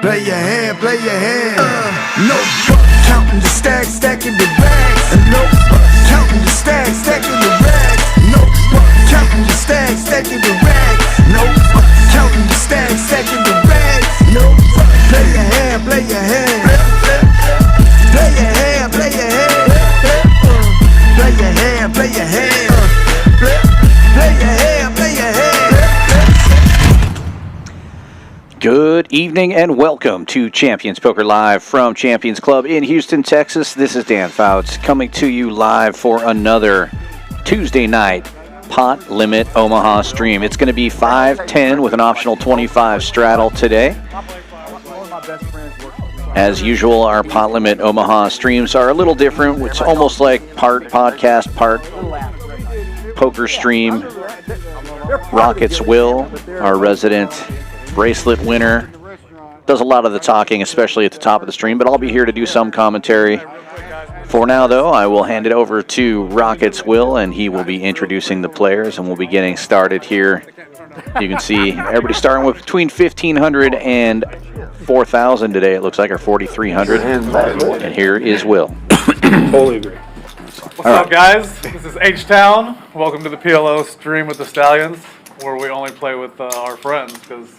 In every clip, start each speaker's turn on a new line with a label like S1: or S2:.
S1: Play your hand, play your hand. No fuck counting the stacks, stacking the bags. No fuck counting the stacks, stacking the rags. No fuck counting the stacks, stacking the rags. No fuck counting the stacks, stacking the rags. No fuck. Play your hand, play your hand. Play your hand, play your hand. Play your hand, play your hand. Play your hand, play your hand.
S2: Good evening and welcome to Champions Poker Live from Champions Club in Houston, Texas. This is Dan Fouts coming to you live for another Tuesday night Pot Limit Omaha stream. It's going to be 5-10 with an optional 25 straddle today. As usual, our Pot Limit Omaha streams are a little different. It's almost like part podcast, part poker stream. Rockets Will, our resident bracelet winner, does a lot of the talking, especially at the top of the stream, but I'll be here to do some commentary. For now, though, I will hand it over to Rockets Will, and he will be introducing the players, and we'll be getting started here. You can see everybody starting with between 1,500 and 4,000 today, it looks like, or 4,300. And here is Will.
S3: Totally agree.
S4: What's up, guys? This is H-Town. Welcome to the PLO stream with the Stallions, where we only play with our friends, because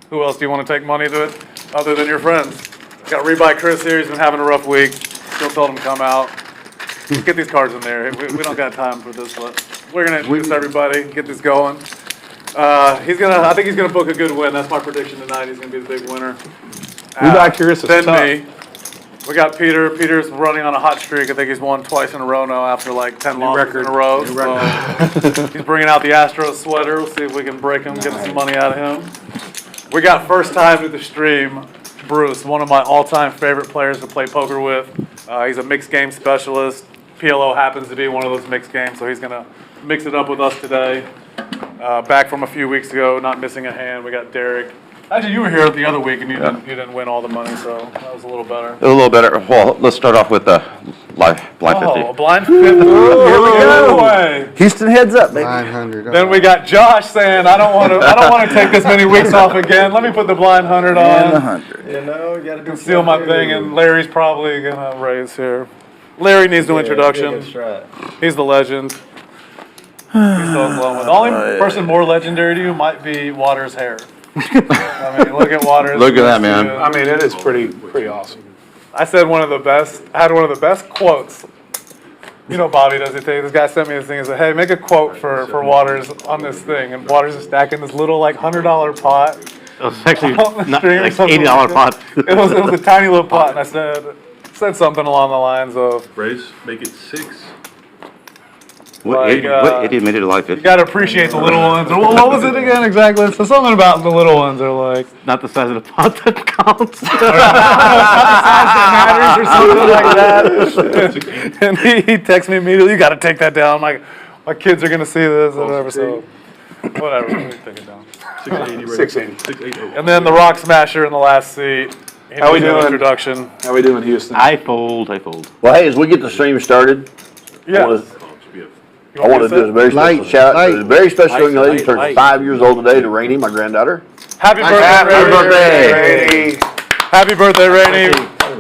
S4: who else do you want to take money to it other than your friends? Got Rebuy Chris here. He's been having a rough week. Still told him to come out. Get these cards in there. We don't got time for this, but we're going to introduce everybody, get this going. I think he's gonna book a good win. That's my prediction tonight. He's gonna be the big winner.
S3: Rebuy Chris is
S4: then
S3: tough.
S4: me. We got Peter. Peter's running on a hot streak. I think he's won twice in a row now after like 10 losses in a row. So he's bringing out the Astros sweater. We'll see if we can break him, get some money out of him. We got first time to the stream, Bruce, one of my all-time favorite players to play poker with. He's a mixed game specialist. PLO happens to be one of those mixed games, so he's gonna mix it up with us today. Back from a few weeks ago, not missing a hand. We got Derek. Actually, you were here the other week and you didn't win all the money, so that was a little better.
S5: A little better. Well, let's start off with the blind 50.
S4: Oh, a blind 50. Here we go.
S6: Houston heads up, baby.
S1: 900.
S4: Then we got Josh saying, I don't want to take this many weeks off again. Let me put the blind 100 on.
S6: And the 100.
S3: You know, you gotta
S4: Conceal my thing, and Larry's probably gonna raise here. Larry needs no introduction. He's the legend. He's so glowing. The only person more legendary to you might be Waters' hair. I mean, look at Waters.
S5: Look at that, man.
S3: I mean, it is pretty awesome.
S4: I said I had one of the best quotes. You know Bobby does it today. This guy sent me this thing and said, hey, make a quote for Waters on this thing. And Waters is stacking this little like $100 pot.
S7: It was actually
S4: On the stream or
S7: like
S4: something
S7: $80
S4: like
S7: pot.
S4: It was a tiny little pot, and I said something along the lines of,
S8: Brace, make it 6.
S5: What idiot made it to live
S4: you
S5: 50?
S4: got to appreciate the little ones. Or, what was it again exactly? So something about the little ones are like,
S7: Not the size of the pot that counts.
S4: matters or something like that. And he texts me immediately, you got to take that down. My kids are going to see this or whatever. So whatever, let me take it down.
S8: 680 right
S3: 680.
S8: 680.
S4: And then the Rock Smasher in the last seat.
S3: How we
S4: He did an
S3: doing?
S4: Introduction.
S3: How we doing, Houston?
S7: I fold.
S6: Well, hey, as we get the stream started,
S4: Yes.
S6: I want to do a very special shout out to a very special young lady who turns 5 years old today, to Rainey, my granddaughter.
S4: Happy birthday, Rainey. Happy birthday, Rainey.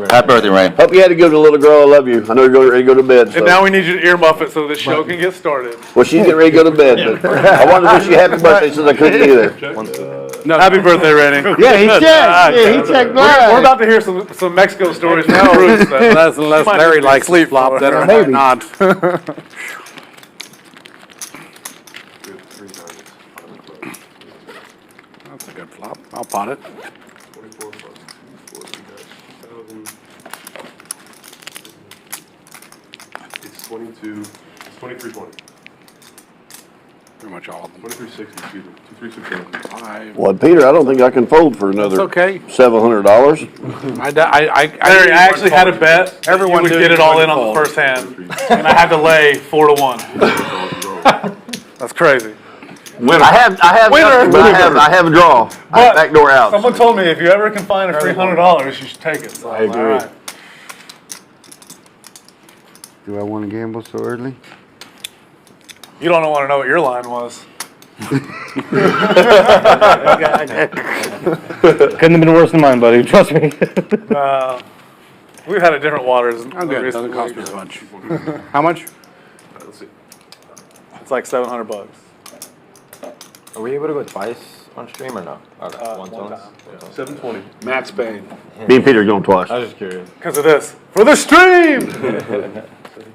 S5: Happy birthday, Rain.
S6: Hope you had a good little girl. I love you. I know you're ready to go to bed. So.
S4: And now we need you to earmuff it so the show can get started.
S6: Well, she's getting ready to go to bed. But I wanted to wish you happy birthday since I couldn't either.
S4: Happy birthday, Rainey.
S6: Yeah, he checked. Yeah, he checked.
S4: We're about to hear some Mexico stories from Bruce.
S9: Unless Larry likes flop, then I might not. That's a good flop. I'll pot it.
S8: 24 bucks. 1,000. It's 22. It's 23.20.
S9: Pretty much all of them.
S8: 23.60. Excuse me. 23.60.
S6: Well, Peter, I don't think I can fold for another
S9: okay.
S6: $700.
S4: Larry, I actually had a bet. Everyone would get it all in on the first hand, and I had to lay 4 to 1. That's crazy.
S6: I have nothing, but I have a draw. I have backdoor out.
S4: Someone told me if you ever can find a $300, you should take it. So
S3: I agree.
S4: all right.
S1: Do I want to gamble so early?
S4: You don't want to know what your line was.
S7: Couldn't have been worse than mine, buddy. Trust me.
S4: We've had a different waters.
S9: I'm good. It doesn't cost me as much. How much?
S8: Let's see.
S4: It's like $700.
S10: Are we able to go twice on stream or no? Okay, once.
S8: 720.
S3: Max Payne.
S6: Me and Peter going twice.
S10: I was just curious.
S4: Because of this. For the stream!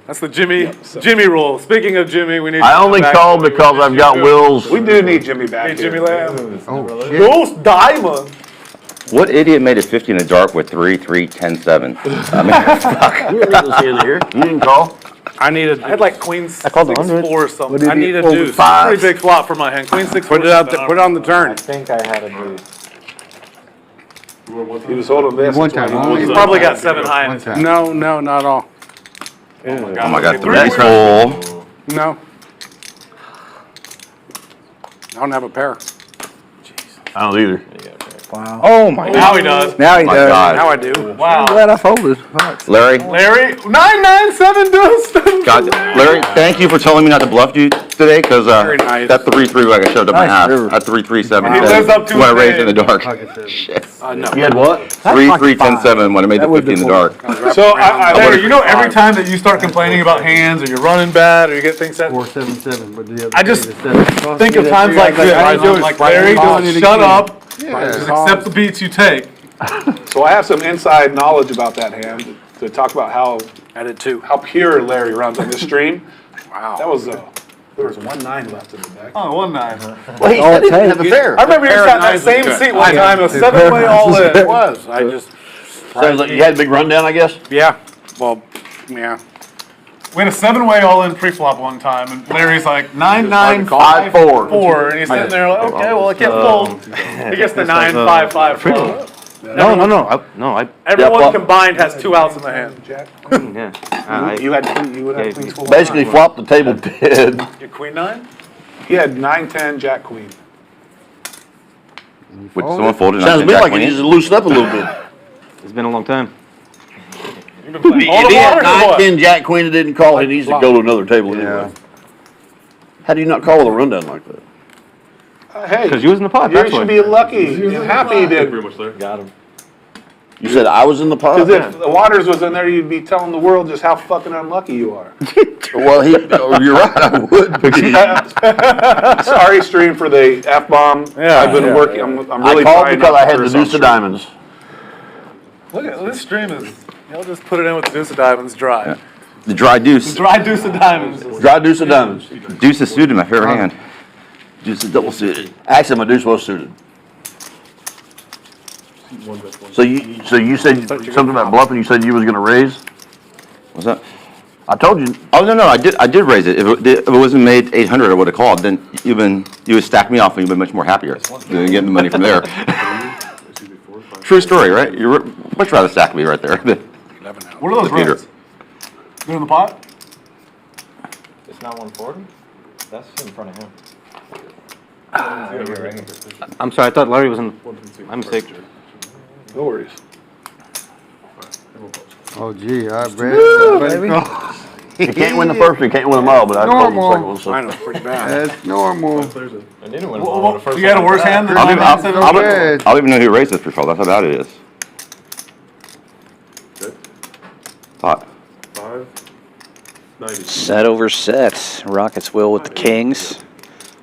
S4: That's the Jimmy rule. Speaking of Jimmy, we need
S6: I only called because I've got Will's.
S3: We do need Jimmy back
S4: Hey,
S3: here.
S4: Jimmy Lamb.
S5: Oh,
S4: Ghost Diamond.
S5: What idiot made it 50 in the dark with 3, 3, 10, 7? I mean,
S6: You didn't see in here. You didn't call.
S9: I needed.
S4: I had like Queen 6-4
S7: called the 100.
S4: or something.
S9: I need a deuce.
S4: Pretty big flop for my hand. Queen 6-4.
S9: Put it up. Put it on the turn.
S10: I think I had a deuce.
S3: He was holding this.
S8: One
S3: that's
S8: time.
S3: why he
S4: He's
S3: was-
S4: probably got 7 high in his hand.
S9: No, not all.
S5: oh my God, the
S4: Three.
S5: next hole.
S9: No. I don't have a pair.
S6: I don't either.
S7: Oh my God.
S4: Now he does.
S7: Now he
S5: My
S7: does.
S5: God.
S9: Now I do.
S4: Wow.
S7: Glad I folded. Fuck.
S5: Larry,
S4: Larry, 997 deuce.
S5: God, Larry, thank you for telling me not to bluff you today, because
S9: Very nice.
S5: that 3-3 I got shoved up my
S7: Nice
S5: ass.
S7: river.
S5: At 3-3, 7,
S4: He lives up to
S5: when I
S4: his
S5: raised in the
S4: name.
S5: dark. Shit.
S9: No.
S6: You had what?
S5: 3-3, 10, 7 when I made the
S7: That would've
S5: 50 in the
S7: been
S5: dark.
S4: So, Larry, you know every time that you start complaining about hands or you're running bad or you get things set,
S7: 477, but the other
S4: I just
S7: day the 7
S4: think of times like this. I'm like, Larry, just shut up.
S7: Yeah.
S4: Just accept the beats you take.
S3: So I have some inside knowledge about that hand to talk about
S9: I did too.
S3: how pure Larry runs on this stream.
S9: Wow.
S3: That was there was 1-9 left in the deck.
S4: Oh, 1-9.
S6: Well, he said he didn't have a pair.
S4: I remember you
S9: Pair of
S4: sat in that
S9: nines is
S4: same
S9: good.
S4: seat one time, a 7-way all
S9: It
S4: in.
S9: was. I just.
S6: Sounds like you had a big rundown, I guess.
S9: Yeah. Well. Yeah.
S4: We had a 7-way all in pre-flop one time, and Larry's like 9-9-5-4, and he's sitting there like, okay, well I can't fold. He gets the 9-5-5 flop.
S7: No. I
S4: Everyone combined has 2 outs in the hand.
S3: You would have queen full.
S6: Basically flopped the table dead.
S4: Your queen 9?
S3: He had 9-10 Jack Queen.
S5: Would someone fold it?
S6: Sounds to me like he needs to loosen up a little bit.
S7: It's been a long time.
S4: You've been playing all
S6: If
S4: the
S6: he had
S4: waters or what?
S6: 9-10 Jack Queen and didn't call, he needs to go to another table anyway. How do you not call with a rundown like that?
S3: Hey,
S7: Because you was in the pot.
S3: you
S7: That's
S3: should
S7: what.
S3: be lucky and happy you
S8: Thank you
S3: did.
S8: very much, Larry.
S10: Got him.
S6: You said I was in the pot?
S3: Because if the Waters was in there, you'd be telling the world just how fucking unlucky you are.
S6: Well, you're right, I would be.
S3: Sorry, stream, for the F-bomb. I've been working, I'm
S6: I
S3: really
S6: called
S3: trying
S6: because
S3: not
S6: I
S3: to
S6: had the
S3: curse on
S6: deuce of
S3: stream.
S6: diamonds.
S4: Look at this stream is. You'll just put it in with the deuce of diamonds dry.
S5: The dry deuce.
S4: Dry deuce of diamonds.
S6: Dry deuce of diamonds.
S5: Deuce is suited, my favorite hand. Deuce is double suited.
S6: Actually, my deuce was suited. So you said something about bluffing, you said you was gonna raise?
S5: What's that?
S6: I told you,
S5: Oh, no, I did raise it. If it wasn't made 800, I would have called. Then you would stack me off and you'd been much more happier. You're getting the money from there. True story, right? You'd much rather stack me right there.
S9: 11 out.
S4: What are those
S5: Peter.
S4: reds? They're in the pot?
S10: It's not 140? That's in front of him.
S7: I'm sorry. I thought Larry was in. My mistake.
S3: No worries.
S11: Oh, gee, I bet.
S6: you can't win the first one, you can't win them all, but I told you the second one, so.
S9: Mine was pretty bad.
S11: That's normal.
S10: I didn't win one. The first
S4: You had a
S10: one
S4: worse
S10: after
S4: hand
S10: that.
S4: than
S5: I'll
S4: 9-9-7?
S5: even know who raised this pre-flop. That's how bad it is. Thought.
S8: 590.
S2: Set over set. Rockets Will with the kings.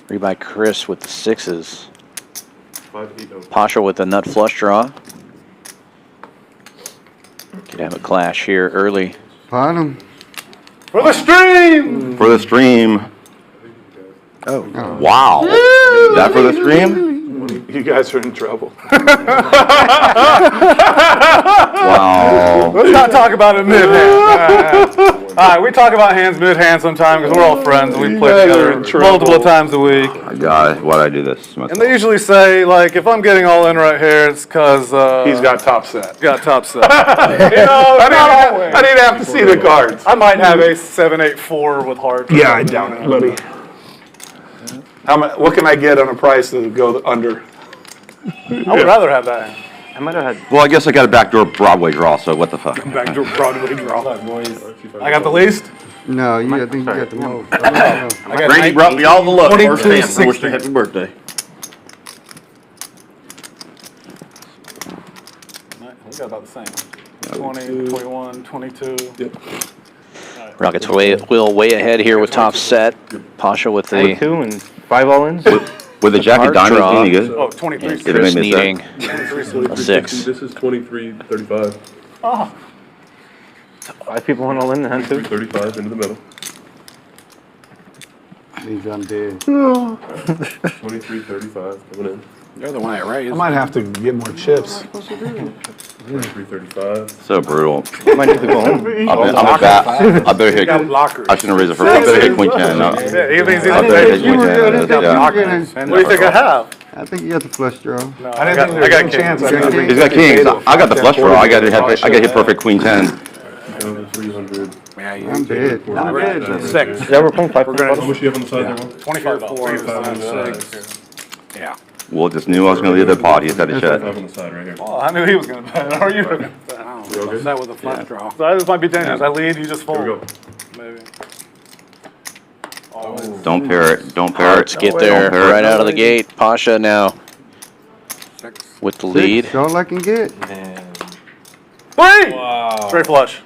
S2: Rebuy Chris with the 6s.
S8: 580.
S2: Pacha with the nut flush draw. Could have a clash here early.
S11: Bottom.
S4: For the stream!
S5: For the stream.
S11: Oh.
S5: Wow. Is that for the stream?
S3: You guys are in trouble.
S5: Wow.
S4: Let's not talk about it mid-hand. Alright, we talk about hands mid-hand sometimes because we're all friends and we play
S3: guys are
S4: together
S3: in trouble.
S4: multiple times a week.
S5: My God, why'd I do this?
S4: And they usually say, like, if I'm getting all in right here, it's because
S3: He's got top set.
S4: got top set.
S3: You know, I didn't have to see the cards.
S4: I might have a 7-8-4 with heart.
S3: Yeah, I doubt it, buddy. What can I get on a price to go under?
S4: I would rather have that hand.
S7: I might have had.
S5: Well, I guess I got a backdoor Broadway draw, so what the fuck?
S9: Backdoor Broadway draw.
S4: I got the least.
S11: No, I think you got the most.
S4: I got
S6: Randy brought me all the luck.
S4: 22,
S6: Firsthand. I wish
S4: 60.
S6: you happy birthday.
S4: We got about the same. 20, 21, 22.
S8: Yep.
S2: Rockets will way ahead here with top set. Pacha with the
S7: 2 and 5 all-ins.
S5: With the jack of
S2: Hard
S5: diamonds,
S2: draw.
S5: being good.
S4: Oh, 23.
S5: Did it
S2: Chris
S5: make me
S2: needing
S5: sad?
S2: a 6.
S8: This is 23.35.
S4: Oh,
S7: 5 people went all in then, too.
S8: 35 into the middle.
S11: Means I'm dead.
S8: 23.35 coming in.
S9: You're the one that raised.
S3: I might have to get more chips.
S8: 23.35.
S5: So brutal.
S7: I might need to go home.
S5: I'm a bat. I better hit.
S9: Got blockers.
S5: I shouldn't raise it first. I better hit queen 10. No.
S4: yeah, he thinks he's
S5: I better hit
S11: You
S5: queen
S11: were
S5: 10.
S11: good. I think you
S5: Yeah.
S11: were getting.
S4: What do you think I have?
S11: I think you got the flush draw.
S4: No,
S3: I didn't think
S4: I
S3: there was
S4: got
S3: a chance. I didn't think
S5: He's got kings. I got the flush draw. I got to hit perfect queen 10.
S8: 300.
S9: Yeah, you
S11: I'm dead. I'm dead.
S9: 6.
S7: Yeah, we're playing 5
S8: How much do you have on the side there, Will?
S4: 25,
S9: 4,
S8: 25.
S9: 6. Yeah.
S5: Will just knew I was going to leave the pot. He just had to
S8: 25
S5: check.
S8: on the side right here.
S4: Oh, I knew he was going to bet. How are you going to bet?
S9: Wow. That with a flush draw.
S4: So this might be dangerous. I lead, you just fold.
S8: Here we go.
S4: Maybe.
S5: Don't pair it. Don't pair it.
S2: Hearts get there
S5: Don't pair it.
S2: right out of the gate. Pacha now
S9: 6.
S2: with the lead.
S11: That's all I can get.
S4: Three! Straight flush.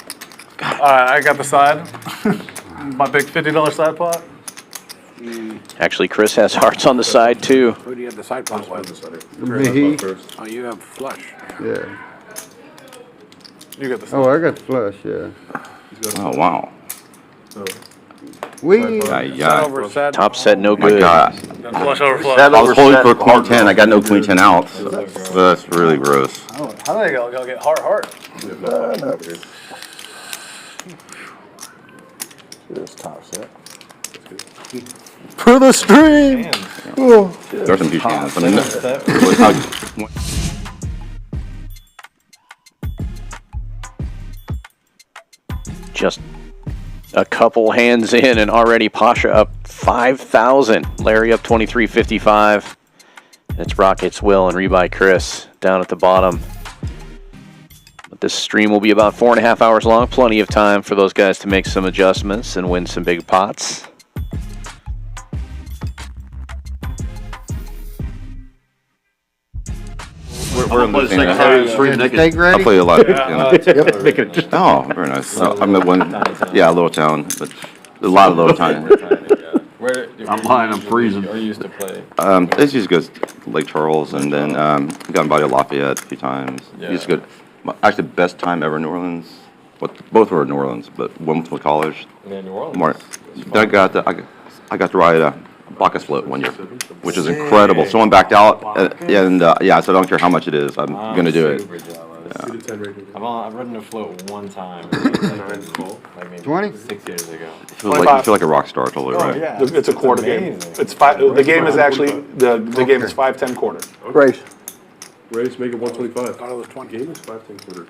S4: All right, I got the side. My big $50 side pot.
S2: Actually, Chris has hearts on the side too.
S9: Who do you have the side pot with?
S11: Me.
S8: First.
S9: Oh, you have flush.
S11: Yeah.
S4: You get the side.
S11: Oh, I got the flush. Yeah.
S5: Oh, wow.
S8: So,
S11: We.
S5: Yeah.
S9: Over sad.
S2: Top set no
S5: My
S2: good.
S5: God.
S4: Flush over flush.
S6: That
S5: I was holding for
S6: overset
S5: queen 10. I got no queen 10 out. So that's really gross.
S4: How do they go? Go get heart.
S8: we have no over here.
S10: This top set.
S11: For the stream.
S5: There's some huge hands. I mean,
S2: Just a couple hands in and already Pacha up 5,000. Larry up 23.55. It's Rockets Will and Rebuy Chris down at the bottom. But this stream will be about 4.5 hours long. Plenty of time for those guys to make some adjustments and win some big pots.
S5: we're
S6: Play the
S5: looking
S6: second half of the
S5: at.
S6: stream naked.
S11: Steak
S5: I
S11: ready?
S5: play a lot. Oh, very nice. So I'm at one. Yeah, Little Town, but a lot of Little Town.
S10: Where?
S6: I'm behind, I'm freezing.
S10: Or you used to play?
S5: This used to go to Lake Charles, and then got invited to Lafayette a few times. Used to go. Actually, best time ever in New Orleans. Both were in New Orleans, but one was college.
S10: Yeah, New Orleans.
S5: More. Then I got to ride a Bacchus float one year, which is incredible. Someone backed out, and yeah, I said I don't care how much it is, I'm gonna do it.
S10: Super jealous.
S8: See the 10 right here.
S10: I've ridden a float one time. Like maybe
S11: 20?
S10: 6 years ago.
S5: You feel like a rock star, totally, right?
S10: Yeah.
S3: It's a quarter game.
S10: amazing.
S3: It's five. The game is actually the game is 5-10 quarter.
S6: Race.
S8: Race, make it 125.
S9: Thought it was 20.
S8: Game is 5-10 quarter.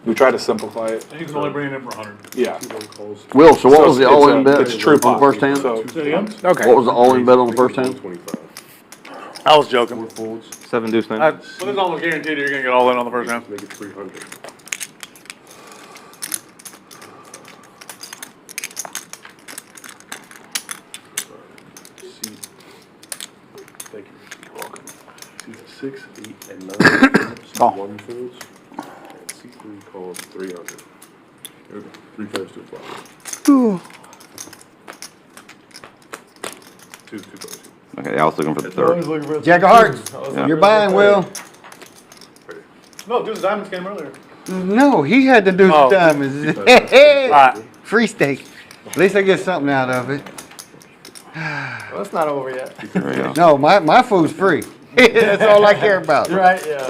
S3: We try to simplify it.
S4: You can only bring it in for 100.
S3: Yeah.
S8: Calls.
S6: Will, so what was the
S3: it's
S6: all-in
S3: a-
S6: bet
S3: it's true
S6: on the
S3: pot.
S6: first hand?
S3: So
S9: Okay.
S6: What was the all-in bet on the first hand?
S8: 125.
S4: I was joking.
S8: 4 folds,
S7: 7 deuce
S4: But
S7: nine.
S4: it's almost guaranteed you're going to get all in on the first round.
S8: make it 300. See. Thank you. You're welcome. See 6, 8, and 9. C1 folds. And C3 calls 300. Here we go. 3 pairs to a flop. 2 pairs.
S5: Okay, I was looking for the third.
S11: Jack of hearts.
S5: Yeah.
S11: You're buying, Will.
S4: No, Deuce Diamonds came earlier.
S11: No, he had to do
S4: Oh.
S11: the diamonds.
S4: All right.
S11: Free steak. At least I get something out of it.
S10: Well, it's not over yet.
S5: There we go.
S11: No, my food's free. That's all I care about.
S10: Right, yeah.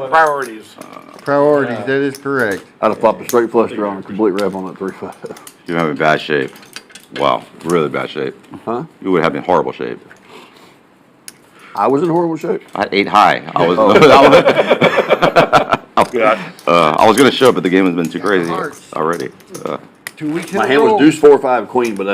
S9: Priorities.
S11: Priorities, that is correct.
S6: I'd have flopped a straight flush draw and a complete rev on that 3-5.
S5: You're having bad shape. Wow, really bad shape.
S6: Huh?
S5: You would have been horrible shape.
S6: I was in horrible shape.
S5: I ate high. I was.
S6: God.
S5: I was gonna show it, but the game has been too crazy already.
S11: 2 weeks in
S6: My
S11: a
S6: hand
S11: row.
S6: was deuce 4-5 queen, but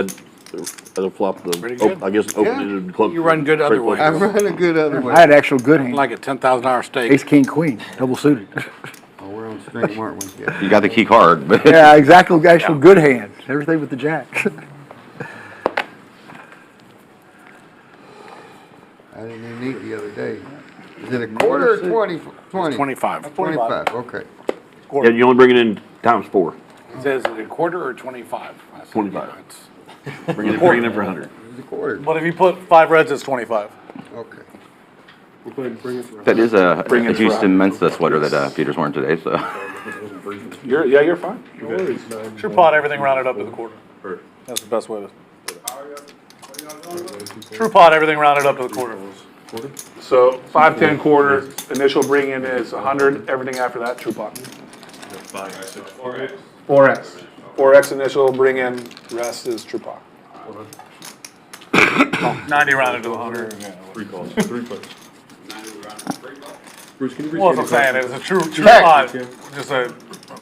S6: That'll flop
S9: Pretty
S6: the,
S9: good.
S6: I guess, open-ended club.
S9: You run good other ways.
S11: I'm running good other way.
S12: I had actual good hand.
S9: Like a $10,000 stake.
S12: Ace, king, queen, double suited.
S11: Oh, we're on straight, weren't we? Yeah.
S5: You got the key card, but.
S12: Yeah, exactly, actual good hand. Everything with the jack.
S11: I didn't even eat the other day. Is it a quarter or 20? 20?
S9: 25.
S11: 25, okay.
S6: Yeah, you only bring it in times 4.
S9: It says a quarter or 25? I said,
S6: 25.
S9: yeah, it's-
S6: Bring it in for 100.
S11: It's a quarter.
S4: But if you put 5 reds, it's 25.
S11: Okay.
S8: We're going to bring it for
S5: That is a
S3: Bring it
S5: Houston Mensa sweater that Peter's wearing today, so.
S3: You're fine.
S4: True pot, everything rounded up to the quarter. That's the best way to. True pot, everything rounded up to the quarter.
S3: So 5, 10 quarter, initial bring in is 100, everything after that, true pot.
S8: 5, 6, 4.
S3: 4x. 4x initial bring in, rest is true pot.
S4: 90 rounded to 100.
S8: 3 calls. 3 puts. Bruce, can you reach
S4: Well, what I'm saying is a true
S6: Check.
S4: pot, just a,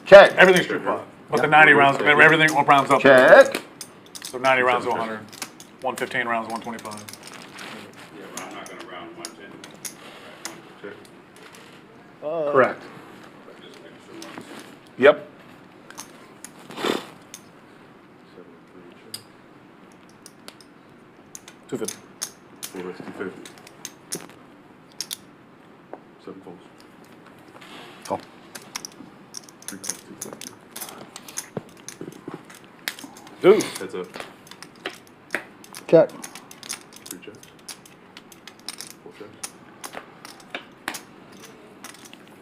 S6: Check.
S4: everything's true pot. But the 90 rounds, everything rounds up.
S6: Check.
S4: So 90 rounds to 100. 115 rounds, 125.
S3: Correct. Yep.
S4: 250.
S8: 4, that's 250. 7 calls.
S12: Call.
S8: 3 calls, 250.
S4: Dude.
S8: Heads up.
S12: Check.
S8: 3 checks. 4 checks.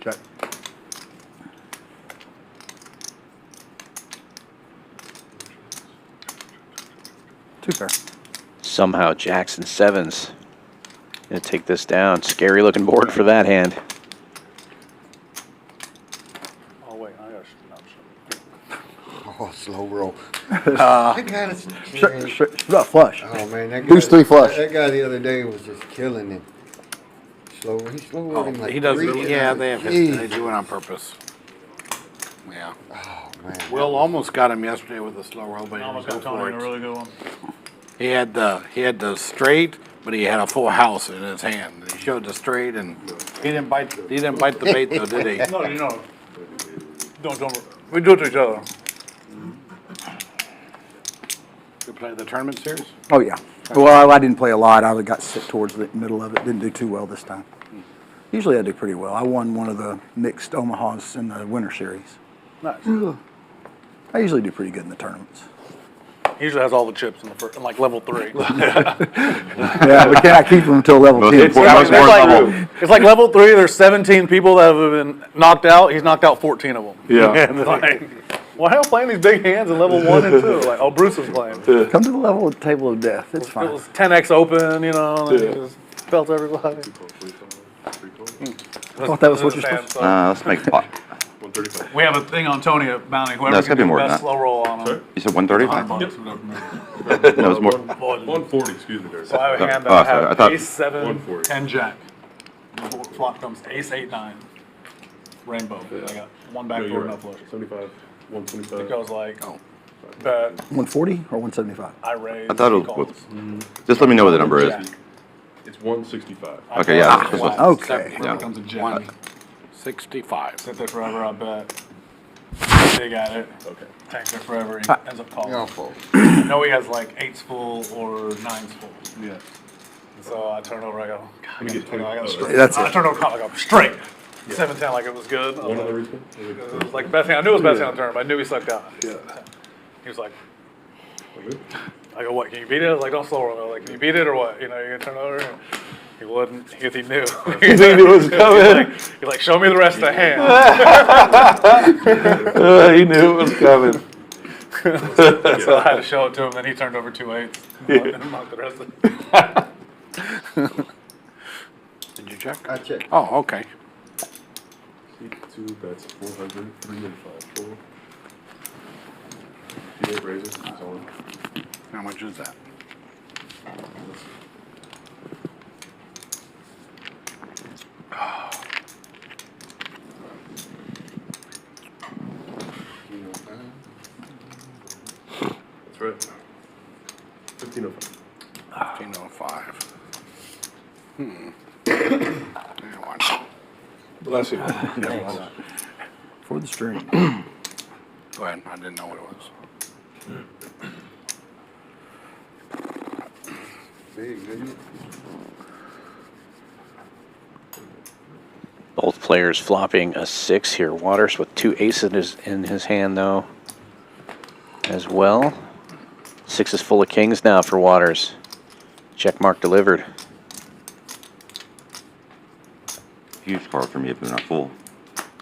S12: Check. Two pair.
S2: Somehow Jackson sevens. Gonna take this down. Scary looking board for that hand.
S4: Oh, wait, I gotta.
S11: Oh, slow roll.
S12: About flush.
S11: Oh, man, that guy.
S10: Who's 3 flush?
S11: That guy the other day was just killing it. He slow rolled him like
S9: He does,
S11: 3
S9: yeah,
S11: times.
S9: they have,
S11: Jeez.
S9: they do it on purpose. Yeah.
S11: Oh, man.
S9: Will almost got him yesterday with a slow roll, but he
S4: Almost
S9: didn't
S4: got
S9: go
S4: Tony
S9: for
S4: in a
S9: it.
S4: really good one.
S9: He had the straight, but he had a full house in his hand. He showed the straight, and he didn't bite the bait though, did he?
S4: No, you know. Don't. We do it to each other.
S9: You play the tournament series?
S12: Oh, yeah. Well, I didn't play a lot. I got sick towards the middle of it. Didn't do too well this time. Usually I do pretty well. I won one of the mixed Omahas in the winter series.
S4: Nice.
S12: I usually do pretty good in the tournaments.
S4: He usually has all the chips in the first, in like level 3.
S12: Yeah, but can I keep them until level 10?
S5: It's
S4: It's like level 3. There's 17 people that have been knocked out. He's knocked out 14 of them.
S3: Yeah.
S4: Like, why am I playing these big hands in level 1 and 2? Like, oh, Bruce was playing.
S12: Come to the level of table of death. It's
S4: It
S12: fine.
S4: was 10x open, you know, and he just felt everybody.
S8: 3 calls, 3 calls. 3 calls.
S12: I thought that was what you're supposed
S4: to.
S5: Let's make pot.
S8: 135.
S4: We have a thing on Tony at Bounty. Whoever
S5: No, it's
S4: can
S5: gotta be
S4: do
S5: more
S4: the
S5: than
S4: best
S5: that.
S4: slow roll on him.
S8: Sorry?
S5: You said 135?
S4: $100.
S5: No, it's more.
S8: 140, excuse me, Derek.
S4: So I have a hand that
S5: Oh,
S4: I
S5: sorry, I
S4: have
S5: thought-
S4: ace 7,
S8: 140.
S4: 10 jack. Flop comes ace 8, 9. Rainbow. I got one
S8: No,
S4: back
S8: you're
S4: door, no
S8: right.
S4: flush.
S8: 75, 125.
S4: It goes like, bet,
S12: 140 or 175?
S4: I raise.
S5: I thought it
S4: he
S5: was,
S4: calls.
S5: just let me know what the number is.
S4: Jack.
S8: It's 165.
S4: I
S5: Okay, yeah,
S4: call
S5: that's
S4: flat.
S5: what-
S12: Okay.
S4: River
S5: Yeah.
S4: comes a jack.
S9: 165.
S4: Sit there forever, I bet. Dig at it.
S8: Okay.
S4: Tanks there forever. He ends up calling.
S11: Awful.
S4: I know he has like 8s full or 9s full.
S8: Yeah.
S4: So I turn over, I go, God,
S8: me get 20.
S4: I got
S8: Oh,
S4: straight.
S12: that's
S4: I
S12: it.
S4: turn over, I go, straight. 7-10 like it was good.
S8: One other reason?
S4: It was like best hand. I knew it was best hand on turn, but I knew he sucked out.
S8: Yeah.
S4: He was like, I go, what, can you beat it? I was like, don't slow roll. I was like, can you beat it or what? You know, you're going to turn over? And he wouldn't, because he knew.
S3: He knew it was coming.
S4: He's like, show me the rest of the hand.
S3: He knew it was coming.
S4: So I had to show it to him, then he turned over 2 8s. And marked the rest of it.
S9: Did you check?
S11: I checked.
S9: Oh, okay.
S8: C2 bets 400, 3 and 5. 4. He raises, he's on.
S9: How much is that?
S8: That's right.
S9: a 5.
S3: Bless you.
S12: For the stream.
S9: Go ahead, I didn't know what it was.
S2: Both players flopping a 6 here. Waters with 2 aces in his hand, though, as well. 6 is full of kings now for Waters. Check mark delivered.
S5: Huge card for me if they're not full.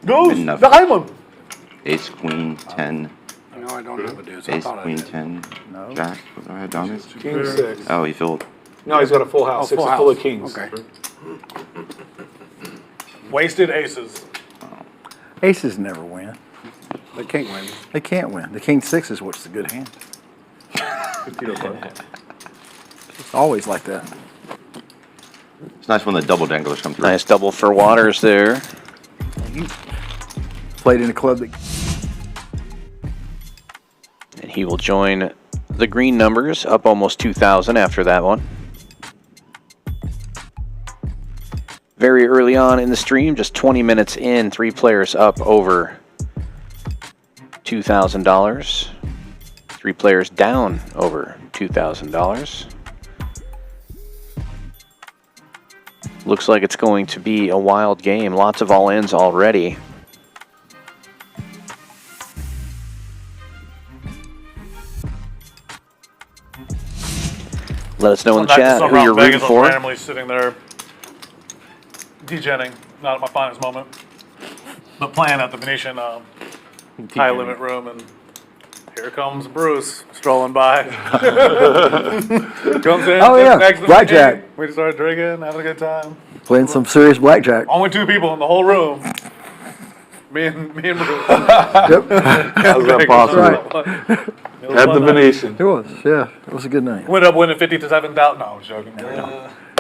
S4: Goose,
S5: Enough.
S4: diamond.
S5: Ace, queen, 10.
S9: No, I don't have a deuce. I
S5: Ace,
S9: thought I
S5: queen,
S9: did.
S5: 10. Jack. What do I have down there?
S3: King 6.
S5: Oh, he filled.
S3: No, he's got a full house.
S9: Oh,
S3: 6
S9: full
S3: is full of
S9: house.
S3: kings.
S9: Okay.
S4: Wasted aces.
S12: Aces never win.
S9: They can't win.
S12: They can't win. The king 6 is what's the good hand.
S8: 1505.
S12: It's always like that.
S5: It's nice when the double danglers come through.
S2: Nice double for Waters there.
S12: Played in a club that
S2: And he will join the green numbers, up almost 2,000 after that one. Very early on in the stream, just 20 minutes in, 3 players up over $2,000. 3 players down over $2,000. Looks like it's going to be a wild game. Lots of all-ins already. Let us know in the
S4: Back to
S2: chat
S4: some
S2: who
S4: round
S2: you're
S4: Vegas,
S2: rooting
S4: I was
S2: for.
S4: randomly sitting there, degenning, not at my finest moment, but playing at the Venetian high limit room, and here comes Bruce strolling by. Comes in,
S12: Oh, yeah,
S4: next to me.
S12: blackjack.
S4: We started drinking, having a good time.
S12: playing some serious blackjack.
S4: Only 2 people in the whole room. Me and Bruce.
S12: Yep.
S3: How's that possible? At the Venetian.
S12: It was, yeah. It was a good night.
S4: Went up winning 50 to 7,000. No, I was joking.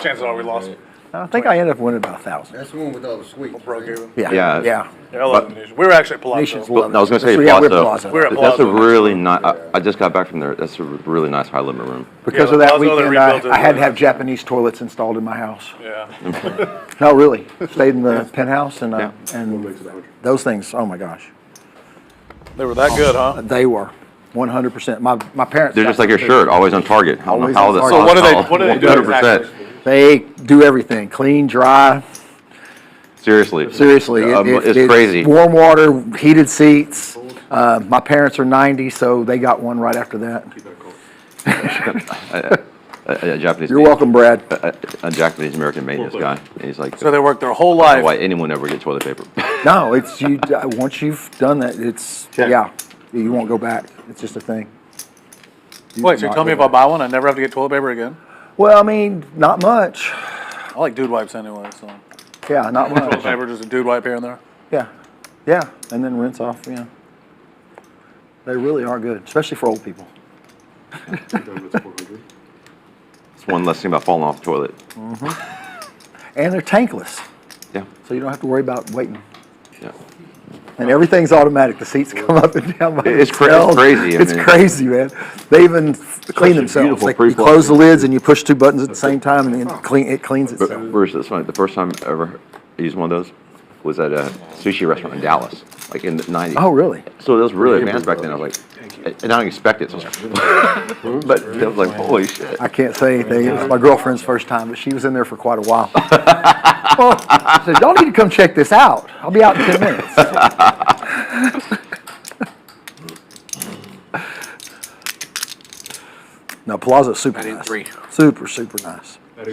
S4: Chances are we lost.
S12: I think I ended up winning about 1,000.
S11: That's the one with all the sweets.
S4: Broke even.
S12: Yeah.
S5: Yeah.
S12: Yeah.
S4: Yeah, I love Venetian. We were actually at Palazzo.
S12: Nations
S5: Well,
S12: love it.
S5: I was going to say
S12: Yeah, we're
S5: Palazzo.
S12: Plaza.
S4: We're at
S5: That's a
S4: Palazzo.
S5: really nice. I just got back from there. That's a really nice high limit room.
S12: Because
S4: Yeah,
S12: of that
S4: Plaza, they
S12: weekend,
S4: rebuilt it.
S12: I had to have Japanese toilets installed in my house.
S4: Yeah.
S12: No, really. Stayed in the penthouse and
S5: Yeah.
S12: and those things. Oh my gosh,
S4: They were that good, huh?
S12: they were 100%. My parents.
S5: They're just like your shirt, always on target. I don't know
S12: Always
S5: how
S12: on
S5: the
S12: target.
S4: So what do they do
S5: 100%.
S4: exactly?
S12: They do everything: clean, dry.
S5: Seriously.
S12: Seriously,
S5: It's crazy.
S12: Warm water, heated seats. My parents are 90, so they got one right after that.
S5: A Japanese.
S12: You're welcome, Brad.
S5: A Japanese American made this guy. And he's like,
S4: So they worked their whole
S5: I don't know
S4: life.
S5: why anyone ever get toilet paper.
S12: No, it's you. Once you've done that, it's yeah. You won't go back. It's just a thing.
S4: Wait, so you tell me if I buy one, I never have to get toilet paper again?
S12: Well, I mean, not much.
S4: I like dude wipes anyway, so.
S12: Yeah, not
S4: Toilet
S12: much.
S4: paper, just a dude wipe here and there.
S12: Yeah, yeah, and then rinse off. Yeah, they really are good, especially for old people.
S5: It's one less thing about falling off the toilet.
S12: And they're tankless,
S5: Yeah.
S12: so you don't have to worry about waiting.
S5: Yeah.
S12: And everything's automatic. The seats come up and down by
S5: It's
S12: themselves.
S5: crazy. I
S12: It's
S5: mean-
S12: crazy, man. They even clean themselves.
S5: beautiful
S12: Like you
S5: pre-flush.
S12: close the lids and you push 2 buttons at the same time, and then it cleans
S5: But
S12: itself.
S5: Bruce, that's funny. The first time I ever used one of those was at a sushi restaurant in Dallas, like in the 90s.
S12: Oh, really?
S5: So it was really advanced back then. I was like, and I didn't expect it. So I was like, but it was like, holy shit.
S12: I can't say anything. It was my girlfriend's first time, but she was in there for quite a while. Well, I said, y'all need to come check this out. I'll be out in 10 minutes. No, Palazzo's super nice.
S9: 3.
S12: Super, super nice.
S4: So did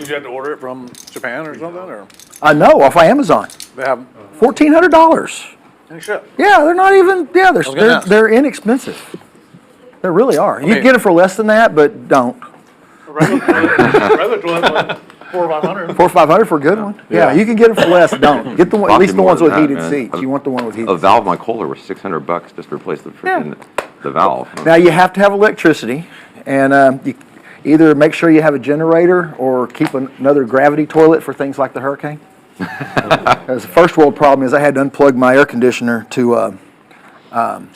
S4: you have to order it from Japan or something, or?
S12: No, off of Amazon.
S4: They have,
S12: $1,400.
S4: any shit?
S12: Yeah, they're not even, yeah,
S4: was gonna ask.
S12: they're inexpensive. They really are. You
S4: mean-
S12: can get them for less than that, but don't.
S4: A regular toilet, like 400 or 500.
S12: 400 or 500 for a good one. Yeah, you can get them for less. Don't get the one, at least the
S5: More
S12: ones
S5: than
S12: with
S5: that,
S12: heated
S5: man.
S12: seats. You want the one with heated
S5: A
S12: seats.
S5: valve in my Kohler was $600 just to replace the freaking the valve.
S12: Now you have to have electricity, and you either make sure you have a generator or keep another gravity toilet for things like the hurricane. Because the first world problem is I had to unplug my air conditioner to To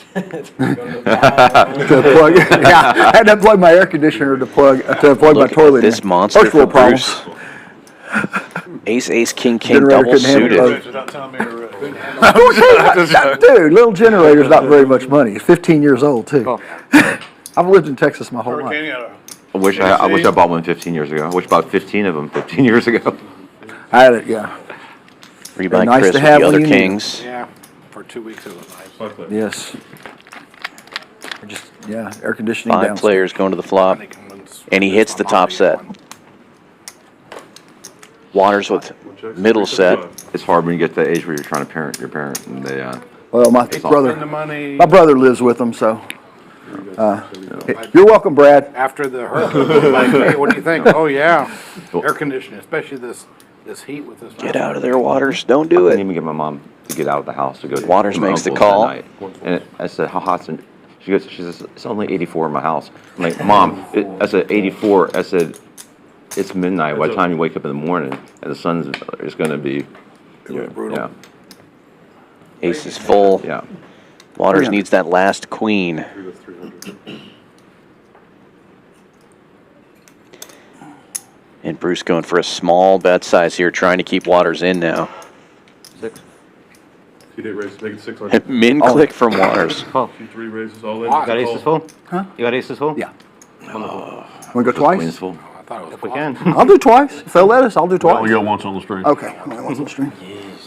S12: plug, yeah, I had to plug my air conditioner to plug my
S2: Look
S12: toilet.
S2: at this
S12: in.
S2: monster
S12: First
S2: for
S12: world problems.
S2: Bruce. Ace, ace, king,
S12: Generator
S2: double
S12: couldn't handle
S2: suited.
S4: Without telling me to
S12: Dude, little generator's not very much money. It's 15 years old too.
S2: Oh.
S12: I've lived in Texas my whole life.
S4: Hurricane, yeah.
S5: I wish I bought one 15 years ago. I wish I bought 15 of them 15 years ago.
S12: I had it, yeah.
S2: Rebuy
S12: nice
S2: Chris
S12: to
S2: with
S12: have
S2: the
S12: when
S2: other
S12: you need 'em.
S2: kings.
S9: Yeah, for 2 weeks it was nice.
S12: Yes. Just, yeah, air conditioning
S2: 5
S12: down.
S2: players going to the flop, and he hits the top set. Waters with middle set.
S5: It's hard when you get to the age where you're trying to parent your parent, and they.
S12: Well, my brother lives with them, so. You're welcome, Brad.
S9: After the hurricane, like, hey, what do you think? Oh, yeah, air conditioning, especially this heat with this.
S2: Get out of there, Waters. Don't do
S5: I couldn't
S2: it.
S5: even get my mom to get out of the house to go. To
S2: Waters
S5: my
S2: makes the
S5: uncle's
S2: call.
S5: that night. And I said, "How hot's it?" She says, "It's only 84 in my house." I'm like, "Mom," I said, "84." I said, "It's midnight. By the time you wake up in the morning, and the sun's is going to be."
S9: Brutal.
S5: Yeah.
S2: Ace is full.
S5: Yeah.
S2: Waters needs that last queen. And Bruce going for a small bet size here, trying to keep Waters in now.
S8: 6. C8 raises, make it 600.
S2: Min click from Waters.
S8: C3 raises all in.
S7: You got aces full?
S12: Huh?
S7: You got aces full?
S12: Yeah. Want to go twice?
S5: Queen's full.
S9: I thought it was
S7: If we can.
S12: I'll do twice. If they'll let us, I'll do twice.
S6: Only go once on the stream.
S12: Okay, only once on the stream.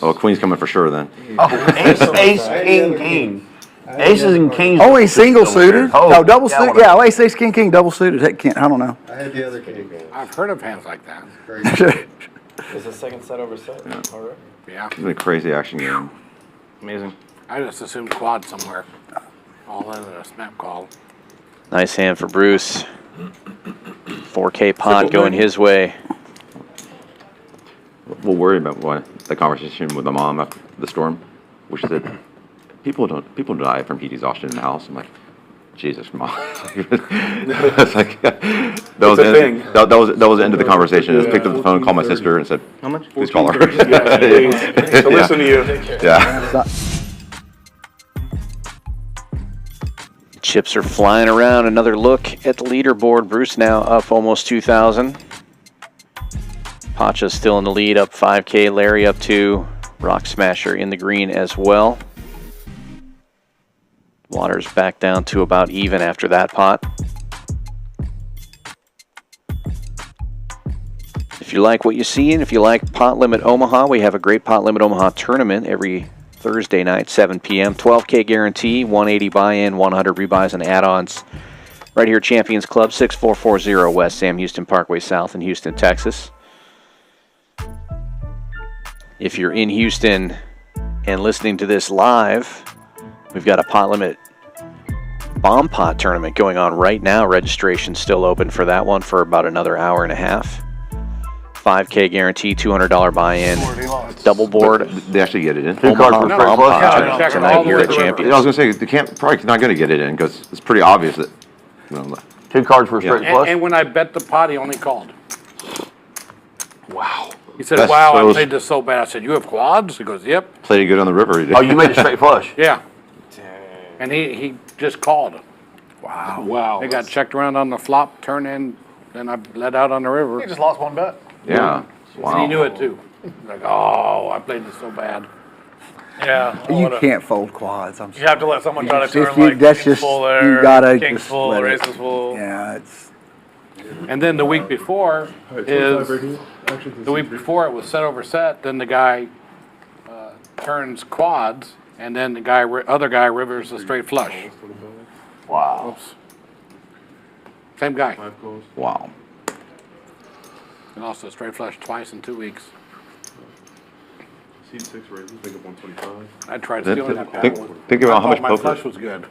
S5: Oh, Queen's coming for sure then.
S6: Ace, king. Aces and kings.
S12: Only single suited.
S6: Oh,
S12: No, double
S6: yeah,
S12: suited. Yeah, ace, ace, king, double suited. Heck, can't. I don't know.
S11: I had the other king.
S9: I've heard of hands like that.
S10: Is the second set over set? All right.
S9: Yeah,
S5: It's been a crazy action game.
S7: Amazing.
S9: I just assumed quad somewhere. All in a snap call.
S2: Nice hand for Bruce. 4K pot going his way.
S5: We'll worry about the conversation with my mom after the storm, which said people die from heat exhaustion in the house. I'm like, Jesus, Mom. It's like that was the end, that was the end of the conversation. I just picked up the phone, called my sister, and said,
S7: How much?
S5: "Please call her."
S3: So listen to you.
S5: Yeah.
S2: Chips are flying around. Another look at the leaderboard. Bruce now up almost 2,000. Pacha still in the lead, up 5K. Larry up 2. Rock Smasher in the green as well. Waters back down to about even after that pot. If you like what you see, and if you like Pot Limit Omaha, we have a great Pot Limit Omaha tournament every Thursday night, 7 p.m. 12K guarantee, 180 buy-in, 100 rebuys and add-ons. Right here, Champions Club, 6440 West Sam Houston Parkway South in Houston, Texas. If you're in Houston and listening to this live, we've got a Pot Limit Bomb Pot tournament going on right now. Registration's still open for that one for about another hour and a half. 5K guarantee, $200 buy-in, double board.
S5: They actually get it in.
S2: Omaha Bomb Pot tonight here at Champions.
S5: I was gonna say they probably not gonna get it in because it's pretty obvious that.
S6: 2 cards for a straight flush.
S9: And when I bet the pot, he only called.
S6: Wow.
S9: He said,
S5: That's
S9: wow,
S5: so-
S9: I played this so bad. I said, you have quads? He goes, yep.
S5: Played it good on the river. He did.
S6: Oh, you made a straight flush.
S9: Yeah. And he just called.
S12: Wow.
S4: Wow.
S9: They got checked around on the flop, turn in, then I let out on the river.
S4: He just lost one bet.
S5: Yeah.
S9: And he
S5: Wow.
S9: knew it too. Like, oh, I played this so bad.
S4: Yeah.
S12: You can't fold quads. I'm
S4: You have to let someone try to
S12: If
S4: turn
S12: you-
S4: like
S12: that's
S4: king's
S12: just-
S4: full
S12: you
S4: there,
S12: gotta
S4: king's
S12: just
S4: full,
S12: let it-
S4: aces full.
S12: Yeah, it's.
S9: And then the week before is, the week before it was set over set, then the guy turns quads, and then the other guy rivers a straight flush.
S6: Wow.
S9: Oops. Same guy.
S5: Wow.
S9: And also straight flush twice in 2 weeks.
S8: C6 raises, make it 125.
S9: I tried
S5: Think-
S9: stealing that pot.
S5: think about how
S9: I
S5: much
S9: thought my
S5: poker.
S9: flush was good.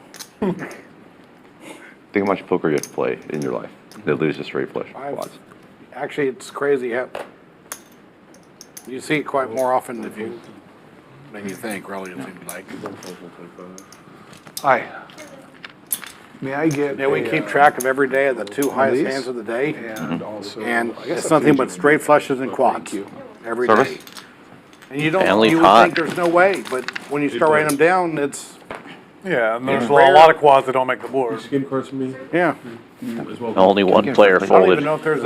S5: Think how much poker you have to play in your life to lose a straight flush. Quads.
S9: Actually, it's crazy how you see it quite more often than you think, really, it seems like.
S3: Hi. May I get?
S9: Yeah, we keep track of every day of the 2 highest
S3: these?
S9: hands of the day,
S3: And also.
S9: and
S3: I guess
S9: it's
S3: that's
S9: nothing but
S3: easy.
S9: straight flushes and quads every day.
S5: Service?
S9: And you
S2: Family
S9: would
S2: pot.
S9: think there's no way, but when you start writing them down, it's
S4: Yeah, and there's a lot of quads that don't make the board.
S8: Skin cards for me
S9: Yeah.
S8: as well.
S2: Only one player
S9: I don't even
S2: folded.
S9: know if there's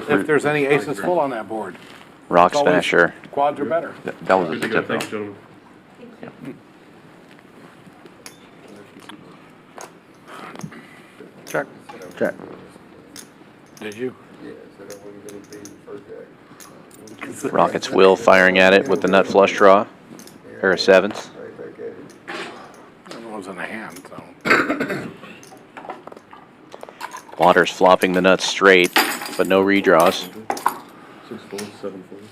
S9: if there's any aces full on that board.
S2: Rock
S9: It's always
S2: Smasher.
S9: Quads are better.
S5: That was a
S8: Thank
S5: good
S8: you,
S5: tip,
S8: thanks,
S5: though.
S8: gentlemen.
S9: Check.
S12: Check.
S9: Did you?
S2: Rockets Will firing at it with the nut flush draw. Pair of sevens.
S9: It was in the hand, so.
S2: Waters flopping the nuts straight, but no redraws.
S8: 6 folds, 7 folds.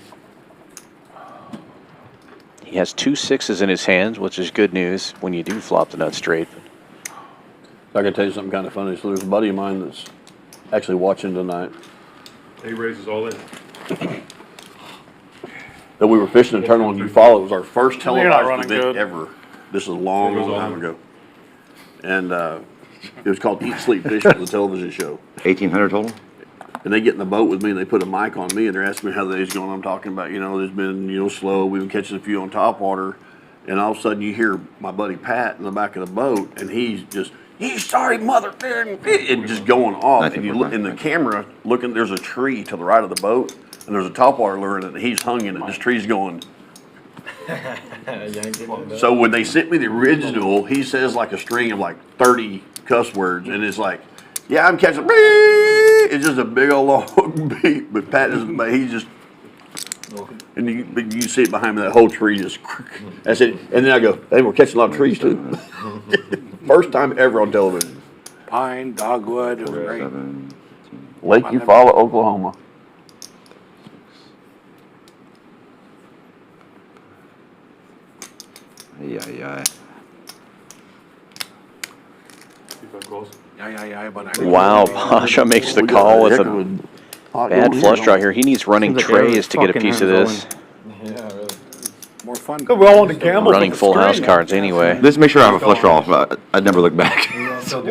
S2: He has 2 6s in his hands, which is good news when you do flop the nut straight.
S6: I gotta tell you something kind of funny. So there's a buddy of mine that's actually watching tonight.
S8: He raises all in.
S6: That we were fishing a tournament you follow. It was our first
S4: You're not
S6: televised
S4: running
S6: event
S4: good.
S6: ever. This is a long,
S8: It goes
S6: long
S8: all
S6: time
S8: in.
S6: ago. And it was called Eat, Sleep, Fish. It was a television show.
S5: 1,800 total?
S6: And they get in the boat with me and they put a mic on me and they're asking me how the day's going. I'm talking about, there's been, slow. We've been catching a few on top water. And all of a sudden you hear my buddy Pat in the back of the boat and he's just, "You sorry mother," and just going off. And you look in the camera, looking, there's a tree to the right of the boat and there's a topwater lure in it and he's hung in it. This tree's going. So when they sent me the original, he says like a string of like 30 cuss words and it's like, "Yeah, I'm catching," it's just a big old long beat, but Pat doesn't, but he's just, and you see it behind me, that whole tree just, that's it. And then I go, "Hey, we're catching a lot of trees too." First time ever on television.
S9: Pine, dogwood, it was great.
S6: Lake Eufaula, Oklahoma.
S5: Yeah.
S9: Yeah, but I.
S2: Wow, Pacha makes the call with a bad flush draw here. He needs running
S10: Seems like every
S2: trays to get a
S10: fucking
S2: piece of
S10: hand's
S2: this.
S10: Yeah, really.
S9: More fun.
S4: We all want to gamble.
S2: Running full house cards anyway.
S5: Let's make sure I have a flush draw. I'd never look back.
S4: What?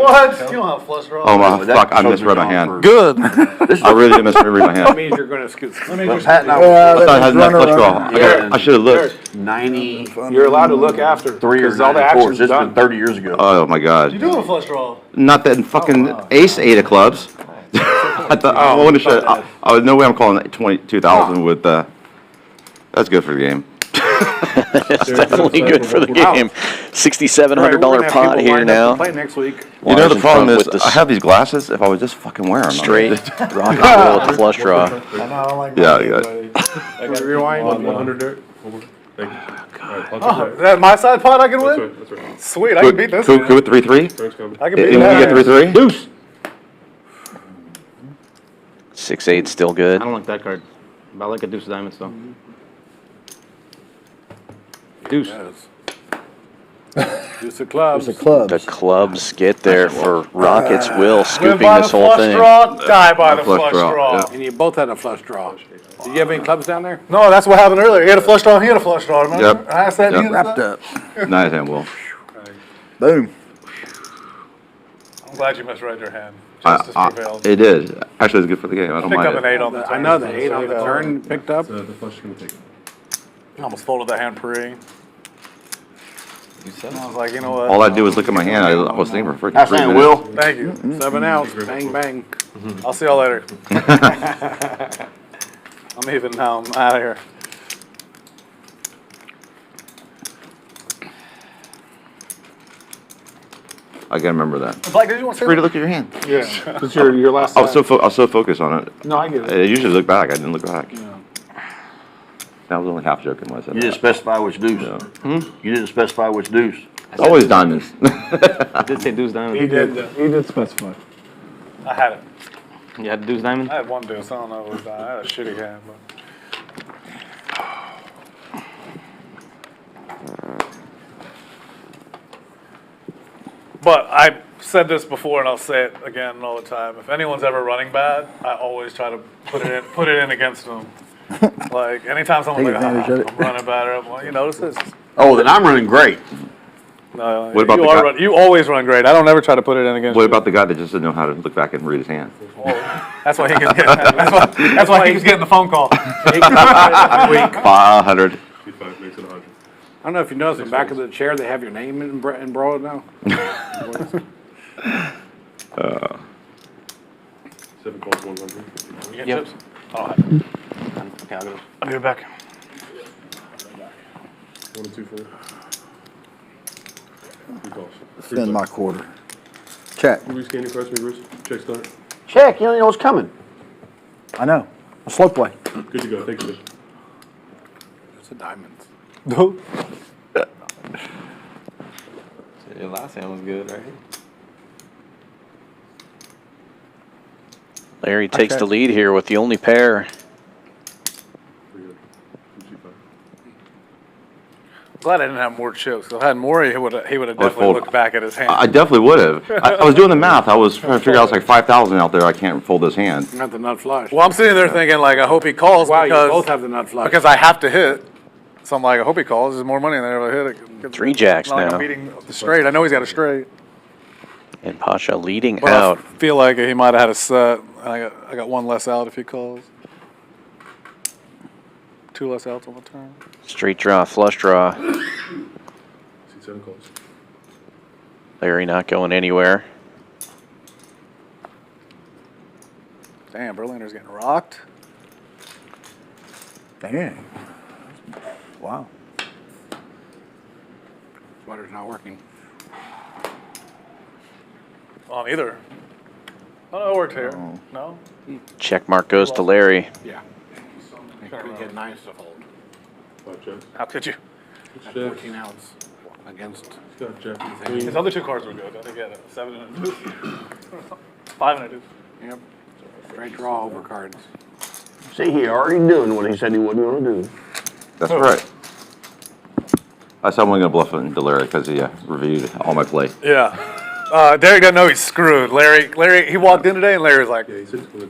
S4: You don't have flush draw.
S5: Oh my fuck! I misread my hand.
S2: Good.
S5: I really did misread my
S9: That
S5: hand.
S9: means you're gonna scoot.
S6: But Pat and I
S5: I
S6: were
S5: thought I had enough flush draw. I should have looked.
S6: 93
S8: You're allowed to look after.
S6: or
S8: Because all the
S6: 94.
S8: action's
S6: It's been
S8: done.
S6: 30 years ago.
S5: Oh my god!
S4: You do have a flush draw.
S5: Not that fucking ace 8 of clubs. I thought I wanted to. I was no way I'm calling it 22,000 with. That's good for the game.
S2: It's definitely good for the game. $6,700 pot here now.
S9: Play next week.
S5: You know
S2: Waters
S5: the
S2: in
S5: problem
S2: front
S5: is
S2: with
S5: I have these glasses. If I would just fucking wear them,
S2: straight Rocket Will at the flush draw.
S5: Yeah.
S9: Rewind.
S8: 100 there. Thank you. All right,
S4: Oh, is that my side pot I can
S8: That's
S4: win?
S8: right, that's right.
S4: Sweet, I can beat this.
S5: Cool
S4: man.
S5: with 3-3.
S8: Turns coming.
S4: I can
S5: If
S4: beat
S5: we
S4: that.
S5: get 3-3. Deuce.
S2: 6-8 still good.
S10: I don't like that card. But I like a deuce of diamonds though. Deuce.
S9: Deuce of clubs.
S2: The clubs get there for Rockets Will
S4: Win
S2: scooping
S4: by the
S2: this whole
S4: flush
S2: thing.
S4: draw, die by the
S5: Flush
S4: flush
S5: draw,
S4: draw.
S5: yeah.
S9: And you both had a flush draw. Did you have any clubs down there?
S4: No, that's what happened earlier. He had a flush draw, he had a flush draw, remember?
S5: Yep.
S4: I asked that
S5: Yep.
S4: dude.
S12: Wrapped up.
S5: Nice hand, Will.
S12: Boom.
S4: I'm glad you misread your hand. Justice prevailed.
S5: It did. Actually, it's good for the game. I don't
S4: Pick
S5: mind
S4: up an
S5: it.
S4: 8 on the turn.
S9: I know the 8 on the turn picked up.
S8: The flush is going to take it.
S4: I almost folded that hand pre. I was like, you know what?
S5: All I do is look at my hand. I was thinking for freaking
S6: How's
S5: 3
S6: that,
S5: minutes.
S6: Will?
S4: Thank you.
S9: 7 outs. Bang, bang.
S4: I'll see y'all later. I'm even now. I'm out of here.
S5: I gotta remember that.
S4: Blake, did you want to say
S5: Free to
S4: that?
S5: look at your hand.
S8: Yeah. It's your last
S5: I was so focused on it.
S8: No, I get it.
S5: I usually look back. I didn't look back. I was only half joking when I said
S6: You
S5: that.
S6: didn't specify which deuce. You didn't specify which deuce.
S5: It's always diamonds.
S10: I did say deuce diamond.
S3: He did specify.
S4: I had it.
S10: You had deuce diamond?
S4: I had one deuce. I don't know. It was, I had a shitty hand. But I said this before, and I'll say it again all the time. If anyone's ever running bad, I always try to put it in against them. Like anytime someone's
S12: Take
S4: like,
S12: advantage of it.
S4: I'm running bad, I'm like, you notice this?
S6: Oh, then I'm running great.
S4: No,
S5: What about
S4: you
S5: the
S4: are
S5: guy-
S4: you always run great. I don't ever try to put it in against
S5: What
S4: you.
S5: about the guy that just didn't know how to look back and read his hand?
S4: That's why he keeps getting. That's why he keeps getting the phone call.
S5: 500.
S8: 55 makes it 100.
S9: don't know if you noticed, in the back of the chair, they have your name embroidered now.
S8: 7 calls, 100.
S4: You get
S7: Yep.
S4: chips? Oh,
S7: Okay, I'll go.
S4: I'll be right back.
S8: 1 and 2 for 3 calls.
S12: Spend my quarter. Check.
S8: Bruce, can you press me, Bruce? Check start.
S6: Check, you don't know what's coming.
S12: I know. A slow play.
S8: Good to go. Thank you.
S9: It's a diamond.
S10: Your last hand was good, right?
S2: Larry takes the lead here with the only pair.
S8: Pretty good. 225.
S4: Glad I didn't have more chips. If I had more, he would have definitely
S5: fold.
S4: looked back at his hand.
S5: I definitely would have. I was doing the math. I was trying to figure out it's like 5,000 out there. I can't fold this hand.
S9: Not the nut flush.
S4: Well, I'm sitting there thinking, like, I hope he calls
S9: Wow, you both
S4: because,
S9: have the nut flush.
S4: because I have to hit. So I'm like, I hope he calls. There's more money in there if I hit it.
S2: 3 jacks
S4: It's not like
S2: now.
S4: I'm beating the straight. I know he's got a straight.
S2: And Pacha leading
S4: But
S2: out.
S4: I feel like he might have had a set. And I got one less out if he calls. 2 less outs on the turn.
S2: Straight draw, flush draw.
S8: See 7 calls.
S2: Larry not going anywhere.
S4: Damn, Berliner's getting rocked.
S12: Dang. Wow.
S9: Sweater's not working.
S4: On either. Oh, no, it worked here. No?
S2: Check mark goes to Larry.
S9: Yeah. It could get nice to hold.
S8: 5 jacks.
S4: How could you?
S9: At
S8: 6
S9: 14 ounce against.
S8: got jack.
S4: His other 2 cards were good. I think he had a 7 and a 2. 5 and a 2.
S9: Yep. Straight draw over cards.
S6: See, he already doing what he said he wasn't gonna do.
S5: That's right. I said I'm only going to bluff it into Larry because he reviewed all my play.
S4: Yeah. Derek doesn't know he's screwed. Larry, he walked in today and Larry was like,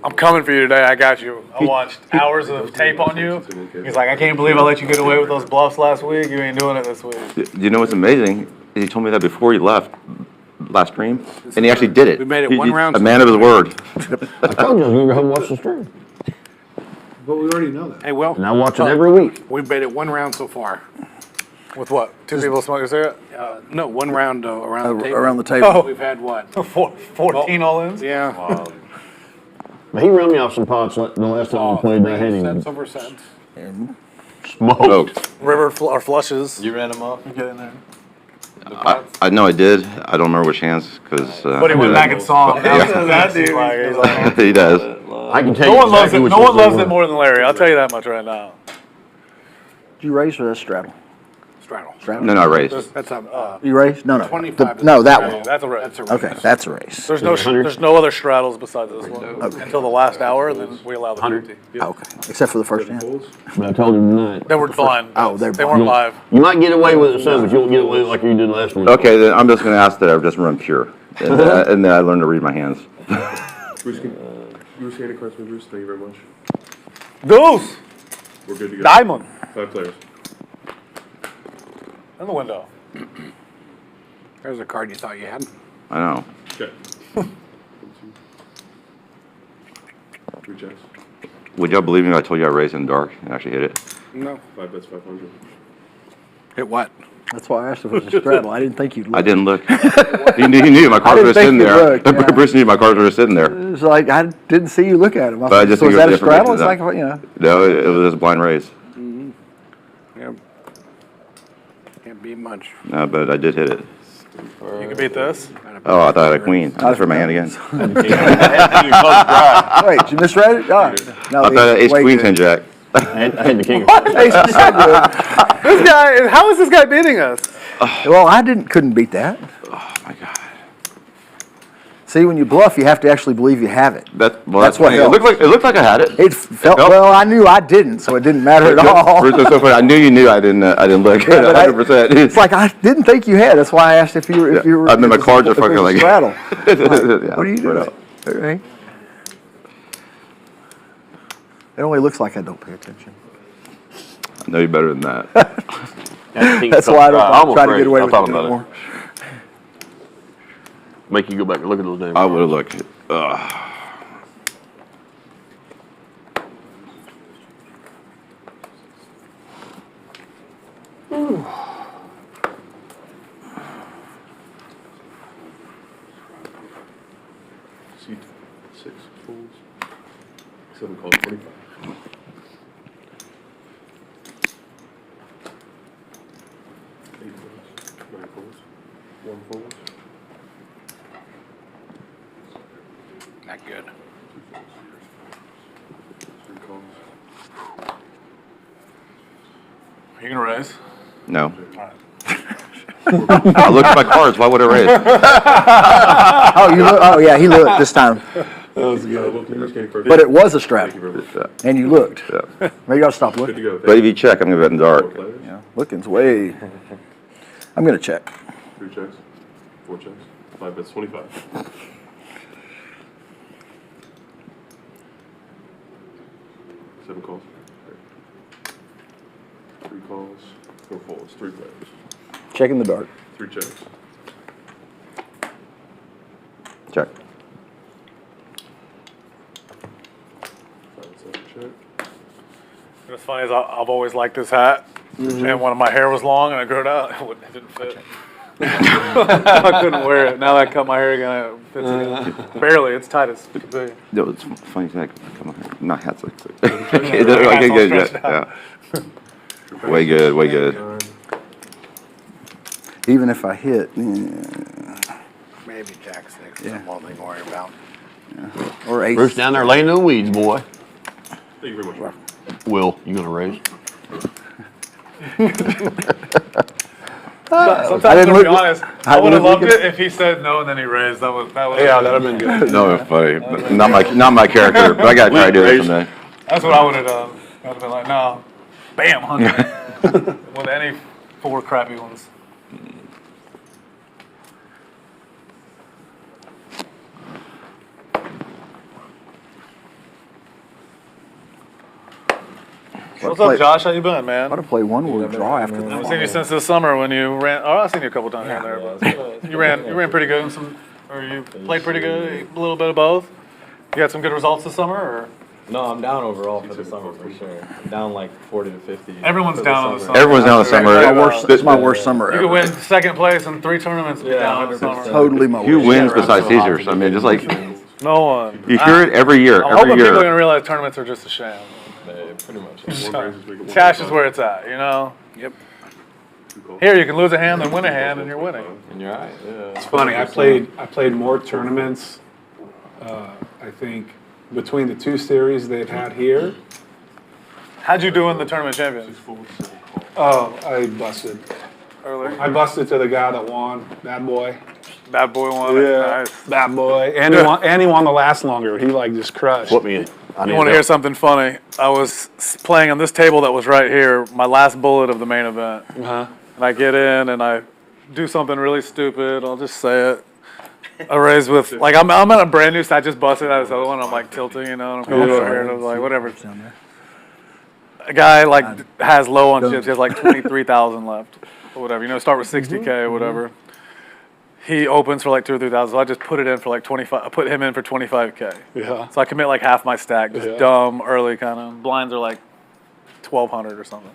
S4: I'm coming for you today. I got you. I watched hours of tape on you. He's like, I can't believe I let you get away with those bluffs last week. You ain't doing it this week.
S5: You know what's amazing? He told me that before he left last stream, and he actually did it.
S9: We made it one round.
S5: A man of his word.
S6: I told you I was gonna go home and watch the stream.
S8: But we already know that.
S9: Hey, Will.
S6: And I watch it every week.
S9: We've made it 1 round so far.
S4: With what? 2 people smoking a cigarette?
S9: No, 1 round around the table.
S12: Around the table.
S4: Oh.
S9: We've had what?
S4: 14 all-ins?
S9: Yeah.
S6: But he run me off some pots the last time we played. I had him
S9: Sets over sets.
S6: smoked.
S4: River or flushes.
S10: You ran him off?
S4: Get in there.
S5: I know I did. I don't remember which hands because.
S4: But he went back and saw him.
S5: Yeah.
S4: That dude. He's like,
S5: He does.
S6: I can tell
S4: no
S6: you
S4: one loves
S6: exactly
S4: it.
S6: which
S4: No one
S6: ones they
S4: loves
S6: were.
S4: it more than Larry. I'll tell you that much right now.
S12: Did you raise or that straddle?
S9: Straddle.
S12: Straddle?
S5: No, not raised.
S9: That's a,
S12: You raised? No, no.
S9: 25
S12: No, that
S9: straddle.
S12: one.
S4: That's a race.
S9: That's a race.
S12: Okay, that's a race.
S4: There's no other straddles besides this one until the last hour, and then we allow the 50.
S12: Okay, except for the first hand.
S6: But I told him tonight.
S4: They were blind.
S12: Oh, they're
S4: They weren't live.
S6: You might get away with it some, but you won't get away with it like you did last week.
S5: Okay, then I'm just going to ask that I just run pure, and then I learn to read my hands.
S8: Bruce, can you press me, Bruce? Thank you very much.
S4: Deuce!
S8: We're good to go.
S4: Diamond.
S8: 5 players.
S4: In the window.
S9: There's a card you thought you had.
S5: I know.
S8: Check. 1, 2. 3 jacks.
S5: Would y'all believe me if I told you I raised in the dark and actually hit it?
S9: No.
S8: 5 bets, 500.
S9: Hit what?
S12: That's why I asked if it was a straddle. I didn't think you'd look.
S5: I didn't look. He knew my cards were
S12: didn't think
S5: sitting
S12: you
S5: there.
S12: looked, yeah.
S5: Bruce knew my cards were sitting there.
S12: It was like, I didn't see you look at him.
S5: But I just
S12: So
S5: think
S12: is
S5: it
S12: that
S5: was
S12: a straddle? It's
S5: different
S12: like, you know.
S5: No, it was just a blind raise.
S9: Yeah. Can't beat much.
S5: No, but I did hit it.
S4: You can beat this.
S5: Oh, I thought I had a queen. I just read my hand again.
S12: Wait, did you misread it? Oh, no,
S5: I thought I had ace,
S12: wait,
S5: queen,
S12: good.
S5: 10, jack.
S6: I had the king.
S12: Ace is so good.
S4: This guy, how is this guy beating us?
S12: Well, I couldn't beat that.
S5: Oh, my God.
S12: See, when you bluff, you have to actually believe you have it.
S5: That's
S12: what
S5: funny.
S12: helps.
S5: It looked like I had it.
S12: It felt,
S5: Nope.
S12: well, I knew I didn't, so it didn't matter at all.
S5: Bruce, that's so funny. I knew you knew I didn't look.
S12: Yeah, but
S5: 100%.
S12: It's like I didn't think you had. That's why I asked if you were.
S5: I mean, my cards are
S12: if it was
S5: fucking
S12: a
S5: like.
S12: straddle.
S5: Yeah,
S12: What are you
S5: spread
S12: doing?
S5: out.
S12: Okay. It only looks like I don't pay attention.
S5: I know you better than that.
S12: That's why I don't try to get away with it anymore.
S6: Make you go back and look at those names.
S5: I would have looked.
S4: You gonna raise?
S5: No. I looked at my cards. Why would I raise?
S12: Oh, yeah, he looked this time.
S8: That was good.
S12: But it was a strap,
S8: Thank you very much.
S12: and you looked.
S5: Yeah.
S12: Maybe I'll stop
S8: Good to
S12: looking.
S8: go.
S5: But if you check, I'm gonna bet in dark.
S12: Yeah, looking's way. I'm gonna check.
S8: 3 checks, 4 checks, 5 bets, 25. 7 calls. 3 calls, 4 folds, 3 players,
S12: Check in the dark.
S8: 3 checks.
S5: Check.
S8: 5 and 7 check.
S4: What's funny is I've always liked this hat, and when my hair was long and I grew it out, it didn't fit. I couldn't wear it. Now that I cut my hair again, it fits again. Barely, it's tight as could be.
S5: No, it's funny thing. Come on, not hats like
S4: Okay,
S5: okay, good,
S4: all
S5: yeah,
S4: stretched
S5: yeah. Way good, way good.
S8: 9.
S12: Even if I hit,
S9: Maybe Jack 6 is
S12: Yeah.
S9: one thing to worry about.
S12: or ace.
S6: Bruce down there laying in the weeds, boy.
S8: Thank you very much.
S6: Will, you gonna raise?
S4: Sometimes,
S12: I didn't
S4: to be
S12: look-
S4: honest,
S12: I
S4: I would have
S12: didn't
S4: loved
S12: look
S4: it if he said no and then he raised. That would.
S8: Yeah, that'd have been good.
S5: No, funny. Not my character, but I gotta try to do it someday.
S4: That's what I would have done. I would have been like, no, bam, 100. With any 4 crappy ones. What's up, Josh? How you been, man?
S12: I'd have played one word draw after
S4: I haven't
S12: that.
S4: seen you since this summer when you ran. Oh, I've seen you a couple times here and there, but you ran pretty good in some, or you played pretty good, a little bit of both. You had some good results this summer, or
S10: No, I'm down overall for the summer for sure. I'm down like 40 to 50.
S4: everyone's
S10: for
S4: down in the summer.
S5: Everyone's down in the summer.
S12: It's my worst summer
S4: You could
S12: ever.
S4: win second place in 3 tournaments and be
S10: Yeah,
S4: down in the
S10: 100%.
S4: summer.
S12: Totally my
S5: Who
S12: worst.
S5: wins besides Caesars? I mean, just like,
S4: No one.
S5: you hear it every year,
S4: I'm
S5: every
S4: hoping people are
S5: year.
S4: gonna realize tournaments are just a sham.
S10: Yeah, pretty much.
S4: Cash is where it's at, you know. Yep. Here you can lose a hand and win a hand, and you're winning.
S10: And you're right. Yeah.
S13: It's funny. I played more tournaments. I think between the 2 series they've had here.
S4: How'd you do in the tournament champions?
S13: Oh, I busted.
S4: Early.
S13: I busted to the guy that won. Bad boy.
S4: Bad boy won it.
S13: Yeah,
S4: Nice.
S13: bad boy. And he won the last longer. He like just crushed.
S6: Put me in.
S4: You want to hear something funny? I was playing on this table that was right here, my last bullet of the main event.
S13: Uh-huh.
S4: And I get in and I do something really stupid. I'll just say it. I raise with, like, I'm at a brand new set. I just busted out this other one. I'm like tilting, you know, and I'm coming over here and I was like, whatever. A guy, like, has low on chips. He has like 23,000 left or whatever. You know, start with 60K or whatever. He opens for like 2 or 3,000, so I just put it in for like 25. I put him in for 25K.
S13: Yeah.
S4: So I commit like half my stack, just
S13: Yeah.
S4: dumb, early kind of. Blinds are like 1,200 or something.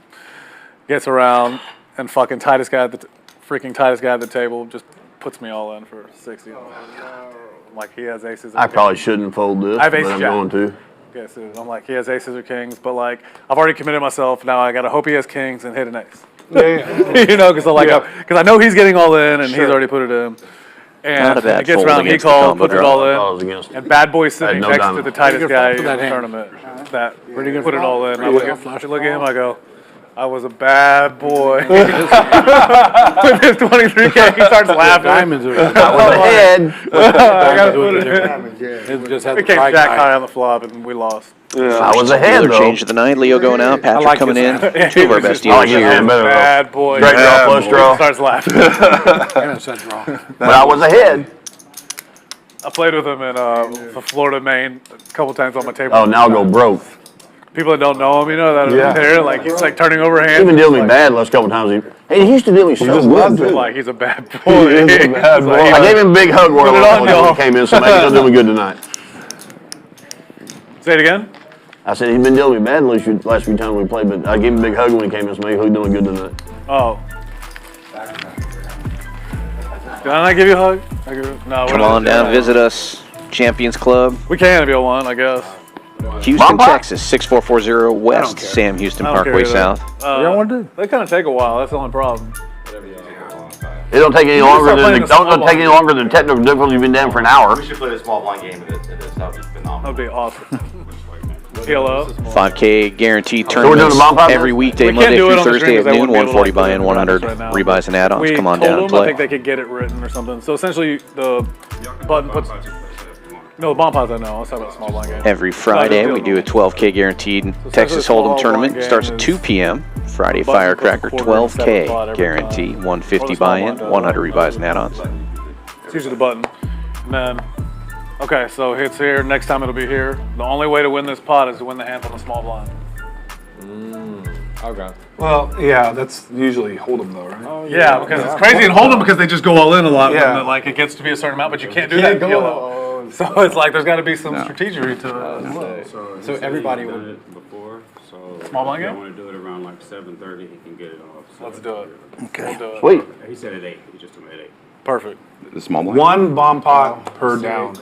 S4: Gets around and fucking tightest guy at the freaking tightest guy at the table just puts me all in for 60. I'm like, he has aces.
S6: I probably shouldn't fold this,
S4: I have
S6: but
S4: ace
S6: I'm
S4: jack.
S6: going to.
S4: Yes, I'm like, he has aces or kings, but like, I've already committed myself. Now I gotta hope he has kings and hit an ace.
S13: Yeah.
S4: You know, because like,
S13: Yeah.
S4: because I know he's getting all in and
S13: Sure.
S4: he's already put it in. And
S2: Not a bad
S4: it gets
S2: fold
S4: around, he
S2: against the
S4: calls,
S2: combo
S4: puts it
S2: draw.
S4: all
S6: I was
S4: in.
S6: against it.
S4: And Bad Boy's sitting
S6: no
S4: next to
S6: diamond.
S4: the tightest guy
S9: for
S4: in
S9: that
S4: the
S9: hand.
S4: tournament that
S9: Pretty good
S4: put it
S9: flop.
S4: all in. I
S9: Pretty
S4: look
S9: good
S4: at,
S9: flush
S4: look at him,
S9: draw.
S4: I go, I was a bad boy. With his 23K, he starts laughing.
S9: Diamonds are.
S6: I was ahead.
S4: I gotta put it in.
S11: Diamonds, yeah.
S9: It just had
S4: We
S9: the
S4: came
S9: right
S4: jack
S9: guy.
S4: high on the flop and we lost.
S6: I was ahead,
S2: Dealer
S6: though.
S2: change of the night. Leo going out. Patrick
S9: like
S2: coming in.
S9: his
S2: 2 of our best
S6: I like
S2: dealers
S6: his
S2: here.
S6: hand better, though.
S4: Bad boy.
S6: Straight draw, flush
S4: He
S6: draw.
S4: starts laughing.
S9: And a set draw.
S6: But I was ahead.
S4: I played with him in Florida, Maine, a couple times on my table.
S6: Oh, now go broke.
S4: People that don't know him, you know, that
S6: Yeah.
S4: are there, like, he's like turning over hands.
S6: He even dealt me bad last couple times. He used to deal me so good, too.
S4: Like, he's a bad boy.
S6: He is a bad
S4: He's
S6: boy.
S4: like,
S6: I gave him a big hug
S4: Put it on,
S6: when
S4: y'all.
S6: he came in, so maybe he'll do me good tonight.
S4: Say it again?
S6: I said, he's been dealing me bad last few times we played, but I gave him a big hug when he came in, so maybe he'll do me good tonight.
S4: Oh. Did I not give you a hug? I give you, no,
S2: Come on down, visit us. Champions Club,
S4: We can if you want, I guess.
S2: Houston, Texas, 6440 West, Sam Houston
S4: I don't care
S2: Parkway
S4: either.
S2: South.
S12: What do y'all want to do?
S4: They kind of take a while. That's the only problem.
S6: It don't take any
S4: You can
S6: longer
S4: start
S6: than
S4: playing the small
S6: don't take any
S4: ball.
S6: longer than technical difficulty. You've been down for an hour.
S5: We should play the small blind game of this. That would be phenomenal.
S4: That'd be awesome. PLO.
S2: 5K guaranteed
S6: we're doing
S2: tournaments
S6: the bomb pot now?
S2: every weekday,
S4: We can't
S2: Monday
S4: do it
S2: through
S4: on the
S2: Thursday
S4: stream
S2: at
S4: 'cause they
S2: noon,
S4: wouldn't be able
S2: 140
S4: to
S2: buy-in,
S4: do it
S2: 100
S4: right now.
S2: rebuys and add-ons.
S4: We
S2: Come on
S4: told
S2: down and
S4: them, I
S2: play.
S4: think they could get it written or something. So essentially, the button puts. No, the bomb pots I know. Let's talk about the small blind game.
S2: Every Friday, we do a 12K guaranteed Texas Hold'em tournament. Starts at 2 p.m. Friday Firecracker, 12K guarantee, 150 buy-in, 100 rebuys and add-ons.
S4: It's usually the button. And then, okay, so it's here. Next time it'll be here. The only way to win this pot is to win the hand from the small blind.
S10: Okay.
S13: Well, yeah, that's usually Hold'em though, right?
S4: Yeah, because it's crazy and hold them because they just go all in a lot.
S13: Yeah.
S4: When like it gets to be a certain amount, but you can't do that in PLO. So it's like there's got to be some strategy to it.
S10: So everybody
S8: done
S10: would.
S8: it before, so.
S4: Small blind
S8: if
S4: game?
S8: I want to do it around like 7:30, he can get it off. So
S4: Let's do it.
S12: Okay.
S4: We'll do it.
S6: Sweet.
S8: He said at 8, he just told me at 8.
S4: Perfect.
S5: The small blind?
S13: One bomb pot per down.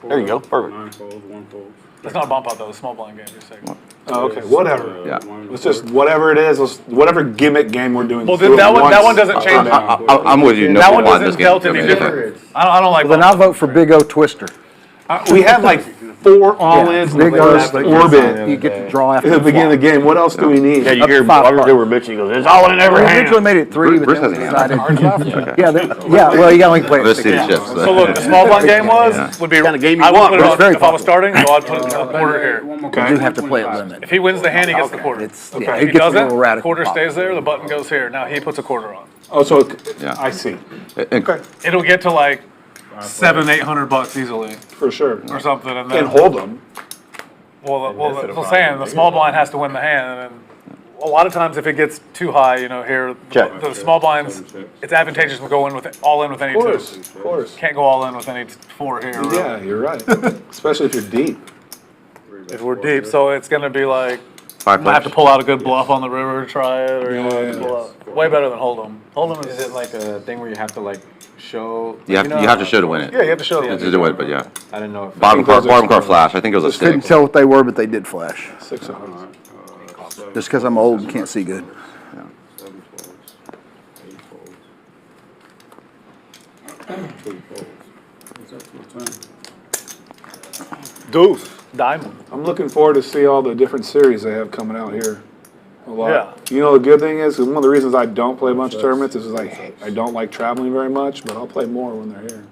S6: There you go, perfect.
S8: 9 folds, 1 fold.
S4: It's not a bomb pot though. It's a small blind game. You're saying.
S13: Oh, okay, whatever.
S5: Yeah.
S13: Let's just, whatever it is, whatever gimmick game we're doing.
S4: Well,
S13: let's do it
S4: that one
S13: once.
S4: doesn't change.
S5: I'm with you. No
S4: That one
S5: blind
S4: doesn't
S5: this game.
S4: delta any different. I don't like.
S12: Then I'll vote for Big O Twister.
S13: We had like 4 all-ins in the
S12: Big O's
S13: first orbit
S12: You get to draw
S13: at
S12: after
S13: the beginning of the game. What else do we need?
S6: Yeah, you
S12: Up
S6: hear,
S12: to 5
S6: I heard they
S12: bucks.
S6: were bitching, he goes, it's all in every
S12: We
S6: hand.
S12: originally made it 3, but
S5: Bruce
S12: then we
S5: has a hand.
S12: decided. Yeah, well, you got to only play it
S5: Let's see
S12: 6.
S5: the chips.
S4: So look, the small blind game would be.
S6: Kind of game you
S4: I would
S6: want,
S4: put it
S6: bro.
S4: on,
S12: Very
S4: if I was starting, so I'd put it in the quarter here.
S12: You do have to play it limit.
S4: If he wins the hand, he gets the quarter.
S12: It's-
S4: Okay.
S12: yeah,
S4: If
S12: it
S4: he
S12: gets a
S4: doesn't,
S12: little radical
S4: quarter
S12: pop.
S4: stays there. The button goes here. Now he puts a quarter on.
S13: Oh, so,
S5: Yeah.
S13: I see,
S5: And-
S4: It'll get to like $700-800 easily
S13: for sure.
S4: or something, and
S13: And
S4: then
S13: hold them.
S4: well, I'm saying the small blind has to win the hand, and then a lot of times if it gets too high, here
S6: Check.
S4: the small blinds, it's advantageous to go in with all in with any
S13: Of
S4: two.
S13: course, of course.
S4: Can't go all in with any 4 here. or-
S13: Yeah, you're right. Especially if you're deep.
S4: If we're deep, so it's gonna be like.
S5: 5
S4: I have to
S5: players.
S4: pull out a good bluff on the river to try it, or
S13: Yeah,
S4: have to pull out. Way better than Hold'em. Hold'em
S10: Is it like a thing where you have to like show?
S5: You have to show to win it.
S4: Yeah, you have to show them.
S5: To do it, but yeah.
S10: I didn't know if.
S5: Bottom card flash. I think it was a
S12: Couldn't
S5: 6.
S12: tell what they were, but they did flash.
S13: 6 of hearts.
S12: Just because I'm old and can't see good.
S8: 7 folds, 8 folds. 2 folds. What's that?
S4: Deuce. Diamond.
S13: I'm looking forward to see all the different series they have coming out here. A lot.
S4: Yeah.
S13: You know, the good thing is, one of the reasons I don't play a bunch of tournaments is I don't like traveling very much, but I'll play more when they're here.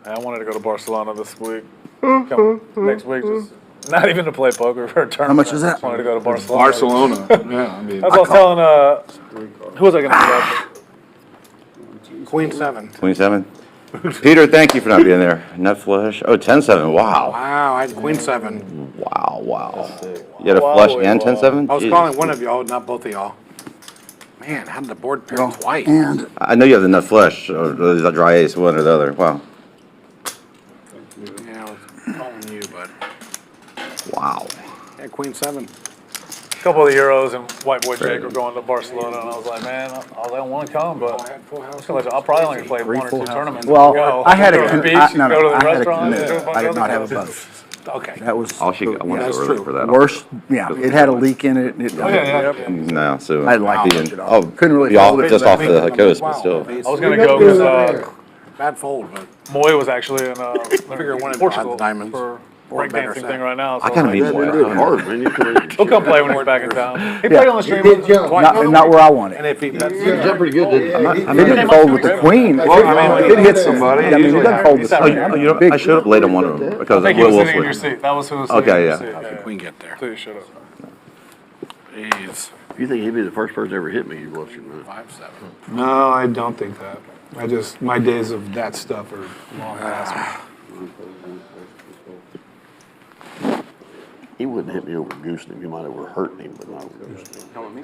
S4: I wanted to go to Barcelona this week. Come next week, just not even to play poker for a tournament.
S12: How much is that?
S4: Just wanted to go to Barcelona.
S13: Barcelona. Yeah, I mean,
S4: That's what I was telling. Who was I going to do?
S9: Queen 7.
S5: 27. Peter, thank you for not being there. Nut flush. Oh, 10-7. Wow.
S9: Wow, I had Queen 7.
S5: Wow. You had a flush and 10-7?
S9: I was
S5: Jeez.
S9: calling one of y'all, not both of y'all. Man, how did the board pair twice?
S12: And
S5: I know you have the nut flush, or the dry ace, one or the other. Wow.
S9: Yeah, I was calling you, but
S5: Wow.
S9: yeah, Queen 7.
S4: A couple of the Euros and White Boy Jake were going to Barcelona, and I was like, man, I don't want to come, but I'll probably only play 1 or 2 tournaments.
S12: well,
S4: Go.
S12: I had
S4: Go
S12: a
S4: to the beach,
S12: no,
S4: go to the
S12: I had a
S4: restaurant.
S12: commit.
S4: do a bunch
S12: I did
S4: of
S12: not
S4: other
S12: have a
S4: stuff.
S12: boat.
S9: Okay.
S12: That was
S5: I want to go early for that.
S12: worse. Yeah, it had a leak in it.
S4: Oh, yeah.
S5: No, so.
S12: I didn't like
S5: being-
S12: it at all.
S5: Oh,
S12: Couldn't really
S5: be off,
S12: hold it.
S5: just off the coast, but still.
S4: I was going to go because
S9: Bad fold, but
S4: Moy was actually in
S9: figure one of
S4: Portugal
S9: the diamonds.
S4: for
S9: Or better
S4: breakdancing
S9: set.
S4: thing right now. So
S5: I kind of
S4: was
S5: need
S4: like,
S5: more.
S6: Hard, man. You can-
S4: he'll come play when he's back in town. He played on the stream.
S12: Not where I want
S9: and
S12: it.
S9: if he bets,
S6: Jumped pretty good, didn't
S12: It didn't fold with the queen. It hit somebody. I mean, it doesn't fold with the queen.
S5: You know, I showed up late on one of them because
S4: I
S5: of
S4: think he was
S5: Will
S4: sitting in your
S5: Wilson.
S4: seat. That was who was sitting
S5: Okay,
S4: in your
S5: yeah.
S4: seat.
S9: how did the queen get there?
S4: So you should have.
S9: Jeez.
S6: If you think he'd be the first person to ever hit me, you blushing, man.
S9: 5-7.
S13: no, I don't think that. My days of that stuff are long past.
S6: He wouldn't hit me over goosing him. He might have hurting him, but not over goosing him.
S7: Come on me.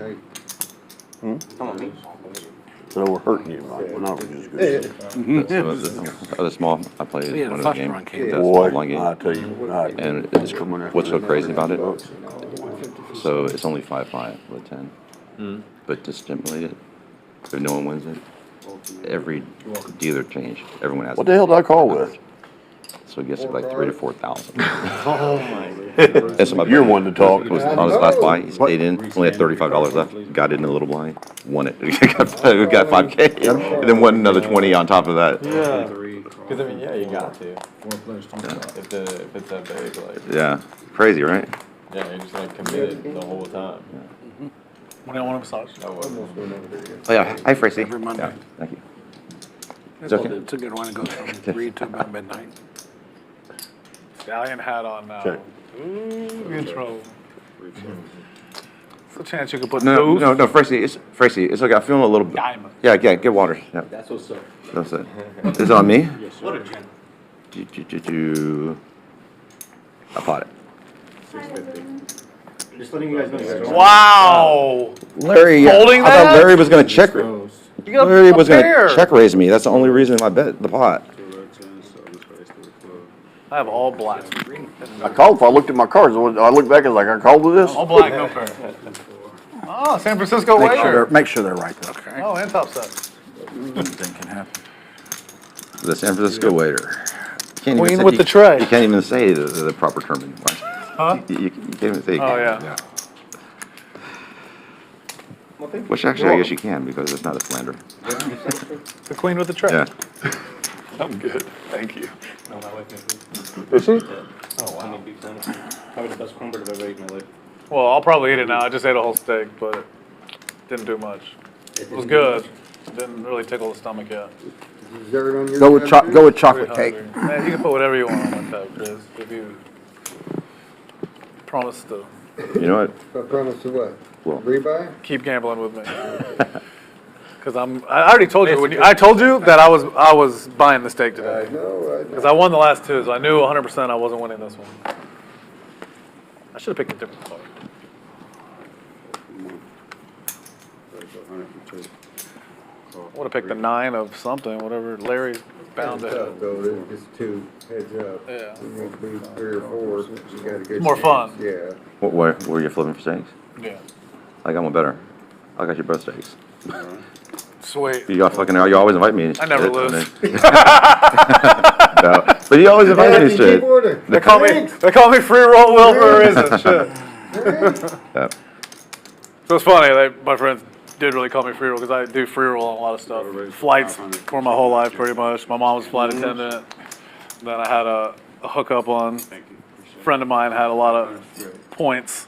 S7: Come on me.
S6: But over hurting him, but not over just goosing him.
S5: Other small, I played
S9: We had a
S5: one of the
S9: flush
S5: games.
S9: run came
S5: That's
S6: Boy,
S5: a long game.
S6: I tell you,
S5: And it's, what's so crazy about it, so it's only 5-5 with 10. But just stimulate it. If no one wins it, every dealer change, everyone has
S6: what
S5: it.
S6: the hell did I call with?
S5: So it gets to like 3,000 to 4,000.
S6: Oh
S5: And so my
S6: You're
S5: buddy
S6: one to talk.
S5: was on his last buy. He stayed in, only had $35 left. Got it in a little blind, won it. We got 5K, and then won another 20 on top of that.
S10: Because I mean, yeah, you got to. If it's that big, like.
S5: Yeah, crazy, right?
S10: Yeah, you're just like committed the whole time.
S4: When I want a massage.
S5: Oh, yeah. Hi, Tracy.
S9: Every Monday.
S5: Yeah, thank you.
S9: It's a good one. It goes from 3 to about midnight.
S4: Stallion hat on now.
S6: Check.
S4: Ooh, intro. It's a chance you could put
S5: No,
S4: those.
S5: no, Tracy. It's okay. I'm feeling a little bit.
S4: Diamond.
S5: Yeah, get water. Yeah.
S8: That's what's up.
S5: That's it. Is it on me?
S8: Yes, sir. What a gem.
S5: I caught it.
S8: Just letting you guys know. You guys
S4: Wow.
S5: Larry,
S4: Holding
S5: I thought
S4: that?
S5: Larry was going to check.
S4: You got
S5: Larry
S4: a
S5: was going
S4: pair.
S5: to check raise me. That's the only reason I bet the pot.
S4: I have all black.
S6: I called, if I looked at my cards, I looked back and was like, I called with this?
S4: All black, no pair. Oh, San Francisco waiter.
S12: Make sure they're right, though.
S4: Oh, and top set.
S12: Anything can happen.
S5: The San Francisco waiter. Can't
S4: Queen
S5: say-
S4: with the tray.
S5: You can't even say the proper term anymore.
S4: Huh?
S5: You can't even say.
S4: Oh, yeah.
S5: Which actually, I guess you can because it's not a slander.
S4: The queen with the tray.
S5: Yeah.
S3: I'm good. Thank you.
S8: No, my wife makes it.
S3: Is she?
S8: Oh, wow. Probably the best cornbread I've ever eaten in my life.
S4: Well, I'll probably eat it now. I just ate a whole steak, but didn't do much. It was good. Didn't really tickle the stomach yet.
S11: Dessert on your
S12: Go with
S11: tab, too?
S12: go with chocolate cake.
S4: Man, you can put whatever you want on my tab, Chris. If you promise to
S5: You know what?
S11: I promise to what?
S5: Well.
S11: Rebuy?
S4: keep gambling with me. Because I already told you I told you that I was buying the steak
S11: I
S4: today.
S11: know,
S4: Because I won the last two, so I knew 100% I wasn't winning this one. I should have picked a different card. I would have picked the 9 of something, whatever Larry found
S11: Heads
S4: it.
S11: up, though, there's just two, heads up.
S4: Yeah.
S11: You need to be 3 or 4, you got a good
S4: It's more
S11: chance.
S4: fun.
S11: Yeah.
S5: Where were you flipping for steaks?
S4: Yeah.
S5: I got one better. I got you both steaks.
S4: Sweet.
S5: You always invite me.
S4: I never lose.
S5: No, but you always invite me to
S11: Keep
S5: it.
S11: ordering.
S4: They call me free roll Will for a reason. Shit.
S5: Yeah.
S4: So it's funny, my friends did really call me free roll because I do free roll on a lot of stuff. Flights for my whole life, pretty much. My mom was a flight attendant. Then I had a hookup on. A friend of mine had a lot of points.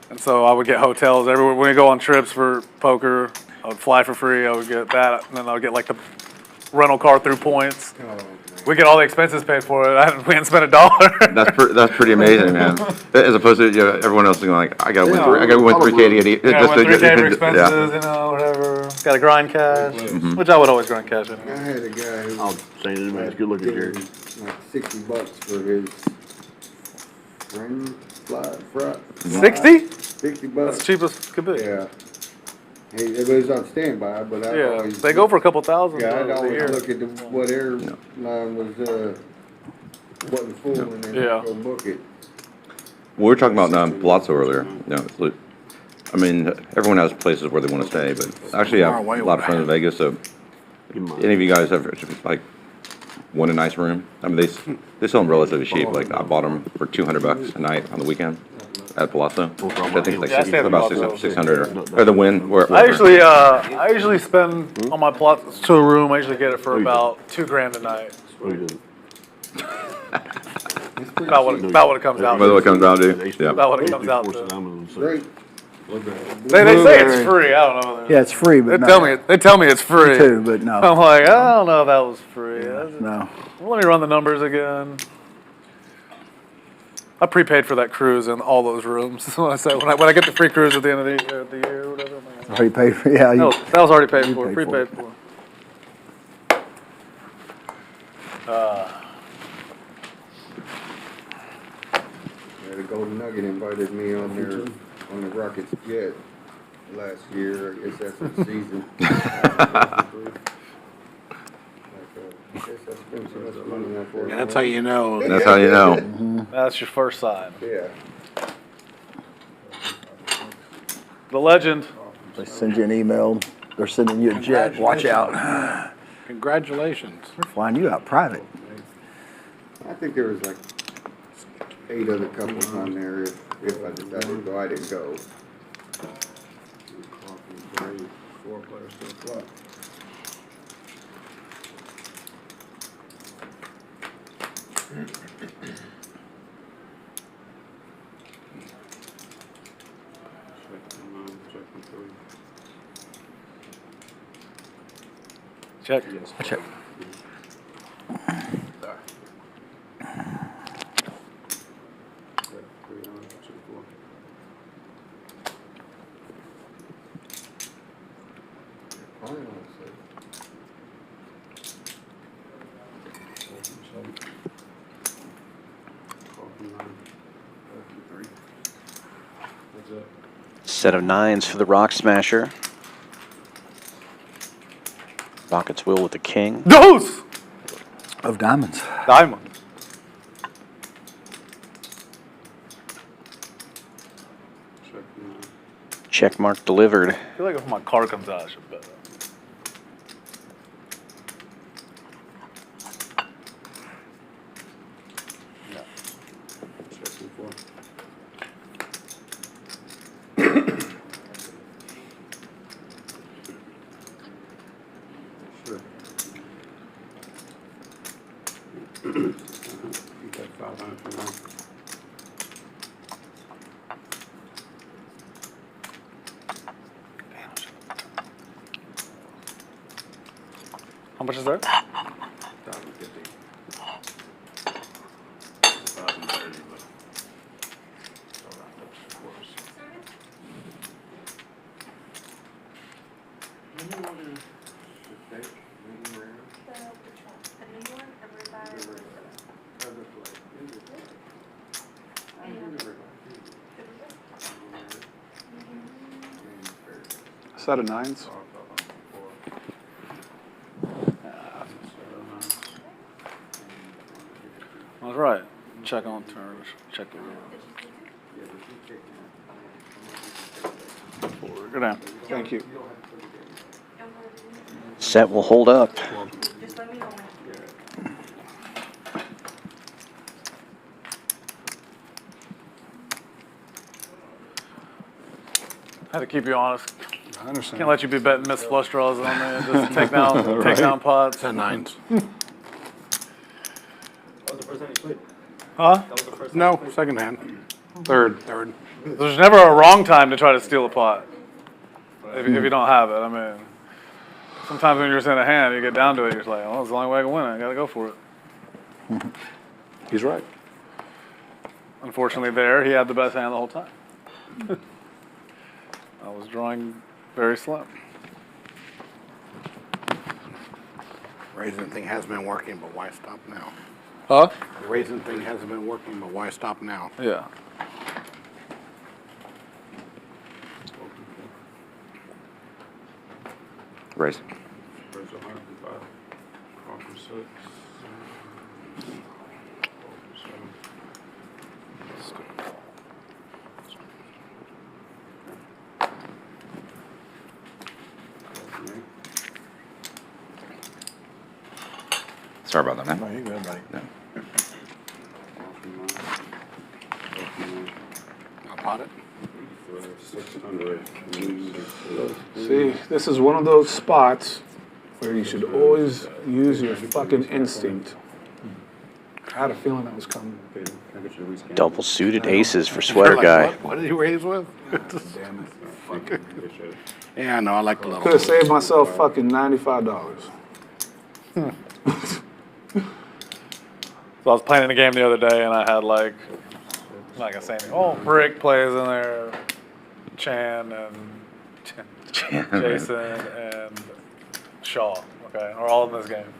S4: And so I would get hotels everywhere. When we go on trips for poker, I would fly for free. I would get that. And then I would get like the rental car through points. We get all the expenses paid for it. We hadn't spent $1.
S5: That's pretty amazing, man. As opposed to everyone else going like, I gotta win 3K to get it.
S4: Yeah, went 3K for expenses, whatever. Got to grind cash, which I would always grind cash in.
S11: I had a guy who
S6: I'll say it, man, it's good looking here.
S11: like $60 for his friend fry.
S4: 60?
S11: 60
S4: That's
S11: bucks.
S4: the cheapest could be.
S11: Yeah. It was on standby, but I
S4: Yeah,
S11: always.
S4: they go for a couple thousand
S11: Yeah, I'd
S4: a
S11: always
S4: year.
S11: look at what airline was, wasn't full and then
S4: Yeah.
S11: go book it.
S5: We were talking about Palazzo earlier. I mean, everyone has places where they want to stay, but actually I have a lot of friends in Vegas, so any of you guys have like want a nice room? I mean, they sell them relatively cheap. Like I bought them for $200 a night on the weekend at Palazzo, which I think is
S4: Yeah, I stay at
S5: about
S4: Palazzo.
S5: 600 or the Wynn.
S4: I usually spend on my Palazzo room. I usually get it for about $2,000 a night. About what it comes out
S5: What
S4: to.
S5: it comes down to? Yeah.
S4: About what it comes out to.
S11: Great.
S4: They say it's free. I don't know.
S12: Yeah, it's free, but
S4: They tell me it's free.
S12: too, but no.
S4: I'm like, I don't know if that was free.
S12: No.
S4: Let me run the numbers again. I prepaid for that cruise in all those rooms. When I get the free cruise at the end of the year or whatever. I'm like,
S12: Already paid for, yeah.
S4: that was already paid
S12: you
S4: for.
S12: paid
S4: Prepaid
S12: for
S4: for.
S11: Yeah, the Golden Nugget invited me on the Rockets jet last year. I guess that's the season. I guess I spent so much money on for it.
S9: That's how you know.
S5: That's how you know.
S4: That's your first sign.
S11: Yeah.
S4: The legend.
S12: They send you an email. They're sending you a jet. Watch out.
S9: Congratulations.
S12: They're flying you out private.
S11: I think there was like 8 other couples on there if I decided to go. I didn't go.
S8: 4 players to the flop.
S4: Check.
S12: Check.
S2: Set of 9s for the Rock Smasher. Rockets will with the king.
S4: Dose!
S12: Of diamonds.
S4: Diamond.
S2: Check mark delivered.
S4: I feel like if my car comes out, I should bet. How much is there?
S8: 1,050. 1,030, but of course.
S3: Set of 9s.
S4: That's right. Check on turn. Check it out. Go down.
S3: Thank you.
S2: Set will hold up.
S4: I had to keep you honest.
S3: I understand.
S4: Can't let you be betting miss flush draws on there. Just take down, take down pots.
S9: 9s.
S4: Huh?
S3: No, second hand. Third.
S4: There's never a wrong time to try to steal a pot. If you don't have it, I mean, sometimes when you're just in a hand, you get down to it, you're just like, oh, it's the only way I can win it. I gotta go for it.
S3: He's right.
S4: Unfortunately, there he had the best hand the whole time. I was drawing very slim.
S9: Raising thing has been working, but why stop now?
S4: Huh?
S9: The raising thing hasn't been working, but why stop now?
S4: Yeah.
S5: Raise.
S8: Raise 105. Call for 6.
S5: Sorry about that, man.
S9: No, you're good, buddy.
S5: Yeah.
S9: I'll pot it.
S8: 600.
S3: See, this is one of those spots where you should always use your fucking instinct. I had a feeling that was coming.
S2: Double suited aces for Sweater Guy.
S9: What did he raise with? Yeah, no, I like the
S3: Could
S9: little.
S3: have saved myself fucking $95.
S4: So I was playing in a game the other day, and I had like, I'm not gonna say anything. Oh, Rick plays in there, Chan and Jason and Shaw. Okay, are all in this game,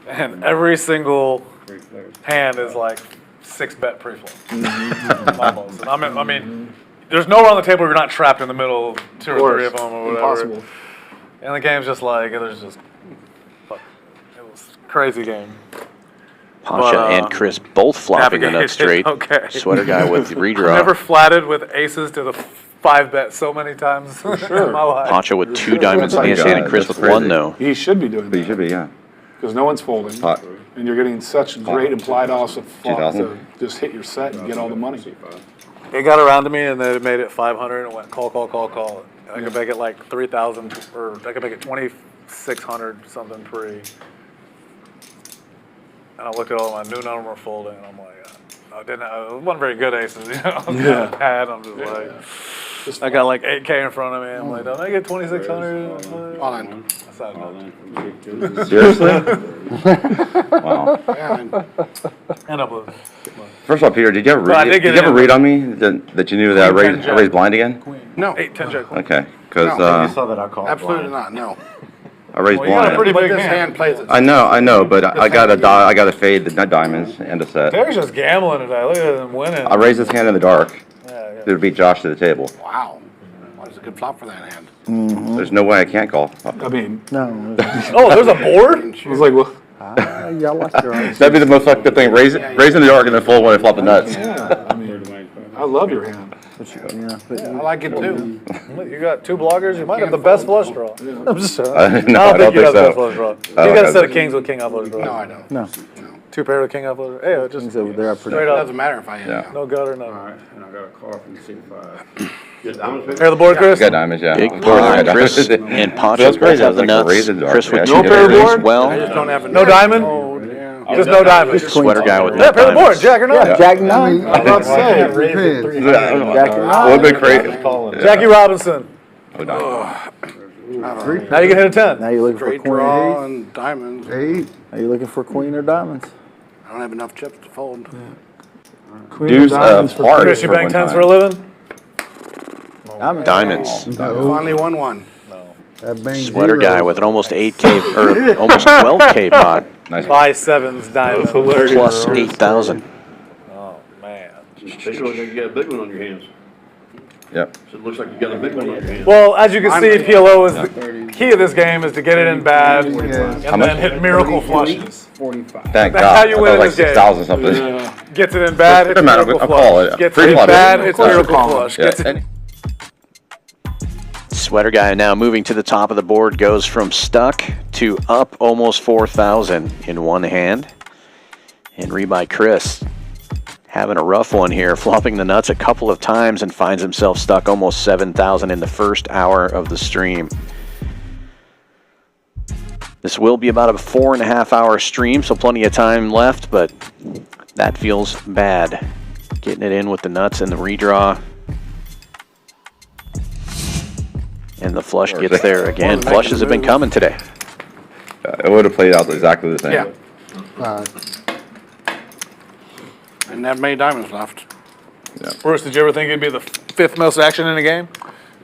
S4: and every single hand is like 6-bet pre-flop, almost. And I mean, there's nowhere on the table where you're not trapped in the middle of 2 or 3 of them or whatever.
S3: Impossible.
S4: And the game's just like, there's just, fuck, it was a crazy game.
S2: Pacha
S4: But,
S2: and Chris both flopping
S4: navigated
S2: enough straight.
S4: okay.
S2: Sweater Guy with redraw.
S4: I've never flatted with aces to the 5-bet so many times in my life.
S2: Pacha with 2 diamonds in his hand and Chris with 1 though.
S3: He should be doing
S5: But you
S3: that
S5: should be, yeah.
S3: because no one's folding,
S5: Pot.
S3: and you're getting such great implied odds to flop
S5: 2000.
S3: to just hit your set and get all the money.
S4: It got around to me and they made it 500 and it went call, call, call, call. I could make it like 3,000 or I could make it 2,600 something pre. And I looked at all my new number folding, and I'm like, it wasn't very good aces, you know? I was kind of bad. I'm just like, I got like 8K in front of me. I'm like, don't I get 2,600?
S9: Fine.
S4: That's not enough.
S5: Seriously? Wow.
S4: End up losing.
S5: First of all, Peter, did you ever
S4: But I
S5: read,
S4: did get
S5: did you ever
S4: in.
S5: read on me that you knew that
S4: Queen, 10,
S5: I raised blind again?
S9: No.
S4: 8, 10, jack.
S5: Okay, because
S10: You saw that I called.
S9: Absolutely not, no.
S5: I raised
S4: Well, you got a
S5: blind.
S4: pretty
S9: But
S4: big
S9: this
S4: hand.
S9: hand plays it.
S5: I know, but I got a fade, not diamonds, and a set.
S4: Terry's just gambling today. Look at him winning.
S5: I raised this hand in the dark
S4: Yeah.
S5: to beat Josh to the table.
S9: Wow. That was a good flop for that hand.
S5: There's no way I can't call.
S3: I mean,
S12: No.
S4: Oh, there's a board?
S3: I was like, well,
S12: Yeah, I like your eyes.
S5: That'd be the most fucked up thing. Raise in the dark and then fold when I flop the nuts.
S3: yeah, I mean, I love your hand.
S12: Yeah, but
S9: I like it too.
S4: You got 2 blockers? You might have the best flush draw. I'm just
S5: No,
S4: I
S5: I
S4: don't
S5: don't
S4: think you have the
S5: think
S4: best flush draw.
S5: I
S4: You
S5: don't
S4: got a
S5: have
S4: set of
S5: that.
S4: kings with king off flush draw.
S9: No, I don't.
S12: no.
S4: 2 pair with king off flush draw. Yeah, just
S12: Things over there are pretty.
S4: straight
S9: It
S4: up.
S9: doesn't matter if I hit.
S5: Yeah.
S4: No gutter, no.
S8: Alright, and I got a call from C5.
S4: Hear the board, Chris?
S5: I got diamonds, yeah.
S2: Big
S5: I
S2: blind.
S5: got
S2: Chris
S5: diamonds.
S2: and Pacha
S5: That's crazy. I
S2: both
S5: was
S2: have the
S5: like,
S2: nuts.
S5: raise in the dark.
S2: Chris with
S5: Yeah.
S2: 2
S3: No pair of
S2: pairs
S3: board?
S2: as well.
S9: I just don't have a
S4: No diamond?
S9: Yeah.
S4: Just no diamond.
S2: Sweater guy with
S4: Yeah,
S2: no
S4: pair the board,
S2: diamonds.
S4: jack or not?
S12: Jack nine.
S3: I was about to say,
S11: Depends.
S5: Would have been crazy.
S4: Jackie Robinson.
S5: Oh, diamond.
S4: Now you can hit a 10.
S12: Now you're looking for
S9: Straight
S12: queen.
S9: draw and diamonds.
S11: 8.
S12: Are you looking for queen or diamonds?
S9: I don't have enough chips to fold.
S3: Queen
S5: Deuce
S3: of
S5: of
S3: diamonds for
S5: hearts.
S4: Chris, you
S5: for
S4: bank
S5: one
S4: 10s
S5: time.
S4: for a living?
S2: Diamonds.
S9: Finally won one.
S11: That bangs
S2: Sweater
S11: zeros.
S2: guy with an almost 8K or almost 12K pot
S5: Nice.
S4: 5-7s diamond.
S2: plus 8,000.
S4: Oh, man.
S6: They look like you got a big one on your hands.
S5: Yep.
S6: So it looks like you got a big one on your hands.
S4: Well, as you can see, PLO is the key of this game is to get it in bad and
S5: much?
S4: then hit miracle flushes.
S8: 45.
S5: Thank
S4: That's
S5: God.
S4: how you
S5: I
S4: win
S5: thought like
S4: this game.
S5: 6,000 something.
S4: Gets it in bad, it's
S5: Doesn't matter,
S4: miracle
S5: I'll call
S4: flush.
S5: it.
S4: Gets it
S5: Pre-flop
S4: in
S5: it.
S4: bad, it's
S5: Flush or
S4: miracle
S5: call.
S4: flush.
S5: Yeah.
S4: Gets it.
S5: And-
S2: Sweater guy now moving to the top of the board goes from stuck to up almost 4,000 in one hand. And Rebuy Chris having a rough one here, flopping the nuts a couple of times and finds himself stuck almost 7,000 in the first hour of the stream. This will be about a 4.5 hour stream, so plenty of time left, but that feels bad. Getting it in with the nuts and the redraw. And the flush gets there again. Flushes have been coming today.
S5: It would have played out exactly the same.
S9: Yeah. And that many diamonds left.
S4: Bruce, did you ever think it'd be the 5th most action in a game?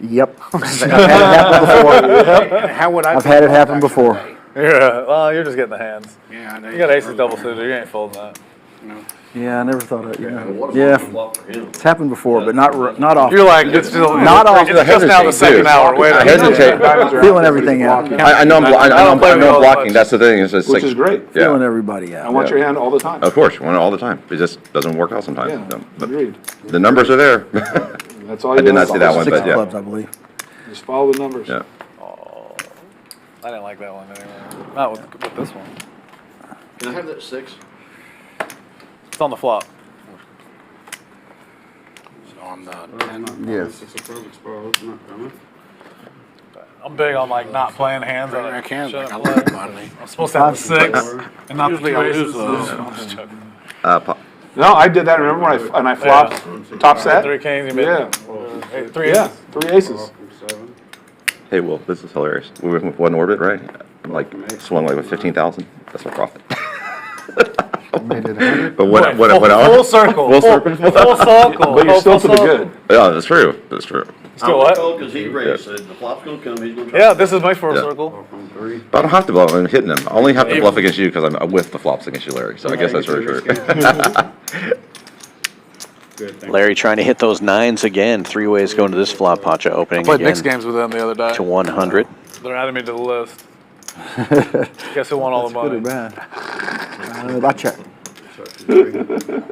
S12: Yep. I've had it happen before.
S9: And how would I?
S12: I've had it happen before.
S4: Yeah, well, you're just getting the hands.
S9: Yeah, I know.
S4: You got aces double suited, you ain't folding that.
S12: Yeah, I never thought of it.
S6: What a
S12: Yeah,
S6: flop for him.
S12: it's happened before, but not often.
S4: You're like, it's still,
S12: Not off
S4: it's just now the
S5: hesitate,
S4: 2nd
S5: too.
S4: hour. Wait a
S5: I
S4: minute.
S5: hesitate.
S12: Feeling everything out.
S5: I know I'm blocking. That's the thing. It's just
S3: Which
S5: like,
S3: is great.
S12: Feeling
S5: Yeah.
S12: everybody
S3: I
S12: out.
S3: want your hand all the time.
S5: Of course, you want it all the time. It just doesn't work out sometimes.
S3: Yeah,
S5: So, but
S3: agreed.
S5: the numbers are there.
S3: That's all
S5: I
S3: you
S5: did
S3: want.
S5: not see that one,
S12: Six
S5: but yeah.
S12: clubs, I believe.
S3: Just follow the numbers.
S5: Yeah.
S4: Oh, I didn't like that one anyway. Not with this one.
S6: Can I have that 6?
S4: It's on the flop.
S9: So on the 10.
S11: Yes.
S8: It's a perfect spot. It's not coming.
S4: I'm big on like not playing hands.
S9: I can't.
S4: Shut
S9: Like, I
S4: up.
S9: love it, buddy.
S4: I'm supposed to have the 6 and not
S9: Usually
S4: the
S9: I
S4: 2
S9: lose
S4: aces.
S9: those.
S4: I'm just joking.
S3: No, I did that. Remember when I flopped top set?
S4: 3 kings, you made
S3: Yeah.
S4: 3
S3: Yeah,
S4: aces.
S3: 3 aces.
S8: From 7.
S5: Hey, Will, this is hilarious. We were with one orbit, right? I'm like swung like with 15,000. That's my profit.
S11: Made it 100.
S5: But what
S4: Full
S5: else?
S4: circle.
S5: Full
S4: Full
S5: circle.
S4: circle.
S3: But you're still
S4: Full
S3: to the
S4: circle.
S3: good.
S5: Yeah, that's true. That's true.
S4: Still what?
S6: Because he raised, said the flop's gonna come, he's gonna try.
S4: Yeah, this is my full
S5: Yeah.
S4: circle.
S8: From 3.
S5: But I don't have to bluff. I'm hitting them. I only have to bluff against you because I'm with the flops against you, Larry. So I guess that's very true.
S8: Good, thank
S2: Larry trying to hit those 9s again. 3 ways going to this flop. Pacha opening
S4: Played mixed
S2: again
S4: games with them the other day.
S2: to 100.
S4: They're adding me to the list. Guess who won all the
S12: Good or
S4: money?
S12: bad? I check.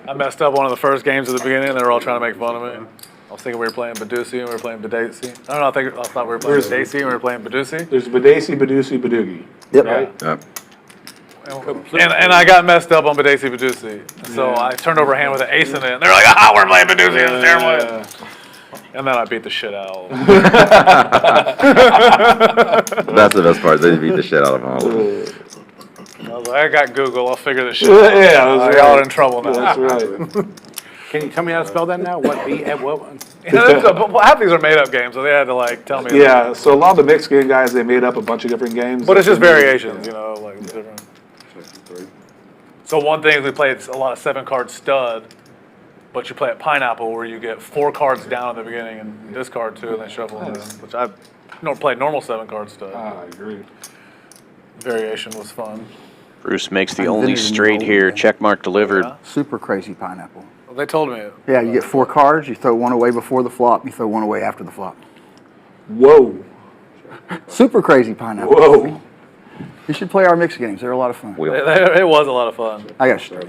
S4: I messed up one of the first games at the beginning, and they were all trying to make fun of me. I was thinking we were playing Badusi and we were playing Badesi. I don't know, I thought we were playing Badesi and we were playing Badusi.
S3: There's Badesi, Badusi, Badugi.
S12: Yep.
S3: Right?
S5: Yeah.
S4: And I got messed up on Badesi Badusi. So I turned over a hand with an ace in it, and they're like, ah, we're playing Badusi, it's terrible. And then I beat the shit out of them.
S5: That's the best part. They beat the shit out of them all.
S4: I was I got Google. I'll figure this shit
S3: Yeah,
S4: out.
S3: that's
S4: Y'all
S3: right.
S4: are in trouble now.
S3: That's right.
S9: Can you tell me how to spell that now? What B? What?
S4: Half these are made-up games, so they had to like tell me.
S3: Yeah, so a lot of the mixed game guys, they made up a bunch of different games.
S4: But it's just variations, you know, like different. So one thing we played a lot of 7-card stud, but you play at Pineapple where you get 4 cards down at the beginning and discard 2 and then shuffle them in, which I don't play normal 7-card stud.
S3: I agree.
S4: Variation was fun.
S2: Bruce makes the only straight here. Checkmark delivered.
S12: Super crazy pineapple.
S4: Well, they told me.
S12: Yeah, you get 4 cards, you throw one away before the flop, you throw one away after the flop.
S3: Whoa.
S12: Super crazy pineapple.
S3: Whoa.
S12: You should play our mixed games. They're a lot of fun.
S4: It was a lot of fun.
S12: I got straight.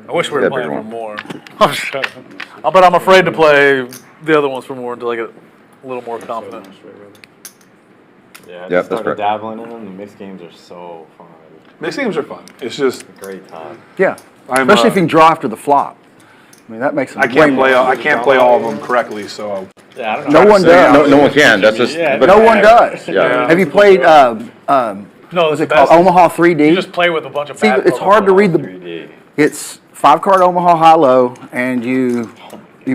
S4: I wish we were playing for more. But I'm afraid to play the other ones for more until I get a little more confident.
S10: Yeah, I
S5: Yep,
S10: just
S5: that's
S10: started
S5: correct.
S10: dabbling in them. The mixed games are so fun.
S3: Mixed games are fun. It's just
S10: It's a great time.
S12: Yeah,
S3: I'm,
S12: especially if you can draw after the flop. I mean, that makes them
S3: I can't play all of them correctly, so
S10: Yeah, I don't know.
S12: No one does.
S5: No one can. That's just.
S10: Yeah,
S5: but-
S12: No one does.
S5: Yeah.
S12: Have you played,
S4: No,
S12: what's
S4: it's
S12: it called,
S4: best.
S12: Omaha 3D?
S4: You just play with a bunch of
S12: See,
S4: bad
S12: it's hard to read the,
S10: 3D.
S12: it's 5-card Omaha high-low, and you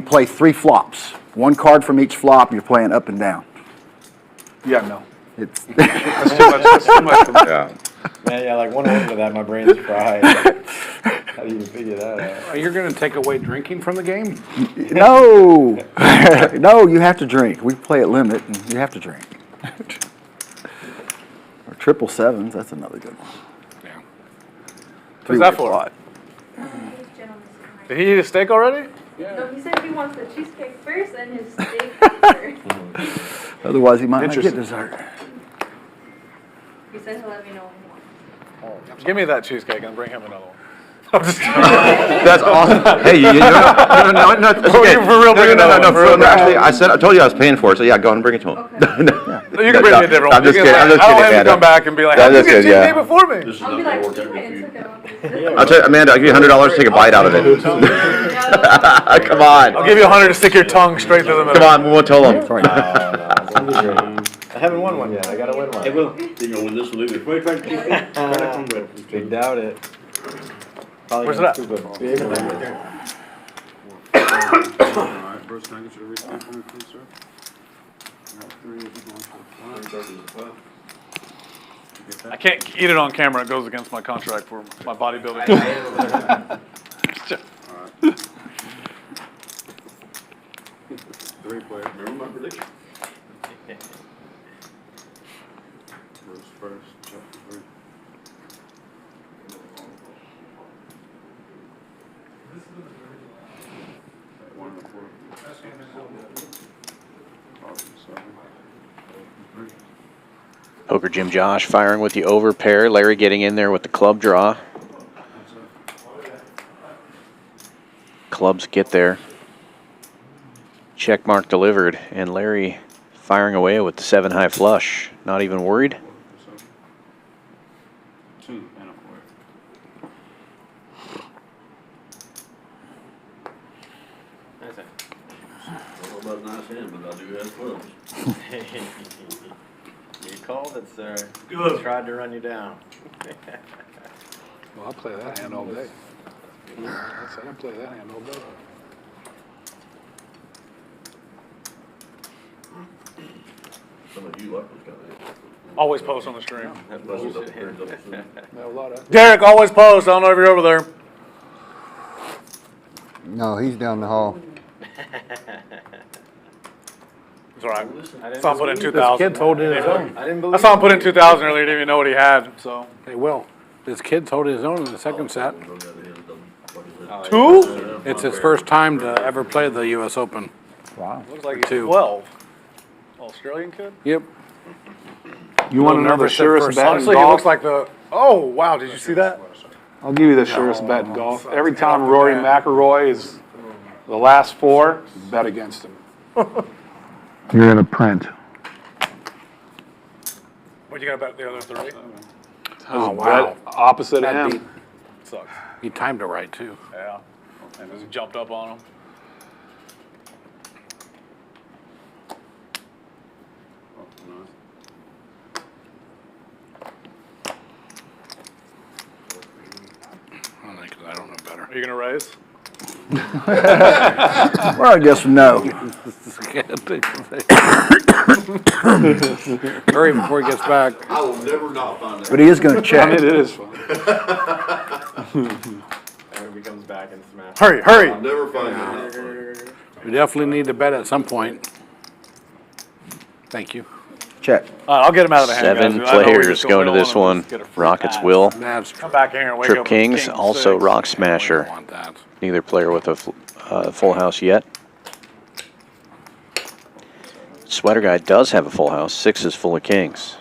S12: play 3 flops. 1 card from each flop, you're playing up and down.
S3: yeah, no.
S12: It's
S3: That's too much. That's too much.
S5: Yeah.
S10: Yeah, like 1 over to that, my brain's fried. How do you figure that out?
S9: Are you going to take away drinking from the game?
S12: No, no, you have to drink. We play at limit, and you have to drink. Or 777s, that's another good one.
S9: Yeah.
S4: What's that
S12: Three-way
S4: for?
S12: plot.
S4: Did he eat a steak already?
S14: No, he said he wants the cheesecake first and his steak after.
S12: Otherwise, he might not get
S3: Interesting.
S12: dessert.
S14: He said he'll let me know when he wants.
S4: Give me that cheesecake and bring him another one. I'm just kidding.
S5: That's awesome. Hey, no, it's
S4: Oh,
S5: okay.
S4: you for real bring another one, for real?
S5: Actually, I told you I was paying for it, so yeah, go ahead and bring it to him.
S4: You can bring me a different one.
S5: I'm just
S4: You
S5: kidding.
S4: can-
S5: I'm just
S4: I don't
S5: kidding,
S4: have to
S5: Amanda.
S4: come back and be like,
S5: Yeah,
S4: how did you
S5: that's
S4: get
S5: good, yeah.
S4: cheesecake before me?
S14: I'll be like, you went and took it off.
S5: I'll tell you, Amanda, I'll give you $100 to take a bite out of it. Come on.
S4: I'll give you 100 to stick your tongue straight through the middle.
S5: Come on, we won't tell them.
S10: No, it's gonna be great. I haven't won one yet. I gotta win one.
S6: Hey, well, you know, when this will leave it, wait, try to
S10: They doubt it. Probably
S4: Where's
S10: gonna
S4: it at?
S10: scoop it.
S8: Alright, Bruce, can I get you to restamp for me, please, sir? I got 3 if you want to.
S4: I can't eat it on camera. It goes against my contract for my bodybuilding.
S8: Player. Remember my prediction? Bruce first, chapter 3. One and a quarter. Awesome, 7. 3.
S2: Poker Jim Josh firing with the over pair. Larry getting in there with the club draw. Clubs get there. Check mark delivered, and Larry firing away with the 7 high flush. Not even worried.
S8: 2 and a quarter.
S6: I don't know about nice hand, but I do have clubs.
S10: You called it, sir.
S6: Good.
S10: Tried to run you down.
S3: Well, I'll play that hand all day. I said I'll play that hand all day.
S6: Some of you like this kind of hand.
S4: Always post on the stream.
S6: That buzzes up there, double soon.
S3: A lot of.
S4: Derek, always post. I don't know if you're over there.
S11: No, he's down the hall.
S4: It's all right.
S10: I
S4: I
S10: didn't
S4: saw him put in
S10: believe
S4: 2,000.
S9: Kids holding his own.
S10: I didn't
S4: I
S10: believe
S4: saw him put in 2,000 earlier. Didn't even know what he had. So
S9: They will. This kid's holding his own in the second set.
S10: Oh,
S4: 2?
S9: It's his first time to ever play the U.S. Open.
S12: Wow.
S4: Looks like he's
S9: 2.
S4: 12. Australian kid.
S9: Yep.
S3: You want to know the
S9: nervous at
S3: surest
S9: first.
S3: bet in
S4: Honestly, he
S3: golf?
S4: looks like the. Oh wow! Did you see that?
S3: I'll give you the surest bet in golf. Every time Rory McIlroy is the last 4, bet against him. You're in a print.
S4: What you got about the other 3?
S9: Oh, wow.
S3: Opposite of
S9: That
S3: him.
S4: Sucks.
S9: He timed it right, too.
S4: Yeah. And just jumped up on him. you gonna raise?
S12: Well, I guess no.
S9: Hurry before he gets back.
S6: I will never not find that.
S12: But he is going to check.
S3: I mean, it is fun.
S10: And he comes back and smashes.
S4: Hurry, hurry.
S6: I'll never find that.
S9: We definitely need to bet at some point. Thank you.
S12: Check.
S4: All right, I'll get him out of the hand,
S2: Seven
S4: guys. I know we
S2: players
S4: just
S2: going to
S4: we don't
S2: this
S4: wanna
S2: one.
S4: just get a free
S2: Rockets
S4: pass.
S2: will.
S9: That's
S4: Come back here and wake
S2: Trip
S4: up with
S2: Kings,
S4: king
S2: also
S4: six.
S2: Rock
S9: We
S2: Smasher.
S9: don't want that.
S2: Neither player with a full house yet. Sweater Guy does have a full house. 6 is full of kings.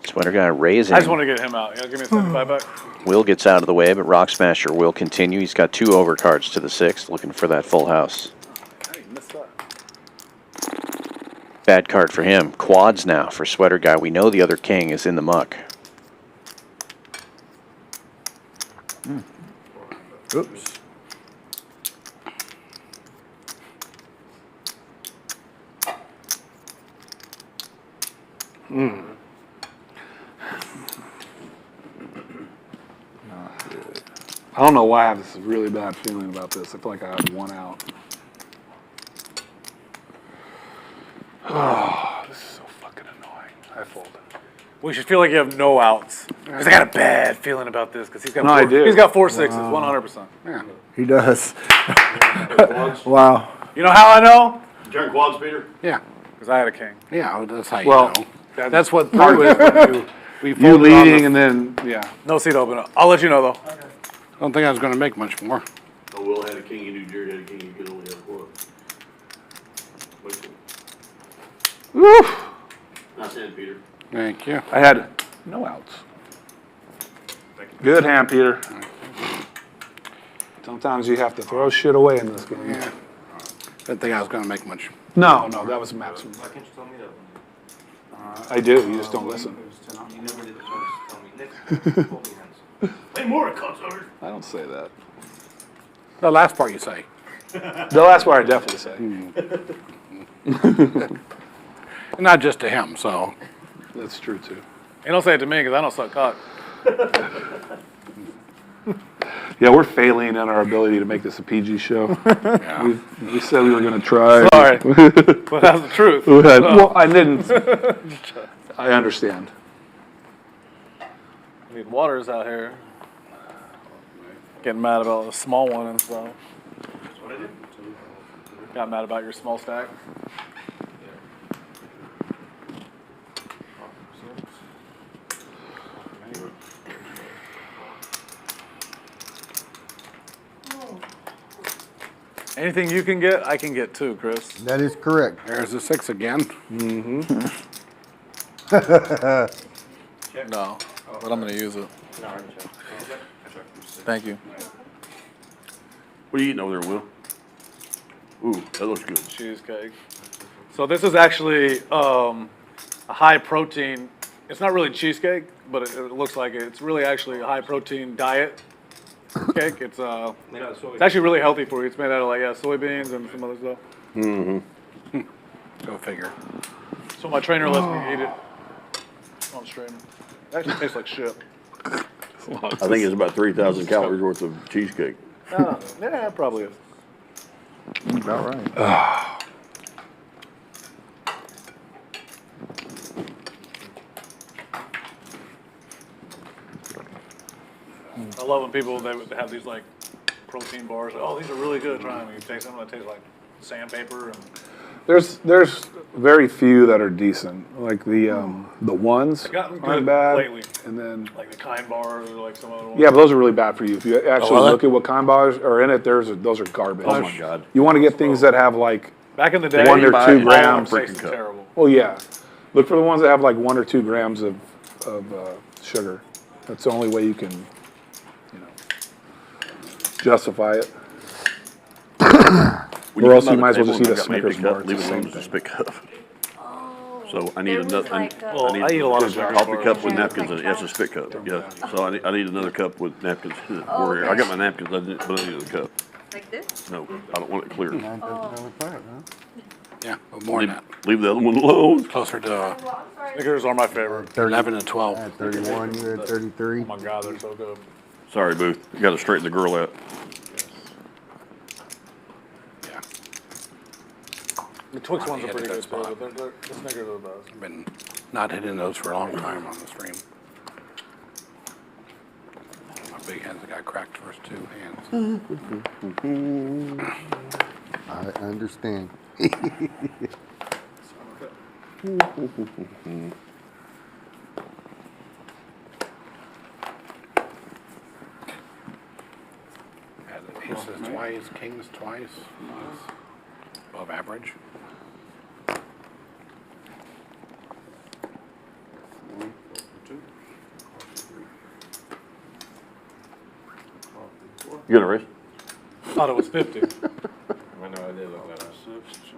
S2: Sweater Guy raising.
S4: I just want to get him out. You know, give me a second, back.
S2: Will gets out of the way, but Rock Smasher will continue. He's got 2 overcards to the 6, looking for that full house.
S4: Hey, missed that.
S2: Bad card for him. Quads now for Sweater Guy. We know the other king is in the muck.
S12: Oops.
S3: I don't know why I have this really bad feeling about this. I feel like I have one out. Oh, this is so fucking annoying. I folded.
S4: We should feel like you have no outs. Because I got a bad feeling about this. Because he's got
S3: No, I do.
S4: He's got 4 6s, 100%.
S3: Yeah.
S12: He does. Wow.
S4: You know how I know?
S6: Turn quads, Peter.
S9: Yeah.
S4: Because I had a king.
S9: Yeah, that's how
S3: Well,
S9: you know. That's what threw is when we
S3: You
S9: folded on
S3: leading
S9: the-
S3: and then, yeah.
S4: No seat open. I'll let you know, though.
S9: I don't think I was going to make much more.
S6: Oh, Will had a king, you do Jared had a king, you could only have a quad.
S3: Woo!
S6: Not saying, Peter.
S9: Thank you.
S3: I had no outs. Good hand, Peter. Sometimes you have to throw shit away in this game.
S9: Yeah. Didn't think I was going to make much.
S3: No, that was maximum.
S7: Why can't you tell me that?
S3: I do, you just don't listen.
S7: You never did the first tell me. Next, hold me hands.
S6: Hey, more cocksucker.
S3: I don't say that.
S9: The last part you say.
S3: The last part I definitely say.
S9: Not just to him, so.
S3: That's true, too.
S4: And don't say it to me because I don't suck cock.
S3: Yeah, we're failing in our ability to make this a PG show.
S9: Yeah.
S3: We said we were going to try.
S4: Sorry. But that's the truth.
S3: Well, I didn't. I understand.
S4: I mean, Waters out here getting mad about a small one and stuff. Got mad about your small stack. Anything you can get, I can get too, Chris.
S11: That is correct.
S9: There's the 6 again.
S4: No, but I'm going to use it. Thank you.
S6: What are you eating over there, Will? Ooh, that looks good.
S4: Cheesecake. So this is actually a high protein. It's not really cheesecake, but it looks like it. It's really actually a high protein diet cake. It's actually really healthy for you. It's made out of like soybeans and some other stuff.
S6: Mm-hmm.
S9: Go figure.
S4: So my trainer lets me eat it on stream. It actually tastes like shit.
S6: I think it's about 3,000 calories worth of cheesecake.
S4: Yeah, it probably is.
S12: About right.
S4: I love when people they would have these like protein bars. Oh, these are really good. Try them. You taste them. That tastes like sandpaper. And
S3: There's very few that are decent. Like the ones
S4: I've gotten
S3: aren't
S4: good
S3: bad.
S4: lately.
S3: And then
S4: like the kind bars or like some other ones.
S3: yeah, but those are really bad for you. If you actually
S4: are they?
S3: look at what kind bars are in it, those are garbage.
S6: Oh my God.
S3: You want to get things that have like
S4: Back in the day,
S3: 1 or 2
S4: all of them
S3: grams.
S4: tasted terrible.
S3: Well, yeah. Look for the ones that have like 1 or 2 grams of sugar. That's the only way you can, justify it. Or else you might as well just eat a Snickers bar. It's the same thing.
S6: Just pick up. So I need
S14: There was
S6: another,
S14: like,
S4: Well, I eat a lot of
S6: there's a
S4: Jack
S6: coffee
S4: bars.
S6: cup with
S14: Yeah,
S6: napkins in
S14: like
S6: it, yes, a spit cup, yeah. So I need another cup with napkins.
S14: Oh,
S6: I got my napkins, but I need a cup.
S14: Like this?
S6: No, I don't want it clear.
S9: Yeah, more than that.
S6: Leave the other one alone.
S9: Closer to
S4: Snickers are my favorite.
S9: 11 and 12.
S11: At 31, you had 33.
S4: Oh my God, they're so good.
S6: Sorry, Booth, you gotta straighten the girl out.
S9: Yeah.
S4: The Twix ones are
S9: hit a
S4: pretty
S9: good
S4: good
S9: spot.
S4: too, but the Snickers are the best.
S9: I've been not hitting those for a long time on the stream. My big hands, I got cracked first two hands.
S11: I understand.
S9: Had aces twice, kings twice. That's above average.
S6: You gonna raise?
S4: Thought it was 50. And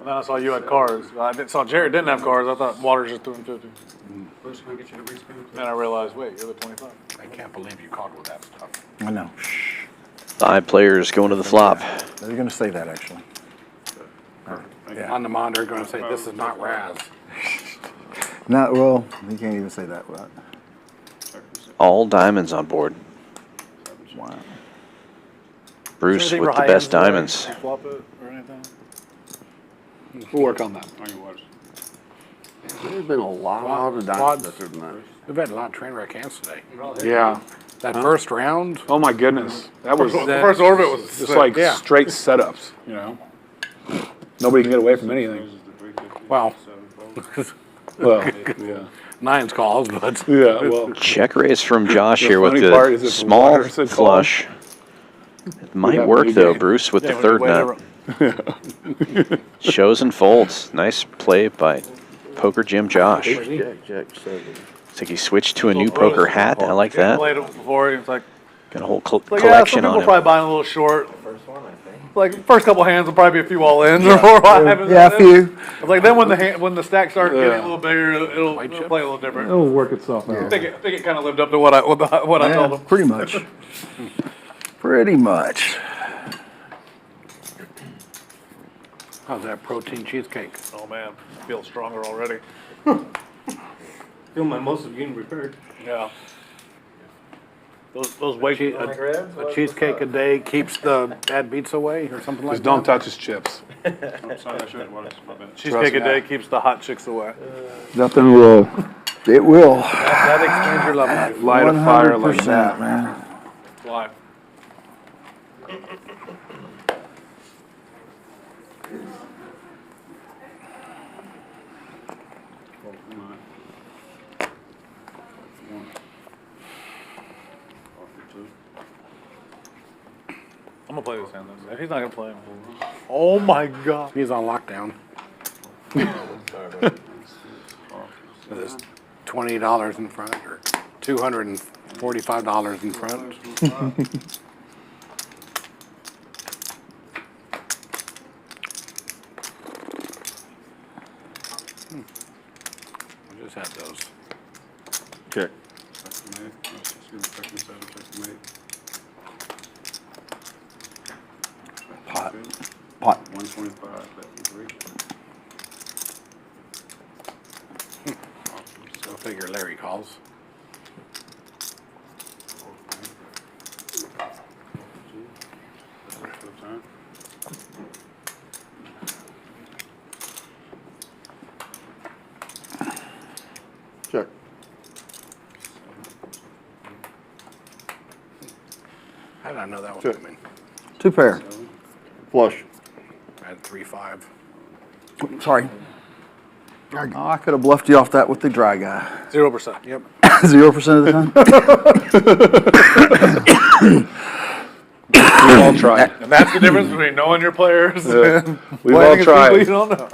S4: then I saw you had cars. Saw Jared didn't have cars. I thought Waters just threw him 50. Then I realized, wait, you're the 25.
S9: I can't believe you called with that stuff.
S12: I know.
S2: 5 players going to the flop.
S12: They're going to say that, actually. Yeah.
S9: On the monitor, going to say, this is not Raz.
S12: Not, well, you can't even say that. But,
S2: All diamonds on board.
S12: wow.
S2: Bruce
S4: Anything
S2: with
S4: for
S2: the
S4: high
S2: best
S4: ends there?
S2: diamonds.
S4: Flop it or anything? We'll work on that.
S6: There's been a lot of
S9: Quads.
S6: diamonds out there tonight.
S9: We've had a lot of train wreck hands today.
S3: Yeah.
S9: That first round,
S3: Oh my goodness. That was
S4: The first orbit was
S3: just
S4: sick.
S3: like
S9: Yeah.
S3: straight setups, you know? Nobody can get away from anything.
S9: well,
S3: Well, yeah.
S9: nines calls, but
S3: Yeah, well.
S2: Check raise from Josh
S3: The
S2: here with
S3: funny part is
S2: the
S3: if
S2: small
S3: Waters had
S2: flush. It might
S3: have
S2: work
S3: big
S2: though,
S3: game.
S2: Bruce, with
S4: Yeah,
S2: the
S4: we
S2: third
S4: could wait
S2: nut. Shows and folds. Nice play by Poker Jim Josh.
S6: Jack 7.
S2: Looks like he switched to a new poker hat. I like that.
S4: Played it before. It's like,
S2: Got a whole
S4: like yeah, some
S2: collection
S4: people
S2: on
S4: are
S2: him.
S4: probably buying a little short.
S10: First one, I think.
S4: Like first couple hands will probably be a few all ins or what happens.
S12: Yeah, a few.
S4: It's like then when the stacks start getting
S3: Yeah.
S4: a little bigger, it'll play a little different.
S3: It'll work itself out.
S4: I think it kind of lived up to what I told
S12: Yeah,
S4: him.
S12: pretty much. Pretty much.
S9: how's that protein cheesecake?
S4: Oh man, I feel stronger already.
S7: Feel my muscles getting repaired.
S4: Yeah. Those weight.
S9: A cheesecake a day keeps the bad beats away or something like
S3: Just
S9: that?
S3: don't touch his chips.
S4: Cheesecake a day keeps the hot chicks away.
S12: Nothing will. It will.
S4: That explains your love life.
S3: Light a fire like
S12: 100%,
S3: that.
S12: man.
S4: Why? I'm gonna play this hand. If he's not gonna play him. Oh my god.
S9: He's on lockdown. There's $20 in front or $245 in front. I just had those.
S6: Check.
S12: Pot. Pot.
S8: 125.
S9: Go figure Larry calls.
S6: Check.
S9: How did I know that was
S6: Sure.
S9: coming?
S12: 2 pair.
S6: Flush.
S9: I had 3-5.
S12: Sorry. Oh, I could have bluffed you off that with the dry guy.
S4: 0%. Yep.
S12: 0% of the time.
S3: We've all tried.
S4: And that's the difference between knowing your players and
S3: We've
S4: playing
S3: all
S4: against people
S3: tried.
S4: you don't know.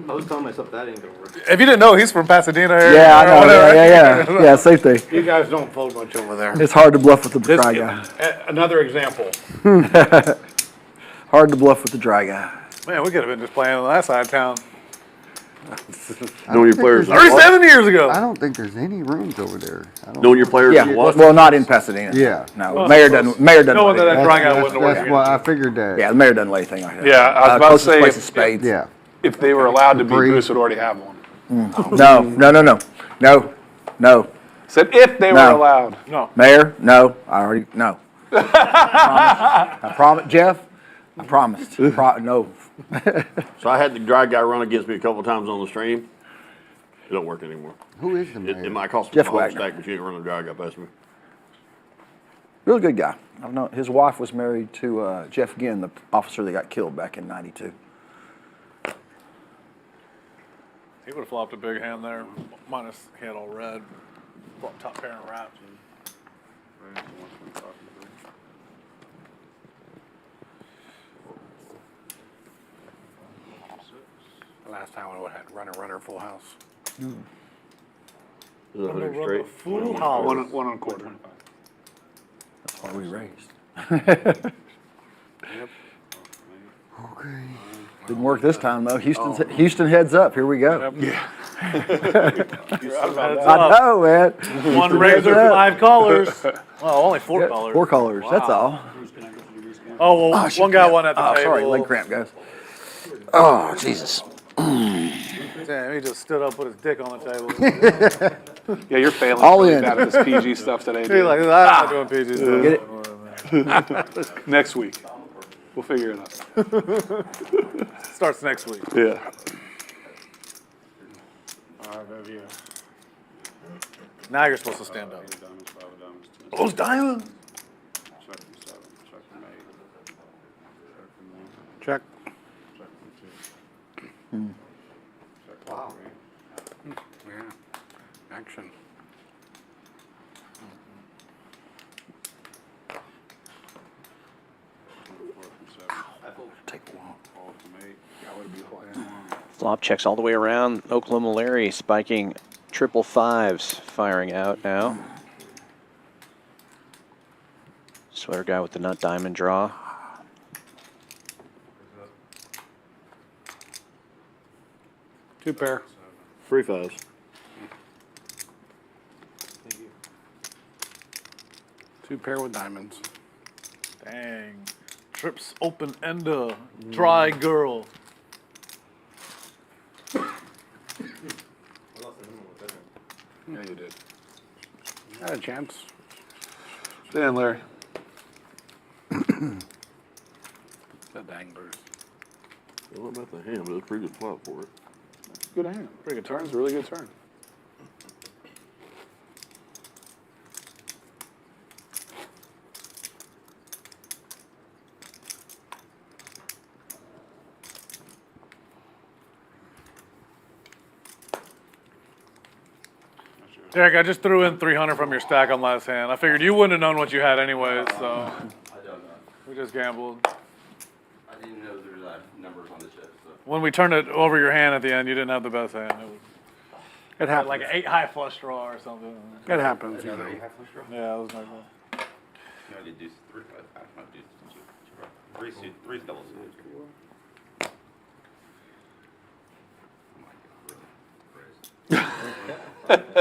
S7: I was telling myself that ain't gonna work.
S4: If you didn't know, he's from Pasadena area.
S12: Yeah, I
S4: or
S12: know.
S4: whatever.
S12: Yeah. Yeah, same thing.
S9: You guys don't fold much over there.
S12: It's hard to bluff with the dry guy.
S9: Another example.
S12: Hard to bluff with the dry guy.
S4: Man, we could have been just playing on that side of town.
S6: Knowing your players.
S4: 37 years ago.
S11: I don't think there's any rooms over there. I don't
S6: Knowing your players.
S12: Yeah, well, not in Pasadena.
S11: Yeah.
S12: No, mayor doesn't
S4: No one
S12: let
S4: that
S12: it.
S4: dry guy wouldn't work
S11: That's why I figured that.
S12: Yeah, the mayor doesn't let anything like that.
S13: Yeah, I was about to
S12: Closest
S13: say,
S12: place is
S13: if-
S12: Spades.
S11: Yeah.
S13: If they were allowed to be,
S11: Bree.
S13: Bruce would already have one.
S12: No.
S13: Said if they were
S12: No.
S13: allowed.
S4: No.
S12: Mayor, no, no. I promise, Jeff, I promised. No.
S6: So I had the dry guy run against me a couple times on the stream. It don't work anymore.
S11: Who is the mayor?
S6: It might cost me
S12: Jeff
S6: a whole
S12: Wagner.
S6: stack, but you ain't running a dry guy past me.
S12: Real good guy. I don't know. His wife was married to Jeff Ginn, the officer that got killed back in '92.
S4: He would have flopped a big hand there, minus he had all red. Flop top pair and wraps.
S9: Last time I would have had runner, full house.
S6: Is it 100 straight?
S4: Full house.
S13: One and a quarter.
S12: That's why we raised.
S11: Okay.
S12: Didn't work this time though. Houston heads up. Here we go.
S13: Yeah.
S12: I know, man.
S4: One razor, 5 callers. Well, only 4 callers.
S12: 4 callers. That's all.
S4: Oh, well, one guy won at the table.
S12: Sorry, leg cramp, guys. Oh, Jesus.
S4: Damn, he just stood up, put his dick on the table.
S13: Yeah, you're failing.
S12: All
S13: really
S12: in.
S13: bad at this PG stuff today.
S4: He's
S13: Dude.
S4: like, I'm not doing PG stuff.
S12: Get it?
S13: Next week. We'll figure it out.
S4: Starts next week.
S13: Yeah.
S4: Now you're supposed to stand up. Those diamonds.
S9: Check.
S11: Wow.
S9: Yeah. Action.
S12: Take one.
S2: Flop checks all the way around. Oklahoma Larry spiking triple fives, firing out now. Sweater guy with the nut diamond draw.
S9: Two pair.
S6: Free fives.
S9: Two pair with diamonds.
S4: Dang. Trips open ender. Dry girl.
S13: Yeah, you did.
S9: Had a chance.
S13: Stay in, Larry.
S9: The danglers.
S6: I don't know about the hand, but it's a pretty good flop for it.
S13: Good hand. Pretty good turn. It's a really good turn.
S4: Derek, I just threw in 300 from your stack on last hand. I figured you wouldn't have known what you had anyways, so
S5: I don't know.
S4: we just gambled.
S5: I didn't know there was numbers on the chip. So.
S4: When we turned it over your hand at the end, you didn't have the best hand. It was
S9: It happens.
S4: like an 8 high flush draw or something.
S9: It happens.
S5: Another high flush draw?
S4: Yeah, it was nice.
S5: No, I did do three. Not do three doubles.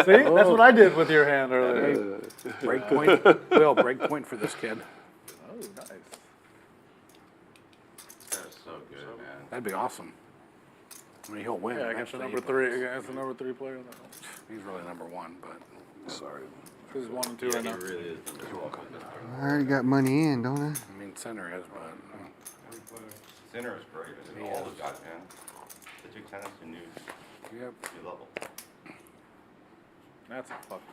S4: See, that's what I did with your hand earlier.
S9: Break point. Will, break point for this kid.
S4: Oh, nice.
S5: That's so good, man.
S9: That'd be awesome. I mean, he'll win.
S4: Yeah, against the number 3, against the number 3 player.
S9: He's really number 1, but
S13: Sorry.
S4: This is 1 and 2 right now.
S5: He really is.
S11: I already got money in, don't I?
S9: I mean, center is, but
S5: Center is great. He all the guys, man. The two tennis and new
S9: yep.
S5: level.
S4: That's a fucking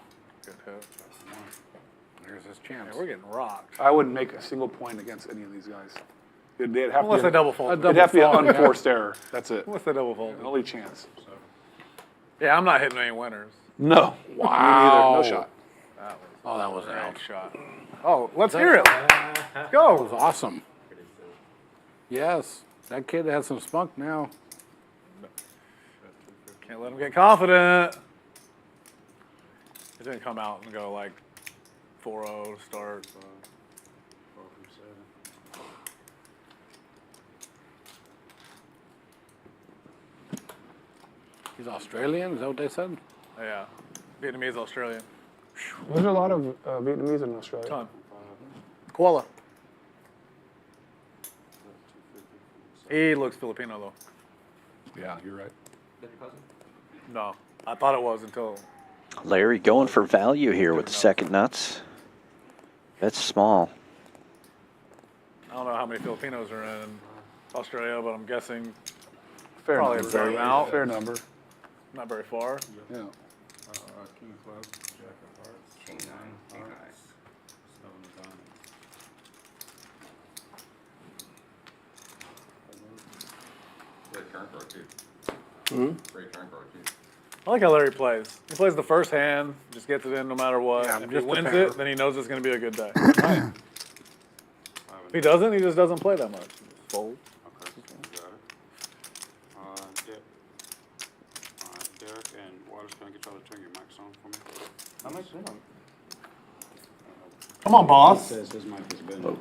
S4: good hit.
S9: There's his chance.
S4: Yeah, we're getting rocked.
S13: I wouldn't make a single point against any of these guys. They'd have
S4: Unless
S13: to
S4: they double fold.
S13: It'd have to be an unforced error. That's it.
S4: Unless they double fold.
S13: The only chance.
S4: Yeah, I'm not hitting any winners.
S13: No.
S9: Wow.
S13: Me neither. No shot.
S9: That was
S4: a
S9: out.
S4: great shot. Oh, let's hear it.
S9: That was awesome. Yes. That kid has some spunk now.
S4: Can't let him get confident. He didn't come out and go like 4-0 to start. So.
S9: He's Australian, is that what they said?
S4: Yeah, Vietnamese, Australian.
S3: There's a lot of Vietnamese in Australia.
S4: Ton. Koala. He looks Filipino though.
S3: Yeah, you're right.
S4: No, I thought it was until.
S2: Larry going for value here with the second nuts. That's small.
S4: I don't know how many Filipinos are in Australia, but I'm guessing
S3: Fair
S4: probably
S3: number.
S4: a fair amount.
S3: Fair number.
S4: Not very far.
S3: Yeah.
S8: King club, jack of hearts, king nine, hearts, seven of diamonds.
S5: Great turn card, too. Great turn card, too.
S4: I like how Larry plays. He plays the first hand, just gets it in no matter what.
S3: Yeah,
S4: if he
S3: just the
S4: wins
S3: pair.
S4: it, then he knows it's going to be a good day. If he doesn't, he just doesn't play that much. Fold.
S8: Okay, got it. Dip. Derek and Waters, can I get y'all to turn your mics on for me?
S10: How much is it?
S4: Come on, boss.
S8: Says his mic has been.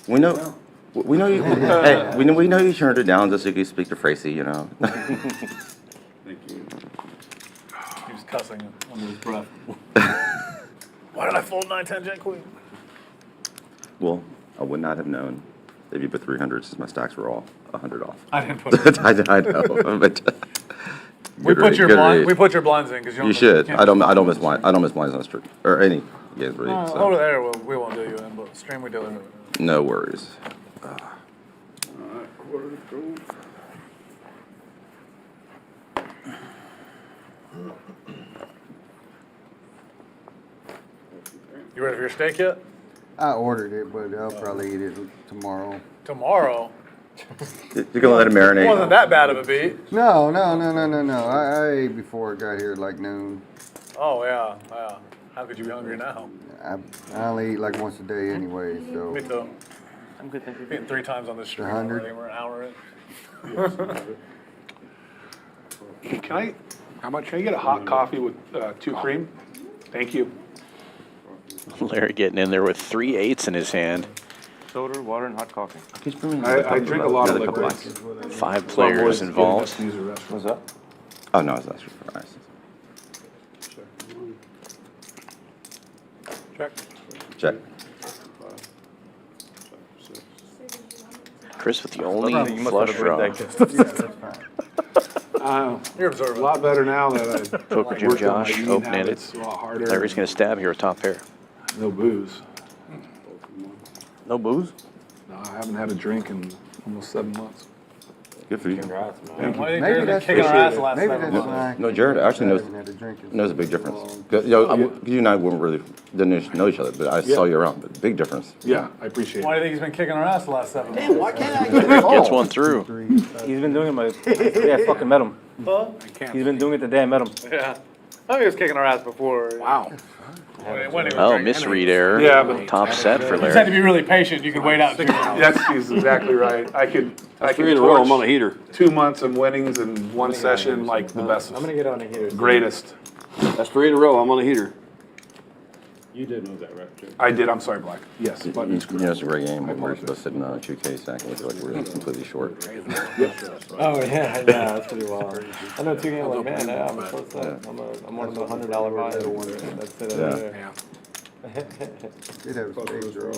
S5: We know. We know you. Hey, we know you turned it down just so you could speak to Fracy, you know.
S8: Thank you.
S4: He was cussing under his breath. Why did I fold 9-10 Jack Queen?
S5: Well, I would not have known if you put 300 since my stacks were all 100 off.
S4: I didn't put it.
S5: I know, but
S4: We
S5: good
S4: put
S5: read,
S4: your
S5: good
S4: blind,
S5: read.
S4: we put your blinds in because
S5: You should. I don't miss blinds. I don't miss blinds on stream or any games really.
S4: Over
S5: So
S4: there, we won't do you in, but stream we do it.
S5: no worries.
S8: Alright, quarter to go.
S4: You ready for your steak yet?
S11: I ordered it, but I'll probably eat it tomorrow.
S4: Tomorrow.
S5: You're gonna let it marinate.
S4: It wasn't that bad of a beat.
S11: No. I ate before I got here like noon.
S4: Oh yeah. How could you be hungry now?
S11: I only eat like once a day anyway, so.
S4: Me too.
S10: I'm good, thank you.
S4: Eating 3 times on this stream
S11: 100.
S4: already. We're an hour in.
S3: Can I? How much? Can I get a hot coffee with 2 cream? Thank you.
S2: Larry getting in there with 3 8s in his hand.
S10: Soda, water, and hot coffee.
S3: I drink a lot of
S5: Another couple
S3: liquids.
S2: 5 players involved.
S10: What's up?
S5: Oh no, that's for ice.
S4: Check.
S5: Check.
S2: Chris with the only
S10: You must have
S2: flush
S10: a
S2: draw.
S10: great day.
S4: You're
S3: A
S4: observant.
S3: lot better now that I
S2: Poker Jim
S3: worked on my
S2: Josh
S3: eating
S2: opening it.
S3: habits a lot harder.
S2: Larry's going to stab here with top pair.
S3: No booze.
S10: No booze?
S3: No, I haven't had a drink in almost 7 months.
S5: Good for you.
S10: Congrats, man.
S4: Why do you think
S11: Maybe
S4: Jared's been
S11: that's
S4: kicking our ass the last
S11: Maybe
S4: 7
S11: that's
S4: months?
S11: why.
S5: No, Jared actually
S11: I haven't had a drink in
S5: knows a big difference. You and I didn't know each other, but I saw you around. But big difference.
S3: Yeah, I appreciate
S4: Why
S3: it.
S4: do you think he's been kicking our ass the last 7 months?
S10: Why can't I get
S2: Gets one through.
S10: He's been doing it the day I fucking met him.
S4: Huh?
S10: He's been doing it the day I met him.
S4: Yeah. I think he was kicking our ass before.
S3: Wow.
S4: When he was
S2: Oh,
S4: drinking.
S2: misread error.
S3: Yeah, but-
S2: Top set for
S4: You just had to
S2: Larry.
S4: be really patient. You could wait out 2 months.
S3: Yes, he's exactly right. I could
S6: 3 in a row, I'm on a
S3: torch
S6: heater.
S3: 2 months of winnings in one session like the best,
S10: I'm gonna get on here.
S3: greatest.
S6: That's 3 in a row, I'm on a heater.
S8: You did know that, right, Jim?
S3: I did, I'm sorry, Black. Yes,
S5: You
S3: button screw.
S5: know, it's a great game. We're both sitting on a 2K stack and we feel like we're completely short.
S10: Oh yeah, that's pretty wild. I know 2 games like, man, I'm so set. I'm one of the $100 buys. That's it.
S5: Yeah.
S3: Yeah.
S11: Did have a big draw.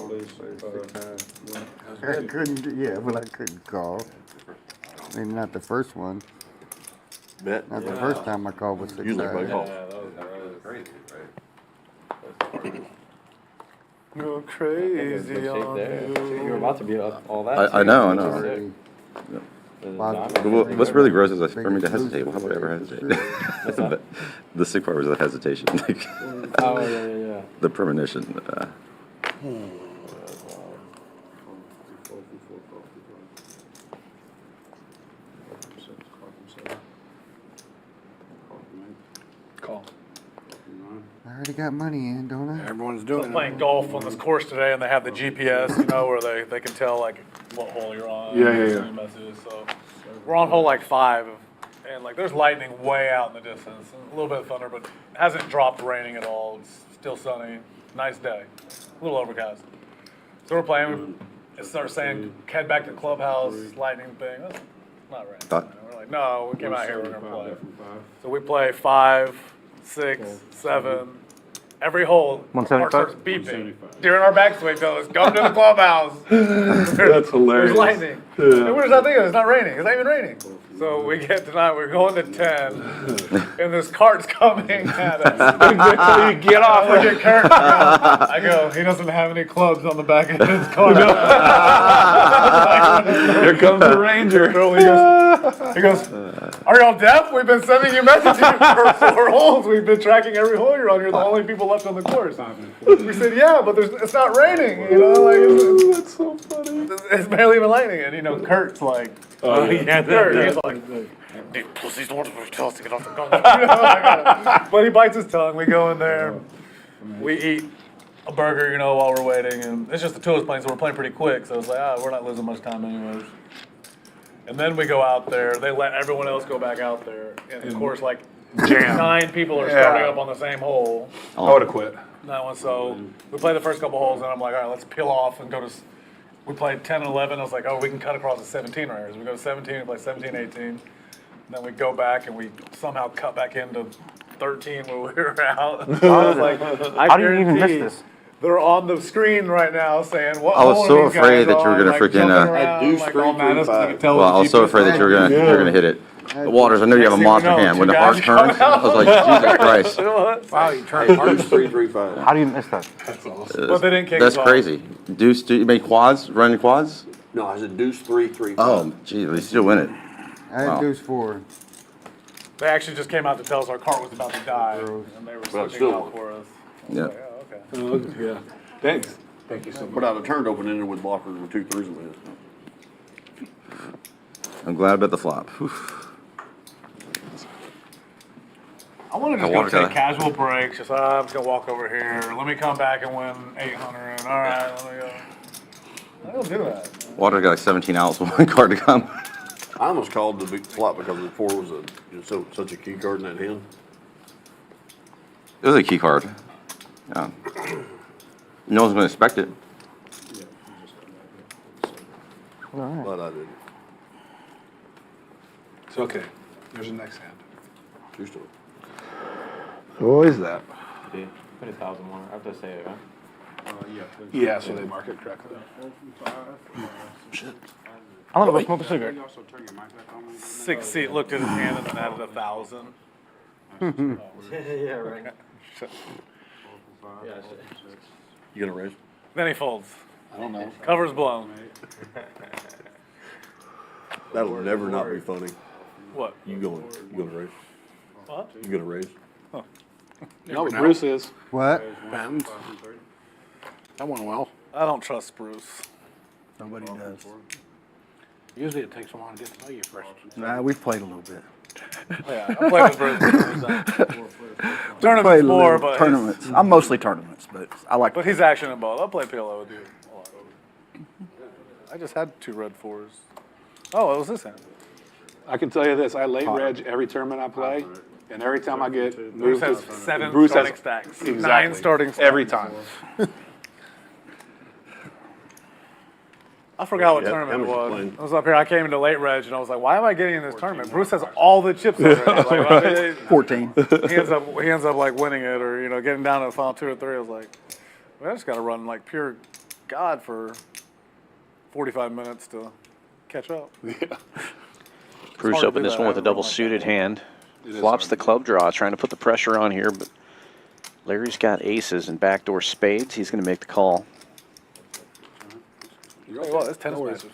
S11: I couldn't, but I couldn't call. I mean, not the first one.
S6: Bet.
S11: Not the first time I called with 6
S6: Usually everybody calls.
S4: Go crazy on
S10: You were
S4: you.
S10: about to be up all that.
S5: I know.
S11: Already.
S5: But what's really gross is for me to hesitate. Well, how would I ever hesitate? But the sick part was the hesitation, like
S10: Oh yeah.
S5: the premonition.
S3: Call.
S11: I already got money in, don't I?
S9: Everyone's
S4: I was
S9: doing
S4: playing
S9: it.
S4: golf on this course today, and they have the GPS, where they can tell like what hole you're on.
S3: Yeah.
S4: and messages. So we're on hole like 5, and like there's lightning way out in the distance, and a little bit of thunder, but it hasn't dropped raining at all. It's still sunny, nice day, a little overcast. So we're playing. It starts saying head back to clubhouse, lightning thing. not raining.
S5: Thought-
S4: We're like, no, we came out here, we're gonna play. So we play 5, 6, 7. Every hole, our car
S10: 175?
S4: starts beeping. During our backswing, fellas, come to the clubhouse.
S13: That's hilarious.
S4: There's lightning.
S13: Yeah.
S4: And we're just not thinking, it's not raining. It's not even raining. So we get tonight, we're going to 10, and this cart's coming at us.
S13: You get off.
S4: Look at Kurt. I go, he doesn't have any clubs on the back of his car.
S13: Here comes the ranger.
S4: He goes, are y'all deaf? We've been sending you messages for 4 holes. We've been tracking every hole you're on. You're the only people left on the course. We said, yeah, but it's not raining. You know, like
S13: That's so funny.
S4: it's barely even lightning. And you know, Kurt's like, Kurt, he's like, these pussies don't want to tell us to get off the gun. But he bites his tongue. We go in there. We eat a burger, you know, while we're waiting. And it's just the two of us playing, so we're playing pretty quick. So it's like, we're not losing much time anyways. And then we go out there. They let everyone else go back out there. And of course, like, 9 people are starting up on the same hole.
S13: I would have quit.
S4: That one. So we play the first couple holes, and I'm like, all right, let's peel off and go to. We played 10 and 11. I was like, oh, we can cut across to 17 right here. So we go to 17, we play 17, 18. And then we go back, and we somehow cut back into 13 where we were out. I was like,
S10: How do you even miss this?
S4: They're on the screen right now saying, what
S5: I was
S4: hole
S5: so
S4: are these
S5: afraid
S4: guys
S5: that you were
S4: on?
S5: gonna
S4: Like,
S5: freaking,
S4: jumping
S5: uh,
S4: around,
S6: Deuce
S4: like,
S6: three,
S4: all mad at us,
S6: three,
S4: so they
S6: five.
S4: could tell
S5: Well, I
S4: the
S5: was so
S4: GPS
S5: afraid that
S4: guy.
S5: you're gonna hit it. Waters, I knew you have a
S4: Next thing
S5: monster
S4: you know,
S5: hand. When
S4: two
S5: the arc
S4: guys
S5: turns,
S4: come out.
S5: I was like, Jesus Christ.
S9: Wow, you turned hard.
S6: Deuce 3, 3, 5.
S10: How do you miss that?
S4: But they didn't kick
S5: That's
S4: us off.
S5: crazy. Deuce, you made quads, running quads?
S6: No, I said Deuce 3, 3, 5.
S5: Oh, geez, we still win it.
S11: I had deuce 4.
S4: They actually just came out to tell us our cart was about to die, and they were
S6: Well,
S4: switching
S6: still
S4: out
S6: won.
S4: for us.
S5: Yeah.
S4: Okay.
S13: Yeah. Thanks. Thank you so much.
S6: Put out a turned open in there with blockers with 2 3s in it.
S5: I'm glad about the flop. Whew.
S4: I want to just
S5: I
S4: go
S5: wanna
S4: take
S5: kinda-
S4: casual breaks. Just, I'm just going to walk over here. Let me come back and win 800. And all right, let me go. I don't do that.
S5: Water got like 17 outs, one card to come.
S6: I almost called the big flop because the 4 was such a key card in that hand.
S5: It was a key card. Yeah. No one's gonna expect it.
S6: But I didn't.
S13: It's okay. There's the next hand.
S6: True story.
S13: What is that?
S10: Yeah, put 1,000 more. I have to say it, huh?
S13: Yeah, so they mark it correctly.
S10: I'm gonna go smoke a cigarette.
S4: 6 seat looked at his hand and then added 1,000.
S10: Yeah, right.
S6: You gonna raise?
S4: Then he folds.
S13: I don't know.
S4: Cover's blown.
S6: That'll never not be funny.
S4: What?
S6: You gonna raise?
S4: What?
S6: You gonna raise?
S13: No, but Bruce is.
S11: What?
S13: Depends. That went well.
S4: I don't trust Bruce.
S12: Nobody does.
S9: Usually it takes a while to get to know you first.
S12: Nah, we've played a little bit.
S4: Yeah, I played with Bruce.
S12: Played
S4: Tournaments
S12: a
S4: more,
S12: little
S4: but
S12: tournaments. I'm mostly tournaments, but I like.
S4: But he's action and ball. I'll play PLO with you a lot. I just had 2 red 4s. Oh, it was this hand.
S13: I can tell you this, I late reg every tournament I play, and every time I get
S4: Bruce
S13: moved
S4: has
S13: to
S4: 7
S13: Bruce
S4: starting
S13: has-
S4: stacks.
S13: Exactly.
S4: 9 starting stacks.
S13: Every time.
S4: I forgot what
S6: Yeah,
S4: tournament it
S6: how much you
S4: was.
S6: playing?
S4: I was up here. I came into late reg and I was like, "Why am I getting in this tournament?" Bruce has all the chips already. Like,
S12: 14.
S4: he ends up like winning it, or getting down to the final 2 or 3. I was like, "Well, I just got to run like pure God for 45 minutes to catch up."
S2: Bruce
S4: hard to
S2: opened
S4: do
S2: this
S4: that
S2: one with a
S4: after
S2: double
S4: like
S2: suited
S4: that.
S2: hand.
S13: It is
S2: Flops
S13: hard
S2: the
S13: to do.
S2: club draw, trying to put the pressure on here, but Larry's got aces and backdoor spades. He's going to make the call.
S4: Tell you what, this tennis match is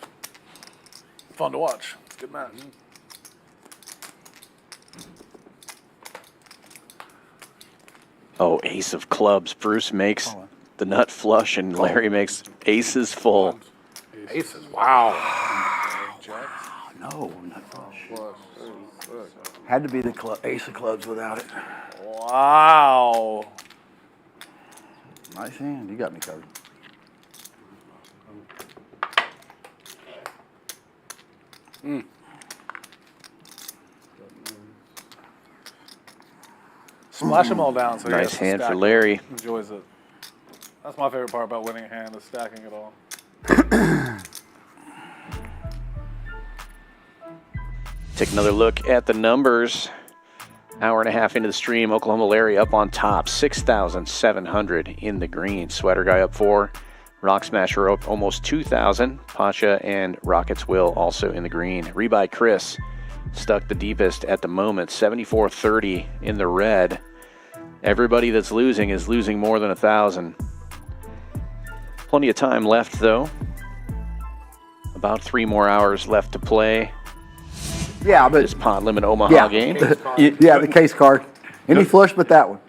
S4: fun to watch. It's a good match.
S2: Oh, ace of clubs. Bruce makes the nut flush, and Larry makes aces full.
S9: Aces, wow.
S12: No, not flush. Had to be the ace of clubs without it.
S4: Wow.
S12: Nice hand. You got me covered.
S4: Splash them all down. So he
S2: Nice
S4: has to
S2: hand for
S4: stack it.
S2: Larry.
S4: Enjoys it. That's my favorite part about winning a hand is stacking it all.
S2: Take another look at the numbers. Hour and a half into the stream, Oklahoma Larry up on top, 6,700 in the green. Sweater guy up 4. Rock Smasher up almost 2,000. Pacha and Rockets Will also in the green. Rebuy Chris stuck the deepest at the moment, 74.30 in the red. Everybody that's losing is losing more than 1,000. Plenty of time left, though. About 3 more hours left to play.
S12: Yeah, but
S2: This pot limit Omaha game.
S12: Yeah, the case card. Any flush but that one.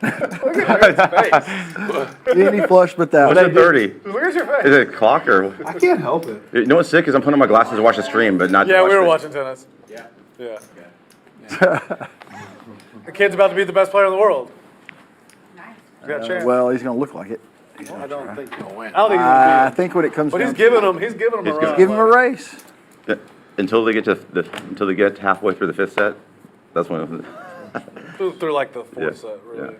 S12: Any flush but that
S5: What's
S12: one.
S5: at 30?
S4: Where's your face?
S5: Is it a clock or?
S3: I can't help it.
S5: You know what's sick is I'm putting on my glasses to watch the stream, but not.
S4: Yeah,
S5: to watch
S4: we were
S5: the-
S4: watching tennis. Yeah. The kid's about to be the best player in the world. He's got a chance.
S12: Well, he's gonna look like it.
S9: I don't think he'll win.
S4: I don't think he's
S12: I
S4: gonna
S12: think when it comes
S4: But
S12: down
S4: he's giving him a
S5: He's
S4: run.
S12: give him a race.
S5: Yeah, until they get halfway through the 5th set. That's when.
S4: Through like the 4th
S5: Yeah,
S4: set, really.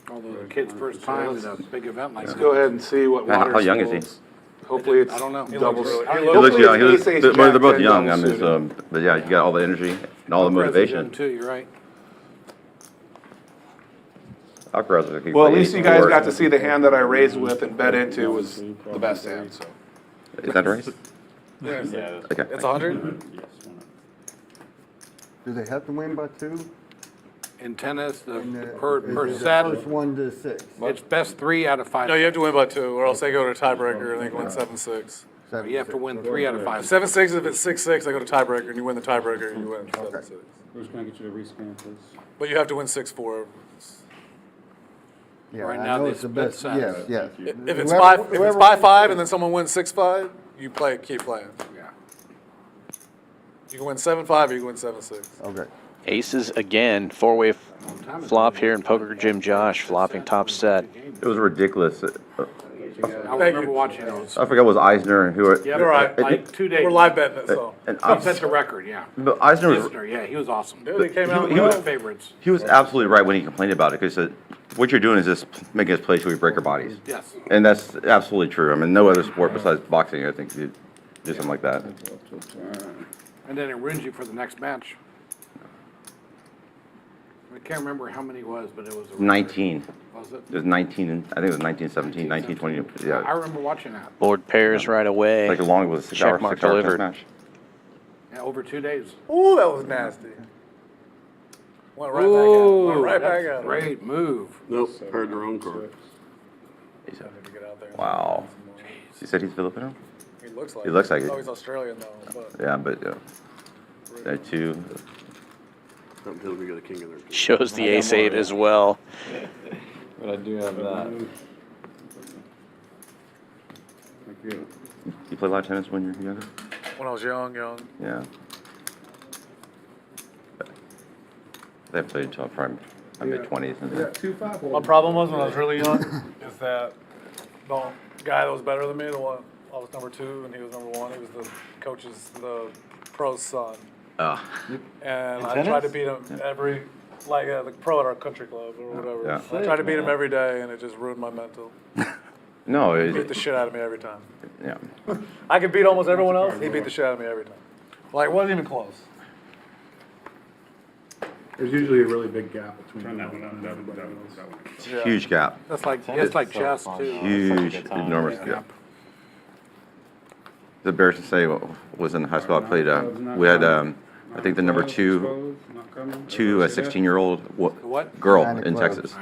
S9: Although the kid's first time in a big event like
S3: Let's
S9: that.
S3: go ahead and see what
S5: How
S3: Waters
S5: young is he?
S3: pulls. Hopefully it's
S9: I don't know.
S3: double.
S4: He
S5: He looks young. He looks,
S3: ace,
S5: they're
S3: jack,
S5: both
S3: 10
S5: young. I
S3: double
S5: mean,
S3: suited.
S5: but yeah, you got all the energy and all the motivation.
S9: Too, you're right.
S5: Alcaraz, I think,
S3: Well, at
S5: played
S3: least you guys
S5: 84.
S3: got to see the hand that I raised with and bet into was the best hand. So
S5: Is that right?
S4: Yeah.
S5: Okay.
S4: It's 100?
S11: Do they have to win by 2?
S9: In tennis,
S11: And,
S9: per
S11: is it
S9: set,
S11: First 1 to 6.
S9: it's best 3 out of 5.
S4: No, you have to win by 2, or else they go to tiebreaker and they can win 7-6.
S9: You have to win 3 out of 5.
S4: 7-6, if it's 6-6, they go to tiebreaker and you win the tiebreaker and you win 7-6.
S8: Who's gonna get you to rescan, please?
S4: But you have to win 6-4.
S11: Yeah,
S9: Right
S11: I
S9: now,
S11: know
S9: they
S11: it's the
S9: split
S11: best.
S9: sets.
S11: Yes, yes.
S4: If it's
S11: Whoever-
S4: 5-5 and then someone wins 6-5, you keep playing.
S9: Yeah.
S4: You can win 7-5 or you can win 7-6.
S11: Okay.
S2: Aces again. 4-way flop here in Poker Gym Josh, flopping top set.
S5: It was ridiculous.
S9: I remember watching those.
S5: I forgot it was Eisner and who.
S9: Yep,
S4: You're right.
S9: like 2 days.
S4: We're live betting it, so.
S5: And
S9: He set the record, yeah.
S5: but Eisner was.
S9: Isner, yeah, he was awesome.
S4: Dude, he came out
S9: He was
S4: well.
S9: favorites.
S5: He was absolutely right when he complained about it because he said, what you're doing is just making us play till we break our bodies.
S9: Yes.
S5: And that's absolutely true. I mean, no other sport besides boxing, I think, you do something like that.
S9: And then it ruins you for the next match. I can't remember how many it was, but it was a record.
S5: 19.
S9: Was it?
S5: It was 19, I think it was 19, 17, 19, 20.
S9: I
S5: Yeah.
S9: remember watching that.
S2: Board pairs right away.
S5: Like a long, it was a 6 hour,
S2: Check mark
S5: 6 hour
S2: delivered.
S5: match.
S9: Yeah, over 2 days.
S4: Ooh, that was nasty. Went right back out. Went right back
S9: that's
S4: out.
S9: a great move.
S6: Nope, heard the wrong card.
S4: I need to get out there.
S5: Wow. He said he's Filipino?
S4: He looks like
S5: He looks like it.
S4: Oh, he's Australian though. But
S5: Yeah, but there too.
S6: Don't tell me you got a king in there.
S2: Shows the ace-8 as well.
S10: But I do have that.
S8: Thank you.
S5: You play a lot of tennis when you're younger?
S4: when I was young.
S5: Yeah. I haven't played until probably my mid-20s.
S4: My problem was when I was really young is that the guy that was better than me, the one I was number 2 and he was number 1, he was the pro's son.
S5: Oh.
S4: And I tried to beat him every, the pro at our country club or whatever.
S5: Yeah.
S4: I tried to beat him every day and it just ruined my mental.
S5: No,
S4: He beat the shit out of me every time.
S5: Yeah.
S4: I could beat almost everyone else, he beat the shit out of me every time. Like, it wasn't even close.
S13: There's usually a really big gap between
S8: Turn that one up, that one.
S4: Yeah.
S5: Huge gap.
S9: That's like, it's like chess too.
S5: Huge, enormous gap. It's embarrassing to say, was in high school, I played, we had, I think the number 2 16-year-old girl in Texas.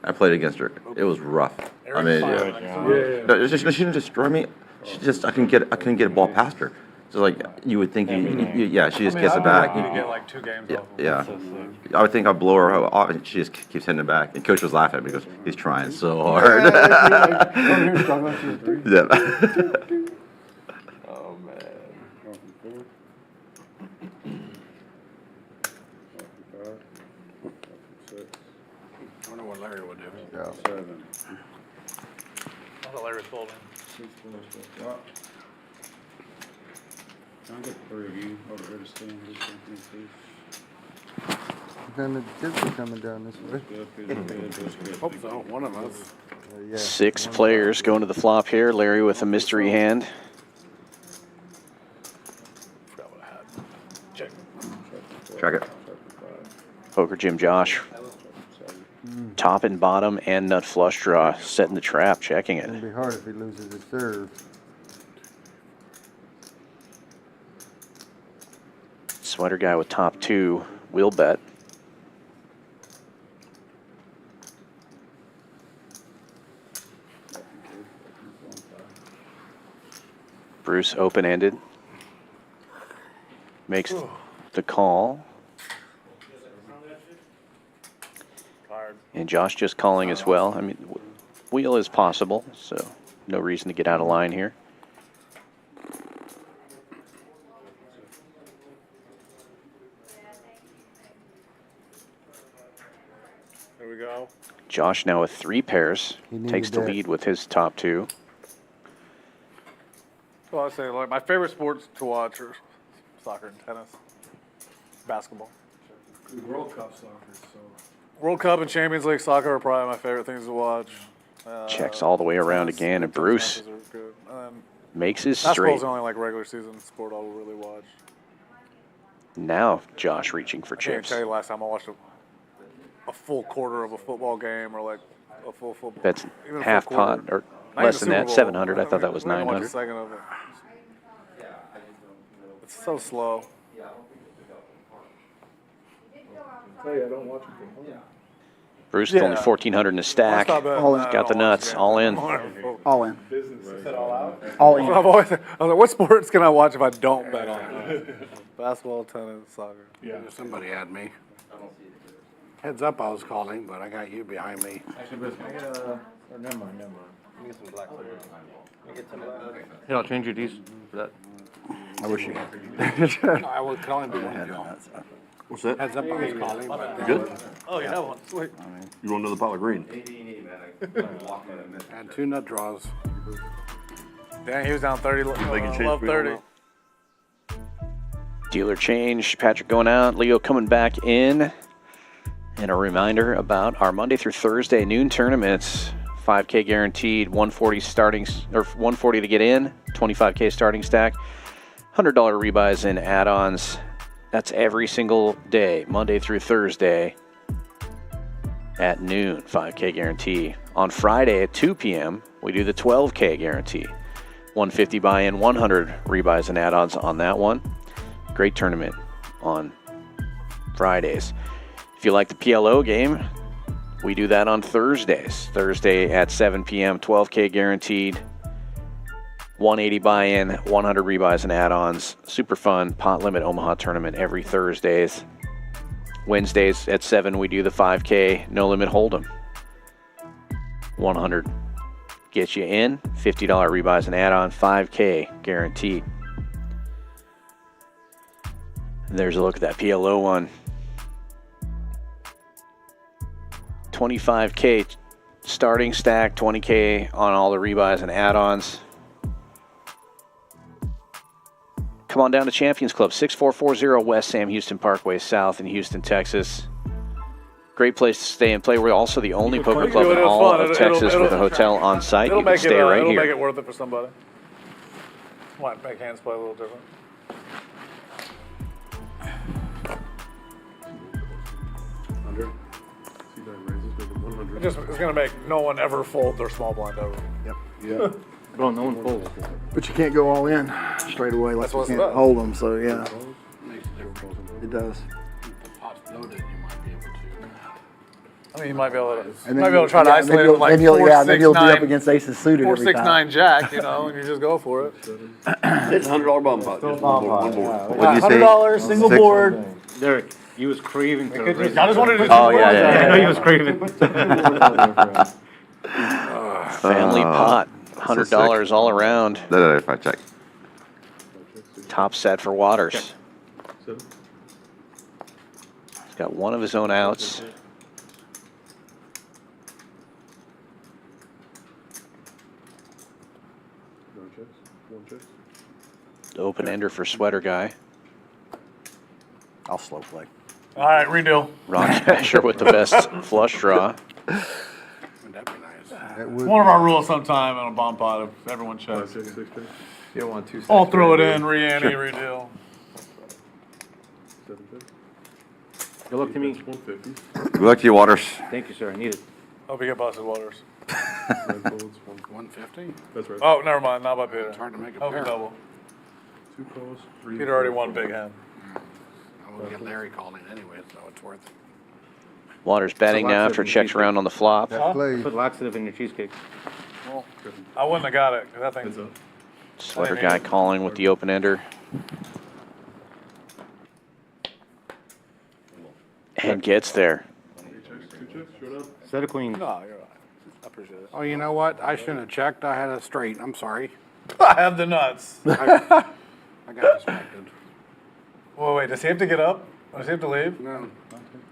S5: I played against her. It was rough. I mean, she didn't destroy me. I couldn't get a ball past her. So like you would think, she just gets it back.
S4: You get like 2 games off.
S5: Yeah, I would think I'd blow her off, and she just keeps hitting it back. And coach was laughing at me because he's trying so hard. Yeah.
S10: Oh man.
S9: I don't know what Larry would do.
S11: Yeah.
S8: 7.
S4: I thought Larry was folding.
S8: I'll get 3 of you over here to stand. Please.
S11: Then the chips are coming down this way.
S9: Hope so, one of us.
S11: Yeah.
S2: 6 players going to the flop here. Larry with a mystery hand.
S5: Check it.
S2: Poker Jim Josh. Top and bottom and nut flush draw. Setting the trap, checking
S11: It'll
S2: it.
S11: be hard if he loses his serve.
S2: Sweater guy with top 2 will bet. Bruce open-ended. Makes the call. And Josh just calling as well. I mean, wheel is possible, so no reason to get out of line here.
S4: There we go.
S2: Josh now with 3 pairs.
S11: He needed
S2: Takes the
S11: that.
S2: lead with his top 2.
S4: Well, I say like my favorite sports to watch are soccer and tennis, basketball.
S8: The World Cup soccer, so.
S4: World Cup and Champions League soccer are probably my favorite things to watch.
S2: Checks all the way around again, and Bruce makes his straight.
S4: Basketball's the only like regular season sport I'll really watch.
S2: Now Josh reaching for
S4: I can't
S2: chips.
S4: tell you last time I watched a full quarter of a football game or like a full football.
S2: That's
S4: even a
S2: half
S4: full
S2: pot,
S4: quarter.
S2: or
S4: Not
S2: less
S4: even
S2: than
S4: Super
S2: that,
S4: Bowl.
S2: 700. I thought that was
S4: I didn't watch a
S2: 900.
S4: second of it. It's so slow.
S8: I tell you, I don't watch it from home.
S2: Bruce with only
S4: Yeah.
S2: 1,400 in the stack.
S4: Stop betting
S12: All in.
S4: that, I
S2: Got the
S4: don't watch
S2: nuts,
S4: games
S2: all in.
S4: anymore.
S12: All in.
S8: Business. Is that all out?
S12: All in.
S4: I was like, what sports can I watch if I don't bet on it? Basketball, tennis, soccer.
S8: Yeah.
S9: Somebody had me. Heads up, I was calling, but I got you behind me.
S10: Never mind. Let me get some black. Let me get some black.
S7: Here, I'll change your D's for that.
S12: I wish you had.
S9: I was calling behind you.
S6: What's that?
S9: Heads up, I was calling. but,
S6: Good?
S4: Oh, you have one. Sweet.
S6: You want another pot of green?
S9: And 2 nut draws.
S4: Dang, he was down 30.
S6: They can change
S4: Love
S6: me on
S4: 30.
S6: that.
S2: Dealer change. Patrick going out. Leo coming back in. And a reminder about our Monday through Thursday noon tournaments. 5K guaranteed, 140 starting, or 140 to get in, 25K starting stack, $100 rebuys and add-ons. That's every single day, Monday through Thursday at noon, 5K guarantee. On Friday at 2 p.m., we do the 12K guarantee. 150 buy-in, 100 rebuys and add-ons on that one. Great tournament on Fridays. If you like the PLO game, we do that on Thursdays. Thursday at 7 p.m., 12K guaranteed. 180 buy-in, 100 rebuys and add-ons. Super fun pot limit Omaha tournament every Thursdays. Wednesdays at 7 we do the 5K no limit hold'em. 100 gets you in, $50 rebuys and add-on, 5K guaranteed. There's a look at that PLO one. 25K starting stack, 20K on all the rebuys and add-ons. Come on down to Champions Club, 6440 West Sam Houston Parkway South in Houston, Texas. Great place to stay and play. We're also the only poker club in all of Texas with a hotel on site. You can stay right
S4: it'll make
S2: here.
S4: it worth it for somebody. Might make hands play a little different. It's going to make no one ever fold their small blind ever.
S12: Yep.
S8: Yeah.
S7: Bro, no one folds.
S12: But you can't go all in straight away like
S4: That's
S12: you
S4: what it's
S12: can't
S4: about.
S12: hold them, so yeah, it does.
S9: The pot's loaded, you might be able to.
S4: I mean, you might be able to,
S12: And
S4: might be able to try to isolate it with like
S12: then you'll,
S4: 4,
S12: yeah,
S4: 6,
S12: then you'll
S4: 9,
S12: be up against aces suited
S4: 4,
S12: every
S4: 6,
S12: time.
S4: 9 jack, you know, and you just go for it.
S6: It's $100 bomb pot. Just one board.
S5: What'd you say?
S10: $100 single
S5: Six?
S10: board.
S7: Derek, he was craving for
S4: I just wanted to do
S5: Oh, yeah,
S7: I
S5: yeah,
S7: know
S5: yeah.
S7: he was craving.
S2: Family pot, $100 all around.
S5: No, if I check.
S2: Top set for Waters. He's got one of his own outs. Open ender for Sweater Guy.
S12: I'll slow play.
S4: All right, redo.
S2: Rock Smasher with the best flush draw.
S9: Wouldn't that be nice?
S11: That would
S4: One of our rules sometime on a bomb pot if everyone checks.
S10: You don't want 2 stacks.
S4: I'll throw it in, re-ante, redo.
S7: Good luck to me.
S8: 150.
S5: Good luck to you, Waters.
S7: Thank you, sir. I need it.
S4: Hope you get busted, Waters.
S8: Red folds,
S9: 150?
S8: That's right.
S4: Oh, never mind. Not by Peter.
S9: It's hard to make a
S4: Hope you
S9: pair.
S4: double.
S8: 2 calls, 3.
S4: Peter already won big hand.
S9: I will get Larry called in anyway, so it's worth it.
S2: Waters betting now after checks around on the flop.
S4: Huh?
S7: Put laxative in your cheesecake.
S4: Well, I wouldn't have got it, because that
S8: Heads
S4: thing's...
S8: up.
S2: Sweater guy calling with the open ender. And gets there.
S8: 2 checks, showed up.
S7: Set a queen.
S4: No, you're right. I appreciate it.
S9: Oh, you know what? I shouldn't have checked. I had a straight. I'm sorry.
S4: I have the nuts.
S9: I got distracted.
S4: Well, wait, does he have to get up? Or does he have to leave?
S9: No,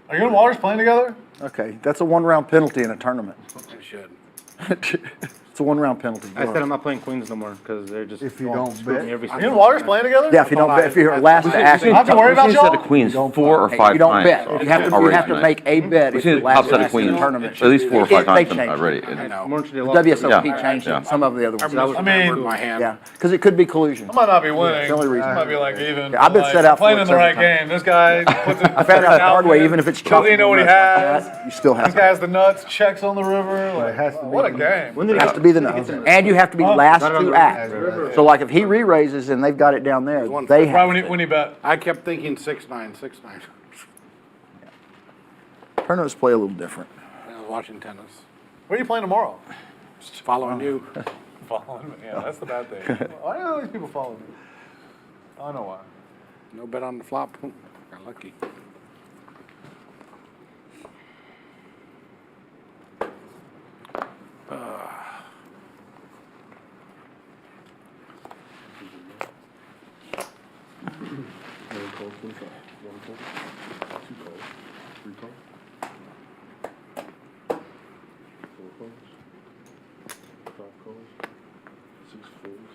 S4: Are you and Waters playing together?
S12: Okay, that's a 1-round penalty in a tournament.
S9: I should.
S12: It's a 1-round penalty.
S7: I said I'm not playing queens no more because they're just
S11: If you don't
S7: screwing me
S11: bet.
S7: every
S4: Are you and Waters playing together?
S12: Yeah, if you don't bet, if you're last to ask.
S4: I don't have to worry about
S5: We've seen a set
S4: y'all?
S5: of queens 4 or 5
S12: You don't
S5: times.
S12: bet. You have to
S5: already
S12: make a bet
S5: We've
S12: if
S5: seen
S12: you're
S5: a top
S12: last
S5: set
S12: to
S5: of
S12: ask in
S5: queens
S12: the tournament.
S5: at least 4 or 5
S12: They
S5: times
S12: change it.
S5: already.
S9: I know.
S7: More into the
S12: The
S7: lost.
S12: WSOP
S5: Yeah.
S12: changed
S5: Yeah.
S12: it, some of the other
S9: I
S12: ones.
S9: must
S4: I mean-
S9: remember my hand.
S12: Yeah, because it could be collusion.
S4: I might not be winning.
S12: That's the only reason.
S4: I might be like even.
S12: Yeah, I've been
S4: like,
S12: set out
S4: playing
S12: for
S4: in
S12: it
S4: the right
S12: several times.
S4: game. This guy puts it.
S12: I found out the hard way, even if it's
S4: doesn't even know what he has.
S12: You still have
S4: This guy has the nuts. Checks on the river. Like,
S11: has to be
S4: what a
S11: the-
S4: game.
S7: When did
S12: It has to be the nuts. And you have to be last to act. So like if he re-raises and they've got it down there, they
S4: Right
S12: have
S4: when
S12: to.
S4: he bet.
S9: I kept thinking 6-9, 6-9.
S12: Tournaments play a little different.
S9: I was watching tennis.
S4: Where are you playing tomorrow?
S9: Just following you.
S4: Following me. Yeah, that's the bad thing. Why do all these people follow me? I know why.
S9: No bet on the flop. Got lucky.
S8: Nine calls, 25. 1 call, 2 calls, 3 calls. 4 calls. 5 calls. 6 folds.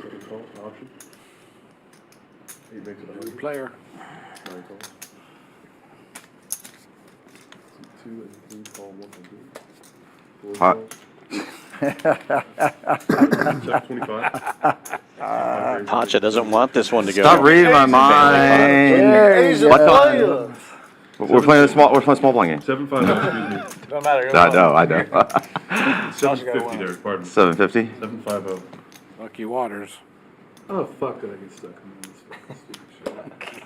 S8: 7 calls, option. 8 makes it 100.
S9: Player.
S8: 9 calls. 2 and 3 call 100. 4
S5: Hot.
S8: calls. 725.
S2: Pacha doesn't want this one to go.
S5: Stop reading my mind. What the? We're playing small blind game.
S8: 750, excuse me.
S4: Don't matter.
S5: I know.
S8: 750 there, pardon me.
S5: 750.
S8: 750.
S9: Lucky Waters.
S8: Oh, fuck, did I get stuck in this fucking stupid shit.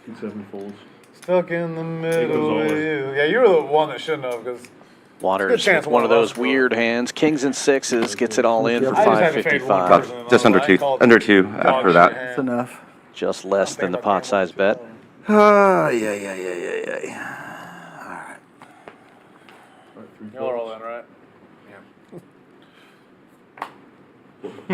S8: 2 7 folds.
S4: Stuck in the middle
S8: all
S4: with
S8: in.
S4: you. Yeah, you were the one that shouldn't have, because
S2: Waters
S4: chance
S2: with one of
S4: one of
S2: those
S4: us
S2: weird hands. Kings and sixes gets it all in for
S4: I just had to fade one
S2: 555.
S4: person.
S5: Just under 2 after that.
S12: That's enough.
S2: Just less than the pot size bet.
S12: Yeah.
S8: Alright, 3
S4: Y'all are all
S8: folds.
S4: in, right?
S5: No,
S4: I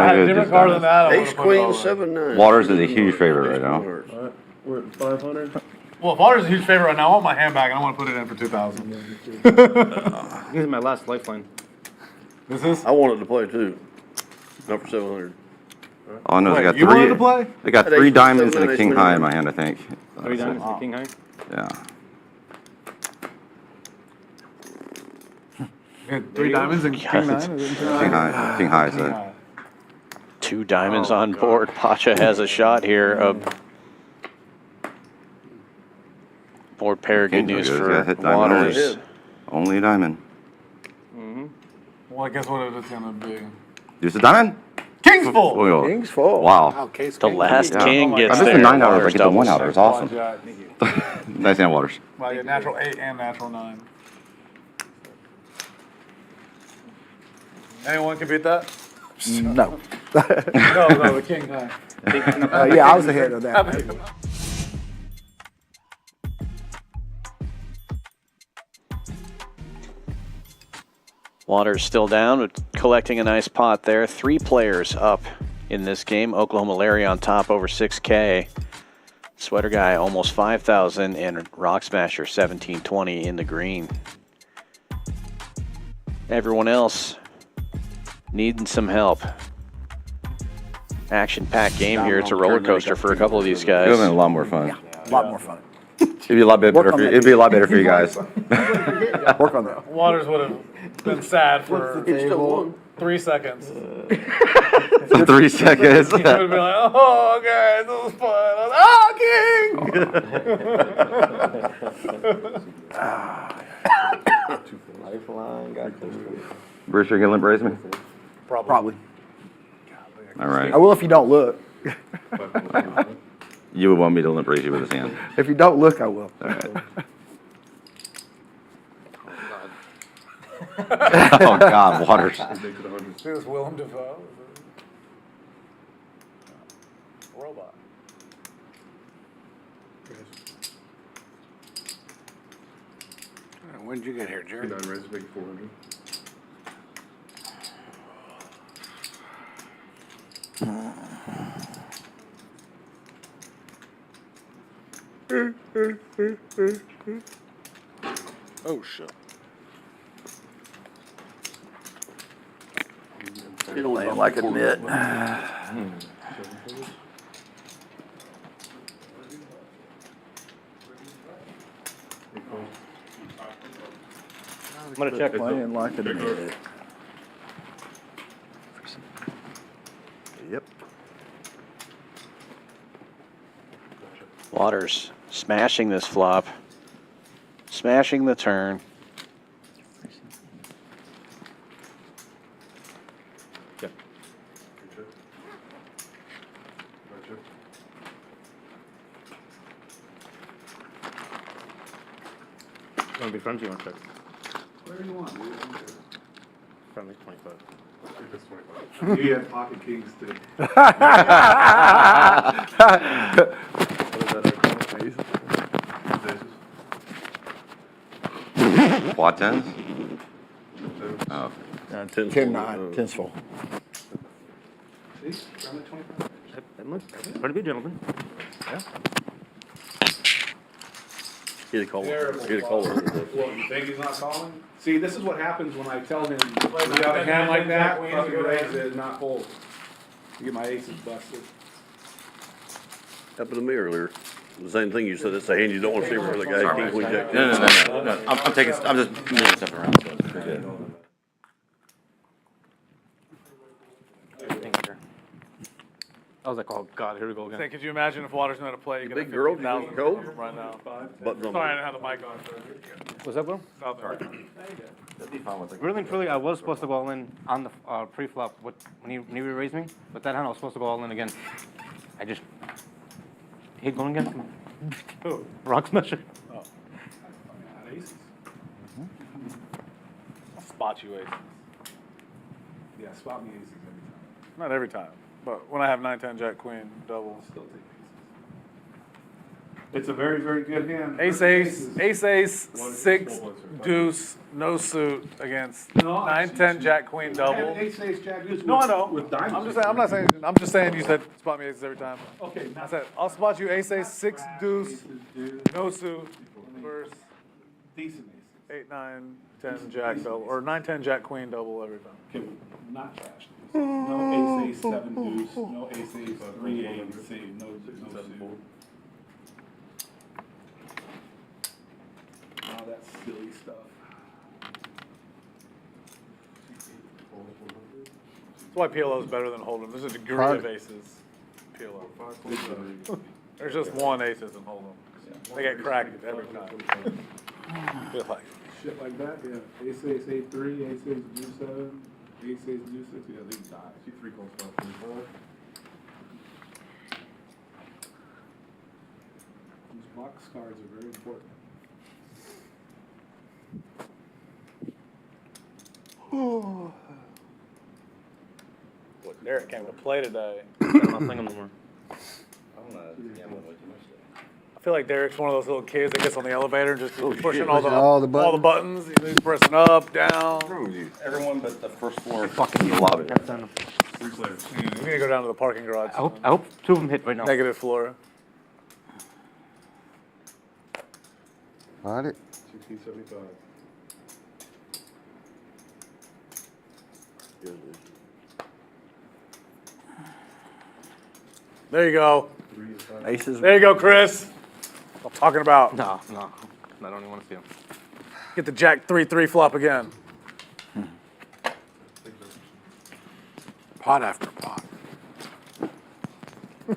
S4: had a
S5: you're
S4: different
S5: just
S4: card
S5: done.
S4: than that. I
S6: Ace,
S4: would've put it
S6: queen,
S4: all in.
S6: 7, 9.
S5: Waters is a huge favorite right now.
S8: Alright, we're at 500.
S4: Well, if Waters is a huge favorite right now, I want my hand back, and I want to put it in for 2,000.
S7: This is my last lifeline.
S4: This is?
S6: I wanted to play too. Not for 700.
S5: All I know is I got
S4: you wanted to
S5: 3.
S4: play?
S5: I got
S6: At
S5: 3
S6: ace,
S5: diamonds and
S6: seven,
S5: a
S6: ace,
S5: king
S6: queen,
S5: high
S6: nine.
S5: in my hand, I think.
S7: 3 diamonds and king high.
S5: Yeah.
S4: You had 3 diamonds and king 9?
S5: King high is a
S2: 2 diamonds on board. Pacha has a shot here of board pair. Good
S5: Kings are
S2: news
S5: good.
S2: for
S5: Yeah, hit diamond
S2: Waters.
S5: only a diamond.
S4: Well, I guess what it's going to be.
S5: Use a diamond?
S4: King's full!
S5: Oh,
S12: King's full.
S5: wow.
S9: Oh, case
S2: The
S9: king.
S2: last
S5: Yeah.
S2: king
S4: my
S2: gets
S5: I missed
S2: there.
S5: the 9 hours. I
S2: Waters
S5: get the 1
S2: doubles.
S5: hour. It's awesome.
S4: Yeah, thank you.
S5: Nice hand, Waters.
S4: Well, I get natural 8 and natural 9. Anyone can beat that?
S12: No.
S4: No, the king high.
S12: Yeah, I was ahead of that.
S2: Waters still down, but collecting a nice pot there. 3 players up in this game. Oklahoma Larry on top over 6K. Sweater Guy almost 5,000 and Rock Smasher 1720 in the green. Everyone else needing some help. Action-packed game here. It's a roller coaster for a couple of these
S5: It would have been
S2: guys.
S5: a lot more fun.
S12: A lot more fun.
S5: It'd be a lot better.
S12: Work on that.
S5: It'd be a lot better for you guys.
S12: Work on that.
S4: Waters would have been sad for
S6: He still won.
S4: 3 seconds.
S5: 3 seconds.
S4: He would be like, oh, okay, this was fun. I was, oh, king!
S10: Lifeline, got through.
S5: Bruce, you're gonna limp raise me?
S12: Probably.
S5: All right.
S12: I will if you don't look.
S5: You would want me to limp raise you with his hand.
S12: If you don't look, I will.
S5: All right. Oh God, Waters.
S4: See this Willem Dafoe? Robot.
S9: When did you get here, Jerry?
S8: 9 raise, make 400.
S9: Oh, shit.
S12: Playing like a mitt.
S10: I'm gonna check.
S12: Playing like a mitt. Yep.
S2: Waters smashing this flop. Smashing the turn.
S7: You want to be friends? You want to check?
S13: Whatever you want.
S7: Friendly's 25.
S8: That's 25. He had pocket kings too.
S5: Quad tens? Oh.
S12: 10-9, full.
S13: See? I'm at 25.
S7: That looks pretty good, gentlemen.
S12: Yeah.
S6: Get a call.
S13: Terrible.
S6: Get a call.
S13: Well, you think he's not calling? See, this is what happens when I tell him, we got a hand like that, fucking raise it, not fold. You get my aces busted.
S6: Happened to me earlier. The same thing you said, it's a hand you don't want to see where the guy king queen jack.
S5: No. I'm just moving stuff around. So it's pretty good.
S7: I was like, oh God, here we go
S4: Say,
S7: again.
S4: could you imagine if Waters knew how to play?
S6: Big girl, you
S4: $50,000
S6: cold?
S4: right now.
S6: Buttons on.
S4: Sorry, I didn't have the mic on.
S7: What's up, bro?
S4: South Park.
S7: Really and truly, I was supposed to go all in on the pre-flop when you raised me, but that hand I was supposed to go all in again. I just hate going again.
S4: Who?
S7: Rock smasher.
S4: Oh. Had aces. I'll spot you aces.
S13: Yeah, spot me aces every time.
S4: Not every time, but when I have 9-10 jack queen double.
S13: Still take aces. It's a very, very good hand.
S4: Ace, 6 deuce, no suit against 9-10 jack queen double.
S13: Ace, jack, deuce.
S4: No, I know.
S13: With diamonds.
S4: I'm just saying. I'm not saying. I'm just saying. You said spot me aces every time.
S13: Okay,
S4: I said I'll spot you ace, 6 deuce, no suit versus
S13: decent aces.
S4: 8-9-10 jack double or 9-10 jack queen double every time.
S13: Okay, not trash. No ace, 7 deuce. No ace, 3 8. No suit. All that silly stuff.
S4: That's why PLO is better than Hold'em. There's a degree of aces. PLO. There's just one aces in Hold'em. They get cracked every time. Feel like.
S13: Shit like that, yeah. Ace, 8, 3, ace, deuce, 7, ace, deuce, 6. Yeah, they die.
S8: See 3 calls, 25.
S13: These box cards are very important.
S4: What Derek came to play today.
S7: I'm not playing them no more.
S4: I feel like Derek's one of those little kids that gets on the elevator and just keeps pushing
S12: All the
S4: buttons. He's pressing up, down.
S5: Everyone but the first floor fucking the lobby.
S4: We need to go down to the parking garage.
S7: I hope 2 of them hit right now.
S4: Negative floor.
S11: Got it.
S8: 1675.
S4: There you go.
S12: Aces.
S4: There you go, Chris. I'm talking about.
S7: No. I don't even want to see them.
S4: Get the jack 3-3 flop again.
S9: pot after pot.
S11: The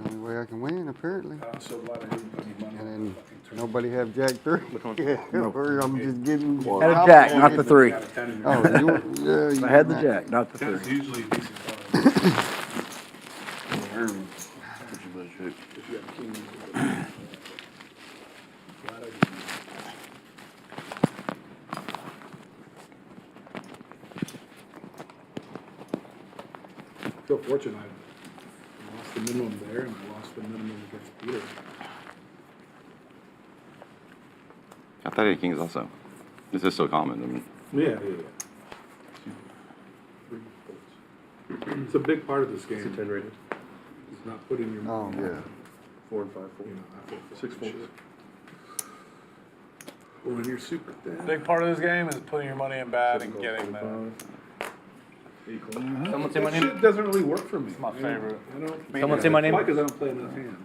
S11: only way I can win, apparently.
S3: I'm so glad I didn't put any money on
S11: And
S3: the
S11: then
S3: fucking tournament.
S11: nobody have Jack 3. Or I'm just getting.
S12: Had a jack, not the 3.
S3: Got a 10 in
S11: Oh,
S3: there.
S11: you want, yeah, you
S12: I had the
S11: want
S12: jack, not the
S3: 10
S12: 3.
S3: is usually a decent card. If you have kings, glad I didn't. I feel fortunate. I lost the minimum there, and I lost the minimum against Peter.
S5: I thought he had kings also. This is so common. I mean,
S3: Yeah. It's a big part of this game.
S8: Is it 10 rated?
S3: It's not putting your.
S11: Oh, yeah.
S8: 4 and 5 fold.
S3: You know, I feel for
S8: 6
S3: that
S8: folds.
S3: shit. Well, when you're super thin.
S4: Big part of this game is putting your money in bad and getting that.
S7: Someone say my
S3: That
S7: name?
S3: shit doesn't really work for me. It's
S4: my favorite.
S7: Someone say my name?
S3: Why? Because I don't play enough hands.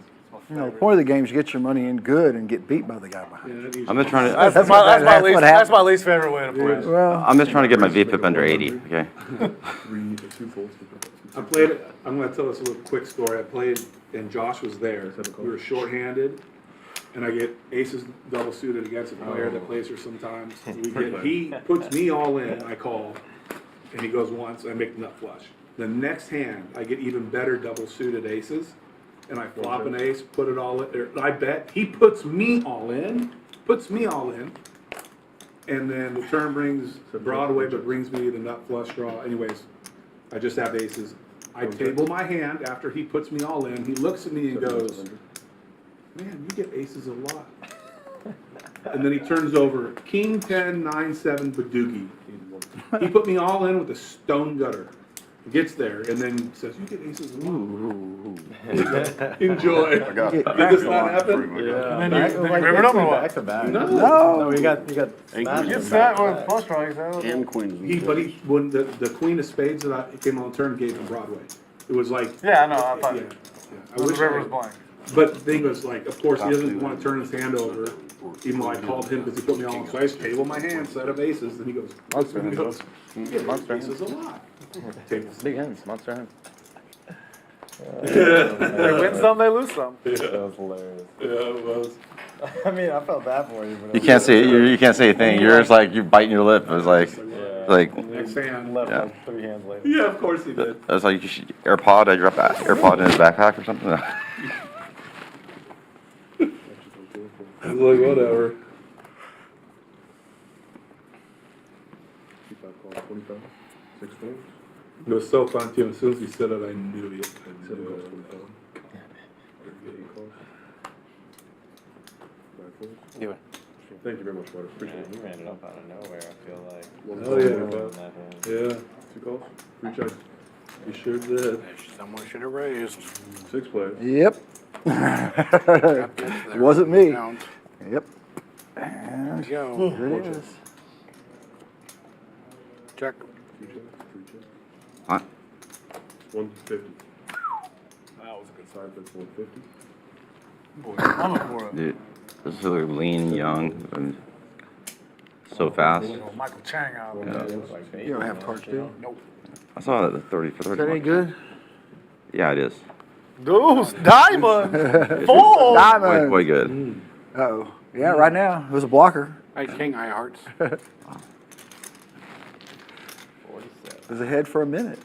S12: You know, the point of the game is to get your money in good and get beat by the guy behind.
S3: Yeah, that usually-
S5: I'm just trying to.
S4: That's my least favorite way to play.
S12: Well,
S5: I'm just trying to get my VPIP under 80. Okay.
S8: 3 to 2 folds.
S3: I played, I'm gonna tell us a little quick story. I played, and Josh was there. We were shorthanded, and I get aces double suited against a player that plays her sometimes. He puts me all in, I call, and he goes once, I make nut flush. The next hand, I get even better double suited aces, and I flop an ace, put it all in, or I bet, he puts me all in, and then the turn brings Broadway, but brings me the nut flush draw. Anyways, I just have aces. I table my hand after he puts me all in. He looks at me and goes, "Man, you get aces a lot." And then he turns over, King 10, 9, 7, Badoogie. He put me all in with a stone gutter. Gets there and then says, "You get aces a lot." Enjoy. Did this not happen?
S4: And then you river them or what?
S3: No.
S10: No, you got smashed.
S4: You sat with flush draw, you sat with
S6: And queens.
S3: When the queen of spades that I came on the turn gave him Broadway. It was like.
S4: Yeah, I know, I thought.
S3: Yeah. I
S4: The
S3: wish
S4: river
S3: I-
S4: was blank.
S3: But the thing was like, of course, he doesn't want to turn his hand over, even though I called him because he put me all in. So I just table my hand, set of aces, and he goes, "You get aces a lot." Tables.
S10: Big hands, monster hands.
S4: They win some, they lose some.
S10: That was hilarious.
S3: Yeah, it was.
S10: I mean, I felt bad for you, but
S5: You can't say you can't say a thing. You're just like you're biting your lip. It was like
S3: Next hand.
S10: left
S5: Yeah.
S10: like 3 hands later.
S3: Yeah, of course he did.
S5: it was like you should AirPod. I dropped an AirPod in his backpack or something.
S3: I was like, whatever.
S8: 25, 6 folds.
S3: It was so fun too. As soon as he said it, I knew it.
S8: 7 calls, 25. 8 calls. 9 folds.
S10: You
S8: Thank you very much, Butter. Appreciate it.
S10: ran it up out of nowhere, I feel like.
S8: 1
S3: Oh,
S8: call,
S3: yeah.
S8: 25.
S3: Yeah,
S8: 2 calls. 3 checks.
S3: he sure did.
S9: Someone should have raised.
S8: 6 plays.
S12: yep. It wasn't me. Yep. And
S9: There you go.
S12: here it is.
S9: Check.
S8: 2 checks. 3 checks.
S5: What?
S8: 150.
S3: That was a good
S8: Side bet's 150.
S4: I'm up for it.
S5: Dude, this is like lean, young, and so fast.
S4: Michael Chang out.
S12: You don't have cards, do you?
S4: Nope.
S5: I saw it at the 30 for 30.
S12: Is that any good?
S5: Yeah, it is.
S4: Deuce, diamond, fold.
S12: Diamond.
S5: Way good.
S12: Uh-oh. Yeah, right now. It was a blocker.
S9: Hey, King High Hearts.
S12: It was ahead for a minute.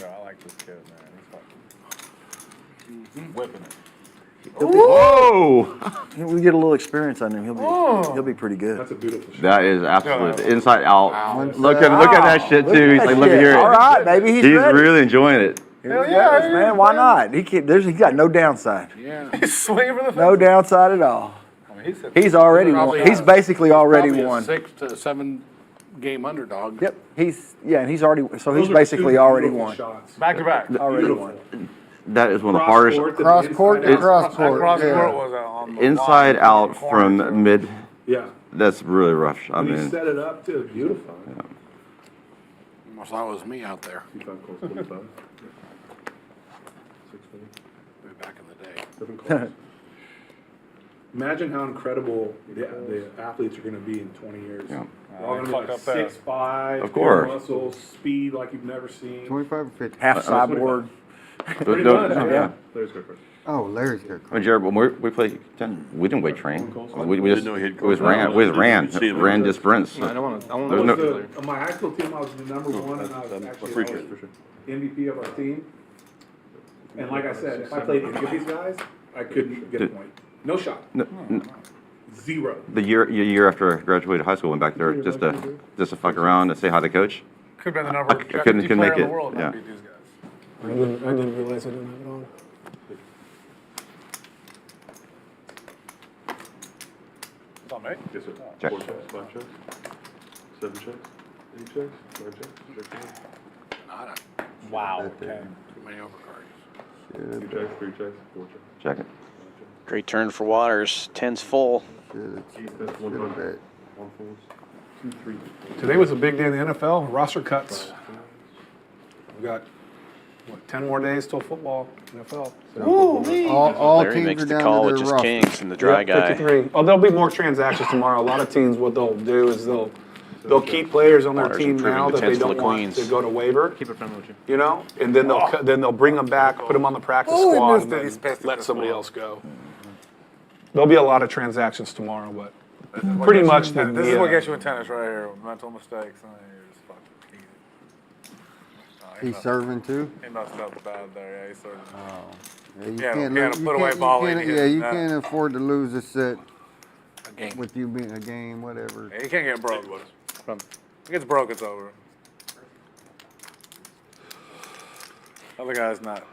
S10: No, I like this kid, man. He's fucking whipping it.
S5: Whoa!
S12: We get a little experience on him. He'll be pretty good.
S3: That's a beautiful shot.
S5: That is absolute inside out.
S9: Wow.
S5: Look at that shit too. He's like, let me hear it.
S12: All right, baby. He's ready.
S5: really enjoying it.
S12: Hell yeah, man. Why not? He got no downside.
S9: Yeah.
S4: He's swinging for the
S12: No downside at all.
S4: I mean,
S12: He's already won.
S9: Probably
S12: He's basically already
S9: Probably a
S12: won.
S9: 6 to 7 game underdog.
S12: Yep. And he's already. So he's
S3: Those are
S12: basically
S3: two
S12: already
S3: beautiful
S12: won.
S3: shots.
S4: back to back.
S12: Already won.
S5: That is one of the hardest.
S12: Cross court to cross
S4: That
S12: court.
S4: cross
S12: Yeah.
S4: court was on the
S5: Inside
S4: line,
S5: out
S4: corner,
S5: from mid.
S3: Yeah.
S5: That's really rough. I
S3: When he
S5: mean,
S3: set it up too, beautiful.
S9: Almost thought it was me out there.
S8: 5 calls, 25. 6 folds.
S9: Way back in the day.
S8: 7 calls.
S3: Imagine how incredible the athletes are gonna be in 20 years.
S5: Yeah.
S3: They're all gonna be like
S4: Fuck up there.
S3: 6'5",
S5: Of course.
S3: muscles, speed like you've never seen.
S11: 25 or 50?
S12: Half cyborg.
S3: Pretty much, yeah.
S8: Larry's go first.
S11: Oh, Larry's good.
S5: I mean, Jared, when we played, we didn't weight train. We
S6: Didn't
S5: just,
S6: know he had
S5: it was
S6: coached.
S5: ran, we just
S6: See him.
S5: ran just sprints.
S10: I don't want to. I
S5: There's
S10: want
S5: no-
S10: to.
S3: On my high school team, I was the number one, and I was actually MVP of our team. And like I said, if I played any of these guys, I couldn't get a point. No shot. Zero.
S5: The year after I graduated high school, went back there just to fuck around and say hi to coach.
S4: Could've been the number
S5: I couldn't
S4: player
S5: make
S4: in the
S5: it,
S4: world,
S5: yeah.
S4: not beat these guys.
S10: I didn't realize I didn't have it on.
S4: It's on me?
S8: Yes, sir.
S5: Check.
S8: 4 checks, 5 checks, 7 checks, 8 checks, 9 checks, check 1.
S4: Wow.
S11: Okay.
S9: Too many overcards.
S8: 2 checks, 3 checks, 4 checks.
S5: Check it.
S2: Great turn for Waters. 10's full.
S8: That's 100. 1 falls. 2, 3.
S13: Today was a big day in the NFL, roster cuts. We got, what, 10 more days till football, NFL.
S11: All
S2: Larry
S11: teams
S2: makes
S11: are
S2: the
S11: down
S2: call
S11: to
S2: with
S11: their
S2: just
S11: roster.
S2: kings and the dry guy.
S13: 53. Oh, there'll be more transactions tomorrow. A lot of teams, what they'll do is they'll keep players on their
S2: Waters
S13: team
S2: improving
S13: now
S2: the
S13: that they
S2: 10s to
S13: don't
S2: the
S13: want
S2: queens.
S13: to go to waiver,
S7: Keep it friendly with you.
S13: you know? And then they'll bring them back, put them on the practice
S4: Oh, he
S13: squad,
S4: missed
S13: and
S4: it.
S13: then
S4: He's pissed at
S13: let
S4: the
S13: somebody
S4: squad.
S13: else go. There'll be a lot of transactions tomorrow, but pretty much the
S4: This is what gets you in tennis right here, mental mistakes. And you're just fucking easy.
S11: He's serving too?
S4: He messed up bad there, yeah, he served.
S11: Yeah, you
S4: Yeah,
S11: can't,
S4: can't
S11: you
S4: put away
S11: can't-
S4: volley
S11: you
S4: and
S11: can't-
S4: hit
S11: yeah, you
S4: that.
S11: can't afford to lose a set
S9: A game.
S11: with you being a game, whatever.
S4: Yeah, you can't get broke. If it gets broke, it's over. Other guy's not.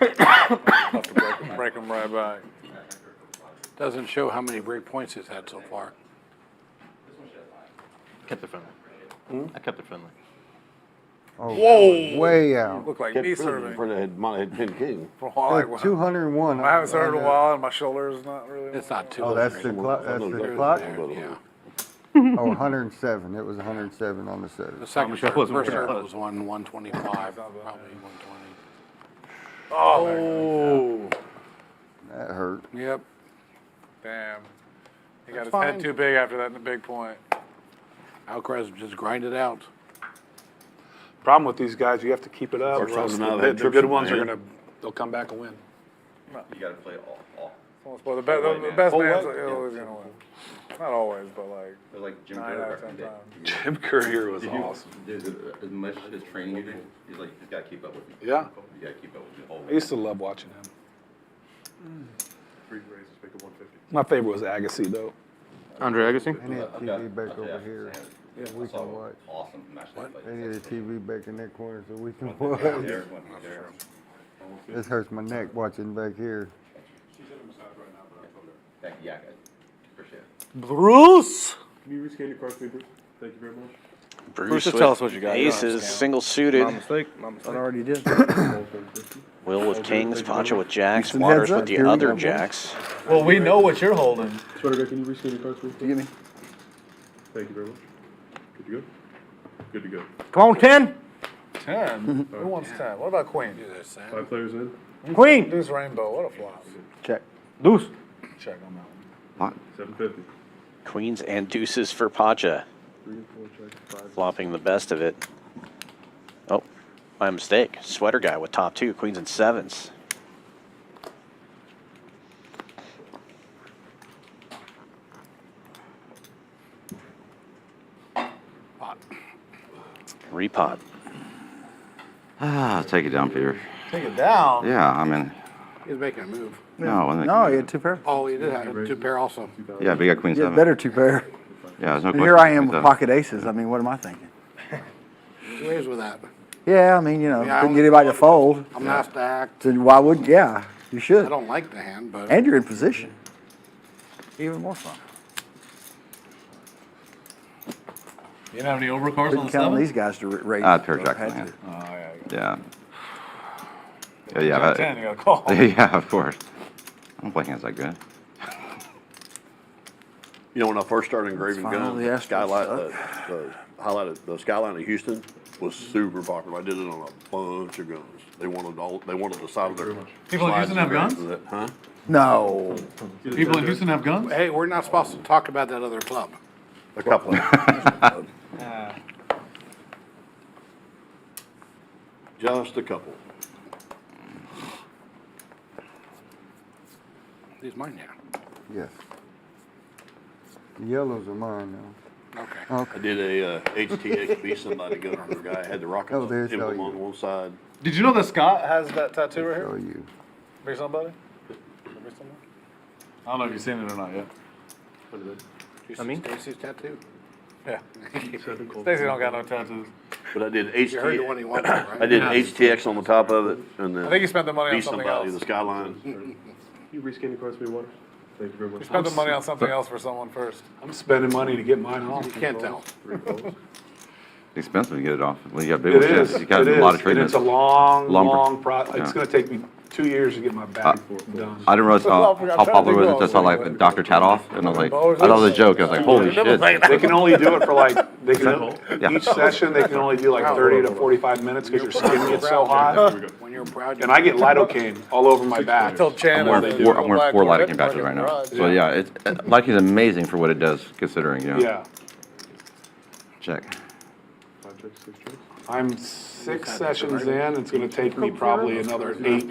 S4: Have to break him right back.
S9: Doesn't show how many break points he's had so far.
S7: Kept it friendly. I kept it friendly.
S11: Oh,
S4: Whoa!
S11: way out.
S4: Look like me serving.
S6: For the head, my head pin king.
S4: For a while, like,
S11: 201.
S4: I haven't served in a while, and my shoulder's not really.
S9: It's not too.
S11: Oh, that's the clock. That's the clock.
S9: Yeah.
S11: Oh, 107. It was 107 on the set.
S9: The second
S7: sure
S9: serve,
S7: it was
S9: first
S7: okay.
S9: serve was 125, probably 120.
S4: Oh,
S11: That hurt.
S9: Yep.
S4: damn. He got his
S9: fine.
S4: head too big after that in the big point.
S9: Alcaraz just grind it out.
S13: problem with these guys, you have to keep it up,
S6: First
S13: or else
S6: time now they had
S13: the
S6: trips
S13: good
S6: in
S13: ones
S6: my
S13: are
S6: head.
S13: they'll come back and win.
S5: You gotta play all.
S4: Well, the best
S13: Whole
S4: man's
S13: way?
S4: always gonna win. Not always, but like
S5: They're like Jim
S4: 9
S5: Carrey
S4: out of
S5: back
S4: 10
S5: in the day.
S4: times.
S13: Jim Courier was awesome.
S5: As much as training you do, he's like, he's gotta keep up with you.
S13: Yeah.
S5: You gotta keep up with you
S13: I
S5: always.
S13: used to love watching him.
S8: 3 raises, make it 150.
S13: My favorite was Agassi, though.
S7: Andre Agassi?
S11: They need a TV back over here.
S5: Yeah,
S11: we can watch.
S5: Awesome match that play.
S11: They need a TV back in that corner so we can
S5: Yeah,
S11: watch.
S5: there, one there.
S11: This hurts my neck watching back here.
S5: Thank you, yeah, guys. Appreciate it.
S4: Bruce!
S8: Can you rescan your cards, please? Thank you very much.
S2: Bruce
S4: just
S2: with
S4: tell us what you got.
S2: aces, single suited.
S7: mistake.
S12: I already did.
S2: Will with kings, Pacha with jacks,
S12: Some
S2: Waters
S12: heads up.
S2: with the
S12: Here we
S2: other
S12: go, boys.
S2: jacks.
S4: Well, we know what you're holding.
S8: Sweater guy, can you rescan your cards, please?
S12: You get me?
S8: Thank you very much. Good to go? Good to go.
S7: Come on, 10.
S4: 10? Who wants 10? What about queen?
S8: 5 players in.
S7: Queen.
S4: Deuce rainbow. What a flop.
S12: Check.
S7: Deuce.
S4: Check on that one.
S8: 750.
S2: Queens and deuces for Pacha.
S8: 3 and 4 checks. 5.
S2: Flopping the best of it. Oh, my mistake. Sweater guy with top two, queens and sevens. Repot.
S5: Take it down, Peter.
S4: Take it down.
S5: Yeah, I mean,
S9: He's making a move.
S5: no.
S12: No, he had two pair.
S9: Oh, he did have two pair also.
S5: Yeah, but you got queen
S12: You had
S5: seven.
S12: better two pair.
S5: Yeah, there's no
S12: And
S5: question.
S12: here I am with
S5: Queen seven.
S12: pocket aces. I mean, what am I thinking?
S9: Two ways with that.
S12: Yeah, I mean, you know,
S9: Yeah, I
S12: couldn't
S9: don't-
S12: get anybody to fold.
S9: I'm not stacked.
S12: So why would, yeah, you
S9: I
S12: should.
S9: don't like the hand, but
S12: And you're in position. Even more fun.
S4: You didn't have any overcards on
S12: Couldn't
S4: the
S12: count on
S4: 7?
S12: these guys to raise.
S5: Pair jack
S12: Had
S5: hand.
S12: to.
S4: Oh, yeah.
S5: Yeah. Yeah,
S4: 10, you got a call.
S5: yeah, of course. I don't play hands that good.
S6: You know, when I first started engraving
S12: That's fine,
S6: guns,
S12: the
S6: the
S12: Astros
S6: skyline,
S12: suck.
S6: the skyline of Houston was super popular. I did it on a bunch of guns. They wanted the side of their.
S4: People in
S6: slides
S4: Houston have
S6: engraved
S4: guns?
S6: with it. Huh?
S12: No.
S4: People in Houston have guns?
S9: Hey, we're not supposed to talk about that other club.
S6: A couple. Just a couple.
S9: These mine now.
S11: Yes. The yellows are mine now.
S9: Okay.
S6: I did a HTXB somebody go from the guy had the rocket
S11: Oh, there's
S6: emblem
S11: how
S6: on
S11: you-
S6: one side.
S4: Did you know that Scott has that tattoo right
S11: Show
S4: here?
S11: you.
S4: Be somebody? I don't know if you've seen it or not yet.
S9: I mean, Stacy's tattoo.
S4: Yeah. Stacy don't got no tattoos.
S6: But I did
S9: You heard the one he wanted, right?
S6: I did HTX on the top of it and then.
S4: I think he spent the money on
S6: Be
S4: something
S6: somebody,
S4: else.
S6: the skyline.
S8: Can you rescan your cards for me, Waters? Thank you very much.
S4: He spent the money on something else for someone first.
S3: I'm spending money to get mine off.
S9: You can't tell.
S5: Expensive to get it off. When you got big
S3: It
S5: ones,
S3: is,
S5: you got
S3: it
S5: a lot of
S3: is, and
S5: treatments.
S3: it's a long,
S5: Long pro-
S3: it's
S5: yeah.
S3: gonna take me 2 years to get my back done.
S5: I didn't realize how popular it was until I saw like Dr. Tadoff, and I was like, I thought it was a joke. I was like, holy shit.
S3: They can only do it for like,
S5: Yeah.
S3: each session, they can only do like 30 to 45 minutes because your skin gets so hot.
S9: When you're proud.
S3: And I get lidocaine all over my back.
S4: I told Chan.
S5: I'm
S4: they
S5: wearing
S4: do
S5: four, I'm
S4: go
S5: wearing
S4: back,
S5: four
S4: go back,
S5: lidocaine patches
S4: go
S5: right
S4: back
S5: now.
S4: in the
S5: So yeah, lidocaine is amazing for what it does, considering, you know.
S3: Yeah,
S5: Check.
S8: 5 checks, 6 checks.
S3: I'm 6 sessions in, it's gonna take me probably another 8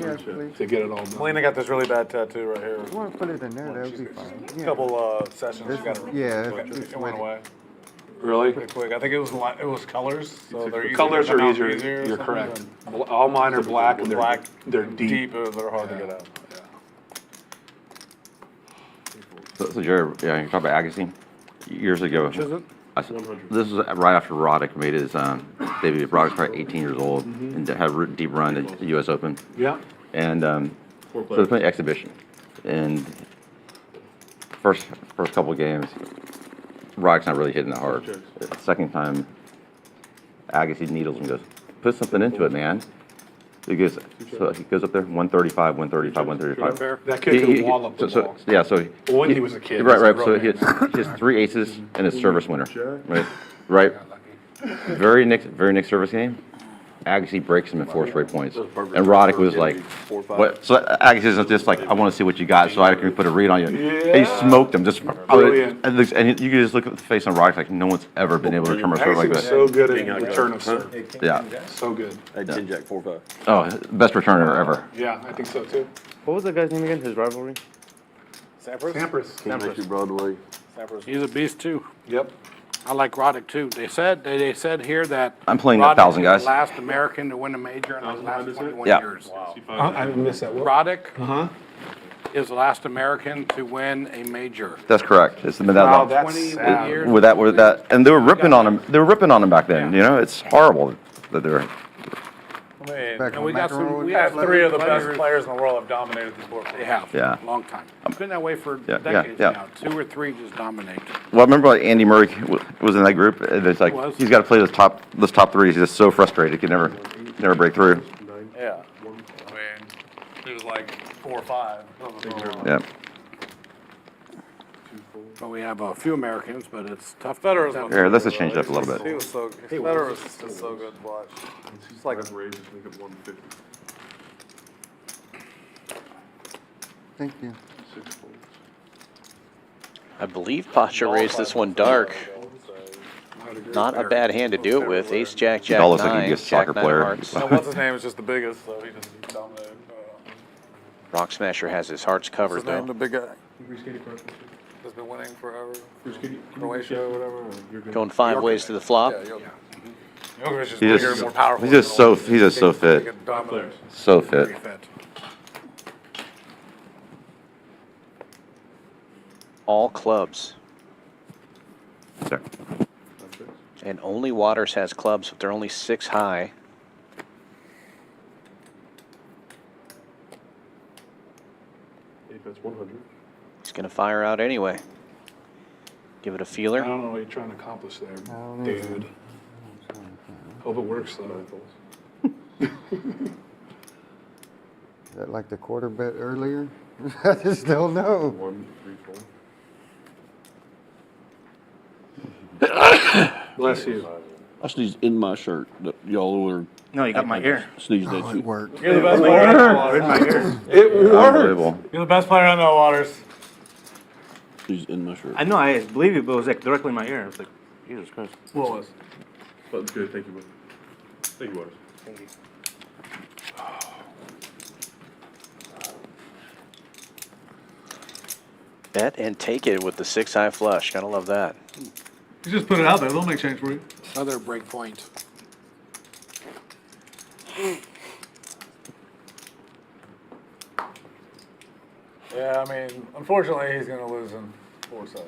S3: to get it all done.
S4: Melina got this really bad tattoo right here.
S11: If you want to put it in there, that would be fine. Yeah.
S4: Couple sessions, she got it.
S11: Yeah,
S4: It went away
S3: Really?
S4: pretty quick. I think it was colors, so they're easier.
S3: Colors
S4: to come
S3: are
S4: out
S3: easier,
S4: or
S3: you're
S4: something.
S3: correct. All mine are black and
S4: Black,
S3: they're deep.
S4: deep, they're hard to get out. Yeah.
S5: So Jerry, yeah, you talk about Agassi. Years ago,
S4: Which is it?
S5: this was right after Roddick made his debut. Roddick's probably 18 years old and had a deep run at the U.S. Open.
S3: Yeah,
S5: And so they're playing exhibition. And first couple of games, Roddick's not really hitting that hard. The second time, Agassi needles and goes, put something into it, man. He goes up there, 135, 135, 135.
S3: that kid can wallop the ball.
S5: Yeah, so.
S3: When he was a kid.
S5: Right,
S3: he's a
S5: right, so
S3: grown
S5: he
S3: man.
S5: has 3 aces and his service winner, right? Very next service game, Agassi breaks him in 4 straight points. And Roddick was like, what? So Agassi isn't just like, I want to see what you got, so I can put a read on you. And he smoked him, just,
S3: Brilliant.
S5: and you can just look at the face on Roddick, like no one's ever been able to return a serve like
S3: Agassi was
S5: that.
S3: so good at return of serve.
S5: Yeah.
S3: So good.
S6: I had 10 jack 4-5.
S5: Oh, best returner ever.
S3: Yeah, I think so too.
S7: What was that guy's name again? His rivalry?
S3: Sampras.
S6: Kingmaker Broadway.
S9: He's a beast too.
S3: Yep.
S9: I like Roddick too. They said here that.
S5: I'm playing that 1,000,
S9: Roddick
S5: guys.
S9: is the last American to win a major in the last 21
S5: Yeah.
S9: years.
S3: I missed that. What?
S9: Roddick
S3: Uh-huh.
S9: is the last American to win a major.
S5: That's correct. It's been that
S3: Wow,
S5: long.
S3: that's
S9: 21
S3: sad.
S9: years.
S5: With that, and they were ripping on him. They were ripping on him back then. You know, it's horrible that they're.
S4: I mean,
S11: Back
S9: And
S11: on
S9: we got some.
S11: McEnroe.
S9: We
S4: have
S9: have
S4: 3 of the
S9: players-
S4: best players in the world have dominated the sport.
S9: They have.
S5: Yeah.
S9: Long time. It's been that way for
S5: Yeah,
S9: decades
S5: yeah.
S9: now. 2 or 3 just dominate.
S5: Well, I remember like Andy Murray was in that group. And it's like
S9: Was.
S5: he's got to play those top 3s. He's just so frustrated. He can never break through.
S4: Yeah. I mean, it was like 4 or 5.
S5: Yeah.
S9: But we have a few Americans, but it's tough.
S4: Federer was
S5: Here, let's just change it up a little
S4: He
S5: bit.
S4: was so good. Federer was just so good to watch.
S8: It's like a raise, just make it 150.
S11: Thank you.
S8: 6 folds.
S2: I believe Pacha raised this one dark. Not a bad hand to do it with. Ace, Jack, Jack,
S5: All looks like a
S2: 9,
S5: good
S2: Jack,
S5: soccer
S2: 9
S5: player.
S2: of hearts.
S4: And what's his name is just the biggest, so he just dominated.
S2: Rock Smasher has his hearts
S4: What's
S2: covered
S4: his name,
S2: though.
S4: the big guy?
S8: Rescan your cards.
S4: Has been winning forever.
S8: Rescan
S4: Croatia or whatever.
S8: You're good.
S2: Going 5 ways to the flop.
S4: Yeah, Joker's just
S5: He's
S4: bigger and
S5: just,
S4: more powerful.
S5: he's just so fit.
S4: Dominant.
S5: So fit.
S9: Pretty fit.
S2: All clubs.
S5: There.
S2: And only Waters has clubs, but they're only 6 high.
S8: That's 100.
S2: He's going to fire out anyway. Give it a
S3: I
S2: feeler.
S3: don't know what you're trying to accomplish there,
S11: don't
S3: dude. Hope it works though.
S8: 9 folds.
S11: Is that like the quarter bet earlier? I just don't know.
S8: 1, 3, 4.
S3: Bless you.
S6: I sneezed in my shirt. Y'all were.
S7: No, you got my ear.
S6: Sneezed that shit.
S12: Worked.
S4: You're the best player I know, Waters.
S3: It worked.
S5: Unbelievable.
S4: You're the best player I know, Waters.
S6: Sneezed in my shirt.
S7: I know, I believe you, but it was like directly in my ear. I was like, Jesus Christ.
S4: What was?
S8: That's good, thank you, buddy. Thank you, Waters.
S7: Thank you.
S2: Bet and take it with the 6-high flush. Gotta love that.
S4: You just put it out there. They'll make change for you.
S9: Another break point.
S4: Yeah, I mean, unfortunately, he's gonna lose in 4 sets.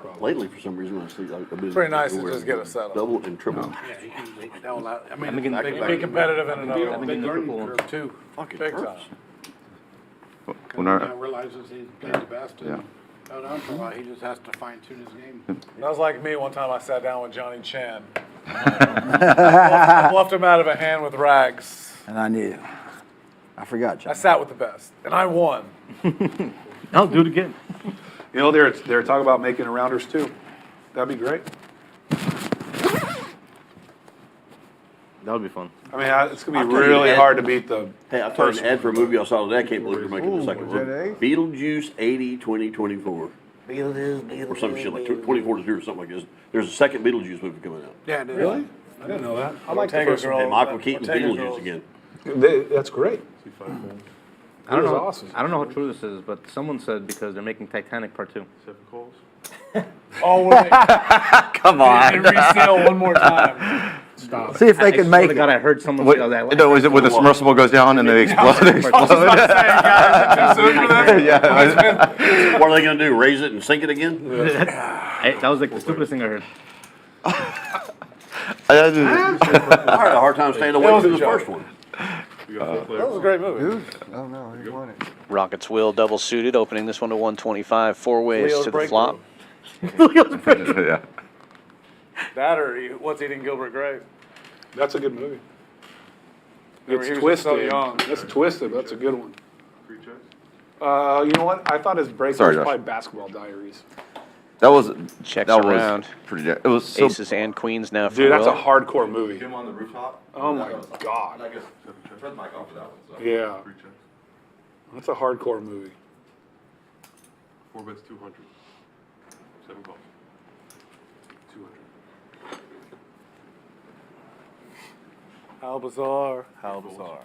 S4: But
S6: Lately, for some reason, I've been.
S4: Pretty nice to just get a setup.
S6: Double and triple.
S9: Yeah, you can make that one out. I mean,
S7: I'm getting-
S9: be competitive in
S4: another
S9: another
S4: one.
S9: big learning
S7: triple.
S9: curve too.
S6: Fucking
S4: Big
S6: hurts.
S4: time.
S5: When
S9: He
S5: our,
S9: now realizes he's playing the best
S5: Yeah.
S9: and held on for a while. He just has to fine tune his game.
S4: That was like me one time I sat down with Johnny Chan. I bluffed him out of a hand with rags.
S12: And I knew. I forgot,
S4: I
S12: John.
S4: sat with the best, and I won.
S7: I'll do it again.
S3: You know, they're talking about making a rounders too. That'd be great.
S7: That would be fun.
S3: I mean, it's gonna
S6: I'll
S3: be
S6: tell you,
S3: really
S6: Ed-
S3: hard to beat the.
S6: Hey, I'll tell you an ad for a movie I saw today. I can't believe they're making the second
S11: Ooh, is that
S6: one.
S11: A?
S6: Beetlejuice 80-20-24. Or some shit like 24-2 or something like this. There's a second Beetlejuice movie coming out.
S9: Yeah, it is.
S3: Really? I didn't know that.
S4: I like the first
S6: And
S4: one.
S6: Michael Keaton's Beetlejuice again.
S3: That's great.
S7: I don't
S3: It was
S7: know.
S3: awesome.
S7: I don't know how true this is, but someone said because they're making Titanic Part 2.
S8: 7 calls.
S4: Oh, when
S5: come
S4: they
S5: on.
S4: resale one more time.
S9: Stop.
S12: See if they
S7: I
S12: can
S7: swear
S12: make
S7: to God,
S12: it.
S7: I heard someone
S5: What,
S7: say that.
S5: no, is it when the submersible goes down and they explode? They explode? Yeah.
S6: What are they gonna do? Raise it and sink it again?
S7: That was like the stupidest thing I heard.
S6: I had a hard time staying away from the first one.
S4: That was a great movie.
S11: Oh, no, he won it.
S2: Rockets will double suited, opening this one to 125, 4 ways
S4: Leo's
S2: to the
S4: breakthrough.
S2: flop.
S5: Yeah.
S4: That or What's Eating Gilbert Grape.
S3: That's a good movie.
S4: Remember,
S3: It's
S4: he was
S3: twisted.
S4: so young.
S3: That's twisted. That's a good one.
S8: 3 checks.
S3: You know what? I thought his break
S5: Sorry,
S3: was
S5: Josh.
S3: probably Basketball Diaries.
S5: That was,
S2: Checks
S5: that
S2: around.
S5: was pretty, it was so,
S2: Aces and queens now for
S3: Dude, that's a
S2: Will.
S3: hardcore movie.
S5: him on the rooftop.
S3: Oh my God.
S5: I guess, turn the mic off for that one, so.
S3: Yeah,
S8: 3 checks.
S3: that's a hardcore movie.
S8: 4 bets 200. 7 calls. 200.
S4: How bizarre. How bizarre.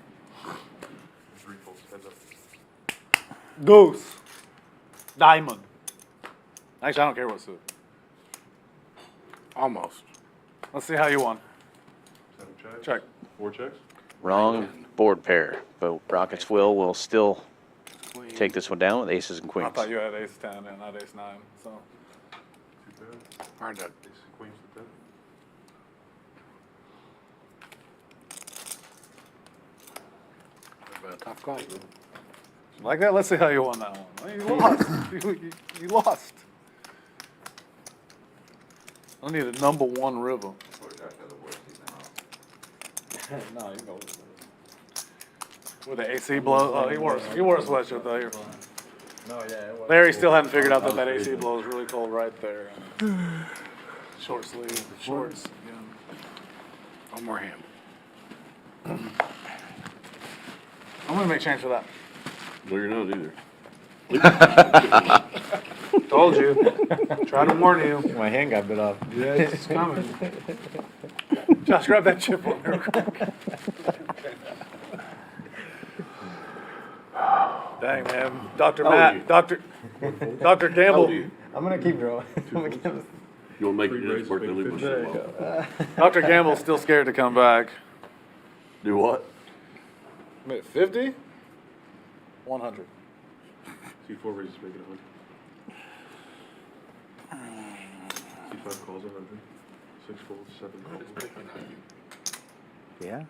S8: 3 folds. Heads up.
S4: Goose. Diamond. Actually, I don't care what suit.
S9: Almost.
S4: Let's see how you won.
S8: 7 checks.
S4: Check.
S8: 4 checks.
S2: Wrong board pair, but Rockets will still take this one down with aces and
S4: I
S2: queens.
S4: thought you had ace 10 and not ace 9. So
S8: 2 pairs.
S9: Hard to.
S8: Ace queens to 10.
S9: But a tough call.
S4: like that. Let's see how you won that one. You lost. You lost. I need a number 1 river. No, you go with the AC blow. Oh, he wore a sweatshirt though. You're fine.
S10: No, yeah, it was.
S4: Larry still hadn't figured out that AC blow is really cold right there. Short sleeve, shorts. Yeah.
S9: One more hand.
S4: I'm gonna make change for that.
S6: No, you're not either.
S3: Told you. Try to warn you.
S10: My hand got bit off.
S3: Yeah, it's coming.
S4: Josh, grab that chip on real quick. Dang man, Dr.
S6: How old are you?
S4: Matt, Dr.
S6: How old are
S4: Gamble,
S6: you?
S10: I'm gonna keep drawing.
S6: You want to make it this birthday leave us?
S4: Dr. Gamble's still scared to come back.
S6: Do what?
S4: 50? 100.
S8: C4 raises, make it 100. C5 calls 100. 6 folds, 7 calls.
S12: Yeah.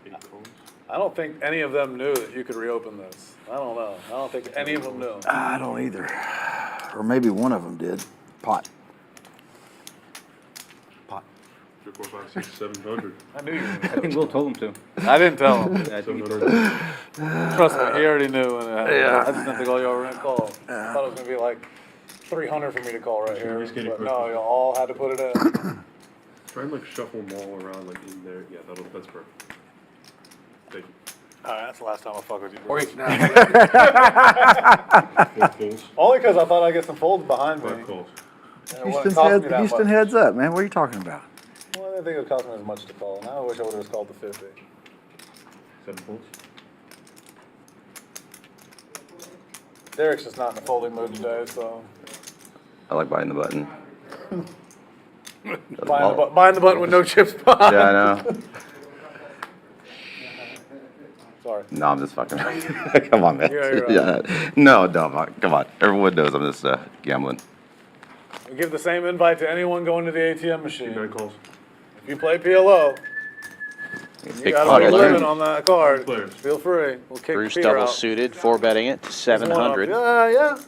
S8: 8 calls.
S4: I don't think any of them knew that you could reopen this. I don't know. I don't think any of them knew.
S12: I don't either. Or maybe one of them did. Pot.
S8: 3, 4, 5, 6, 700.
S4: I knew you
S7: I think Will told him to.
S4: I didn't tell him.
S7: I think he told him.
S8: 700.
S4: Trust me, he already knew. And
S12: Yeah.
S4: I just didn't think all y'all were going to call. I thought it was going to be like 300 for me to call right here. But no, you all had to put it in.
S8: Try and like shuffle them all around like in there. Yeah, that's perfect. Thank you.
S4: Alright, that's the last time I fuck with you. bro.
S9: Wait, now,
S8: Four folds,
S4: Only because I thought I'd get some folds behind me.
S8: five calls.
S4: And it wouldn't cost me that
S12: Houston
S4: much.
S12: heads up, man. What are you talking about?
S4: Well, I didn't think it would cost me as much to call. Now I wish I would have just called the 50.
S8: 7 folds.
S4: Derek's just not in a folding mood today, so.
S5: I like buying the button.
S4: Buying the button with no chips behind.
S5: Yeah, I know.
S4: Sorry.
S5: No, I'm just fucking. Come on, man.
S4: Yeah, you're right.
S5: Yeah. No, come on. Everyone knows I'm just gambling.
S4: We give the same invite to anyone going to the ATM machine.
S8: 9 calls.
S4: If you play PLO, you
S2: Big
S4: gotta
S2: pot
S4: make a
S2: alert.
S4: living on that card.
S8: Players.
S4: Feel free. We'll kick
S2: Bruce
S4: Peter
S2: double
S4: out.
S2: suited, 4-betting it to
S4: Just one up.
S2: 700.
S4: Yeah.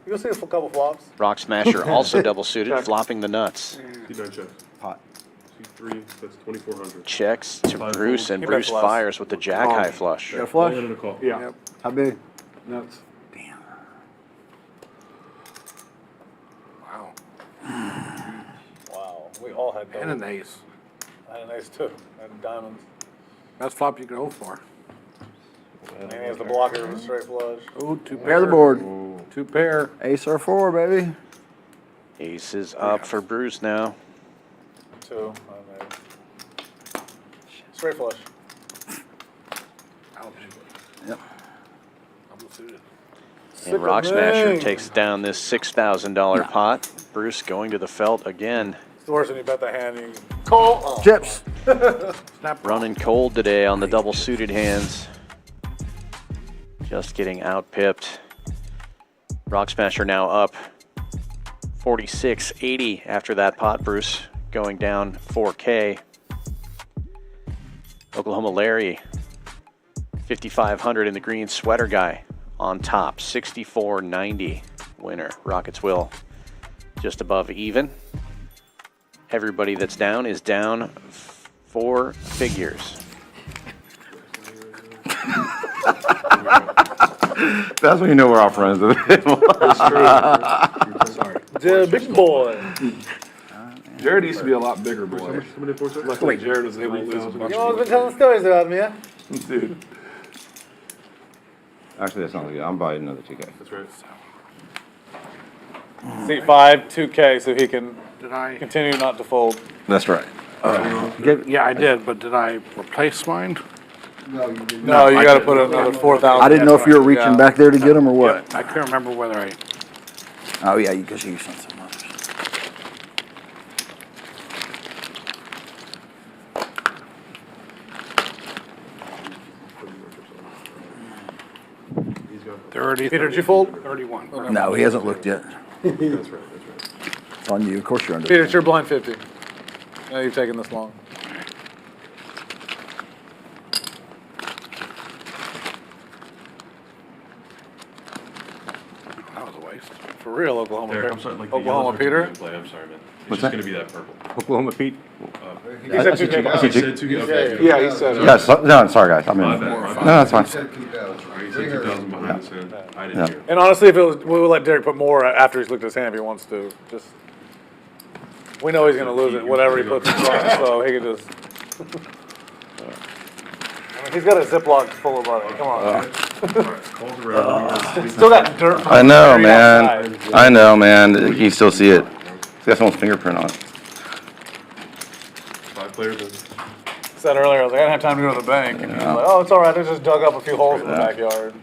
S4: You'll see a couple flops.
S2: Rock Smasher also double suited, flopping the nuts.
S8: C9 checks.
S12: Pot.
S8: C3, that's 2,400.
S2: Checks to
S8: Five
S2: Bruce,
S8: folds.
S2: and
S4: He
S2: Bruce
S4: bets less.
S2: fires with the jack high flush.
S12: Got a
S8: All
S12: flush?
S8: in and a call.
S3: Yeah.
S12: How big?
S3: Nuts.
S9: wow.
S4: Wow. We all had
S9: And an
S4: double.
S9: ace.
S4: I had an ace too. I had diamonds.
S9: Best flop you can hope for.
S4: And he has the blocker with a straight flush.
S9: Oh, two
S12: Pair the board.
S9: Two pair.
S12: Ace or 4, baby.
S2: Ace is up for Bruce now.
S4: 2. I made. Straight flush.
S9: Ouch.
S12: Yep.
S9: Double suited.
S2: And Rock Smasher takes down this $6,000 pot. Bruce going to the felt again.
S4: It's worse when you bet the hand. You call. Oh.
S12: Chips.
S2: Running cold today on the double suited hands. Just getting out pipped. Rock Smasher now up 46.80 after that pot. Bruce going down 4K. Oklahoma Larry 5,500 in the green. Sweater guy on top 64.90 winner. Rockets will just above even. Everybody that's down is down 4 figures.
S5: That's when you know we're all friends.
S4: Yeah, big boy.
S3: Jared used to be a lot bigger boy.
S8: Somebody 4 checks?
S3: Luckily, Jared was able to lose a bunch
S4: You
S3: of
S4: always been telling stories about me, yeah?
S3: Dude.
S5: Actually, that sounds good. I'm buying another 2K.
S8: That's right.
S4: Seat 5, 2K, so he can
S9: Did I?
S4: continue not to fold.
S5: That's right.
S9: Yeah, I did, but did I replace mine?
S11: No, you didn't.
S4: No, you gotta put another 4,000.
S12: I didn't know if you were reaching
S4: Yeah.
S12: back there to get them or what.
S9: I couldn't remember whether I.
S12: Oh, yeah, because you sent some others.
S8: He's got
S9: 30.
S4: Peter, did you fold?
S9: 31.
S12: No, he hasn't looked yet.
S8: That's right, that's right.
S12: It's on you. Of course you're under.
S4: Peter, it's your blind 50. Now you've taken this long.
S9: That was a waste.
S4: For real, Oklahoma.
S8: Derek, I'm sorry, like the
S4: Oklahoma,
S8: yellows are
S4: Peter?
S8: gonna play. I'm sorry, man. It's
S5: What's
S8: just
S5: that?
S8: gonna be that purple.
S7: Oklahoma Pete.
S4: He said 2K.
S8: He said 2K. Okay.
S3: Yeah, he said it.
S5: Yes, no, sorry guys. I mean,
S8: My bad,
S5: no,
S8: my bad.
S5: that's fine.
S11: He said 2,000.
S8: All right, he said 2,000 behind his hand. I didn't
S5: Yeah.
S8: hear.
S4: And honestly, if it was, we would let Derek put more after he's looked at his hand if he wants to. Just, we know he's gonna lose it, whatever he puts in front, so he can just. I mean, he's got a Ziploc full of money. Come on.
S8: All right, calls around.
S4: Still got dirt.
S5: I know,
S4: buried
S5: man.
S4: outside.
S5: I know, man. You can still see it. It's got someone's fingerprint on it.
S8: 5 players in.
S4: Said earlier, I was like, I didn't have time to go to the bank. And he was
S5: Yeah.
S4: like, oh, it's all right. I just dug up a few holes in the
S5: Yeah.
S4: backyard.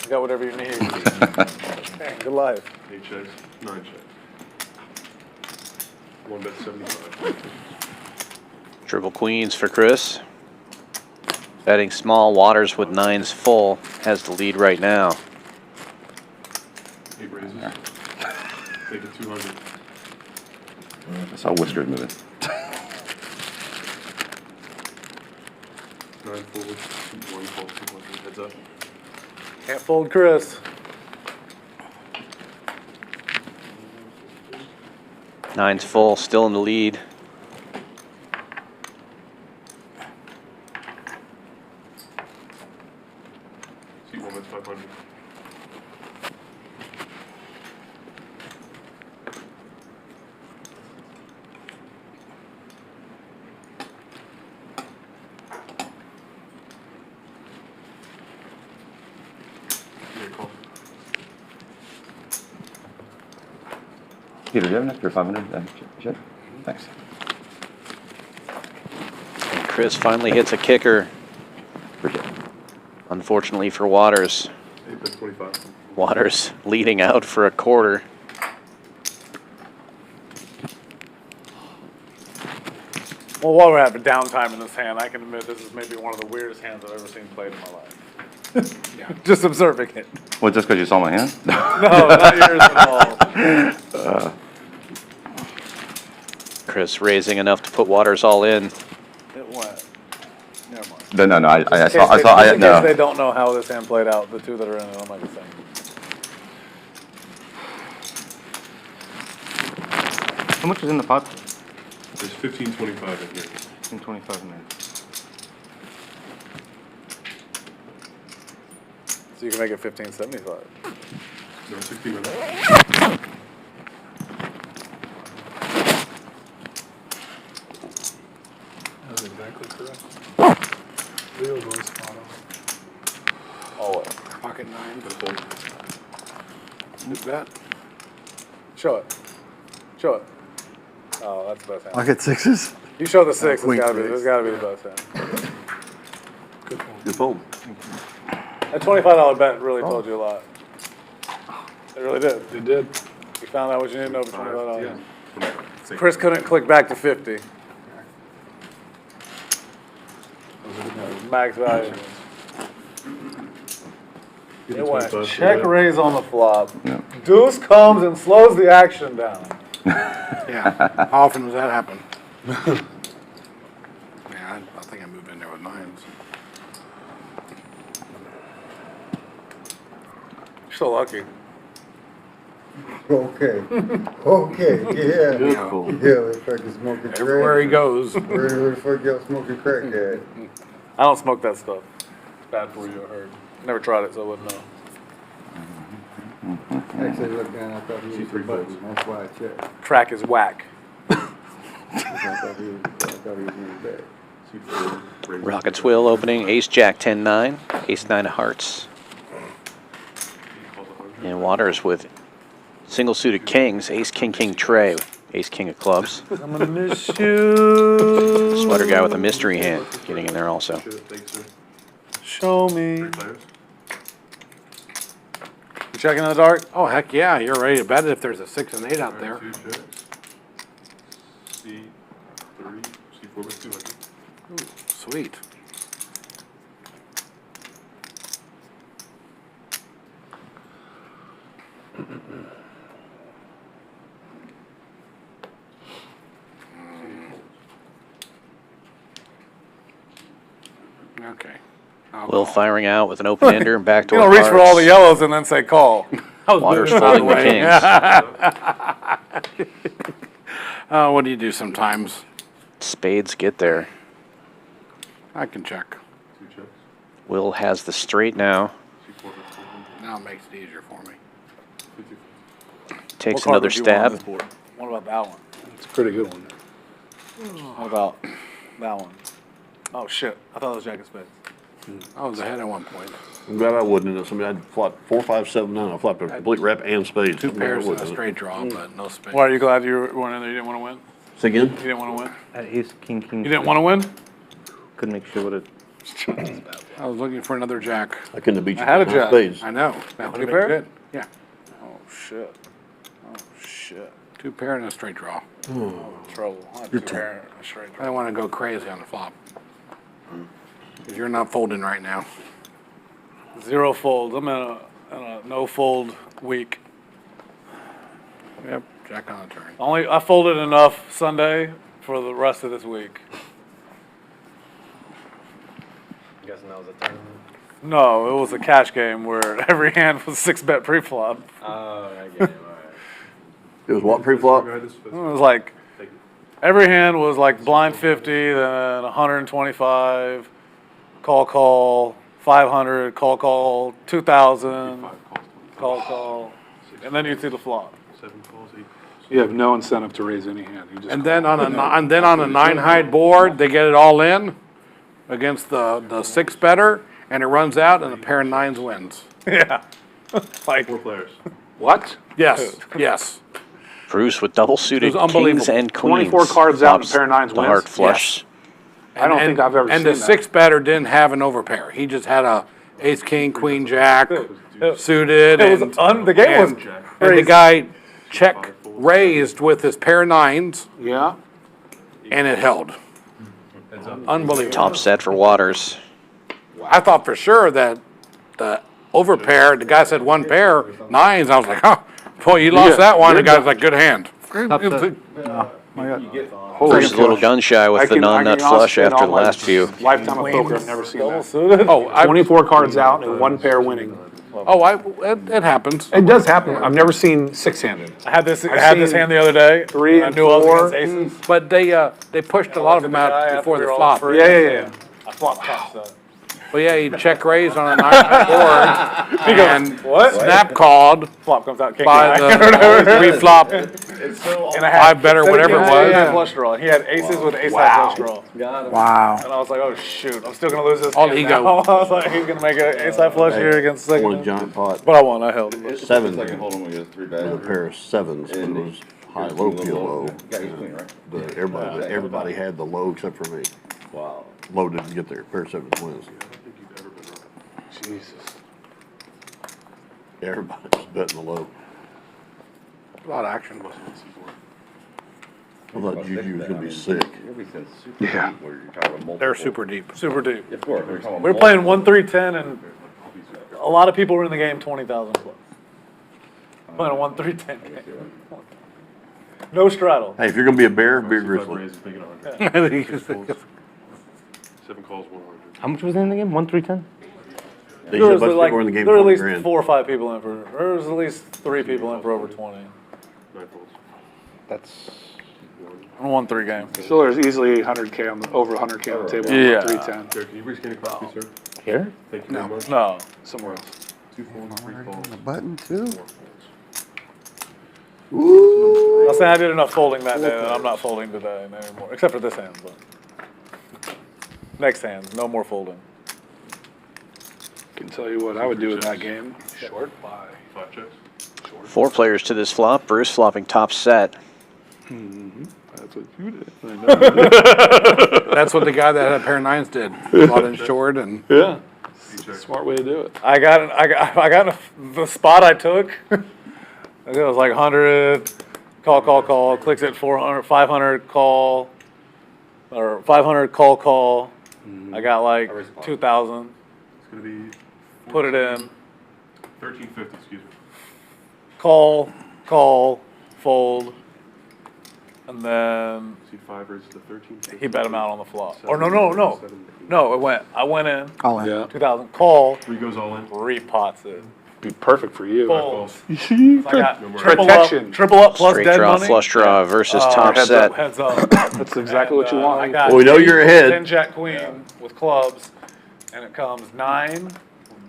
S4: You got whatever you need. Dang, good life.
S8: 8 checks, 9 checks. 1 bet 75.
S2: Triple queens for Chris. Betting small, Waters with 9s full. Has the lead right now.
S8: 8 raises. Take it 200.
S5: I saw whiskers moving.
S8: 9 forward, 1 fold, 200. Heads up.
S4: Can't fold Chris.
S2: 9's full, still in the lead.
S8: See 1 bet 500.
S5: Peter, do you have enough for 500? Sure. Thanks.
S2: Chris finally hits a kicker.
S5: Appreciate it.
S2: Unfortunately for Waters.
S8: 25.
S2: Waters leading out for a quarter.
S4: Well, while we're having downtime in this hand, I can admit this is maybe one of the weirdest hands I've ever seen played in my life. Just observing it.
S5: Well, just because you saw my hand?
S4: No, not yours at all.
S2: Chris raising enough to put Waters all in.
S4: It went. Never mind.
S5: No, I
S4: Just
S5: saw,
S4: in case
S5: no.
S4: they don't know how this hand played out, the two that are in it, I'm not gonna say.
S7: How much is in the pot?
S8: There's 1525 in here.
S7: 25 in there.
S4: So you can make it 1575.
S8: No, 16 right now.
S3: That's exactly correct. Leo goes spot on.
S4: Always.
S9: Pocket nine.
S8: Gonna fold.
S9: Is that?
S4: Show it. Show it. Oh, that's the best hand.
S12: Pocket sixes?
S4: You show the six,
S12: Queen
S4: it's gotta be the best hand.
S6: Good fold.
S4: That $25 bet really told you a lot. It really did.
S3: It did.
S4: You found out what you didn't know for $25.
S8: Yeah.
S4: Chris couldn't click back to 50. Max value. It went check raise on the flop.
S5: Yeah.
S4: Deuce comes and slows the action down.
S9: Yeah. How often does that happen? Yeah, I think I moved in there with nines.
S4: You're so lucky.
S11: Okay. Okay, yeah.
S6: Good fold.
S11: Yeah, looks like you're smoking crack.
S9: Everywhere he goes.
S11: Where the fuck y'all smoking crack at?
S4: I don't smoke that stuff. It's bad for you, I heard. Never tried it, so I wouldn't know.
S11: Actually, look, man, I thought he was a button. That's why I checked.
S4: Crack is whack.
S11: I thought he was in the back.
S2: Rockets wheel opening. Ace Jack 10-9. Ace 9 of hearts. And Waters with single suited kings. Ace King King tray. Ace King of clubs.
S4: I'm gonna miss you.
S2: Sweater guy with a mystery hand getting in there also.
S8: Thanks, sir.
S4: Show me.
S8: Three players.
S4: You checking in the dark?
S9: Oh, heck yeah, you're ready to bet it if there's a 6 and 8 out there.
S8: Two checks. C3, C4 with 200.
S9: Sweet. Okay.
S2: Will firing out with an open ender and
S4: You
S2: backdoor
S4: don't reach for all the
S2: hearts.
S4: yellows and then say call.
S2: Waters folding the kings.
S9: Oh, what do you do sometimes?
S2: Spades get there.
S9: I can check.
S8: Two checks.
S2: Will has the straight now.
S8: C4 with 400.
S9: Now it makes it easier for me.
S8: 50.
S2: Takes
S4: What card
S2: another
S4: would you want on
S2: stab.
S4: this board? What about that one?
S3: It's a pretty good one.
S4: What about that one? Oh shit, I thought it was Jack of Spades.
S9: I was ahead at one point.
S6: I'm glad I wouldn't have. Somebody I'd flopped 4, 5, 7, 9. I flopped a complete rep and spades.
S9: Two
S6: I'm glad I
S9: pairs and
S6: wouldn't
S9: a
S6: have.
S9: straight draw, but no spades.
S4: Why are you glad you went in there? You didn't want to win?
S6: Say again?
S4: You didn't want to win?
S7: Ace, king, king.
S4: You didn't want to win?
S7: Couldn't make sure what it.
S9: I was looking for another jack.
S6: I couldn't have beat you.
S4: I had a
S6: with
S4: jack.
S6: spades.
S9: I know. That would have
S4: pair?
S9: been good. Yeah.
S4: Oh shit. Oh shit.
S9: Two pair and a straight draw.
S4: Trouble. I had
S12: You're
S4: two pair and a straight
S9: I
S4: draw.
S9: don't want to go crazy on the flop. Because you're not folding right now.
S4: Zero folds. I'm in a no fold week.
S9: Yep, jack on the turn.
S4: I folded enough Sunday for the rest of this week.
S10: I'm guessing that was a tournament.
S4: No, it was a cash game where every hand was 6-bet pre-flop.
S10: Oh, I get it. All right.
S6: It was what pre-flop?
S4: It was like every hand was like blind 50, then 125, call, 500, call, 2,000, call, and then you see the flop.
S8: 7 calls, 8 calls.
S3: You have no incentive to raise any hand. You just
S9: And then on a 9-high board, they get it all in against the 6-better, and it runs out, and the pair of 9s wins.
S4: Yeah. Like,
S8: 4 players.
S9: What? Yes, yes.
S2: Bruce with double suited
S9: It was unbelievable.
S2: kings and queens.
S3: 24 cards out and
S2: Flops
S3: pair of nines
S2: the
S3: wins?
S2: heart flush.
S3: I don't think I've ever
S9: And
S3: seen
S9: the
S3: that.
S9: six better didn't have an overpair. He just had a ace, king, queen, jack suited.
S4: It was the game was
S9: and the
S4: crazy.
S9: guy check raised with his pair of nines,
S3: Yeah.
S9: and it held. Unbelievable.
S2: Top set for Waters.
S9: I thought for sure that the overpair, the guy said one pair, nines. I was like, huh, boy, you lost that one. The guy's like, good hand.
S2: Bruce is a little gun shy with the non-nut flush after the last few.
S3: Lifetime of poker, I've never seen that.
S9: Oh,
S3: 24 cards out and one pair winning.
S9: It happens.
S3: It does happen. I've never seen six-handed.
S4: I had this
S3: I've
S4: hand
S3: seen
S4: the other day.
S3: 3
S4: I
S3: and
S4: knew I was
S3: 4.
S4: against aces.
S9: But they pushed a lot of them out before the flop.
S3: Yeah.
S4: I flopped top set.
S9: But yeah, he check raised on a 9 board and
S4: What?
S9: snap called
S4: Flop comes out king.
S9: by the pre-flop
S4: And I had
S9: 5 better, whatever it
S4: He had
S9: was.
S4: flush draw. He had aces with ace high flush draw.
S12: Wow.
S4: And I was like, oh shoot, I'm still gonna lose this.
S9: All
S4: game
S9: ego.
S4: now. I was like, he's gonna make an ace high flush here against
S6: One
S4: second.
S6: giant pot.
S4: But I won. I held.
S6: 7. With a pair of sevens, but it was high-low PLO. Everybody had the low except for me. Wow. Low didn't get there. Pair of sevens wins.
S3: Jesus.
S6: Everybody was betting the low.
S9: A lot of action.
S6: I thought Juju was gonna be sick.
S3: Yeah.
S9: They're super deep.
S4: Super deep. We were playing 1, 3, 10, and a lot of people were in the game 20,000 plus. Playing a 1, 3, 10 game. No straddle.
S6: Hey, if you're gonna be a bear, be a grizzly.
S8: 7 calls, 100.
S7: How much was in the game? 1, 3, 10?
S6: They
S4: There
S6: said a
S4: was
S6: bunch of
S4: like,
S6: people were in the game
S4: there were at
S6: 20
S4: least
S6: grand.
S4: 4 or 5 people in for. There was at least 3 people in for over 20.
S8: 9 calls.
S7: That's.
S4: On a 1-3 game.
S3: So there's easily 100K on the, over 100K on the table.
S4: Yeah.
S3: 310.
S8: Jared, can you bring Skinny coffee, sir?
S7: Here?
S8: Thank you very much.
S4: No.
S3: Somewhere else.
S8: 2 folds, 3 calls.
S11: A button too?
S8: 4 folds.
S4: I was saying I did enough folding that day that I'm not folding today anymore, except for this hand. But next hand, no more folding.
S3: Can tell you what I would do in that game. Short buy.
S8: 5 checks.
S2: 4 players to this flop. Bruce flopping top set.
S3: That's what you did.
S9: That's what the guy that had a pair of nines did. Bought in short and
S3: Yeah. Smart way to do it.
S4: I got the spot I took. I think it was like 100, call, clicks at 400, 500, call, or 500, call. I got like 2,000,
S8: It's going to be
S4: put it in,
S8: 1350, excuse me.
S4: call, fold, and then
S8: See 5 raises to 1350.
S4: he bet him out on the flop. Or no, I went in,
S12: All in.
S3: Yeah.
S4: 2,000, call,
S8: 3 goes all in.
S4: repots it.
S3: Be perfect for you.
S4: Folds.
S8: Calls.
S4: So I got
S3: Protection.
S4: triple up plus
S2: Straight
S4: dead
S2: draw,
S4: money.
S2: flush draw versus top
S3: heads
S2: set.
S4: Heads up.
S3: That's exactly what you
S4: I
S3: want.
S4: got
S6: Well, we know you're ahead.
S4: 10 jack queen with clubs, and it comes 9,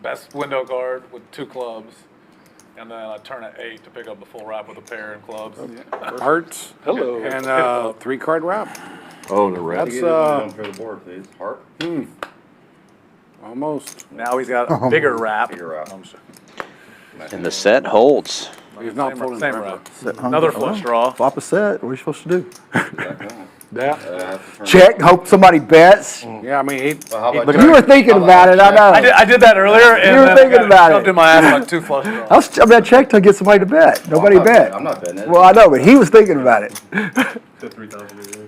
S4: best window card with 2 clubs, and then I turn at 8 to pick up the full wrap with a pair and clubs.
S9: hearts
S3: Hello.
S9: and 3-card wrap.
S6: Oh, the red.
S9: That's
S5: For the board, please. Heart.
S9: almost.
S4: Now he's got a bigger wrap.
S2: And the set holds.
S9: He's not folding
S4: Same
S9: forever.
S4: wrap. Another flush draw.
S12: Flop a set, what are you supposed to do?
S3: Yeah.
S12: Check, hope somebody bets.
S9: Yeah, I mean,
S12: You were thinking about it, I know.
S4: I did that earlier, and
S12: were
S4: then
S12: thinking
S4: got
S12: about
S4: shoved
S12: it.
S4: in my ass like 2 flush draws.
S12: I checked to get somebody to bet. Nobody bet.
S5: I'm not betting it.
S12: Well, I know, but he was thinking about it.
S8: Said 3,000 anyway.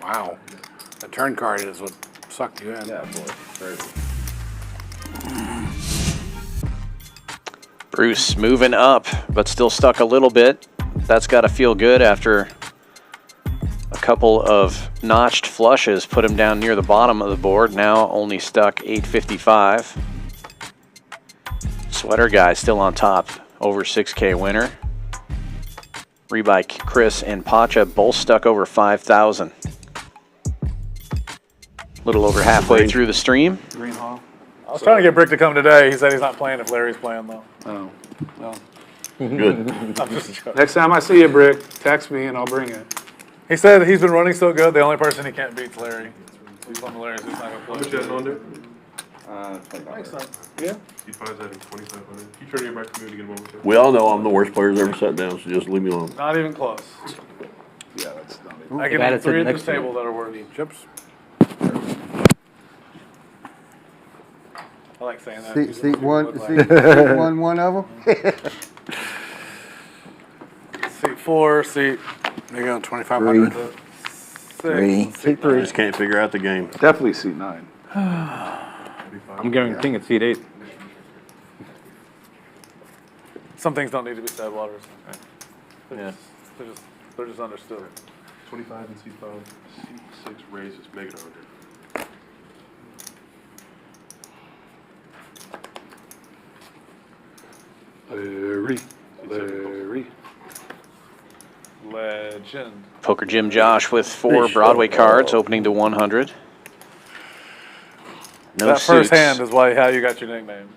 S9: wow. The turn card is what sucked you in.
S5: Yeah, boy. Crazy.
S2: Bruce moving up, but still stuck a little bit. That's got to feel good after a couple of notched flushes put him down near the bottom of the board. Now only stuck 855. Sweater guy still on top, over 6K winner. Rebuy Chris and Pacha both stuck over 5,000. Little over halfway through the stream.
S3: Green Hall.
S4: I was trying to get Brick to come today. He said he's not playing if Larry's playing, though.
S3: Oh. No.
S6: Good.
S4: I'm just joking.
S3: Next time I see you, Brick, text me and I'll bring it.
S4: He said he's been running so good, the only person he can't beat is Larry. He's on Larry's, he's not going to
S8: How much
S4: play.
S8: you guys under?
S10: Makes sense.
S13: Yeah.
S8: D5's adding 2,500. You turn your back to me again one more time.
S6: We all know I'm the worst player ever sat down, so just leave me alone.
S4: Not even close.
S13: Yeah, that's not even.
S4: I can
S7: guy
S4: name
S7: that's
S4: 3
S7: sitting
S4: at this
S7: next to you.
S4: table that are worthy.
S13: Chips.
S4: I like saying that.
S11: Seat one of them?
S4: Seat 4, seat
S13: There you go, 2,500.
S4: 6.
S6: I just can't figure out the game.
S13: Definitely seat 9.
S7: I'm giving King at seat 8.
S4: Some things don't need to be said, Waters.
S7: Yeah.
S4: They're just understood.
S8: 25 and C5. C6 raises, make it 100.
S13: Larry.
S4: Legend.
S2: Poker Jim Josh with 4 Broadway cards, opening to 100. No
S4: That first
S2: suits.
S4: hand is how you got your nickname.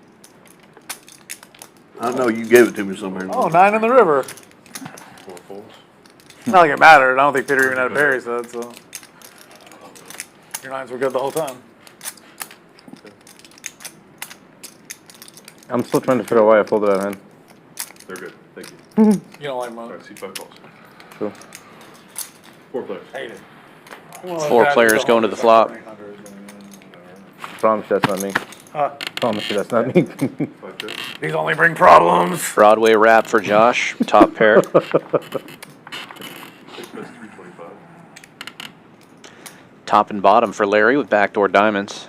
S6: I know you gave it to me somewhere.
S4: Oh, 9 in the river.
S8: 4 folds.
S4: Not like it mattered. I don't think Peter even had a Barry set, so. Your 9s were good the whole time.
S7: I'm still trying to figure out why I folded that hand.
S8: They're good. Thank you.
S4: You don't like
S8: All
S4: mine.
S8: right, C5 calls.
S7: Sure.
S8: 4 players.
S4: Hate it.
S2: 4 players going to the flop.
S7: Promise you that's not me. Promise you that's not me.
S8: 5 chips.
S4: These only bring problems.
S2: Broadway wrap for Josh, top pair.
S8: 6 bets, 325.
S2: Top and bottom for Larry with backdoor diamonds.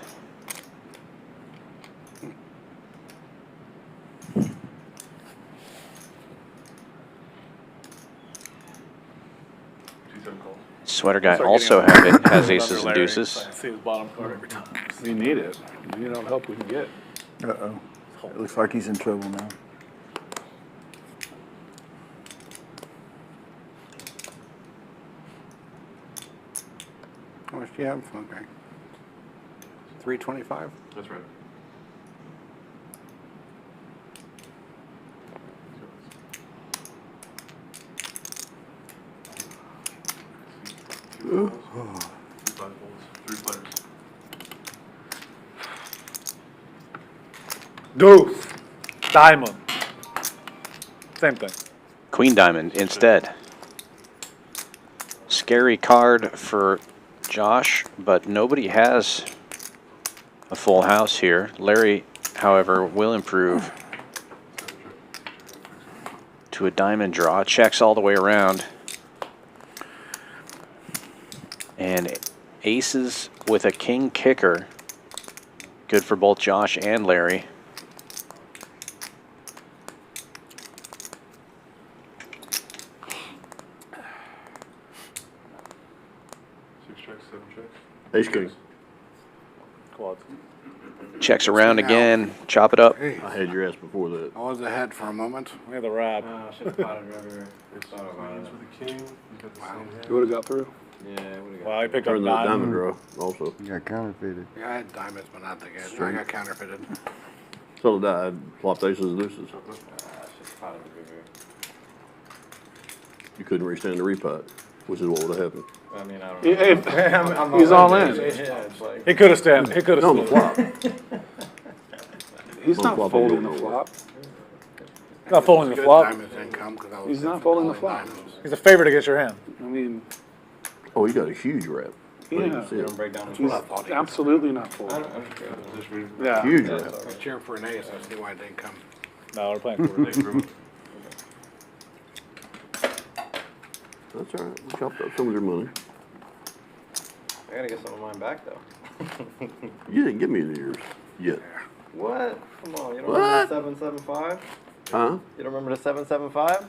S8: C7 calls.
S2: Sweater guy
S4: Start
S2: also
S4: getting
S2: has
S4: under
S2: aces and
S4: Larry,
S2: deuces.
S4: so I see his bottom card every time.
S13: We need it. We need all the help we can get.
S12: Uh-oh. It looks like he's in trouble now.
S13: How much do you have? Okay. 325?
S8: That's right. Two folds, 5 folds, 3 players.
S4: Deuce. Diamond. Same thing.
S2: Queen diamond instead. Scary card for Josh, but nobody has a full house here. Larry, however, will improve to a diamond draw. Checks all the way around. And aces with a king kicker. Good for both Josh and Larry.
S6: Ace king.
S4: Quads.
S2: Checks around again. Chop it up.
S6: I had your ass before that.
S13: I was ahead for a moment.
S4: We had the wrap.
S10: Should have potted river. Thought about
S8: Queens
S10: it.
S8: with a king. You got the same hand.
S13: You would have got through?
S10: Yeah, it would have got.
S4: Well, he picked up
S6: Turn the
S4: 9.
S6: diamond draw also.
S11: You got counterfeited.
S13: Yeah, I had diamonds, but not the good. I got counterfeited.
S6: So did I. Flopped aces and deuces.
S10: Should have potted river.
S6: You couldn't restand the repot, which is what would have happened.
S10: I mean, I don't
S13: Hey,
S10: know. I'm
S13: he's all in.
S10: Yeah, it's like.
S4: He could have stand. He could have
S6: No, on the
S4: stood.
S6: flop.
S13: He's
S6: On
S13: not
S6: flop,
S13: folding
S6: I
S13: the
S6: don't know.
S13: flop.
S4: Not folding the
S13: Good
S4: flop.
S13: diamonds income 'cause I was He's not definitely folding the flop. diamonds.
S4: He's a favorite against your hand.
S13: I mean,
S6: Oh, you got a huge rep.
S13: yeah,
S10: You don't break down the
S13: he's
S10: flop.
S13: absolutely not
S10: I
S13: folding.
S10: don't understand.
S13: Yeah.
S6: Huge
S13: I
S6: rep.
S13: was cheering for an ace. I see why it didn't come.
S4: No, we're playing for it.
S6: That's all right. We chopped up some of their money.
S10: I gotta get some of mine back though.
S6: You didn't give me yours yet.
S10: What? Come on, you don't
S6: What?
S10: remember the 775?
S6: Huh?
S10: You don't remember the 775?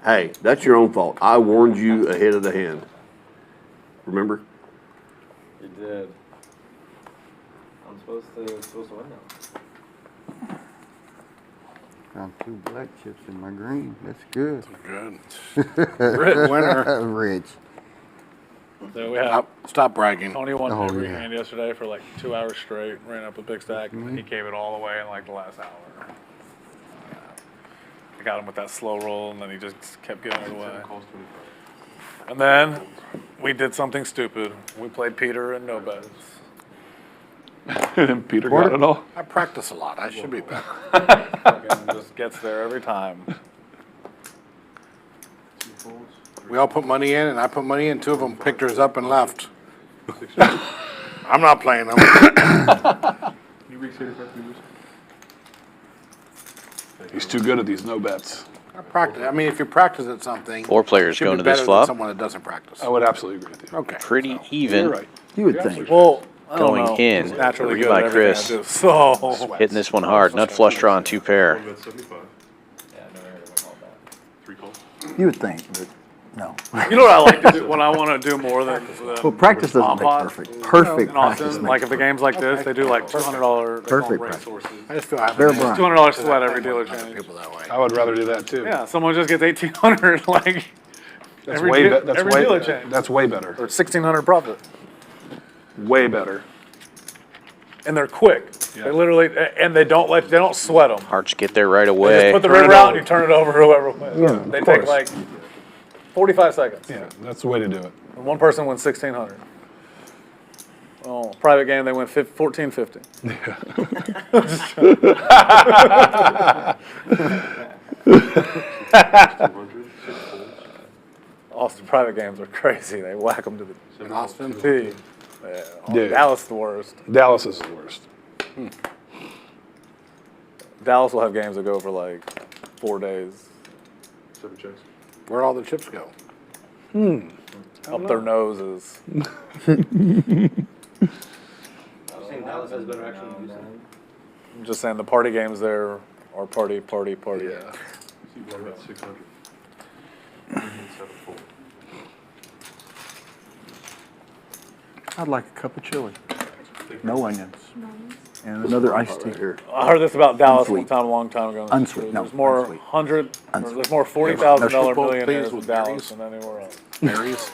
S6: Hey, that's your own fault. I warned you ahead of the hand. Remember?
S10: You did. I'm supposed to win now.
S11: Got 2 black chips in my green. That's good.
S13: Good. Rich winner.
S11: Rich.
S4: So we had
S13: Stop bragging.
S4: Tony won
S11: Oh,
S4: every
S11: yeah.
S4: hand yesterday for like 2 hours straight. Ran up a big stack.
S11: Mm-hmm.
S4: He gave it all away in like the last hour. I got him with that slow roll, and then he just kept giving it away. And then we did something stupid. We played Peter and no bets.
S13: And Peter got it all.
S9: I practice a lot. I should be better.
S4: Fucking just gets there every time.
S9: We all put money in, and I put money in. Two of them picked hers up and left. I'm not playing them.
S13: He's too good at these no bets.
S9: I practice. I mean, if you practice at something,
S2: 4 players
S9: it should
S2: going
S9: be
S2: to this
S9: better than
S2: flop.
S9: someone that doesn't practice.
S13: I would absolutely agree with you.
S9: Okay.
S2: Pretty even.
S13: You're right.
S12: You would think.
S4: Well, I don't
S2: Going
S4: know.
S2: in.
S4: He's naturally
S2: Rebuy
S4: good at everything
S2: Chris.
S4: I do. So
S2: Hitting this one hard. Nut flush draw on 2 pair.
S8: 75. Three calls.
S12: You would think, but no.
S4: you know what I like to do when I want to do more than
S12: Well, practice doesn't make
S4: pot?
S12: perfect. Perfect
S4: In
S12: practice
S4: Austin,
S12: makes
S4: like if the game's like this, they do like $200.
S12: Perfect
S4: race
S12: practice.
S4: sources.
S9: I just feel I have
S12: Bear
S9: a
S12: Bryant.
S4: $200 sweat every dealer change.
S9: people that way.
S13: I would rather do that too.
S4: Yeah, someone just gets 1,800 like
S13: That's
S4: every
S13: way
S4: de-
S13: better. That's
S4: every
S13: way.
S4: dealer change.
S13: That's way better.
S4: or 1,600 profit,
S13: Way better.
S4: and they're quick. They literally and they don't sweat them.
S2: Hearts get there right
S4: They just
S2: away.
S4: put the river out and you turn it over to whoever wins.
S12: Yeah,
S4: they
S12: of
S4: take
S12: course.
S4: like 45 seconds.
S13: Yeah, that's the way to do it.
S4: And one person wins 1,600. Oh, private game they win 1450. Austin private games are crazy. They whack them to the
S9: In Austin?
S4: tee.
S13: Yeah.
S4: Dallas is the worst.
S13: Dallas is the worst.
S4: Dallas will have games that go for like 4 days.
S8: 7 checks.
S9: Where'd all the chips go?
S4: Up their noses. I'm just saying the party games there are party.
S13: Yeah.
S8: See, what about 600? 7 full.
S12: I'd like a cup of chili. No onions. And another iced tea.
S4: I heard this about Dallas
S12: Unsweet.
S4: one time, a long time ago.
S12: Unsweet, no,
S4: There's more
S12: unsweet.
S4: there's more $40,000
S9: Triple
S4: millionaires
S9: please
S4: in
S9: with
S4: Dallas
S9: berries.
S4: than anywhere else.
S9: Berries.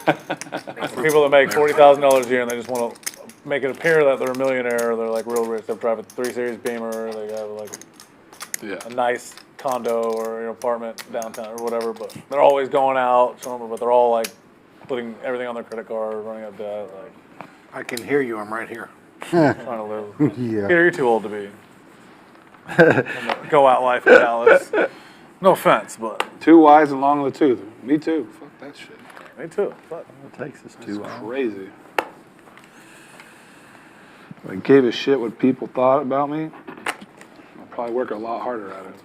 S4: People that make $40,000 a year and they just want to make it appear that they're a millionaire. They're like real rich. They drive a 3 Series Beamer. They have like
S13: Yeah.
S4: a nice condo or apartment downtown or whatever. But they're always going out, but they're all like putting everything on their credit card, running up debt, like
S9: I can hear you. I'm right here.
S4: trying to live.
S11: Yeah.
S4: Peter, you're too old to be. Go out life in Dallas. No offense, but
S13: Too wise and long in the tooth. Me too. Fuck that shit.
S4: me too. Fuck.
S12: Texas
S13: It's
S12: too.
S13: crazy. If I gave a shit what people thought about me, I'd probably work a lot harder at it.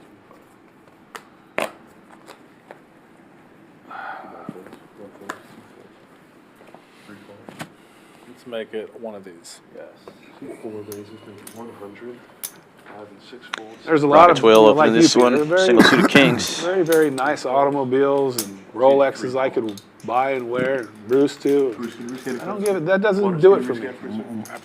S4: Let's make it one of these. Yes.
S8: See, 4 raises, make it 100. 5 and 6 folds.
S13: There's a lot
S2: Rockets
S13: of
S2: will
S13: people
S2: open
S13: like
S2: this
S13: you, Peter.
S2: one.
S13: Very-
S2: Single suited kings.
S13: Very, very nice automobiles and Rolexes I could buy and wear and Bruce too. I don't give it. That doesn't do it for me.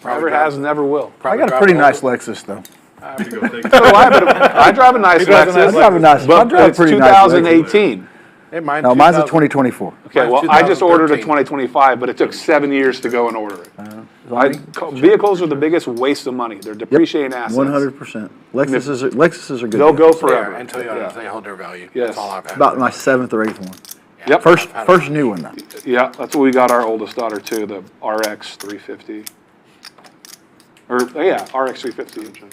S13: Never has, never will.
S12: I got a pretty nice Lexus though.
S8: I have to go take
S13: So do I, but I drive a nice
S4: drives a nice
S13: Lexus.
S12: I drive a nice. I
S13: But
S12: drive a
S13: it's
S12: pretty nice Lexus.
S13: 2018.
S9: Hey, mine.
S12: No, mine's a
S9: 2000
S12: 2024.
S13: Okay, well, I just ordered a
S9: 2013.
S13: 2025, but it took 7 years to go and order it. Vehicles are the biggest waste of money. They're depreciating assets.
S12: 100%. Lexuses are good.
S13: They'll go
S9: Yeah,
S13: forever.
S9: and Toyota, they hold their value.
S13: Yes.
S9: That's all I've had.
S12: About my 7th or 8th one.
S13: Yep.
S12: First new one though.
S13: Yeah, that's what we got our oldest daughter too, the RX 350. RX 350.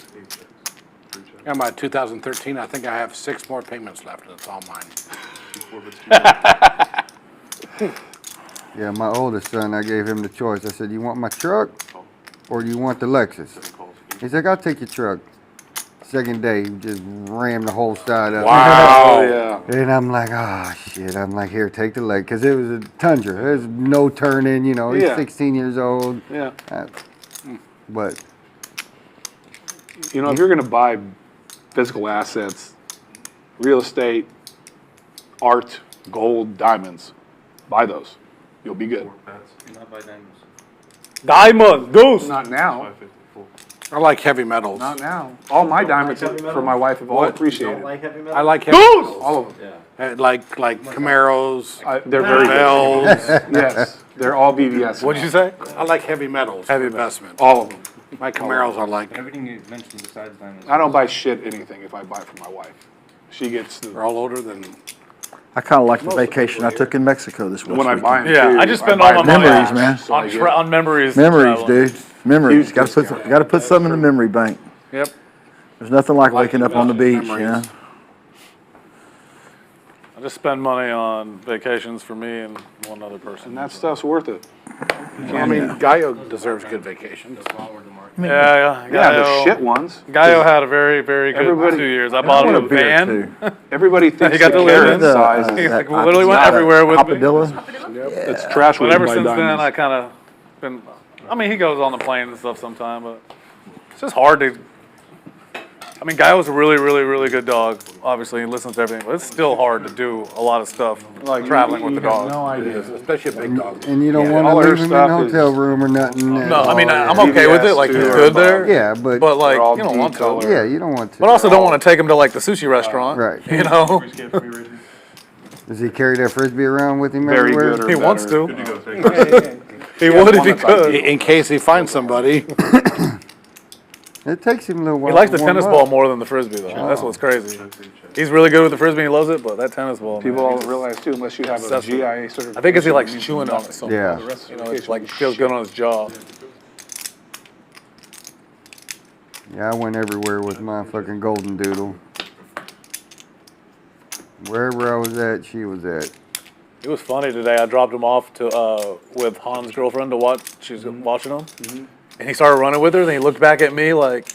S9: Yeah, my 2013, I think I have 6 more payments left, and it's all mine.
S11: Yeah, my oldest son, I gave him the choice. I said, you want my truck or do you want the Lexus? He's like, I'll take your truck. Second day, he just rammed the whole side up.
S13: Wow. Yeah.
S11: And I'm like, oh, shit. I'm like, here, take the leg. Because it was a Tundra. There's no turning, you know. He's
S13: Yeah.
S11: 16 years old.
S13: Yeah.
S11: But
S13: You know, if you're going to buy physical assets, real estate, art, gold, diamonds, buy those. You'll be good.
S4: Diamond, goose.
S13: Not now.
S9: I like heavy metals.
S13: Not now. All my diamonds for my wife have all appreciated.
S9: I like heavy metals.
S13: All of them.
S9: Like Camaros,
S13: They're very
S9: Bells.
S13: Yes, they're all BVS.
S4: What'd you say?
S9: I like heavy metals. Heavy investment.
S13: All of them.
S9: My Camaros I like.
S10: Everything you mentioned besides diamonds.
S13: I don't buy shit anything if I buy for my wife. She gets
S9: They're
S13: the.
S9: all older than.
S12: I kind of like the vacation I took in Mexico this week.
S13: When I buy them
S4: Yeah,
S13: too,
S4: I just spend all my money
S12: Memories, man.
S4: on memories.
S12: Memories,
S4: traveling.
S12: dude. Memories. Got to put something in the memory bank.
S4: Yep.
S12: There's nothing like waking up on the beach, you know?
S4: I just spend money on vacations for me and one other person.
S13: And that stuff's worth it.
S9: I mean, Gaio deserves good vacations.
S4: Yeah,
S13: Yeah, the shit ones.
S4: Gaio had a very, very good
S13: Everybody-
S4: 2 years. I bought him a van.
S13: Everybody thinks
S4: He got
S13: the
S4: to live
S13: carrot
S4: in.
S13: size
S4: He
S13: is
S4: literally went everywhere with me.
S13: It's trash.
S4: But
S13: when
S4: ever
S13: you buy
S4: since then,
S13: diamonds.
S4: I kind of been. I mean, he goes on the plane and stuff sometime, but it's just hard to. I mean, Guy was a really, really, really good dog. Obviously, he listens to everything, but it's still hard to do a lot of stuff like traveling with the dog.
S9: No idea, especially a big dog.
S11: And you don't want
S13: all
S11: to
S13: her
S11: leave him in a
S13: stuff
S11: hotel room or nothing.
S4: No, I mean, I'm okay with it. Like, he's good there.
S11: Yeah, but
S4: But like,
S13: all
S4: you don't want to.
S11: yeah, you don't want to.
S4: But also, don't want to take him to like the sushi restaurant.
S11: Right.
S4: You know.
S11: Does he carry that frisbee around with him
S13: Very
S11: everywhere?
S13: good.
S4: He wants to.
S8: to.
S4: He would if he could.
S9: In case he finds somebody.
S11: It takes him a little while.
S4: He likes
S11: to
S4: the
S11: warm
S4: tennis
S11: up.
S4: ball more than the frisbee, though. That's what's crazy. He's really good with the frisbee. And he loves it, but that tennis ball.
S13: People
S4: man,
S13: don't realize too, unless you have a
S4: That's-
S13: GIA certification.
S4: I think it's he likes chewing on it so much.
S11: Yeah.
S4: You know, it's like feels good on his jaw.
S11: Yeah, I went everywhere with my fucking golden doodle. Wherever I was at, she was at.
S4: It was funny today. I dropped him off to with Han's girlfriend to watch. She was watching him, and he started running with her. Then he looked back at me like,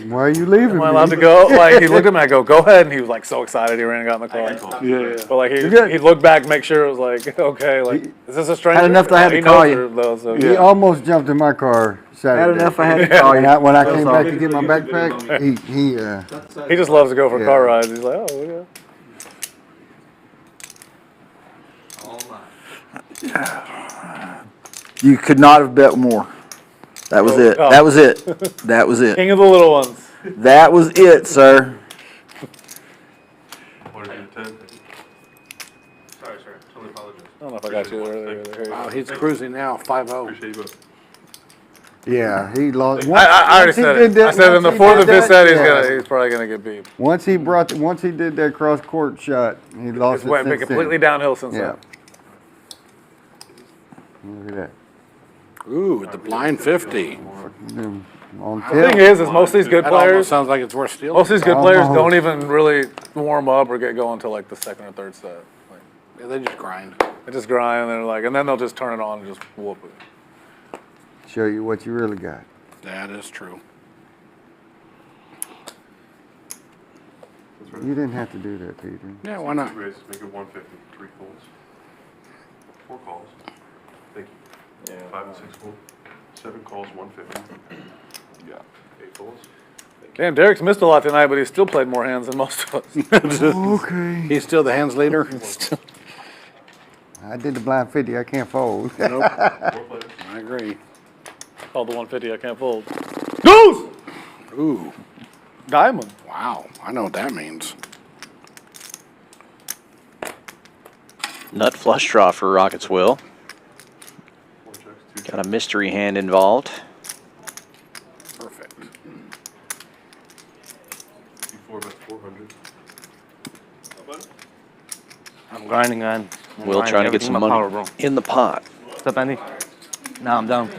S11: Why are you leaving
S4: "Am I
S11: me?
S4: allowed to go?" Like he looked at me. I go, "Go ahead," and he was like so excited. He ran and got in the car.
S13: Yeah.
S4: But like
S11: good.
S4: he looked back, make sure it was like okay. Like is this a stranger?
S12: Had enough that I had
S4: He
S12: to call
S4: knows
S12: you.
S4: her, though, so-
S11: He almost jumped in my car Saturday.
S12: Had enough I had to call you.
S11: When I came back to get my backpack, he
S4: He just loves to go for
S11: Yeah.
S4: car rides. He's like, oh yeah.
S12: You could not have bet more. That was it.
S4: Oh.
S12: That was it. That was it.
S4: King of the little ones.
S12: That was it, sir.
S8: Sorry, sir. Totally apologize.
S4: I don't know if I got you earlier.
S9: Wow, he's cruising now, 5-0.
S8: Appreciate you both.
S11: yeah, he lost.
S4: I already said it. I said in the fourth of his set,
S11: yeah.
S4: he's probably gonna get beat.
S11: Once he did that cross court shot, he lost
S4: It's
S11: it
S4: went
S11: since
S4: completely
S11: then.
S4: downhill since
S11: Yeah.
S4: then.
S11: Look at that.
S9: Ooh, the blind 50.
S11: On
S4: The thing is most of these good
S9: That almost
S4: players,
S9: sounds like it's worth stealing.
S4: most of these good players
S11: Almost.
S4: don't even really warm up or get going until like the second or third set. Like,
S9: Yeah, they just grind.
S4: they just grind and they're like, and then they'll just turn it on and just whoop it.
S11: show you what you really got.
S9: That is true.
S11: You didn't have to do that, Peter.
S9: Yeah, why not?
S8: Raise, make it 150. 3 calls. 4 calls. Thank you. 5 and 6 calls. 7 calls, 150. Yeah. 8 calls.
S4: Damn, Derek's missed a lot tonight, but he still played more hands than most of us.
S11: Okay.
S9: He's still the hands leader?
S11: I did the blind 50. I can't fold.
S9: Nope.
S8: 4 players.
S9: I agree.
S4: Called the 150, I can't fold. Deuce!
S9: Ooh,
S4: Diamond.
S9: wow. I know what that means.
S2: Nut flush draw for Rockets Will.
S8: 4 checks, 2
S2: Got a mystery hand involved.
S9: Perfect.
S8: 4 bets, 400.
S7: I'm grinding on.
S2: Will trying to get some money in the pot.
S7: What's up, Andy? No, I'm down.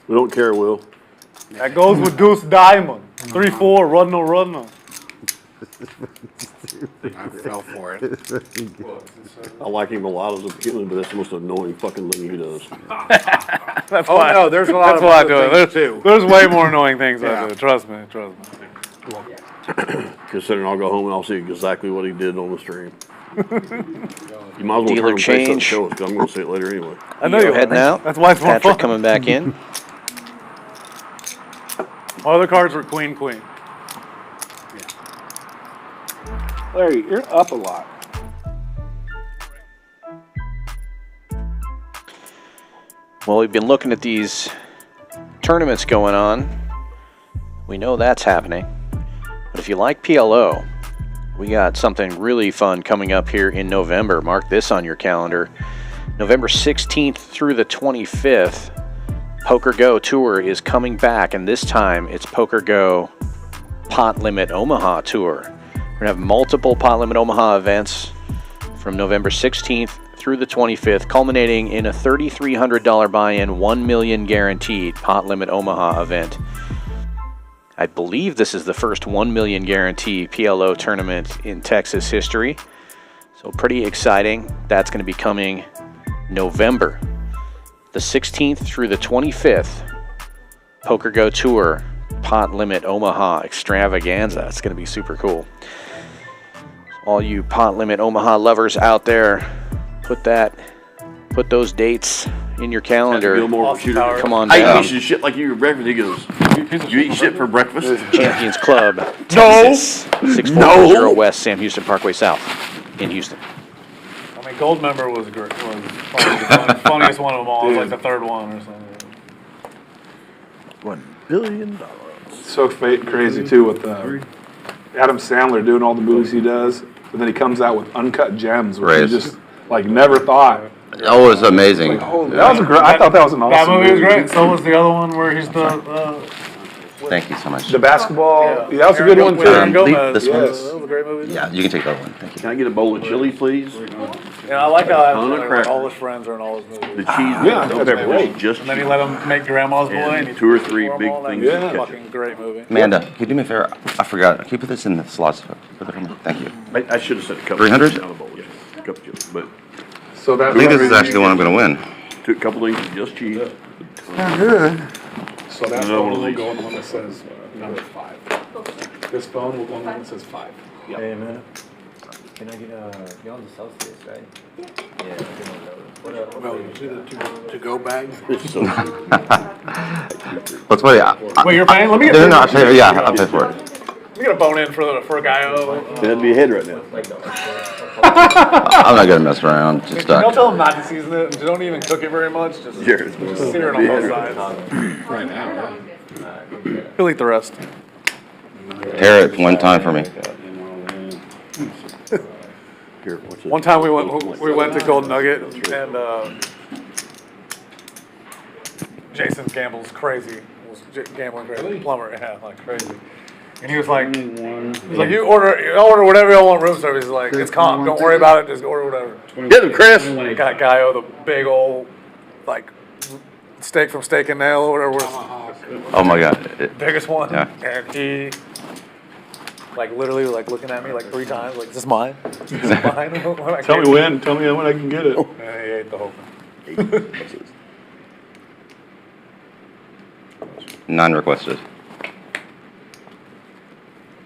S6: We don't care, Will.
S4: That goes with Deuce Diamond. 3-4, run no, run no.
S9: I fell for it.
S6: I like him a lot as a beginning, but that's the most annoying fucking thing he does.
S4: That's
S9: Oh,
S4: why.
S9: no, there's a lot
S4: That's
S9: of
S4: why I
S9: other
S4: do it.
S9: things,
S4: There's,
S9: too.
S4: there's way more annoying things
S9: Yeah.
S4: I do. Trust me, trust me.
S6: Considering I'll go home and I'll see exactly what he did on the stream. You might as well
S2: Dealer
S6: turn and play something
S2: change.
S6: show us, 'cause I'm gonna see it later anyway.
S4: I know
S2: Leo
S4: you
S2: heading out.
S4: That's why it's more
S2: Patrick
S4: fun.
S2: coming back in.
S4: My other cards were queen, queen.
S13: Larry, you're up a lot.
S2: Well, we've been looking at these tournaments going on. We know that's happening. But if you like PLO, we got something really fun coming up here in November. Mark this on your calendar. November 16th through the 25th, Poker Go Tour is coming back, and this time it's Poker Go Pot Limit Omaha Tour. We're going to have multiple Pot Limit Omaha events from November 16th through the 25th, culminating in a $3,300 buy-in, $1 million guaranteed Pot Limit Omaha event. I believe this is the first $1 million guarantee PLO tournament in Texas history. So pretty exciting. That's going to be coming November the 16th through the 25th. Poker Go Tour Pot Limit Omaha Extravaganza. It's going to be super cool. All you Pot Limit Omaha lovers out there, put those dates in your calendar. Come on down.
S6: I eat shit like you for breakfast. He goes, you eat shit for breakfast?
S2: Champions Club, Texas, 6440 West, Sam Houston Parkway South in Houston.
S4: I mean, Gold Member was great. Was probably the funniest one of them all. It was like the third one or something.
S6: $1 billion.
S3: So crazy too with Adam Sandler doing all the movies he does, and then he comes out with Uncut Gems, which you just like never thought.
S5: Oh, it was amazing.
S3: Like, oh, that was a great. I thought that was an awesome
S4: That movie was great. So was the other one where he's the.
S5: Thank you so much.
S3: The basketball. Yeah, that was a good one too.
S5: This one?
S4: That was a great movie.
S5: Yeah, you can take that one. Thank you.
S6: Can I get a bowl of chili, please?
S4: Yeah, I like how
S6: Cracker.
S4: all his friends are in all his movies.
S6: The cheese, they're great. Just
S4: And then he let him make Grandma's Boy. And he
S6: 2 or 3
S4: tore 'em
S6: big
S4: all. That
S6: things.
S4: was
S6: of
S4: a
S6: ketchup.
S4: fucking great movie.
S5: Amanda, can you do me a favor? I forgot. Can you put this in the slots? Put it for me. Thank you.
S6: I should have said a couple.
S5: 300?
S6: Not a bowl, yeah. A couple chili, but
S3: So that.
S5: I think this is actually the one I'm going to win.
S6: took a couple things of just cheese.
S11: Not good.
S3: So that
S6: Another
S3: phone
S6: one of
S3: will
S6: these.
S3: go on the one that says number 5. This phone will go on the one that says 5. Yeah.
S10: Hey, man. Can I get you're on the Celsius, right? Yeah. Yeah, get one of those. What
S8: You see the to-go bag?
S6: This is so
S5: What's funny?
S4: Wait, you're paying? Let me get.
S5: No, I'll pay, yeah, I'll pay for it.
S4: Let me get a bone in for a guy.
S6: That'd be a head right now.
S5: I'm not going to mess around. Just
S4: Don't tell him not to season it. Don't even cook it very much. Just
S6: Jared.
S4: sear it on both sides.
S3: Right now.
S4: He'll eat the rest.
S5: pair it one time for me.
S6: Here, what's this?
S4: One time we went to Golden Nugget and Jason gambles crazy. Was gambling crazy. Plumber, yeah, like crazy. And he was like, you order whatever you want room service. He's like, it's calm. Don't worry about it. Just order whatever.
S6: Get him, Chris.
S4: Got Guy with a big old like steak from Steak and Nail or whatever.
S5: Oh my God.
S4: Biggest one.
S5: Yeah.
S4: And he like literally like looking at me like 3 times. Like, is this mine? Is this mine?
S3: Tell me when I can get it.
S4: And he ate the whole thing.
S5: None requested.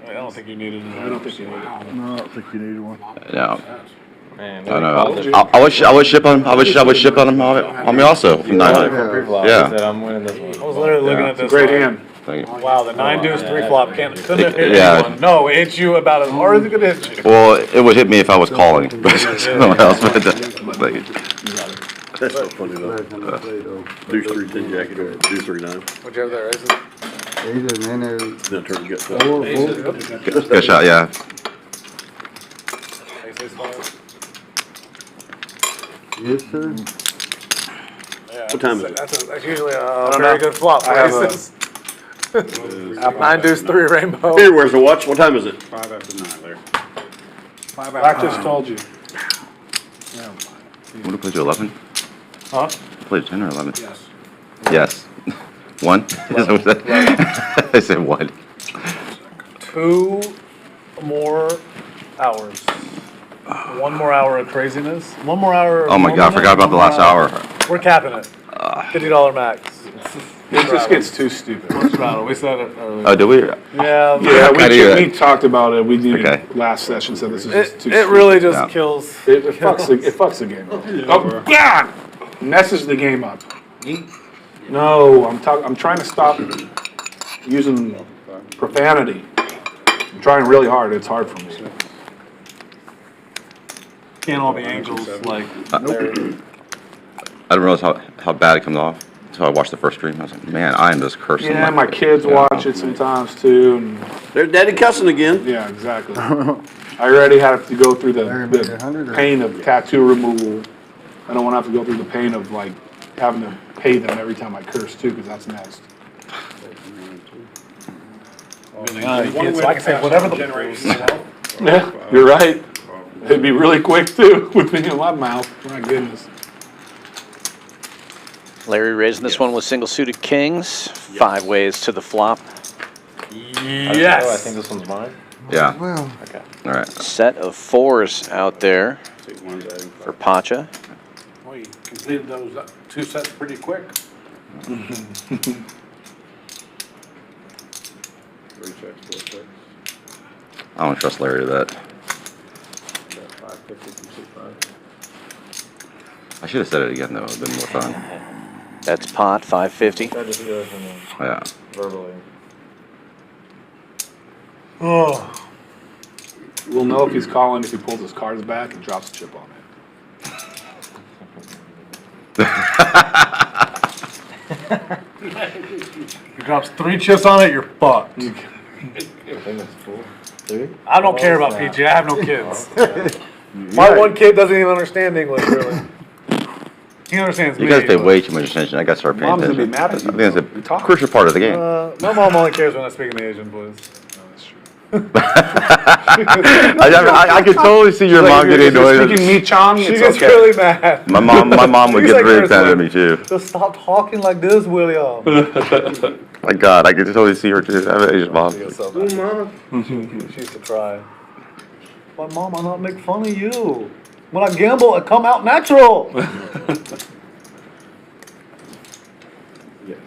S4: I don't think you needed it.
S3: I don't think you need it.
S6: No, I don't think you needed one.
S5: No.
S10: Man,
S5: I know. I would ship on. I would ship on me also from 900.
S10: Yeah.
S5: Yeah.
S10: I'm winning this one.
S4: I was literally looking at this.
S3: Great
S4: like,
S3: hand.
S5: Thank you.
S4: Wow, the 9 deuce 3 flop couldn't hit
S5: Yeah.
S4: anyone. No, it hit you about as hard as it could hit you.
S5: Well, it would hit me if I was calling, but someone else. But thank you.
S6: That's so funny though. Deuce 3 10 jacket or deuce 3 9.
S4: What'd you have there? Is it?
S11: He's in there.
S6: Then turn and get
S5: Good shot. Yeah.
S4: Ace, 5?
S11: Yes, sir.
S4: Yeah,
S6: What time is it?
S4: That's usually a very good flop.
S3: I have a-
S4: Aces. 9 deuce 3 rainbow.
S6: Here, where's the watch? What time is it?
S8: 5 after 9 there.
S3: I just told you.
S5: Would have played to 11?
S4: Huh?
S5: Played 10 or 11?
S8: Yes.
S5: Yes. 1? Is that what that- I said 1.
S4: 2 more hours. 1 more hour of craziness. 1 more hour. Of
S5: Oh my God! I forgot about the last hour.
S4: We're capping it. $50 max.
S3: It just gets too stupid.
S4: Punch battle. We said it earlier.
S5: Oh, did we?
S4: Yeah.
S3: Yeah,
S5: I do that.
S3: we talked about it. We did
S5: Okay.
S3: last session. Said this is just too.
S4: It really just
S5: Yeah.
S4: kills.
S3: It fucks the game up. Oh God! Messes the game up. No, I'm trying to stop using profanity. I'm trying really hard. It's hard for me.
S4: Can't all be angels. Like.
S5: I don't realize how bad it comes off. So I watched the first stream. I was like, man, I am just cursing.
S3: Yeah,
S5: like
S3: my kids watch it sometimes too, and
S6: There's daddy cussing again.
S3: yeah, exactly. I already have to go through the pain of tattoo removal. I don't want to have to go through the pain of like having to pay them every time I curse too, because that's next.
S4: So I can say whatever the generation.
S3: Yeah, you're right. It'd be really quick too with me in my mouth. My goodness.
S2: Larry raising this one with single suited kings. 5 ways to the flop.
S10: Yes. I think this one's mine.
S5: Yeah.
S11: Well,
S10: Okay.
S5: All right.
S2: Set of 4s out there for Pacha.
S9: Well, you completed those 2 sets pretty quick.
S8: 3 checks, 4 checks.
S5: I don't trust Larry to that.
S8: Got 550 from 6-5.
S5: I should have said it again, though. It would have been more fun.
S2: That's pot, 550.
S10: Tried to do it and then
S5: Yeah.
S10: verbally.
S4: Oh,
S3: We'll know if he's calling if he pulls his cards back and drops a chip on it.
S4: he drops 3 chips on it, you're fucked.
S10: I think it's 4. 3?
S4: I don't care about PG. I have no kids. My one kid doesn't even understand English, really. He understands
S5: You
S4: me.
S5: guys pay
S4: but-
S5: way too much attention. I got to start paying
S3: Mom's gonna
S5: attention.
S3: be mad at you.
S5: I think it's a crucial part of the game.
S4: My mom only cares when I speak in the Asian voice.
S5: I could totally see your mom getting annoyed.
S3: Speaking Mi-chan,
S4: She
S3: it's
S4: gets
S3: okay.
S4: really mad.
S5: My mom would
S4: She's
S5: get
S4: like
S5: really
S4: this,
S5: offended at
S4: like,
S5: me too.
S4: Just stop talking like this, William.
S5: My God, I could totally see her too. I have an Asian mom.
S4: She used to cry. But mom, I not make fun of you. When I gamble, it come out natural.
S8: Yes.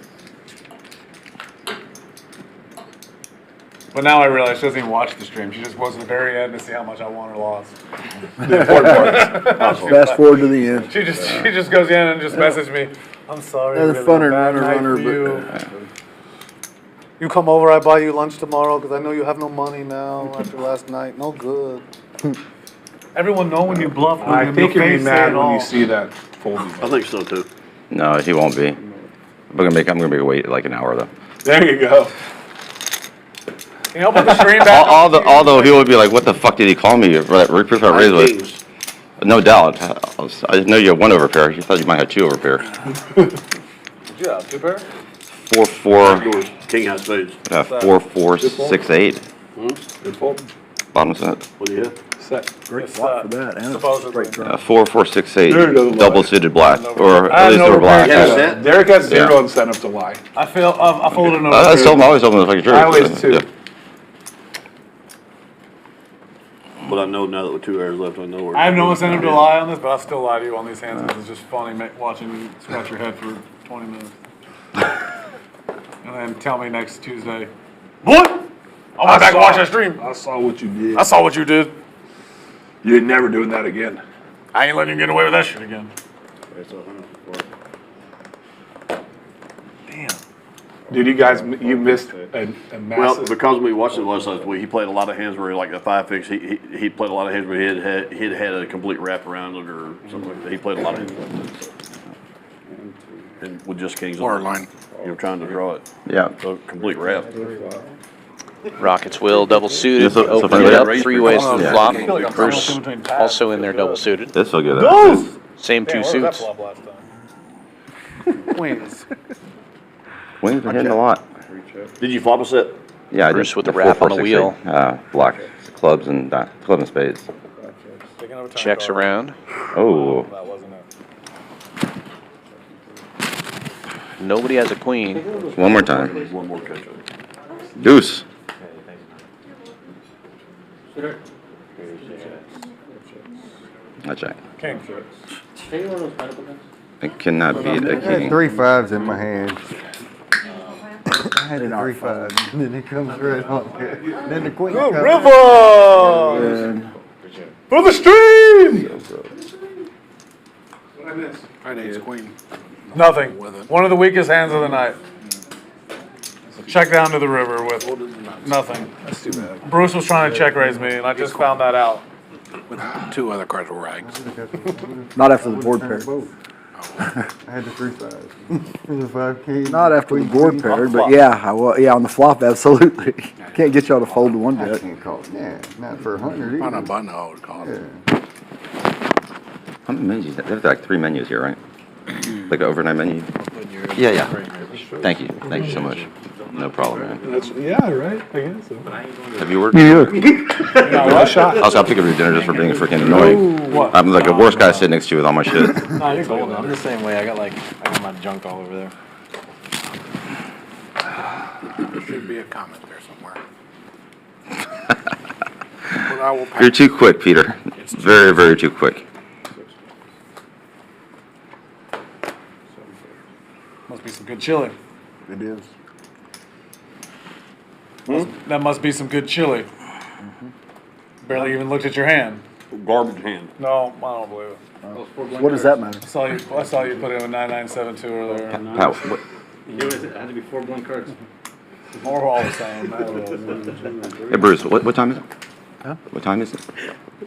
S4: But now I realize she doesn't even watch the stream. She just goes to the very end to see how much I won or lost.
S12: Fast forward to the end.
S4: She just goes in and just messages me. I'm sorry.
S12: That's
S4: really
S12: funner,
S4: bad night
S12: runner,
S4: for
S12: but-
S4: you. You come over, I buy you lunch tomorrow because I know you have no money now after last night. No good. Everyone know when you bluff. When
S3: I
S4: you
S3: think you'll be
S4: face it
S3: mad when
S4: all.
S3: you see that folding.
S6: I think so too.
S5: No, he won't be. I'm gonna make her wait like an hour though.
S3: There you go.
S4: Can you help with the stream back?
S5: Although he would be like, "What the fuck did he call me for that reproof I raised with?" No doubt. I didn't know you had 1 overpair. You thought you might have 2 overpair.
S4: Did you have 2 pair?
S5: 4-4.
S6: King has spades.
S5: 4-4-6-8.
S3: Good fold.
S5: Bottom set.
S6: What do you have?
S3: Set.
S12: Great flop for that. And a
S4: Supposedly.
S12: great draw.
S5: 4-4-6-8.
S3: There you go.
S5: Double suited black, or
S4: I
S5: at
S4: had
S5: least
S4: an
S5: they were black.
S4: overpair.
S6: Yeah, set.
S3: Derek has 0 incentive to lie.
S4: I folded another.
S5: I always told him the fucking truth.
S3: I always do.
S5: Yeah.
S6: But I know now that with 2 hours left, I know where.
S4: I have no incentive to lie on this, but I'll still lie to you on these hands because it's just funny watching you scratch your head for 20 minutes. And then tell me next Tuesday, what? I'll go back and watch that stream.
S3: I saw what you did.
S4: I saw what you did.
S3: You're never doing that again.
S4: I ain't letting you get away with that shit again. Damn.
S3: Dude, you guys, you missed a
S6: Well,
S3: massive.
S6: because we watched it last week, he played a lot of hands where like the 5-fix. He played a lot of hands where he'd had a complete wrap around it or something like that. He played a lot of hands like that. And with just kings
S9: Or
S6: on
S9: line.
S6: trying to draw it.
S5: Yeah.
S6: So complete wrap.
S2: Rockets will double suited,
S5: Yeah, so
S2: open
S5: funny
S2: it
S5: that-
S2: up 3 ways to the
S5: Yeah.
S2: flop.
S4: I feel like I'm
S2: Bruce
S4: in between pads.
S2: also in there double suited.
S5: This will get
S2: Same 2
S4: Damn, where was that
S2: suits.
S4: flop last time? Queens.
S5: Wings are hitting a lot.
S6: Did you flop a set?
S5: Yeah, I
S2: Bruce
S5: did.
S2: with the wrap on the wheel.
S5: Black clubs and club and spades.
S4: Taking over time
S2: Checks
S4: card.
S2: around.
S5: Oh,
S4: That wasn't it.
S2: Nobody has a queen.
S5: one more time.
S6: One more catch up.
S5: Deuce. I check.
S4: King.
S5: I cannot beat a
S11: I had
S5: king.
S11: 3 5s in my hand. I had the 3 5s, and then it comes right on there. Then the queen
S4: Good
S11: comes.
S4: river! For the stream!
S3: What I missed?
S9: Right, ace queen.
S4: Nothing. One of the weakest hands of the night. Check down to the river with nothing.
S3: That's too bad.
S4: Bruce was trying to check raise me, and I just found that out.
S9: With 2 other cards were rags.
S12: Not after the board pair.
S11: I had the 3-5. The 5 king.
S12: Not after the
S11: queen,
S12: board
S11: queen.
S12: paired, but yeah, yeah, on the flop, absolutely. Can't get y'all to fold to one
S11: I
S12: bet.
S11: can't call it. Yeah, not for 100
S9: On a
S11: either.
S9: button, I would call it.
S11: Yeah.
S5: How many menus? They have like 3 menus here, right? Like an overnight menu? Yeah, yeah. Thank you. Thank you so much. No problem, man.
S3: That's, yeah, right, I guess so.
S5: Have you worked? New York. Also, I'll pick up your dinner just for being freaking annoying.
S10: What?
S5: I'm like the worst guy sitting next to you with all my shit.
S10: Nah, you're golden. I'm the same way. I got my junk all over there.
S9: There should be a comment there somewhere. But I will pass.
S5: You're too quick, Peter. Very, very too quick.
S4: Must be some good chili.
S11: It is.
S4: That must be some good chili. Barely even looked at your hand.
S6: Garbage hand.
S4: No, I don't believe it.
S12: What does that matter?
S4: I saw you put in a 9972 earlier.
S5: Pat, what,
S10: It had to be 4 blunt cards.
S4: Or we're all the same.
S5: hey, Bruce, what time is it? Huh? What time is it?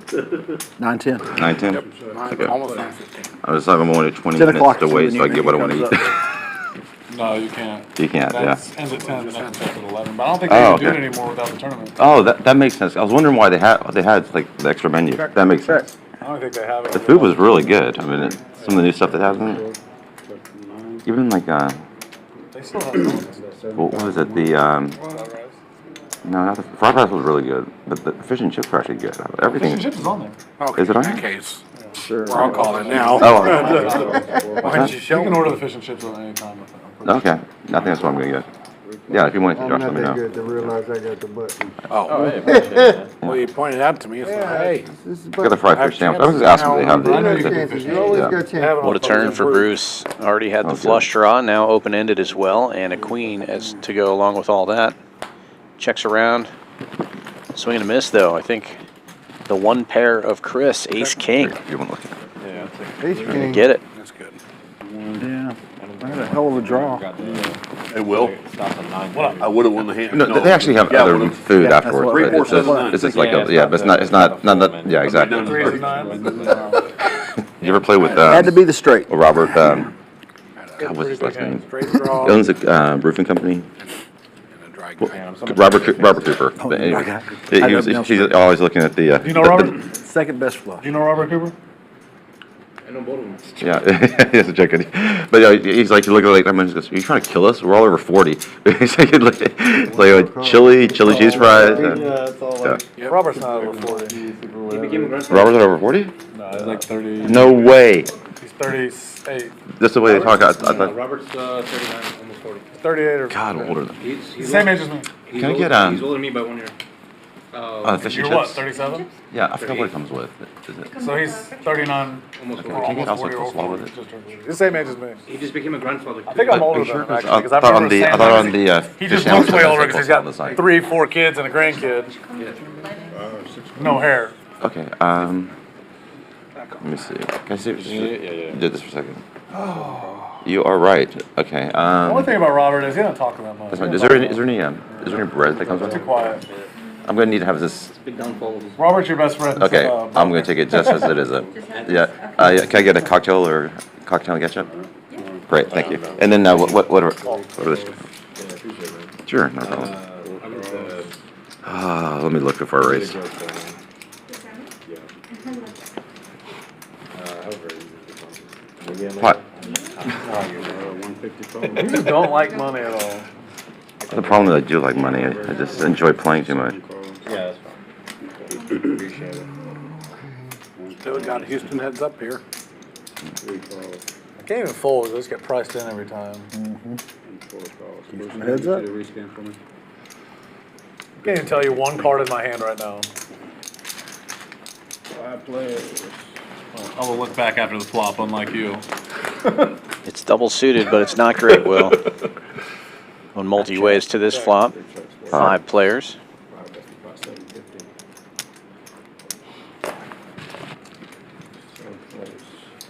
S12: 9:10.
S5: 9:10? Okay.
S9: Almost 9:15.
S5: I was like, I'm only 20
S12: 10
S5: minutes
S12: o'clock
S5: to
S12: is
S5: wait
S12: when
S5: so I
S12: you
S5: can get what I
S12: think
S5: want
S12: it
S5: to eat.
S12: comes
S4: No, you can't.
S5: You can't, yeah.
S4: That ends at 10, the next starts at 11. But I don't think they
S5: Oh,
S4: can do it
S5: okay.
S4: anymore without the tournament.
S5: Oh, that makes sense. I was wondering why they had like the extra menu. That makes sense.
S4: I don't think they have it.
S5: The food was really good. I mean, some of the new stuff that has in it. Even like,
S4: They still have it.
S5: what was it? No, not the fried rice was really good, but the fish and chips were actually good. Everything.
S4: Fish and chips is on there.
S9: Okay,
S5: Is it on?
S9: in that case,
S12: Sure.
S9: I'll call it now.
S5: Oh,
S4: Why don't you can order the fish and chips on any time.
S5: okay. I think that's what I'm gonna get. Yeah, if you want to,
S11: I'm
S5: Josh,
S11: not
S5: let me
S11: that
S5: know.
S11: good to realize I got the button.
S9: Oh,
S10: hey, appreciate that.
S9: well, you pointed out to me, so hey.
S11: This is
S5: Got the fried fish sandwich. I was just asking if they have
S11: I know your
S5: the.
S11: chances. You always
S5: Yeah.
S11: got chances.
S2: What a turn for Bruce. Already had the
S5: Okay.
S2: flush draw, now open-ended as well, and a queen as to go along with all that. Checks around. Swing and a miss, though. I think the one pair of Chris, ace-king.
S5: You want to look at it?
S10: Yeah, I'll take
S11: Ace king.
S2: Get it.
S9: That's good.
S12: Yeah. That's a hell of a draw.
S6: It will.
S10: Stop at 9.
S6: I would have won the hand.
S5: No, they actually have
S6: Yeah,
S5: other
S6: would've.
S5: food
S12: Yeah, that's
S5: afterwards.
S12: what-
S5: Right?
S6: 3, 4,
S5: It's just,
S6: 7, 9.
S5: it's just like
S10: Yeah,
S5: a, yeah, but it's not, yeah, exactly.
S6: Done.
S4: Three is 9.
S5: Did you ever play with,
S12: Had to be the straight.
S5: Robert, God, what's his last name?
S9: Straight draw.
S5: He owns a roofing company.
S9: And a dry game.
S5: Robert Cooper. But anyway, he's always looking at the.
S4: Do you know Robert?
S12: Second best flush.
S4: Do you know Robert Cooper?
S10: I know both of them.
S5: Yeah, he has to check it. But yeah, he's like, you look at like, I mean, he goes, are you trying to kill us? We're all over 40. He's like chili cheese fries.
S10: Yeah, it's all like.
S5: Yeah.
S4: Robert's not over 40.
S10: He became a grandson.
S5: Robert's not over 40?
S4: No, he's like 30.
S5: No way.
S4: He's 38.
S5: That's the way they talk. I thought,
S10: Robert's 39, almost 40.
S4: 38 or
S5: God, I'm older than.
S10: He's
S4: same age as me.
S5: Can I get
S10: He's older than me by 1 year.
S5: fish and
S4: You're what,
S5: chips?
S4: 37?
S5: Yeah, I forgot what it comes with. Is it?
S4: So he's 39.
S10: Almost
S5: Can
S10: 40.
S5: I get also
S4: 40 or
S5: coleslaw with it?
S4: He's the same age as me.
S10: He just became a grandfather.
S4: I think I'm older
S5: Are you
S4: than
S5: sure?
S4: him, actually,
S5: I
S4: because I
S5: thought on
S4: remember
S5: the,
S4: saying
S5: I thought
S4: that.
S5: on the.
S4: He
S5: fish
S4: just
S5: sandwich
S4: looks way
S5: it says
S4: older because he's
S5: coleslaw on the
S4: got
S5: side.
S4: 3, 4 kids and a grandkid. No hair.
S5: Okay, let me see. Can I see what you did this for a second? You are right. Okay.
S4: The only thing about Robert is he doesn't talk that much.
S5: That's fine. Is there any bread that comes with
S4: Too
S5: it?
S4: quiet.
S5: I'm gonna need to have this.
S10: Big downfall.
S4: Robert's your best friend.
S5: Okay, I'm gonna take it just as it is. Yeah. Can I get a cocktail or cocktail and ketchup? Great, thank you. And then what are this? Sure, no problem. Let me look before I race. What?
S4: You just don't like money at all.
S5: The problem is I do like money. I just enjoy playing too much.
S10: Yeah, that's fine. Appreciate it.
S9: Still got Houston heads up here.
S4: I can't even fold. I just get priced in every time.
S12: Heads up.
S4: I can't even tell you one card in my hand right now. I will look back after the flop, unlike you.
S2: It's double suited, but it's not great, Will. On multi-ways to this flop. 5 players.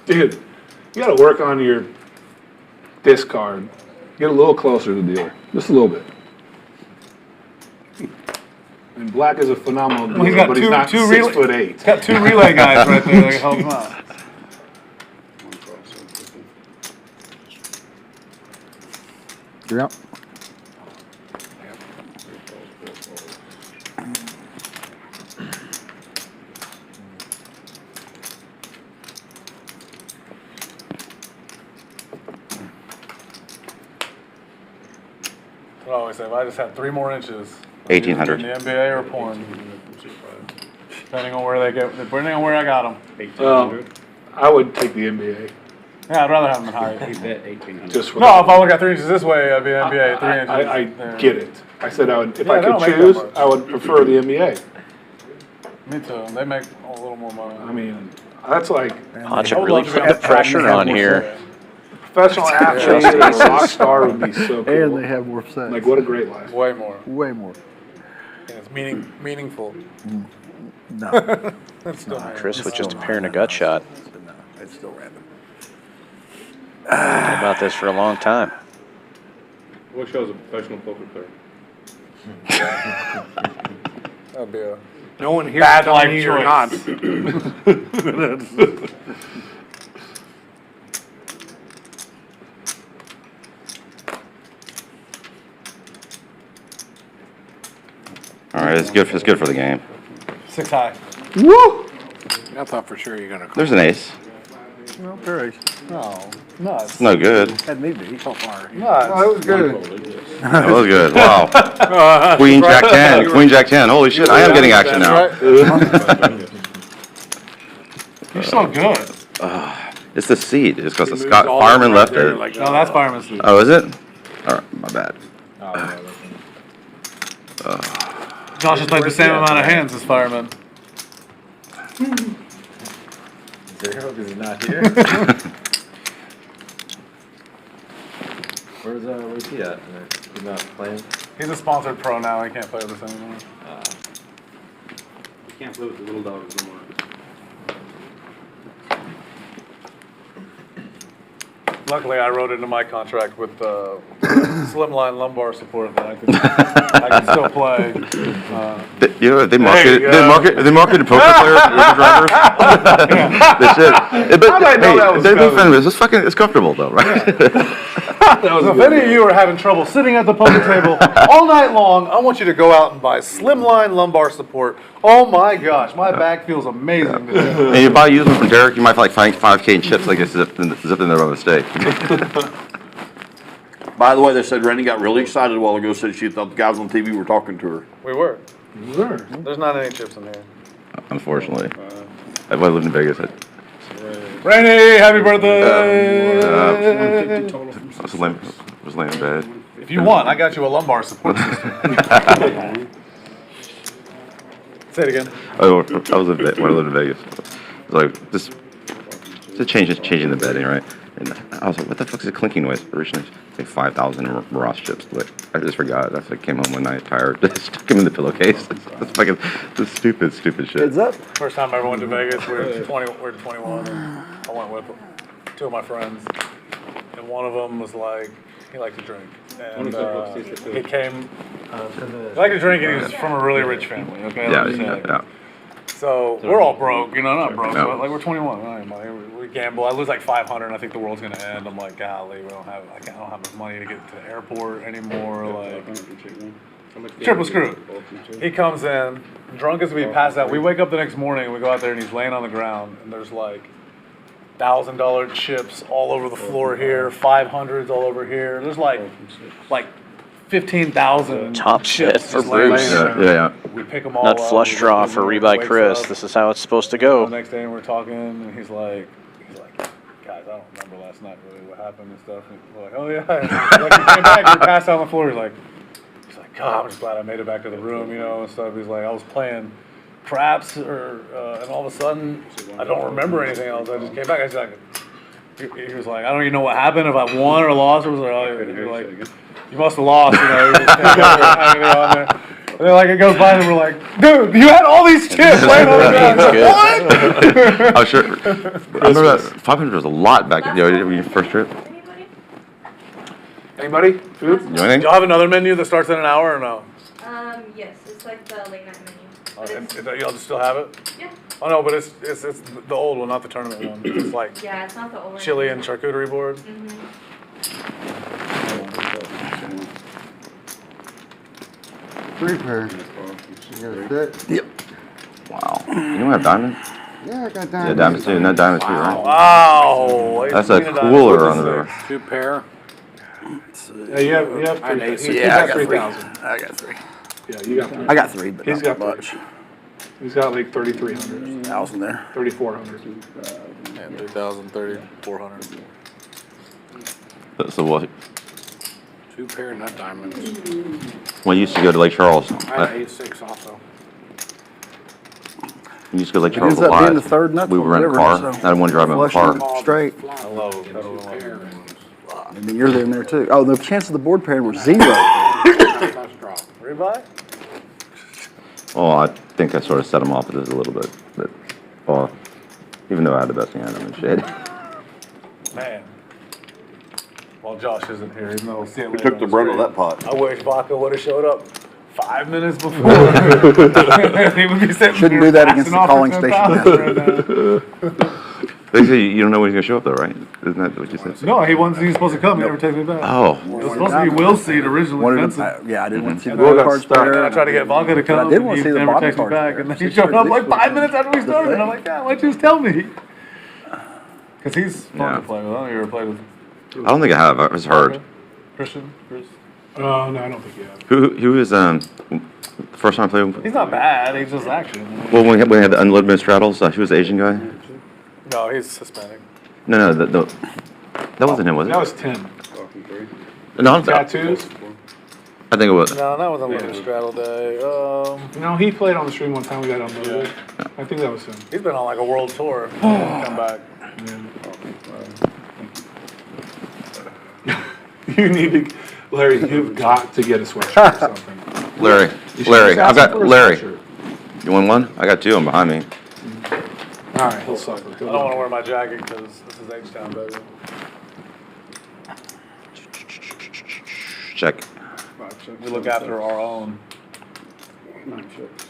S3: Dude, you gotta work on your discard. Get a little closer to the dealer, just a little bit. And Black is a phenomenal dealer,
S4: he's got
S3: but he's not
S4: two
S3: 6'8".
S4: He's got 2 relay guys right there that can help him out.
S11: Yep.
S4: I always say, if I just had 3 more inches.
S5: 1800.
S4: In the NBA or porn. Depending on where I got them.
S13: I would take the NBA.
S4: Yeah, I'd rather have them in height.
S13: Just for
S4: No, if I would have got 3 inches this way, I'd be NBA 3 inches.
S13: I
S4: there.
S13: get it. I said I would, if
S4: Yeah,
S13: I
S4: they don't
S13: could
S4: make that
S13: choose,
S4: much.
S13: I would prefer the NBA.
S4: Me too. They make a little more money.
S13: I mean, that's like
S2: Pacha
S4: I would
S2: really
S4: love to
S2: put the
S4: be-
S2: pressure on here.
S13: professional athlete, a rock star would be so cool.
S11: And they have more sex.
S13: Like, what a great life.
S4: Way more.
S11: Way more.
S4: And it's meaningful.
S11: No.
S4: It's still
S2: Chris with just a pair and a gut shot.
S12: It's still random.
S2: Thought about this for a long time.
S8: What shows a professional poker player?
S4: That'd be a
S13: No one here
S4: bad
S13: telling
S4: life
S13: you you're
S4: choice.
S13: not.
S5: All right, it's good for the game.
S4: 6 high.
S13: Woo!
S9: I thought for sure you're gonna call.
S5: There's an ace.
S11: No, very.
S4: No. Nuts.
S5: It's no good.
S11: Had me beat.
S9: So far.
S4: Nuts.
S11: Oh, it was good.
S5: That was good. Wow. Queen Jack 10. Queen Jack 10. Holy shit! I am getting action now.
S4: You're so good.
S5: It's the seed. It's because Scott Fireman left it.
S4: No, that's fireman's food.
S5: Oh, is it? All right, my bad.
S4: Josh has played the same amount of hands as fireman.
S10: Zero, because he's not here. Where's he at? He's not playing?
S4: He's a sponsored pro now. He can't play with us anymore.
S8: You can't play with the little dogs no more.
S4: Luckily, I wrote into my contract with slimline lumbar support that I can still play.
S5: You know, they
S4: There you
S5: marketed poker players, Uber drivers. They should. But hey, they're friendly. It's fucking, it's comfortable though, right?
S4: So if any of you are having trouble sitting at the poker table all night long, I want you to go out and buy slimline lumbar support. Oh my gosh, my back feels amazing today.
S5: And you buy used one from Derek, you might find like 5K in chips like it's zipped in there by mistake.
S6: By the way, they said Randy got really excited a while ago, said she thought the guys on TV were talking to her.
S4: We were. There's not any chips in here.
S5: Unfortunately, I lived in Vegas.
S4: Randy, happy birthday!
S5: I was laying in bed.
S4: If you want, I got you a lumbar support system. Say it again.
S5: I was when I lived in Vegas. It was like just changing the bedding, right? And I was like, what the fuck is a clinking noise? Originally, it's like 5,000 Ross chips. Like, I just forgot. I came home one night tired, just stuck them in the pillowcase. That's fucking this stupid shit.
S11: Heads up.
S4: First time I ever went to Vegas, we were 21, and I went with 2 of my friends, and one of them was like, he liked to drink, and he came, he liked to drink, and he was from a really rich family, okay?
S5: Yeah.
S4: So, we're all broke, not broke,
S5: No.
S4: but like, we're 21, we don't have money, we gamble, I lose like 500, and I think the world's gonna end, I'm like, golly, I don't have enough money to get to the airport anymore, like, triple screwed. He comes in, drunk as we pass out, we wake up the next morning, and we go out there, and he's laying on the ground, and there's like, $1,000 chips all over the floor here, 500s all over here, there's like 15,000
S2: Top set
S4: chips
S2: for
S4: just laying
S2: Bruce.
S4: there.
S5: Yeah.
S4: We pick them all
S2: Nut
S4: up,
S2: flush
S4: we
S2: draw
S4: look
S2: for
S4: in there,
S2: Rebuy
S4: wakes
S2: Chris.
S4: up.
S2: This is how it's supposed to
S4: The
S2: go.
S4: next day we're talking, and he's like, guys, I don't remember last night really what happened and stuff. And we're like, oh yeah. And like, he came back, we passed out on the floor. He's like, God, I'm just glad I made it back to the room, and stuff. He's like, I was playing craps, and all of a sudden, I don't remember anything else. I just came back. I was like, he was like, I don't even know what happened, if I won or lost. Or was like, you must have lost, He just came back with everything on there. And then like it goes by and we're like, dude, you had all these chips laying on the ground. What?
S5: Oh sure. I remember that 500 was a lot back in your first trip.
S13: Anybody? Food?
S5: You know anything?
S4: Do y'all have another menu that starts in an hour or no?
S14: Yes, it's like the late night menu.
S4: Y'all just still have it?
S14: Yeah.
S4: Oh no, but it's the old one, not the tournament one. It's like
S14: Yeah, it's not the old one.
S4: chili and charcuterie board.
S11: 3 pair. You got a set?
S12: Yep.
S5: Wow. You don't have diamonds?
S11: Yeah, I got
S5: Yeah,
S11: diamonds.
S5: diamonds too. No diamonds too, right?
S4: Wow.
S5: That's a cooler on the river.
S9: 2 pair.
S3: Yeah, you have
S9: I had
S3: 3.
S9: ace.
S3: He's
S12: Yeah, I
S3: got
S12: got 3.
S3: 3,000.
S12: I got 3.
S3: Yeah, you got 3.
S12: I got 3, but
S3: He's
S12: not
S3: got
S12: much.
S3: He's got like 3,300,
S12: 1,000 there.
S3: 3,400.
S4: Yeah, 3,000, 3,400.
S5: So what?
S9: 2 pair, not diamonds.
S5: When you used to go to Lake Charles,
S9: I had ace-6 also.
S5: you used to go to Lake
S12: It
S5: Charles
S12: ends
S5: a
S12: up being
S5: lot.
S12: the third nut
S5: We
S12: on
S5: would rent
S12: the
S5: a
S12: river,
S5: car.
S12: so
S5: I didn't want to drive in a
S12: flushing
S5: car.
S12: straight.
S4: I love it.
S9: 2 pair.
S12: And then you're in there too. Oh, the chance of the board pairing were 0.
S9: Flush draw.
S4: Rebuy?
S5: Oh, I think I sort of set him off with this a little bit, but even though I had the best hand, I'm in shade.
S4: Man. Well, Josh isn't here, even though we'll see it
S6: Who
S4: later
S6: took the
S4: on
S6: brunt of
S4: screen.
S6: that pot?
S4: I wish Vodka would have showed up 5 minutes before. He would be sitting
S12: Shouldn't
S4: here
S12: do that against the
S4: blasting off
S12: calling
S4: for
S12: station.
S4: 10,000 right now.
S5: They say you don't know when he's gonna show up though, right? Isn't that what you said?
S4: No, he's supposed to come, he never takes me back.
S5: Oh.
S4: It was supposed to be Will Seed originally,
S12: Wanted
S4: Vincent.
S12: to, yeah, I didn't want to see the
S4: And then
S12: board cards
S4: and then
S12: there.
S4: I tried to get Vodka to
S12: But I
S4: come,
S12: did
S4: and
S12: want
S4: he
S12: to see the
S4: never
S12: bottom
S4: texted me
S12: cards
S4: back,
S12: there.
S4: and then he showed up like 5 minutes after we started, and I'm like, yeah, why'd you just tell me? Because he's fun
S5: Yeah.
S4: to play with, I don't think you ever played with
S5: I don't think I have. I've just heard.
S4: Christian. Chris.
S3: No, I don't think you have.
S5: Who is the first time I played with?
S4: He's not bad, he's just action.
S5: Well, when we had the unlimited straddles, he was the Asian guy.
S4: No, he's Hispanic.
S5: No, that wasn't him, was it?
S3: That was Tim.
S5: No, I'm
S3: Tattoos?
S5: I think it was.
S4: No, that wasn't Living Straddle Day.
S3: No, he played on the stream one time. We got unloaded. I think that was him.
S4: He's been on like a world tour. Come back.
S3: You need to, Larry. You've got to get a sweatshirt or something.
S5: Larry, I've got Larry. You want one? I got 2 of them behind me.
S3: All right, he'll suffer.
S4: I don't want to wear my jacket because this is H-Town, baby.
S5: Check.
S4: We look after our own.
S8: 9 checks.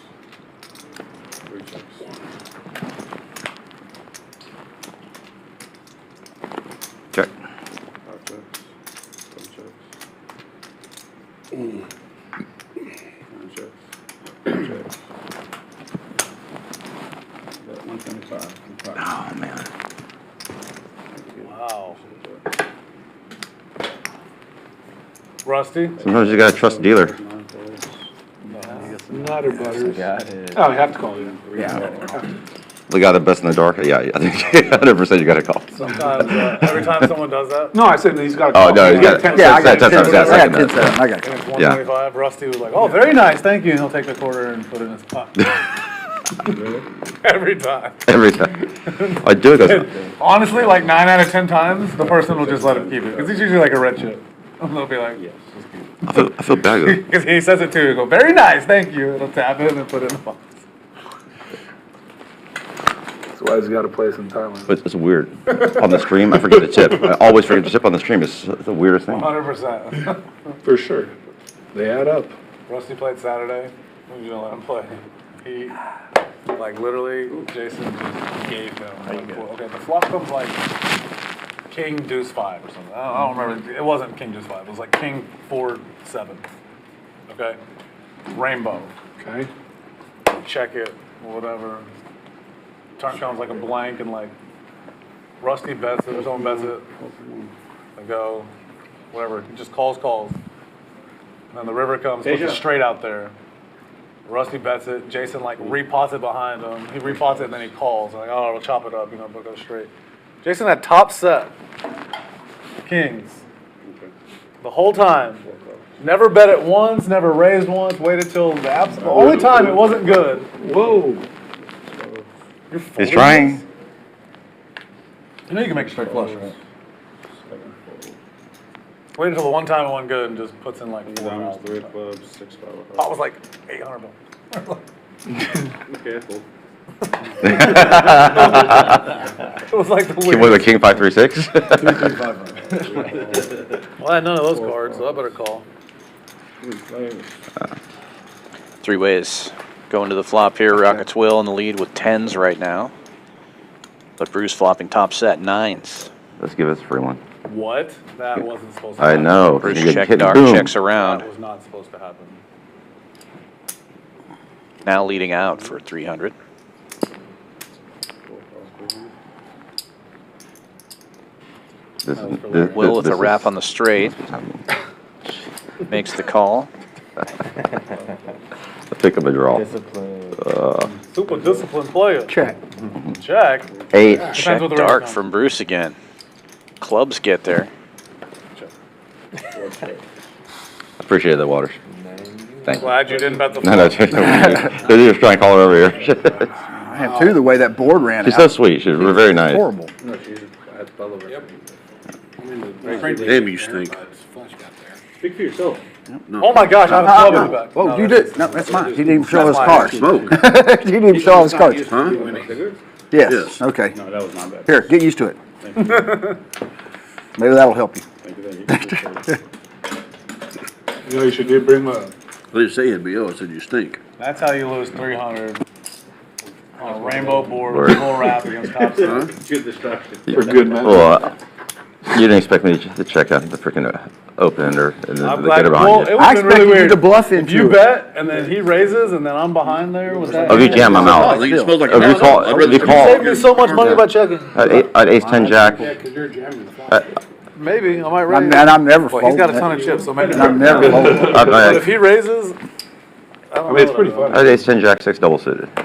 S8: 3 checks.
S5: Check.
S8: 5 checks. 7 checks. 9 checks. 10 checks. Got 125.
S5: Oh man.
S4: Wow. Rusty?
S5: Sometimes you gotta trust the dealer.
S3: Nutter butters. Oh, I have to call you.
S5: Yeah. The guy that best in the dark. Yeah, I think 100% you gotta call.
S4: Sometimes, every time someone does that.
S3: No, I said he's got.
S5: Oh no, you got.
S12: Yeah, I got
S5: 10 times. Yeah,
S12: I
S5: second
S12: got 10
S5: that.
S12: I got
S4: And it's
S5: Yeah.
S4: 125. Rusty was like, oh, very nice, thank you. And he'll take the quarter and put it in his pocket. Every time.
S5: Every time. I do it. 'Cause-
S4: Honestly, like 9 out of 10 times, the person will just let him keep it. Because he's usually like a red chip. And they'll be like, yes, just keep it.
S5: I feel bad though.
S4: Because he says it too. He'll go, very nice, thank you. And he'll tap it and then put it in the box.
S3: That's why he's got a place in Thailand.
S5: But it's weird. On the stream, I forget to tip. I always forget to tip on the stream. It's the weirdest thing.
S4: 100%.
S3: For sure. They add up.
S4: Rusty played Saturday. We didn't let him play. He, like, literally, Jason just gave him. Like, okay, the flop comes like King Deuce 5 or something. I don't remember. It wasn't King Deuce 5. It was like King 4 7. Okay? Rainbow.
S3: Okay.
S4: Check it, whatever. Turn comes like a blank and like Rusty bets it or someone bets it. I go, whatever. He just calls. And then the river comes, puts it straight out there. Rusty bets it. Jason like repots it behind him. He repots it and then he calls. I'm like, oh, we'll chop it up, but it goes straight. Jason had top set. Kings. The whole time. Never bet it once, never raised once, waited till the only time it wasn't good. Whoa.
S5: He's trying.
S4: You know you can make a straight flush, right? Wait until the one time it wasn't good and just puts in like 4
S8: Diamonds,
S4: rounds.
S8: 3 of clubs, 6 5.
S4: Pot was like $800.
S8: Be careful.
S4: It was like the
S5: What was it, King 536?
S4: Well, I had none of those cards, so I better call.
S2: 3 ways. Going to the flop here. Rockets Will in the lead with 10s right now. But Bruce flopping top set 9s.
S5: Let's give us a free one.
S4: What? That wasn't supposed to
S5: I
S4: happen.
S5: know.
S2: Bruce
S5: You get
S2: check
S5: hit,
S2: dark,
S5: boom.
S2: checks around.
S4: That was not supposed to happen.
S2: Now leading out for 300. Will with a wrap on the straight. Makes the call.
S5: Pick up a draw.
S4: Super disciplined player.
S12: Check.
S4: Check.
S5: 8.
S2: Check
S4: what the
S2: dark
S4: raise
S2: from Bruce again. Clubs get there.
S5: Appreciate that, Waters. Thank you.
S4: Glad you didn't bet the
S5: No, no,
S4: flop.
S5: they're just trying to call her over here.
S12: I am too, the way that board ran
S5: She's
S12: out.
S5: so sweet. She's very nice.
S12: Horrible.
S6: Damn, you stink.
S3: Speak for yourself.
S4: Oh my gosh, I have a club in the back.
S12: Whoa, you did, no, that's mine. He didn't even show his
S4: That's
S12: cards.
S6: Smoke.
S12: He didn't even show all his cards.
S6: Huh?
S12: Yes,
S6: Yes.
S12: okay.
S3: No, that was not bad.
S12: Here, get used to it. Maybe that'll help you.
S3: Thank you. You know, you should bring
S6: I didn't say it'd be, I said you stink.
S4: That's how you lose 300 on a rainbow board with full wrap against top set.
S3: Good distraction.
S13: For good men.
S5: Well, you didn't expect me to check out the freaking open ender and then
S4: I'm
S5: get it
S4: glad.
S5: behind
S4: Well,
S5: you.
S4: it
S12: I
S4: would have been really
S12: expected you
S4: weird.
S12: to bluff
S4: If
S12: into
S4: you
S12: it.
S4: bet and then he raises and then I'm behind there with that.
S5: Oh, if you jam, I'm
S6: I
S5: out.
S6: think it smells like.
S5: If you call,
S6: I'd rather
S5: if you
S6: take-
S5: call
S4: Saved me so much money by checking.
S5: at ace 10 jack,
S3: Because you're jamming the flop.
S4: Maybe, I might raise.
S12: And I'm never
S4: Well, he's got a ton
S12: folding.
S4: of chips, so maybe.
S12: I'm never folding.
S4: But if he raises, I don't know.
S3: It's pretty fun.
S5: at ace 10 jack 6 double suited.
S12: Yeah,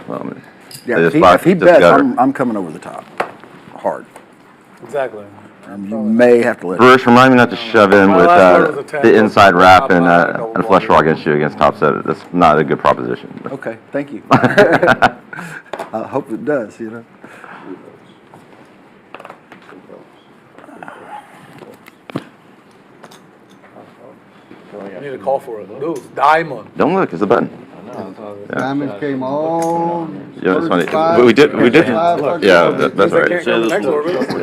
S5: They
S12: if
S5: just
S12: he,
S5: block-
S12: if he
S5: just
S12: bets,
S5: gutter.
S12: I'm coming over the top, hard.
S4: Exactly.
S12: You may have to let.
S5: Bruce, remind me not to shove in
S4: My
S5: with
S4: last card was a 10,
S5: the inside wrap and
S4: double
S5: a flush draw against you against top set. That's not a good proposition.
S12: Okay, thank you. I hope it does, you know.
S4: I need a call for it. Ooh, diamond.
S5: Don't look, it's a button.
S11: Diamonds came on.
S5: Yeah, it's funny.
S11: 35,
S5: We did,
S11: 55,
S5: yeah, that's
S4: They
S5: right.
S4: can't go to the next orbit.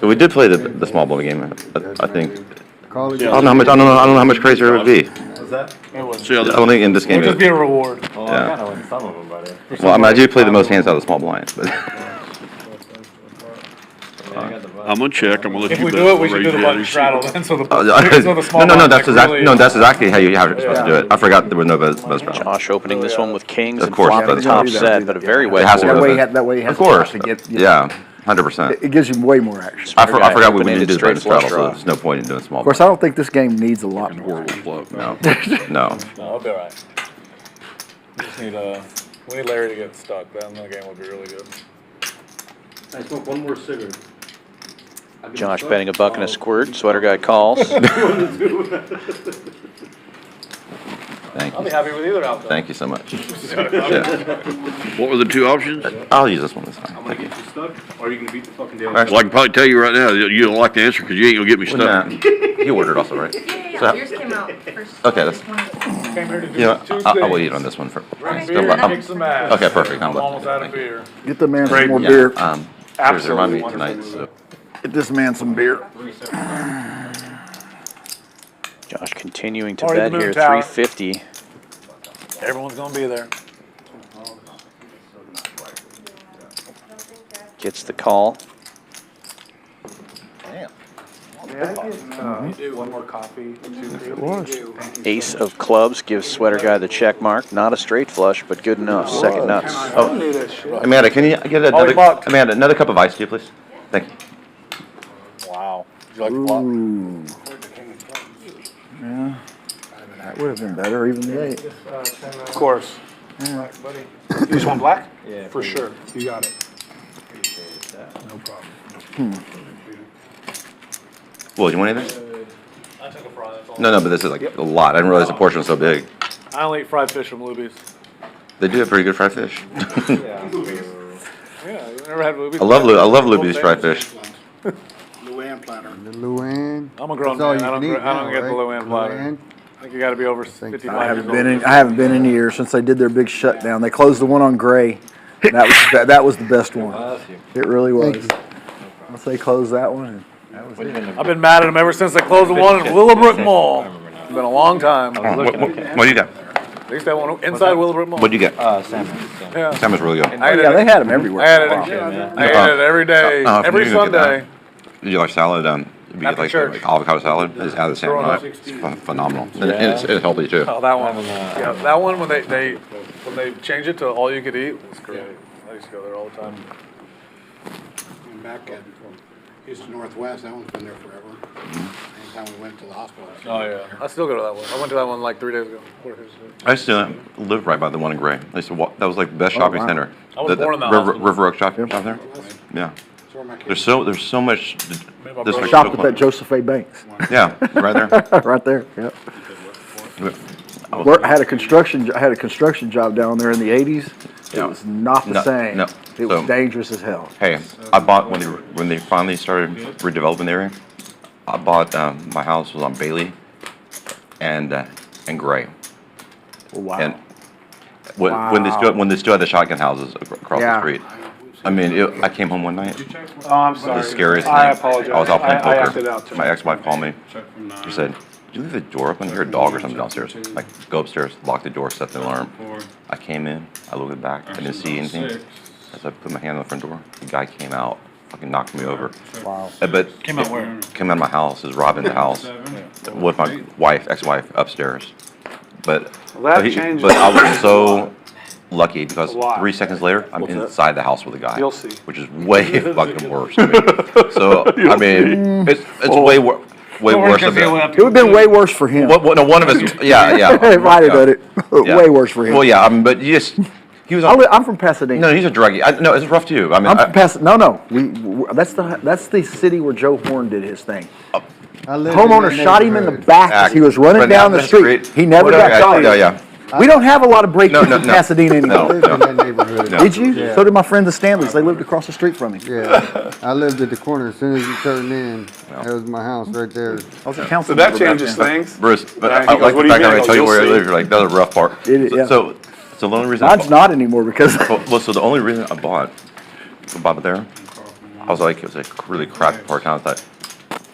S5: Yeah. We did play the small ball game, I think.
S11: Call it.
S5: I don't know how much, I don't know how much crazier it would be.
S4: It was.
S6: See how
S5: I
S6: this-
S5: don't think in this game.
S4: It'll just be a reward.
S10: Well,
S5: Yeah.
S10: I kinda win some of them, buddy.
S5: Well, I mean, I do play the most hands out of the small blinds, but.
S6: I'm gonna check, I'm gonna let
S4: If
S6: you
S4: we
S6: bet.
S4: do it, we should
S6: Raise
S4: do the
S6: your
S4: button
S6: hand.
S4: straddle then, so the small
S5: No,
S4: blinds,
S5: that's
S4: like,
S5: exactly,
S4: really-
S5: no, that's exactly how you're supposed to do it. I forgot there was no best strategy.
S2: Josh opening this one with kings
S5: Of
S2: and
S5: course,
S2: flopping
S5: but-
S2: top set, but a very
S5: It
S2: wet
S5: has to
S2: board.
S5: go
S12: That way,
S5: with it.
S12: that way he has
S5: Of course,
S12: to get.
S5: yeah, 100%.
S12: It gives you way more action.
S5: I forgot we
S2: Open-ended
S5: didn't do the
S2: straight
S5: button straddle,
S2: flush
S5: so
S2: draw.
S5: there's no point in doing small.
S12: Of course, I don't think this game needs a lot more.
S6: Horrible flop.
S5: No, no.
S4: No, I'll be all right. We just need, we need Larry to get stuck, then the game will be really good.
S3: I smoke one more cigarette.
S2: Josh betting a buck and a squirt. Sweater guy calls.
S5: Thank
S4: I'll be
S5: you.
S4: happy with either outcome.
S5: Thank you so much.
S6: What were the two options?
S5: I'll use this one this time.
S3: I'm gonna
S5: Thank you.
S3: get you stuck, or you gonna beat the fucking deal.
S5: All right.
S6: Well, I can probably tell you right now, you don't like the answer because you ain't gonna get me stuck.
S5: Nah, he ordered also, right?
S14: Yeah,
S5: So-
S14: yours came out first.
S5: Okay, that's-
S4: Came here to do
S5: You know,
S4: two
S5: I will
S4: things.
S5: eat on this one for.
S4: Drink
S5: still-
S4: beer and
S5: I'm-
S4: kick some ass.
S5: Okay, perfect. I'm
S4: I'm almost out of beer.
S12: Get the man some
S4: Great.
S12: more
S5: Yeah,
S12: beer.
S5: seriously, remind me tonight, so.
S12: Get this man some beer.
S2: Josh continuing to
S4: Already
S2: bet
S4: moved
S2: here,
S4: tower.
S2: 350.
S4: Everyone's gonna be there.
S2: Gets the call.
S4: One more coffee.
S2: Ace of clubs gives Sweater guy the check mark. Not a straight flush, but good enough. Second nuts. Oh,
S5: Amanda, can you get
S4: Oh, he bucked.
S5: Amanda, another cup of ice, do you please? Thank you.
S4: Wow. Did you like the flop?
S12: Ooh. Yeah. That would have been better, even the 8.
S4: Of course.
S12: Yeah.
S3: You just want black?
S10: Yeah.
S3: For sure, you got it. No problem.
S5: Well, do you want anything?
S4: I took a fry, that's all.
S5: No, but this is like a lot. I didn't realize the portion was so big.
S4: I only eat fried fish from Luby's.
S5: They do have pretty good fried fish.
S4: Yeah, you never had Luby's?
S5: I love Luby's fried fish.
S6: Luann platter.
S11: The Luann.
S4: I'm a grown
S11: That's all
S4: man.
S11: you
S4: I don't,
S11: can eat
S4: I don't
S11: now,
S4: get the
S11: right?
S4: Luann platter.
S11: Luann.
S4: I think you gotta be over 55
S12: I
S4: years
S12: haven't
S4: old.
S12: I haven't been in years since they did their big shutdown. They closed the one on Gray. That was the best one. It really was. Once they closed that one, and that was it.
S4: I've been mad at them ever since they closed the one in Willowbrook Mall. It's been a long time.
S5: What do you got?
S4: At least they want inside Willowbrook Mall.
S5: What do you get?
S10: Salmon.
S4: Yeah.
S5: Salmon's really good.
S4: I ate
S12: Yeah,
S4: it.
S12: they had them everywhere.
S4: I ate it.
S12: Wow.
S4: I ate it every day, every
S5: you can get
S4: Sunday.
S5: Did you like salad? You get
S4: After
S5: like
S4: church.
S5: avocado salad. It's out of the salmon. Right? It's phenomenal. And it's healthy too.
S4: Oh, that one. Yeah, that one when they they changed it to all you could eat, it was great. I used to go there all the time.
S15: And back at Houston Northwest, that one's been there forever. Anytime we went to the hospital.
S4: Oh, yeah. I still go to that one. I went to that one like 3 days ago. 4 days ago.
S5: I used to live right by the one in Gray. I used to walk, that was like the best shopping center.
S4: I was born in that
S5: River,
S4: hospital.
S5: River Oak shopping down there. Yeah. There's so much.
S12: I shopped at that Joseph A. Banks.
S5: Yeah, right there.
S12: Right there, yep. I had a construction job down there in the 80s. It was not the same.
S5: No.
S12: It was dangerous as hell.
S5: Hey, I bought when they finally started redeveloping the area. I bought my house was on Bailey and Gray.
S12: Wow.
S5: And when they still had the shotgun houses across the street. I mean, I came home one night.
S3: Oh, I'm sorry.
S5: It was the scariest thing.
S3: I apologize.
S5: I was out playing
S3: I acted out
S5: poker.
S3: too.
S5: My ex-wife called me. She said, "Did you leave the door open? I hear a dog or something downstairs." Like, go upstairs, lock the door, set the alarm. I came in. I looked back. I didn't see anything. As I put my hand on the front door, the guy came out, fucking knocked me over.
S12: Wow.
S5: But
S9: Came out where?
S5: Came out of my house. Is robbing the house with my ex-wife upstairs. But
S3: Well, that changes.
S5: But I was so lucky because
S3: A lot.
S5: 3 seconds later, I'm inside the house with a guy.
S3: You'll see.
S5: Which is way fucking worse. To me. So I mean, it's way worse. Way worse than that.
S12: It would have been way worse for him.
S5: No, one of us. Yeah.
S12: If I'd have done it,
S5: Yeah.
S12: way worse for him.
S5: Well, yeah. But you just he was.
S12: I'm from Pasadena.
S5: No, he's a druggie. No, it's rough too. I mean,
S12: I'm from Pasadena. No. That's the city where Joe Horn did his thing. Homeowner shot him in the back as he was running down the street. He never got shot.
S5: Yeah.
S12: We don't have a lot of break-ins in Pasadena
S11: I
S12: anymore.
S11: lived in that neighborhood.
S12: Did you?
S11: Yeah.
S12: So did my friend the Stanleys. They lived across the street from me.
S11: Yeah, I lived at the corner. As soon as you turned in, that was my house right there.
S12: I was a
S3: So
S12: council
S3: that
S12: member back
S3: changes
S12: then.
S3: things.
S5: Bruce, but
S3: Yeah, he
S5: I
S3: goes,
S5: like
S3: "What
S5: the
S3: do you
S5: fact
S3: mean?"
S5: that I
S3: I go,
S5: tell you where I
S3: "You'll
S5: live.
S3: see."
S5: You're like, that's a rough part.
S12: It is, yeah.
S5: So the only reason.
S12: Mine's not anymore because
S5: So the only reason I bought there, I was like, it was a really crappy part of town. I thought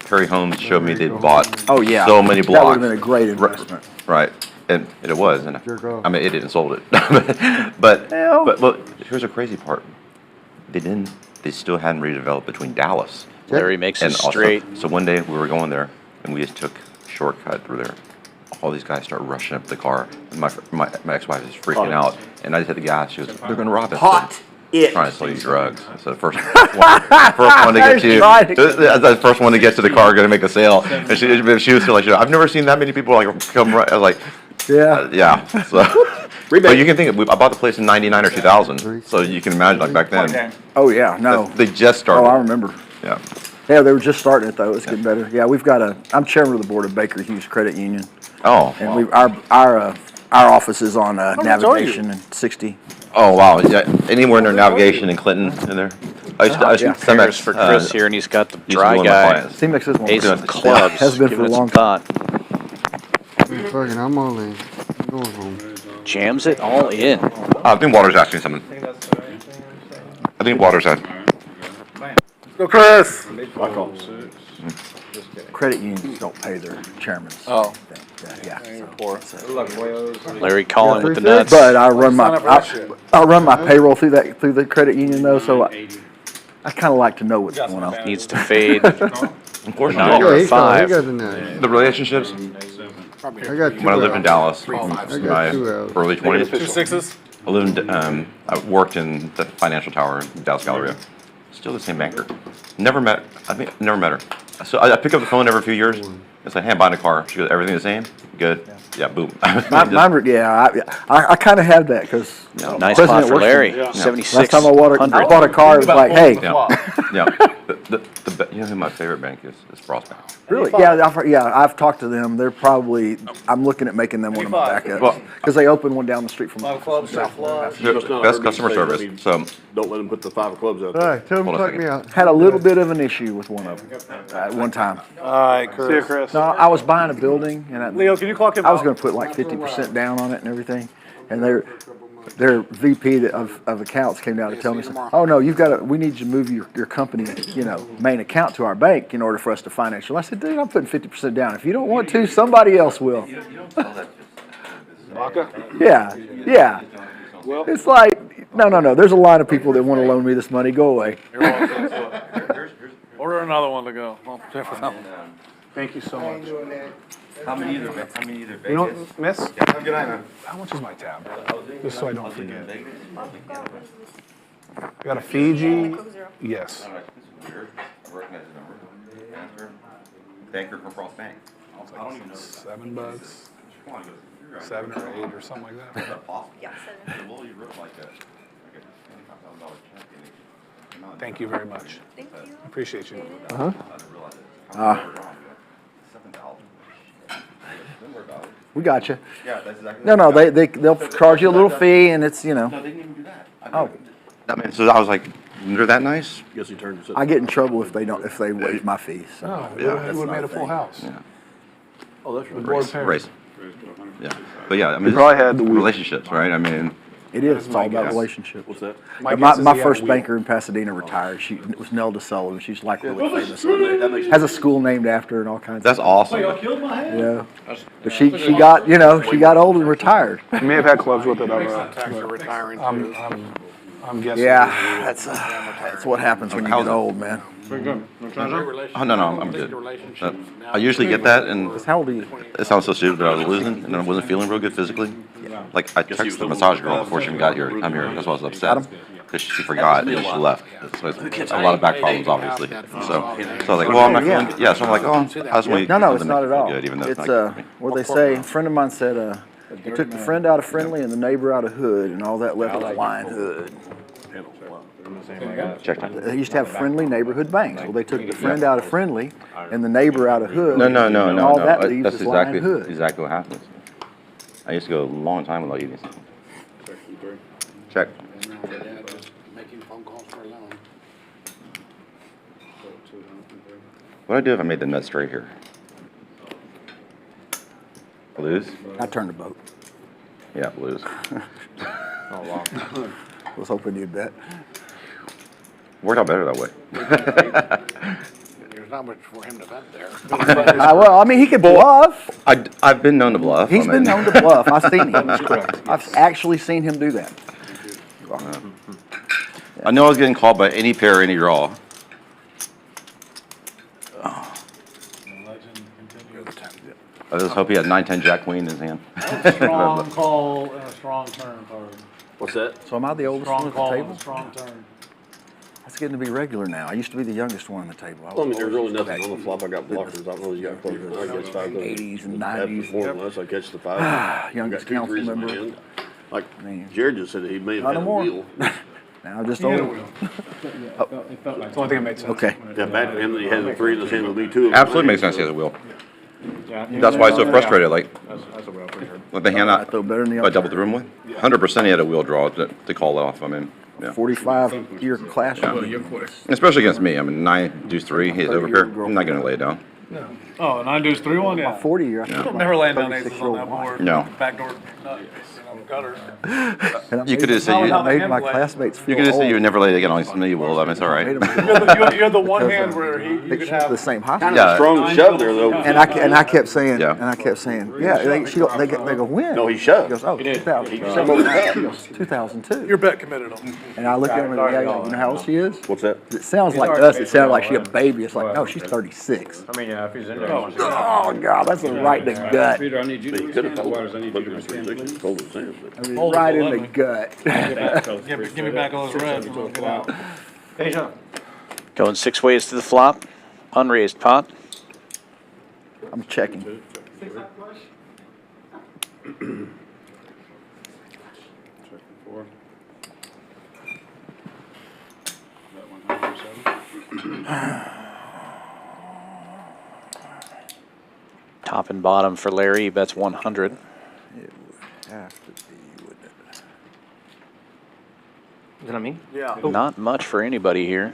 S5: Perry Holmes showed me they'd bought
S12: Oh, yeah.
S5: so many
S12: That
S5: blocks.
S12: would have been a great investment.
S5: Right. And it was. And
S11: Jerk off.
S5: I mean, it didn't sold it. but here's the crazy part. They still hadn't redeveloped between Dallas
S2: Larry makes it
S5: and also.
S2: straight.
S5: So one day we were going there and we just took a shortcut through there. All these guys start rushing up the car. And my ex-wife is freaking out. And I just hit the gas. She goes, "They're going to rob us."
S12: Hot.
S5: Trying to sell you drugs. So the first one to get to the first one to get to the car going to make a sale. And she was like, "I've never seen that many people like come right." I was like,
S12: Yeah.
S5: So, but you can think I bought the place in '99 or 2000, so you can imagine like back then.
S12: Oh, yeah. No.
S5: They just started.
S12: Oh, I remember.
S5: Yeah.
S12: Yeah, they were just starting it, though. It's getting better. Yeah, I'm chairman of the board of Baker Hughes Credit Union.
S5: Oh.
S12: And our office is on Navigation and 60.
S5: Oh wow! Yeah, anywhere in their navigation in Clinton in there. I used to
S2: Cameras for Chris here, and he's got the dry
S5: one of my
S2: guy.
S5: clients.
S12: C-Mix is one.
S2: Ace of clubs.
S12: Has been for
S2: Giving
S12: a
S2: it
S12: long
S2: some thought.
S11: Fucking, I'm all in. I'm going home.
S2: Jams it all in.
S5: I think Waters asking something. I think Waters had.
S4: Go, Chris.
S12: Credit unions don't pay their chairmen.
S4: Oh.
S12: Yeah.
S2: Larry calling with the nuts.
S12: But I run my payroll through the credit union though, so I kind of like to know what's going on.
S2: Needs to fade.
S5: Unfortunately,
S2: Now you're
S11: he
S2: at 5.
S11: got in there.
S5: the relationships.
S11: I got two
S5: When I lived in
S11: out.
S5: Dallas,
S11: I
S5: my
S11: got 2 out.
S5: early 20s.
S4: 2 6s.
S5: I lived. I worked in the financial tower in Dallas Galleria. Still the same banker. Never met. I think never met her. So I pick up the phone every few years. It's like, "Hey, I'm buying a car." She goes, "Everything the same? Good." Yeah, boom.
S12: I kind of have that because
S2: Nice spot for Larry. 76.
S12: Last time I bought a car, it was like, hey.
S5: Yeah. You know who my favorite bank is? It's Frost Bank.
S12: Really? Yeah, I've talked to them. They're probably, I'm looking at making them one of my backups. Because they opened one down the street from
S5: Best customer service. So
S6: Don't let them put the 5 of clubs out
S11: All
S6: there.
S11: right, tell him to
S5: Hold on a
S11: fuck me out.
S12: Had a little bit of an issue with one of them at one time.
S4: All right, Chris.
S3: See you, Chris.
S12: No, I was buying a building and
S4: Leo, can you clock him
S12: I was
S4: out?
S12: going to put like 50% down on it and everything. And their VP of accounts came down to tell me, "Oh no, we need you to move your company, main account to our bank in order for us to finance you." I said, "Dude, I'm putting 50% down. If you don't want to, somebody else will." Yeah. It's like, no. There's a line of people that want to loan me this money. Go away.
S4: Order another one to go. I'll pay for that one.
S3: Thank you so much.
S5: How many either
S3: You know, miss?
S5: Have a good night, man.
S3: How much is my tab? Just so I don't forget. You got a Fiji? Yes.
S5: Banker from Frost Bank. I don't even know.
S3: $7. 7 or 8 or something like that.
S14: Yeah, 7.
S3: Thank you very much.
S14: Thank you.
S3: Appreciate you.
S12: We got you.
S5: Yeah, that's exactly.
S12: No, they'll charge you a little fee, and it's, you know.
S5: No, they didn't even do that.
S12: Oh,
S5: I mean, so I was like, they're that nice?
S6: Guess he turned his.
S12: I get in trouble if they waive my fees. So.
S3: No,
S5: Yeah,
S3: it would have made a full house.
S5: Yeah.
S6: Oh, that's
S3: The
S6: right.
S3: board paid.
S5: Race. Yeah, but yeah, I mean,
S3: probably had the week.
S5: relationships, right? I mean,
S12: It is. It's all about
S3: guess.
S12: relationships.
S6: What's that?
S3: My
S12: My
S3: guess is he had a
S12: first
S3: week.
S12: banker in Pasadena retired. She was Nelda Sullivan. She's like really famous.
S6: That makes
S12: Has a school named after her and all kinds
S5: that's
S12: of
S5: awesome.
S12: Yeah. But she got, you know, she got old and retired.
S3: You may have had clubs with it.
S9: You're retiring too.
S3: I'm guessing.
S12: Yeah, that's what happens when you get old, man.
S5: Oh, no, I'm good. I usually get that, and
S12: How old are you?
S5: it sounds so stupid, but I was losing, and I wasn't feeling real good physically. Like, I texted the massage girl before she even got here. I'm here. That's why I was upset. Because she forgot, and she left. So it's a lot of back problems, obviously. So I was like, well, I'm not feeling good. Yeah, so I'm like, oh, I just want to
S12: No, it's not at all.
S5: good, even though
S12: It's,
S5: it's not good.
S12: what they say, a friend of mine said, they took the friend out of friendly and the neighbor out of hood, and all that left was lying hood.
S5: Check that.
S12: They used to have friendly neighborhood banks. Well, they took the friend out of friendly and the neighbor out of hood.
S5: No.
S12: And all that leaves
S5: That's
S12: is lying hood.
S5: exactly what happens. I used to go a long time without eating something. Check.
S15: Making phone calls for a loan.
S5: What'd I do if I made the nut straight here? Blues?
S12: I turned the boat.
S5: Yeah, blues.
S12: Oh, wow. I was hoping you'd bet.
S5: Worked out better that way.
S15: There's not much for him to bet there.
S12: Well, I mean, he could bluff.
S5: I've been known to bluff.
S12: He's been known to bluff. I've seen him. I've actually seen him do that.
S5: I know I was getting called by any pair, any draw. I just hope he had 9-10 Jack Queen in his hand.
S4: Strong call and a strong turn card.
S6: What's that?
S12: So am I the oldest one
S4: Strong
S12: at the
S4: call and
S12: table?
S4: a strong turn.
S12: That's getting to be regular now. I used to be the youngest one on the table.
S6: I mean, there's really nothing on the flop. I got blockers. I don't know if you got blockers. I guess 5
S12: 80s and
S6: Have
S12: 90s.
S6: more than us. I catch the 5.
S12: Youngest
S6: Got 2
S12: council
S6: threes in my
S12: member.
S6: hand. Like
S12: I mean,
S6: Jared just said, he may have
S12: Not
S6: had
S12: no
S6: a
S12: more.
S6: wheel.
S12: now I'm just
S3: He had a
S12: old.
S3: wheel. It's the only thing that made sense.
S12: Okay.
S6: Yeah, back then he had the 3 in his hand with me too.
S5: Absolutely makes sense he has a wheel. That's why he's so frustrated. Like, with the hand
S12: I
S5: out,
S12: throw better than the
S5: I
S12: other.
S5: doubled the room with. 100% he had a wheel draw to call it off. I mean, yeah.
S12: 45-year class.
S5: Especially against me. I mean, 9 deuce 3. He's over here. I'm not going to lay it down.
S4: Oh, 9 deuce 3-1, yeah.
S12: 40 year.
S4: I'm never laying down aces on that board.
S5: No.
S4: Backdoor gutter.
S5: You could have said
S12: I
S5: you.
S12: made my classmates feel
S5: You could have said
S12: old.
S5: you would never lay it again on me. Well, I mean, it's all right.
S4: You had the one hand where you could
S12: It's
S4: have.
S12: the same high
S6: Kind
S12: school.
S6: of a strong shove there though.
S12: And I kept saying,
S5: Yeah.
S12: they go win.
S6: No, he shoved.
S12: He goes, oh, 2000. She goes, 2002.
S4: Your bet committed on.
S12: And I looked at him and yeah, you know how old she is?
S6: What's that?
S12: It sounds like us. It sounded like she a baby. It's like, no, she's 36.
S10: I mean, yeah, if he's in there.
S12: Oh, God, that's a right in the gut.
S10: Peter, I need you
S6: He
S10: to
S6: could have told
S10: Otherwise, I
S6: him.
S10: need
S6: Look
S10: you
S6: at
S10: to
S6: his 3 6. Told him Sam.
S12: I mean,
S4: Hold it
S12: right in
S4: 11.
S12: the gut.
S4: Give me back all those reds. We'll get out.
S2: Going 6 ways to the flop. Unraised pot.
S12: I'm checking.
S2: Top and bottom for Larry. He bets 100.
S12: It would have to be, wouldn't it?
S7: Is it on me?
S4: Yeah.
S2: Not much for anybody here.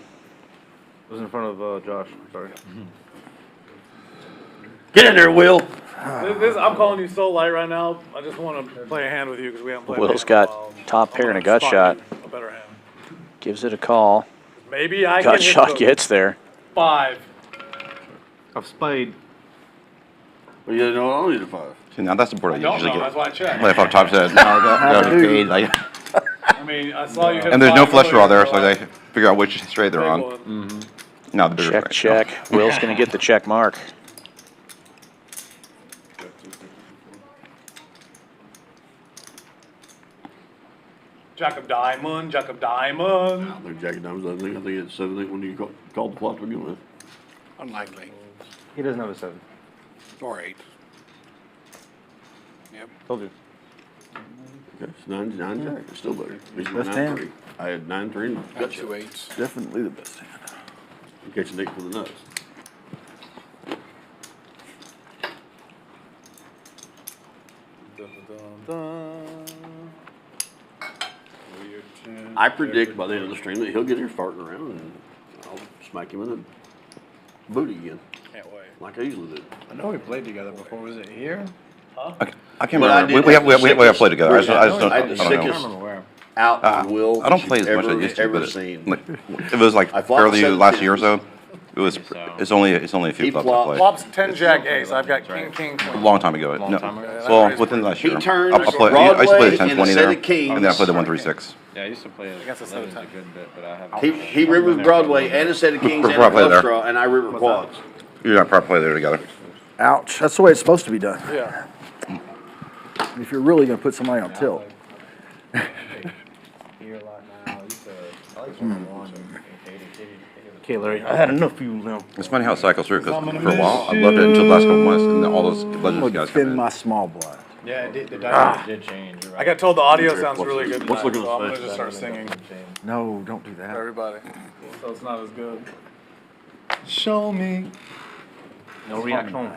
S7: It was in front of Josh. Sorry.
S6: Get in there, Will.
S4: I'm calling you so light right now. I just want to play a hand with you because we haven't played.
S2: Will's
S4: a hand in a
S2: got
S4: while.
S2: top pair and a gut
S4: Spot
S2: shot.
S4: you A better hand.
S2: Gives it a call.
S4: Maybe I
S2: Gut
S4: can hit
S2: shot
S4: the
S2: gets there.
S4: 5.
S7: I've splayed.
S6: Well, you know, I only need a 5.
S5: See, now that's the board I
S4: Don't
S5: usually
S4: know.
S5: get.
S4: That's why I checked.
S5: Like if I'm top set, fade, like,
S4: I mean, I saw you hit.
S5: and there's no
S4: 5
S5: flush draw there,
S4: earlier,
S5: so they
S4: like,
S5: figure out which straight they're
S4: big
S5: on.
S4: one.
S5: No, the bigger
S2: Check,
S5: straight.
S2: check. Will's going to get the check mark.
S4: Jack of Diamond, Jack of Diamond.
S6: I think Jack of Diamonds, I think it's 7-8 when you called the flop to begin with.
S15: Unlikely.
S7: He doesn't have a 7.
S15: Or 8. Yep.
S7: Told you.
S6: Okay, it's 9 Jack, it's still better. He's
S12: Best
S6: 9-3.
S12: hand.
S6: I had 9-3 and
S15: Got
S6: gut
S15: 2
S6: shot.
S15: 8s.
S12: Definitely the best hand.
S6: You catch a nick for the nuts. I predict by the end of the stream that he'll get here farting around and I'll smack him in the booty again,
S15: Can't wait.
S6: like I usually do.
S10: I know we played together before. Was it here?
S5: I can't
S6: But I
S5: remember.
S6: did
S5: We
S6: have
S5: have
S6: the
S5: played together. I just don't,
S6: I had the
S5: I don't
S6: sickest
S5: know.
S6: out and will
S5: I don't play as much as I used to,
S6: ever
S5: but
S6: seen.
S5: it was like
S6: I flopped
S5: fairly
S6: 7
S5: last year or
S6: tens.
S5: so. It's only a few
S6: He
S5: clubs I
S6: flopped-
S5: played.
S4: Flops 10 Jack Ace. I've got King, King,
S5: A
S4: Queen.
S5: long time ago. No, well, within last
S6: He
S5: year.
S6: turned
S5: I used to play
S6: Broadway
S5: the 10-20
S6: and a set
S5: there,
S6: of kings.
S5: and then I played the 1-3-6.
S10: Yeah, I used to play
S4: Against a set of 10.
S10: good bit, but I haven't.
S6: He rivers Broadway and a set of kings and a
S5: Probably
S6: flush
S5: there.
S6: draw, and I river quads.
S5: You and I probably play there together.
S12: Ouch. That's the way it's supposed to be done.
S4: Yeah.
S12: If you're really gonna put somebody on tilt.
S7: Okay, Larry, I had enough of you now.
S5: It's funny how it cycles through, because for a while, I loved it until the last couple months, and then all those
S12: I'm
S5: Legends
S12: gonna
S5: guys come
S12: defend
S5: in.
S12: my small blind.
S10: Yeah, the dynamic did change.
S4: I got told the audio sounds really good
S6: What's
S4: tonight,
S6: looking
S4: so I'm
S6: at
S4: gonna
S6: the
S4: just start singing
S12: No, don't do
S4: for
S12: that.
S4: everybody. So it's not as good. Show me.
S7: No reaction.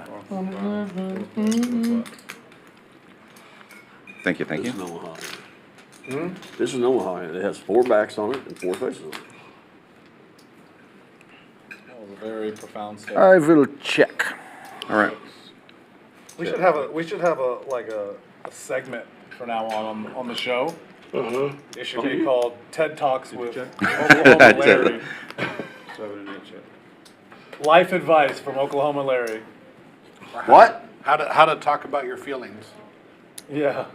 S5: Thank you, thank
S6: This
S5: you.
S6: is an Omaha. This is an Omaha, and it has 4 backs on it and 4 faces on it.
S4: That was a very profound
S12: All
S4: statement.
S12: right, little check.
S5: All right.
S4: We should have a segment from now on the show. It should be called TED Talks with Oklahoma Larry. Life advice from Oklahoma Larry.
S6: What?
S15: How to talk about your feelings.
S4: Yeah.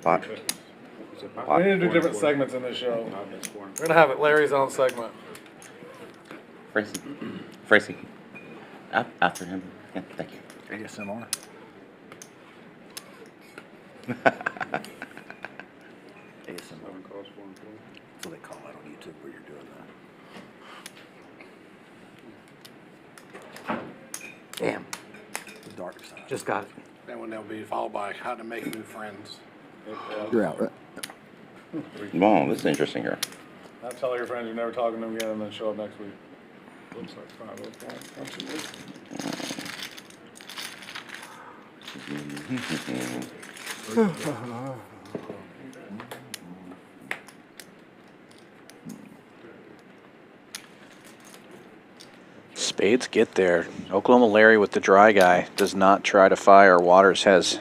S5: Pot.
S4: We need to do different segments in this show. We're gonna have it Larry's own segment.
S5: Tracy. After him. Yeah, thank you.
S12: ASMR. ASMR. That's what they call it on YouTube where you're doing that. Damn. The dark side.
S7: Just got it.
S15: Then when they'll be followed by how to make new friends.
S12: You're out, right?
S5: Wow, this is interesting here.
S4: Now tell your friends you're never talking to them again and then show up next week. Spades get there. Oklahoma Larry with the dry guy does not try to fire. Waters has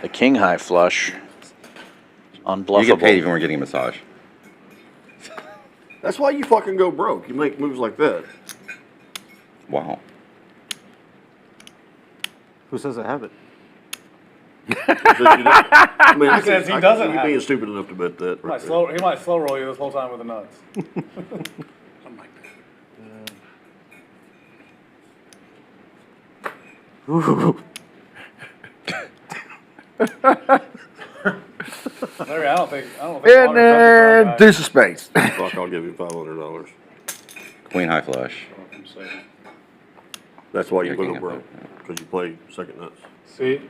S4: the king high flush. Unbluffable.
S5: You get paid even when we're getting a massage.
S6: That's why you fucking go broke. You make moves like that.
S5: Wow.
S7: Who says I have it?
S6: I mean,
S4: He says he doesn't
S6: You
S4: have
S6: being
S4: it.
S6: stupid enough to bet that.
S4: He might slow roll you this whole time with the nuts.
S15: Something like
S4: Larry, I don't think
S12: And
S4: Waters has the
S12: then
S4: dry guy.
S12: deuce of spades.
S6: Fuck, I'll give you $500.
S5: Queen high flush.
S6: That's why you
S5: Yeah,
S6: go
S5: king
S6: broke,
S5: high.
S6: because you play second nuts.
S4: See?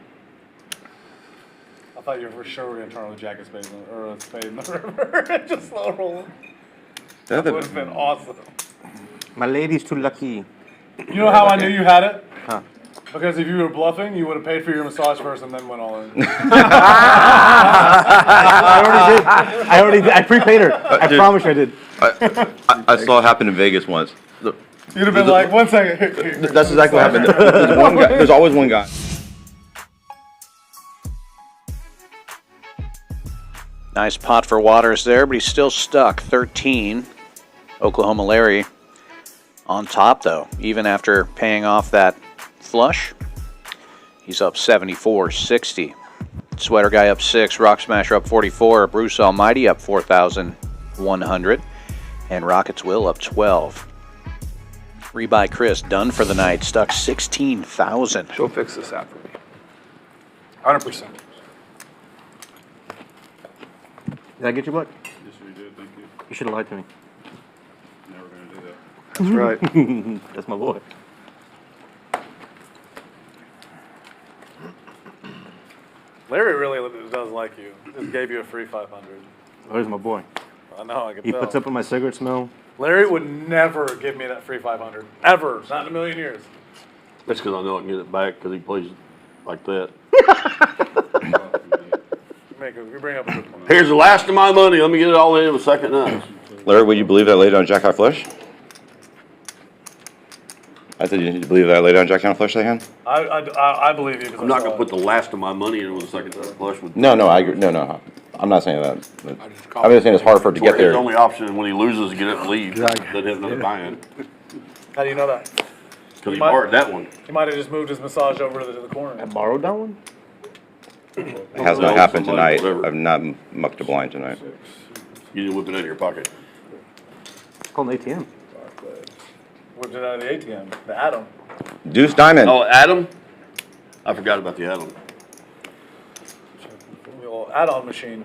S4: I thought you were for sure going to turn on the jack of spades or a spade in the river. Just slow roll. That would have been awesome.
S7: My lady's too lucky.
S4: You know how I knew you had it?
S7: Huh.
S4: Because if you were bluffing, you would have paid for your massage first and then went all in.
S7: I already did. I prepaid her. I
S5: Dude.
S7: promise you I did.
S5: I saw it happen in Vegas once.
S4: You'd have been like, 1 second.
S5: That's exactly what happened. There's one guy, there's always one guy.
S2: Nice pot for Waters there, but he's still stuck. 13. Oklahoma Larry on top, though, even after paying off that flush. He's up 74-60. Sweater guy up 6. Rock Smasher up 44. Bruce Almighty up 4,100. And Rockets Will up 12. Rebuy Chris done for the night. Stuck 16,000.
S13: She'll fix this out for me. 100%.
S7: Did I get your butt?
S8: Yes, we did, thank you.
S7: You should have lied to me.
S8: Never gonna do that.
S6: That's right.
S7: That's my boy.
S4: Larry really does like you. Just gave you a free 500.
S7: Larry's my boy.
S4: I know, I can
S7: He
S4: tell.
S7: puts up with my cigarette smell.
S4: Larry would never give me that free 500. Ever. Not in a million years.
S6: That's because I know I can get it back because he plays like that.
S4: You bring up a good one.
S6: Here's the last of my money. Let me get it all in with second nuts.
S5: Larry, would you believe that I laid on Jack High Flush? I said, you believe that I laid on Jack High Flush that hand?
S4: I believe you.
S6: I'm not going to put the last of my money in with a second nut flush. With
S5: No, I agree. No. I'm not saying that. But I'm just saying it's hard for it to get
S6: His
S5: there.
S6: only option when he loses is get up and leave. Doesn't have another buy-in.
S4: How do you know that?
S6: Because he borrowed that one.
S4: He might have just moved his massage over to the corner.
S7: I borrowed that one?
S5: It has not happened tonight. I've not mucked a blind tonight.
S6: You didn't whip it out of your pocket.
S7: It's called an ATM.
S4: Whipped it out of the ATM. The Atom.
S5: Deuce Diamond.
S6: Oh, Adam? I forgot about the Adam.
S4: The old add-on machine.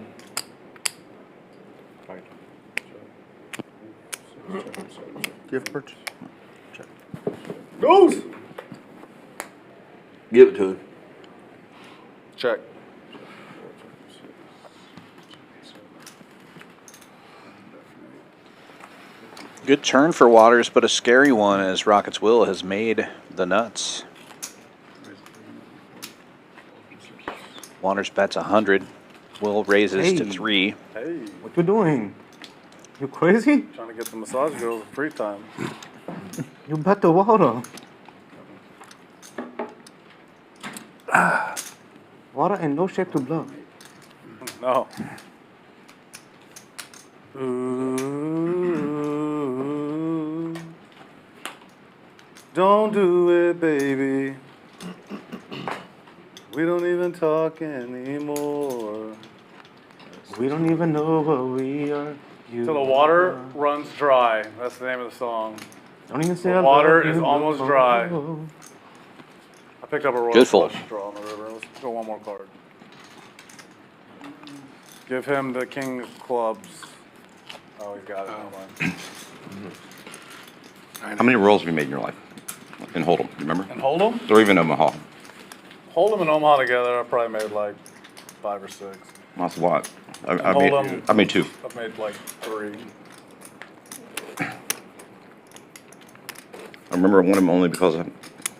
S12: Gift purchase.
S4: Goes!
S6: Give it to him.
S4: Check.
S2: Good turn for Waters, but a scary one as Rockets Will has made the nuts. Waters bets 100. Will raises to 3.
S4: Hey.
S7: What you doing? You crazy?
S4: Trying to get the massage girls in free time.
S7: You bet the water. Water in no shape to blow.
S4: No. Ooh, don't do it, baby. We don't even talk anymore.
S7: We don't even know where we are.
S4: Till the water runs dry. That's the name of the song.
S7: Don't even say
S4: The
S7: I
S4: water
S7: love
S4: is
S7: you,
S4: almost
S7: no.
S4: dry. I picked up a royal
S2: Good full.
S4: flush draw on the river. Let's go one more card. Give him the king of clubs. Oh, he's got it. Never mind.
S5: How many rolls have you made in your life? In Hold'em, you remember?
S4: And Hold'em?
S5: Or even Omaha.
S4: Hold'em and Omaha together, I probably made like 5 or 6.
S5: That's a lot. I
S4: Hold'em,
S5: made 2.
S4: I've made like 3.
S5: I remember one of them only because I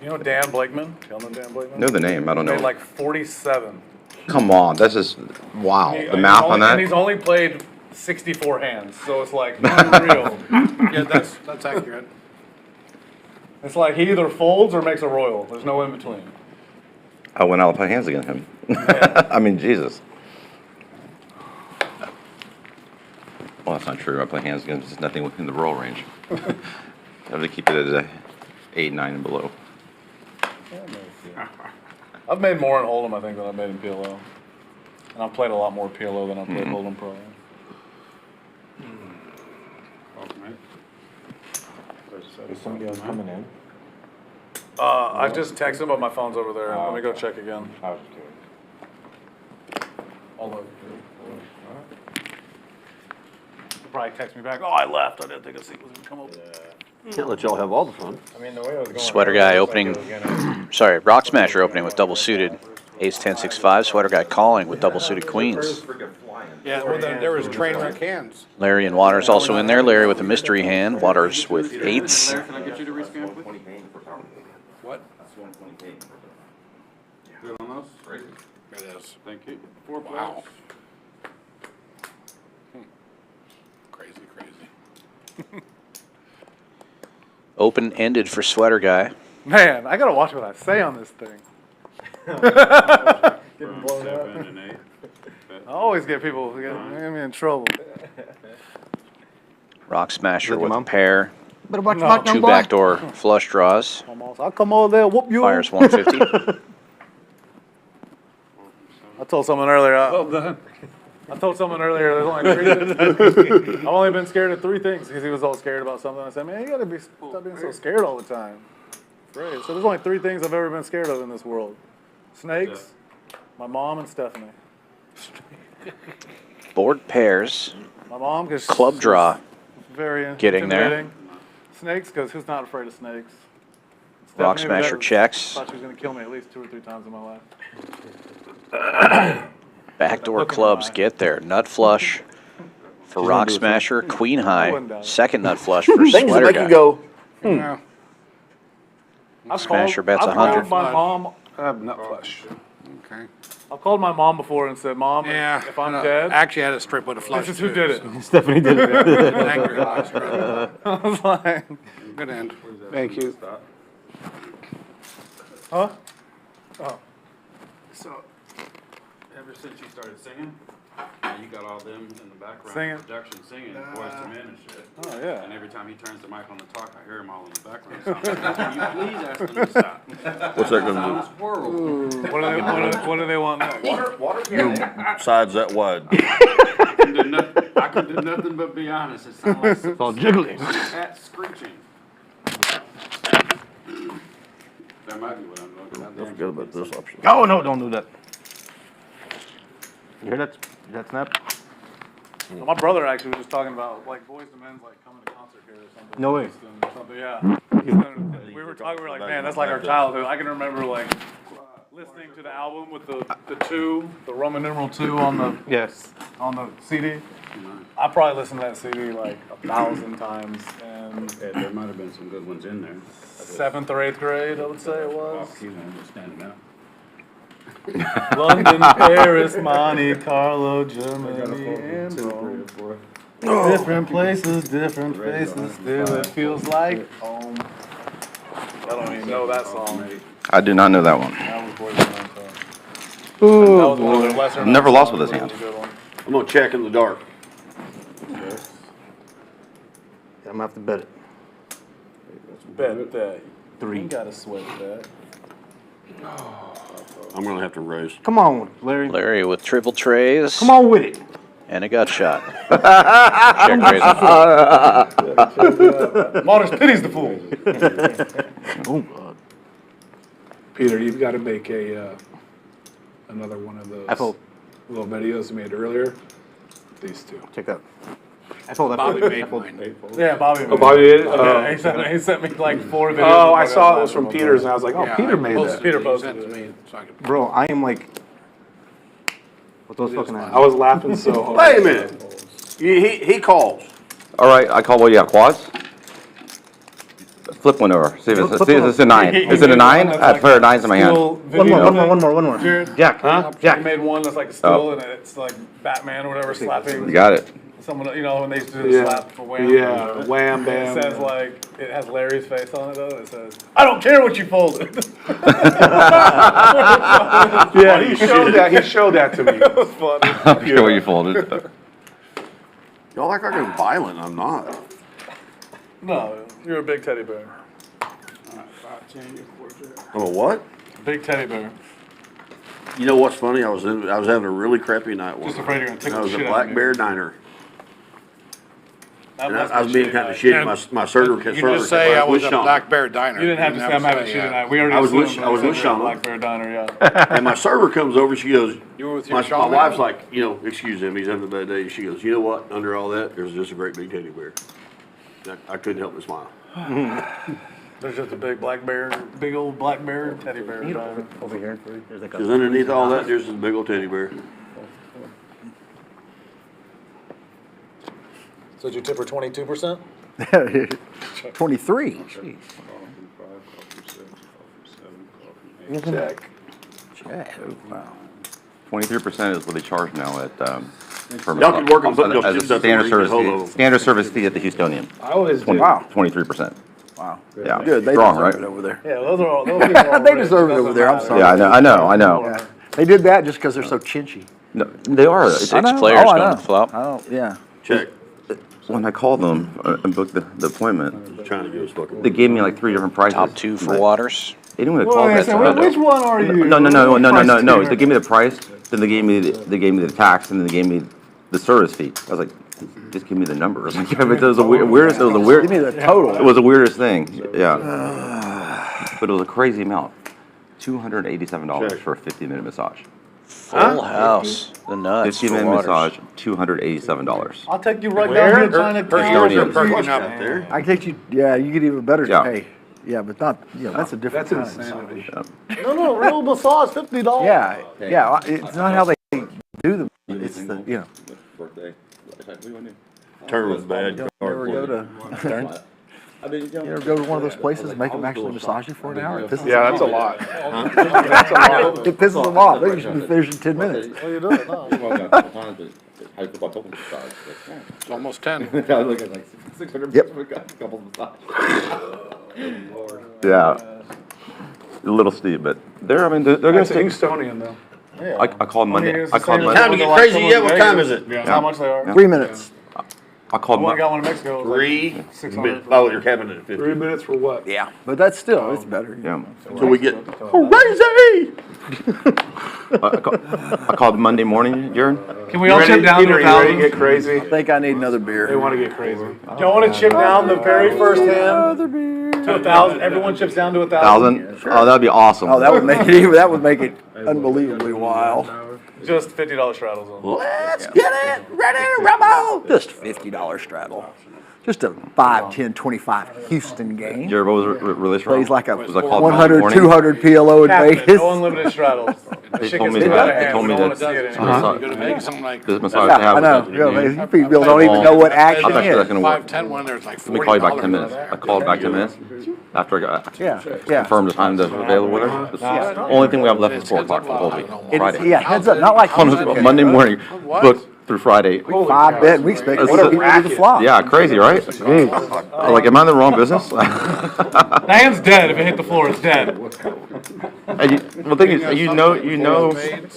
S4: You know Dan Blakeman? Y'all know Dan Blakeman?
S5: know the name. I don't
S4: Made
S5: know.
S4: like 47.
S5: Come on, that's just wow.
S4: He-
S5: The math
S4: only-
S5: on that.
S4: And he's only played 64 hands, so it's like unreal.
S15: Yeah, that's accurate.
S4: It's like he either folds or makes a royal. There's no in between.
S5: I went out and put hands against him. I mean, Jesus. Well, that's not true. I play hands against just nothing within the roll range. I have to keep it at a 8, 9, and below.
S4: I've made more in Hold'em, I think, than I've made in PLO. And I've played a lot more PLO than I've played Hold'em Pro.
S10: Is somebody else coming in?
S4: I just texted him, but my phone's over there. Let me go check again.
S10: Oh,
S4: I'll look. He'll probably text me back. Oh, I left. I didn't think a seat was gonna come open.
S6: Can't let y'all have all the fun.
S10: I mean, the way I was going.
S2: Sweater guy opening. Sorry, Rock Smasher opening with double suited. Ace 10, 6, 5. Sweater guy calling with double suited queens.
S15: Yeah, well, there was train wreck hands.
S2: Larry and Waters also in there. Larry with a mystery hand. Waters with 8s.
S8: Can I get you to rescan, please? What? Good on those?
S15: It is.
S8: Thank you. 4
S15: Wow.
S8: bucks.
S15: Crazy.
S2: Open ended for Sweater guy.
S4: Man, I gotta watch what I say on this thing.
S8: Getting blown up. 7 and 8.
S4: I always get people get me in trouble.
S2: Rock Smasher
S7: Look,
S2: with a
S7: Mom.
S2: pair.
S12: Better watch
S4: No.
S12: your back, young
S2: Two
S12: boy.
S2: backdoor flush draws.
S4: Almost. I'll come over there, whoop you.
S2: Fires 150.
S4: I told someone earlier.
S8: Well done.
S4: I told someone earlier. There's only 3 things. I've only been scared of 3 things because he was all scared about something. I said, man, you gotta stop being so scared all the time. Great. So there's only 3 things I've ever been scared of in this world: snakes, my mom, and Stephanie.
S2: Board pairs.
S4: My mom gets
S2: Club draw.
S4: very
S2: Getting there.
S4: intimidating. Snakes, because who's not afraid of snakes?
S2: Rock
S4: Stephanie
S2: smasher
S4: was-
S2: checks.
S4: Thought she was going to kill me at least 2 or 3 times in my life.
S2: Backdoor clubs get there. Nut flush for rock smasher. Queen high. Second nut flush for
S6: Things that
S2: sweater
S6: make
S2: guy.
S6: you go,
S4: Yeah. I've
S2: Smasher
S4: called-
S2: bets
S4: I've
S2: 100.
S4: called my mom.
S3: I have nut flush.
S15: Okay.
S4: I've called my mom before and said, Mom,
S15: Yeah.
S4: if I'm dead,
S15: Actually, I had a strip with a flush.
S4: this is who did it.
S10: Stephanie did it.
S15: Angry last strip.
S4: I was like,
S15: Good end.
S3: Thank you.
S4: huh? Oh.
S16: So, ever since you started singing, you got all them in the background,
S4: Singing?
S16: production singing, Boys to Men and shit.
S4: Oh, yeah.
S16: And every time he turns the mic on to talk, I hear him all in the background. So I'm like, can you please ask them to stop?
S6: what's that gonna
S16: Sounds horrible.
S4: What do they want next?
S6: do? Sides that wide.
S16: I can do nothing but be honest. It sounds like
S10: It's all jiggling.
S16: cat screeching. That might be what I'm looking at.
S6: Don't forget about this option.
S10: Oh, no, don't do that. You hear that? That snap?
S4: My brother actually was just talking about, like, Boys to Men's, like, coming to concert here or something.
S10: No way.
S4: Houston or something, yeah. We were talking, we were like, man, that's like our childhood. I can remember, like, listening to the album with the Roman numeral 2 on the
S10: Yes.
S4: CD. I probably listened to that CD like 1,000 times, and
S16: Yeah, there might have been some good ones in there.
S4: 7th or 8th grade, I would say it was.
S16: Off key, I'm just standing out.
S4: London, Paris, Monte Carlo, Germany, and Rome. Different places, different faces, still it feels like home. I don't even know that song.
S5: I do not know that one.
S4: That was Boys to Men, so. That was one of the lesser
S5: I've never
S4: known
S5: lost with
S4: songs,
S5: this
S4: really
S5: hand.
S4: good one.
S6: I'm gonna check in the dark.
S10: I'm gonna have to bet it.
S4: Bet that.
S10: 3.
S4: You gotta sweat that.
S6: I'm gonna have to raise.
S10: Come on, Larry.
S2: Larry with triple trays.
S10: Come on with it.
S2: And a gut shot. Check raise on four.
S4: Modest pity's the fool.
S10: Oh, God.
S3: Peter, you've got to make another one of those
S10: I fold.
S3: little videos you made earlier. These two.
S10: Check that. I fold. I
S15: Bobby
S10: fold.
S15: made
S10: I fold.
S15: mine.
S4: Yeah, Bobby.
S3: Oh, Bobby did it?
S4: Yeah, he sent me like 4 videos.
S3: Oh, I saw it was from Peter's, and I was like, oh,
S15: Yeah,
S3: Peter
S15: I
S3: made
S15: posted
S3: that.
S4: Peter
S15: it. He
S4: posted
S15: sent
S4: it.
S15: to me so I could.
S10: Bro, I am like. With those fucking
S3: I
S10: hands.
S3: was laughing so hard.
S6: Wait a minute. He calls.
S5: All right, I call what you got, quads? Flip one over. See if it's, see if it's a 9. Is it a 9? I have a pair of 9s in my hand.
S10: One more.
S4: Jared,
S10: Jack.
S4: huh?
S10: Jack.
S4: He made one that's like a still, and it's like Batman or whatever slapping
S5: You got it.
S4: someone. You know when they used to do the
S3: Yeah.
S4: slap for Wham.
S3: Yeah, Wham,
S4: And
S3: Bam.
S4: it says like it has Larry's face on it though. It says, "I don't care what you folded."
S3: Yeah, he showed that. He showed that to me.
S4: It was funny.
S5: I'm sure what you folded.
S6: Y'all like I go violent. I'm not.
S4: No, you're a big teddy bear.
S6: I'm a what?
S4: Big teddy bear.
S6: You know what's funny? I was having a really crappy night one
S4: Just
S6: night.
S4: afraid you're gonna tickle
S6: I was
S4: the
S6: at
S4: shit out
S6: Black
S4: of me.
S6: Bear Diner.
S4: That
S6: And
S4: must
S6: I was
S4: be
S6: being
S4: shitty
S6: kind of
S4: night.
S6: shitty. My server kept
S15: You just say I was at
S6: Sean.
S15: Black Bear Diner.
S4: You didn't have to say I'm having a shitty night. We already
S6: I was with-
S4: assumed
S6: I was
S4: that
S6: with
S4: you were at
S6: Sean.
S4: Black Bear Diner, yeah.
S6: And my server comes over. She goes,
S15: You were with your
S6: my
S15: Sean
S6: wife's
S15: man?
S6: like, excuse him. He's having a bad day. She goes, you know what? Under all that, there's just a great big teddy bear. I couldn't help but smile.
S4: There's just a big big old black bear teddy bear.
S10: Over here. There's like
S6: Because underneath all that, there's this big old teddy bear.
S4: So did you tip her 22%?
S12: 23.
S4: Check.
S12: Check. Wow.
S5: 23% is what they charge now at,
S6: Y'all can work on putting those
S5: as
S6: two
S5: a
S6: sets
S5: standard
S6: where you
S5: service
S6: can hold
S5: fee.
S6: them.
S5: Standard service fee at the Houstonian.
S3: I always did.
S12: Wow.
S5: 23%.
S12: Wow.
S5: Yeah.
S12: Good. They
S5: Strong,
S12: deserve
S5: right?
S12: it over there.
S4: Yeah, those are all. Those people are
S12: They
S4: rich.
S12: deserve it over there. I'm
S4: Doesn't
S12: sorry.
S4: matter.
S5: Yeah, I know.
S12: Yeah. They did that just because they're so chinchy.
S5: No, they are. It's-
S2: 6
S12: know.
S2: players
S12: Oh, I
S2: going
S12: know.
S2: to flop.
S12: I don't, yeah.
S6: Check.
S5: When I called them and booked the appointment,
S6: Trying to get us fucking.
S5: they gave me like 3 different prices.
S2: Top 2 for waters.
S5: They didn't even call that.
S4: Which one are you?
S5: No. They gave me the price, then they gave me the tax, and then they gave me the service fee. I was like, just give me the number. Like, it was the weirdest. It was the weird.
S12: Give me the total.
S5: It was the weirdest thing. Yeah. But it was a crazy amount. $287
S6: Check.
S5: for a 50-minute massage.
S2: Full house. The nuts.
S5: 15-minute
S2: the waters.
S5: massage, $287.
S4: I'll take you right down to Chinatown.
S5: Estonian.
S12: I take you, yeah, you get even better
S5: Yeah.
S12: pay. Yeah, but not, that's a different
S3: That's
S12: kind of
S3: insanity.
S12: massage.
S4: No, real massage, $50.
S12: Yeah, it's not how they do them, it's the,
S5: Birthday.
S6: Turn was bad.
S12: You ever go to, you ever go to one of those places and make them actually massage you for an hour? It pisses
S3: Yeah,
S12: them
S3: that's a
S12: off.
S3: lot. That's a lot.
S12: It pisses them off. They should be finished in 10 minutes.
S4: What are you doing now?
S9: It's almost 10.
S5: Yeah. A little steep, but they're going
S3: That's
S5: to take.
S3: Estonian though.
S5: I called Monday. I called
S6: Time
S5: Monday.
S6: to get crazy yet? What time is it?
S4: That's how much they are.
S12: 3 minutes.
S5: I called
S4: I
S5: Monday.
S4: got one in Mexico. It was like 600.
S6: Oh, you're having it at 50.
S3: 3 minutes for what?
S12: Yeah. But that's still, it's better.
S5: Yeah.
S6: So we get crazy.
S5: I called Monday morning, Jared.
S4: Can we all chip down to
S3: Peter, you ready to
S4: 1,000?
S3: get crazy?
S12: I think I need another beer.
S3: They want to get crazy.
S4: Y'all want to chip down the very first hand to 1,000? Everyone chips down to 1,000.
S5: 1,000. Oh, that'd be awesome.
S12: Oh, that would make it unbelievably wild.
S4: Just $50 straddles on.
S12: Let's get it ready to rumble. Just $50 straddle. Just a 5, 10, 25 Houston game.
S5: Jared, what was release?
S12: Plays like a
S5: Was I called
S12: 100,
S5: Monday
S12: 200 PLO in
S4: Captain,
S12: Vegas.
S4: no unlimited straddles.
S5: They
S4: Shit
S5: told me
S4: gets
S5: that.
S4: out of
S5: They
S4: hand.
S5: told me
S4: We don't
S5: that.
S4: wanna see it
S5: This
S4: anymore.
S9: You go to Vegas, something like
S5: This massage
S12: Yeah,
S5: they have.
S12: I know. You people don't even know what action
S5: I'm not sure that's
S12: is.
S5: gonna work.
S9: 5-10 when there's like
S5: Let me call you back
S9: $40
S5: 10 minutes. I called back 10 minutes after I got
S12: Yeah.
S5: confirmed the time that's available with her. The only thing we have left is 4 o'clock for the whole week. Friday.
S12: Yeah, heads up. Not like
S5: On Monday morning, booked through Friday.
S12: 5 bet. We expect
S5: That's
S12: people
S5: a-
S12: to do the flop.
S5: Yeah, crazy, right? Like, am I in the wrong business?
S4: The hand's dead. If it hit the floor, it's dead.
S5: And well, the thing is, you know,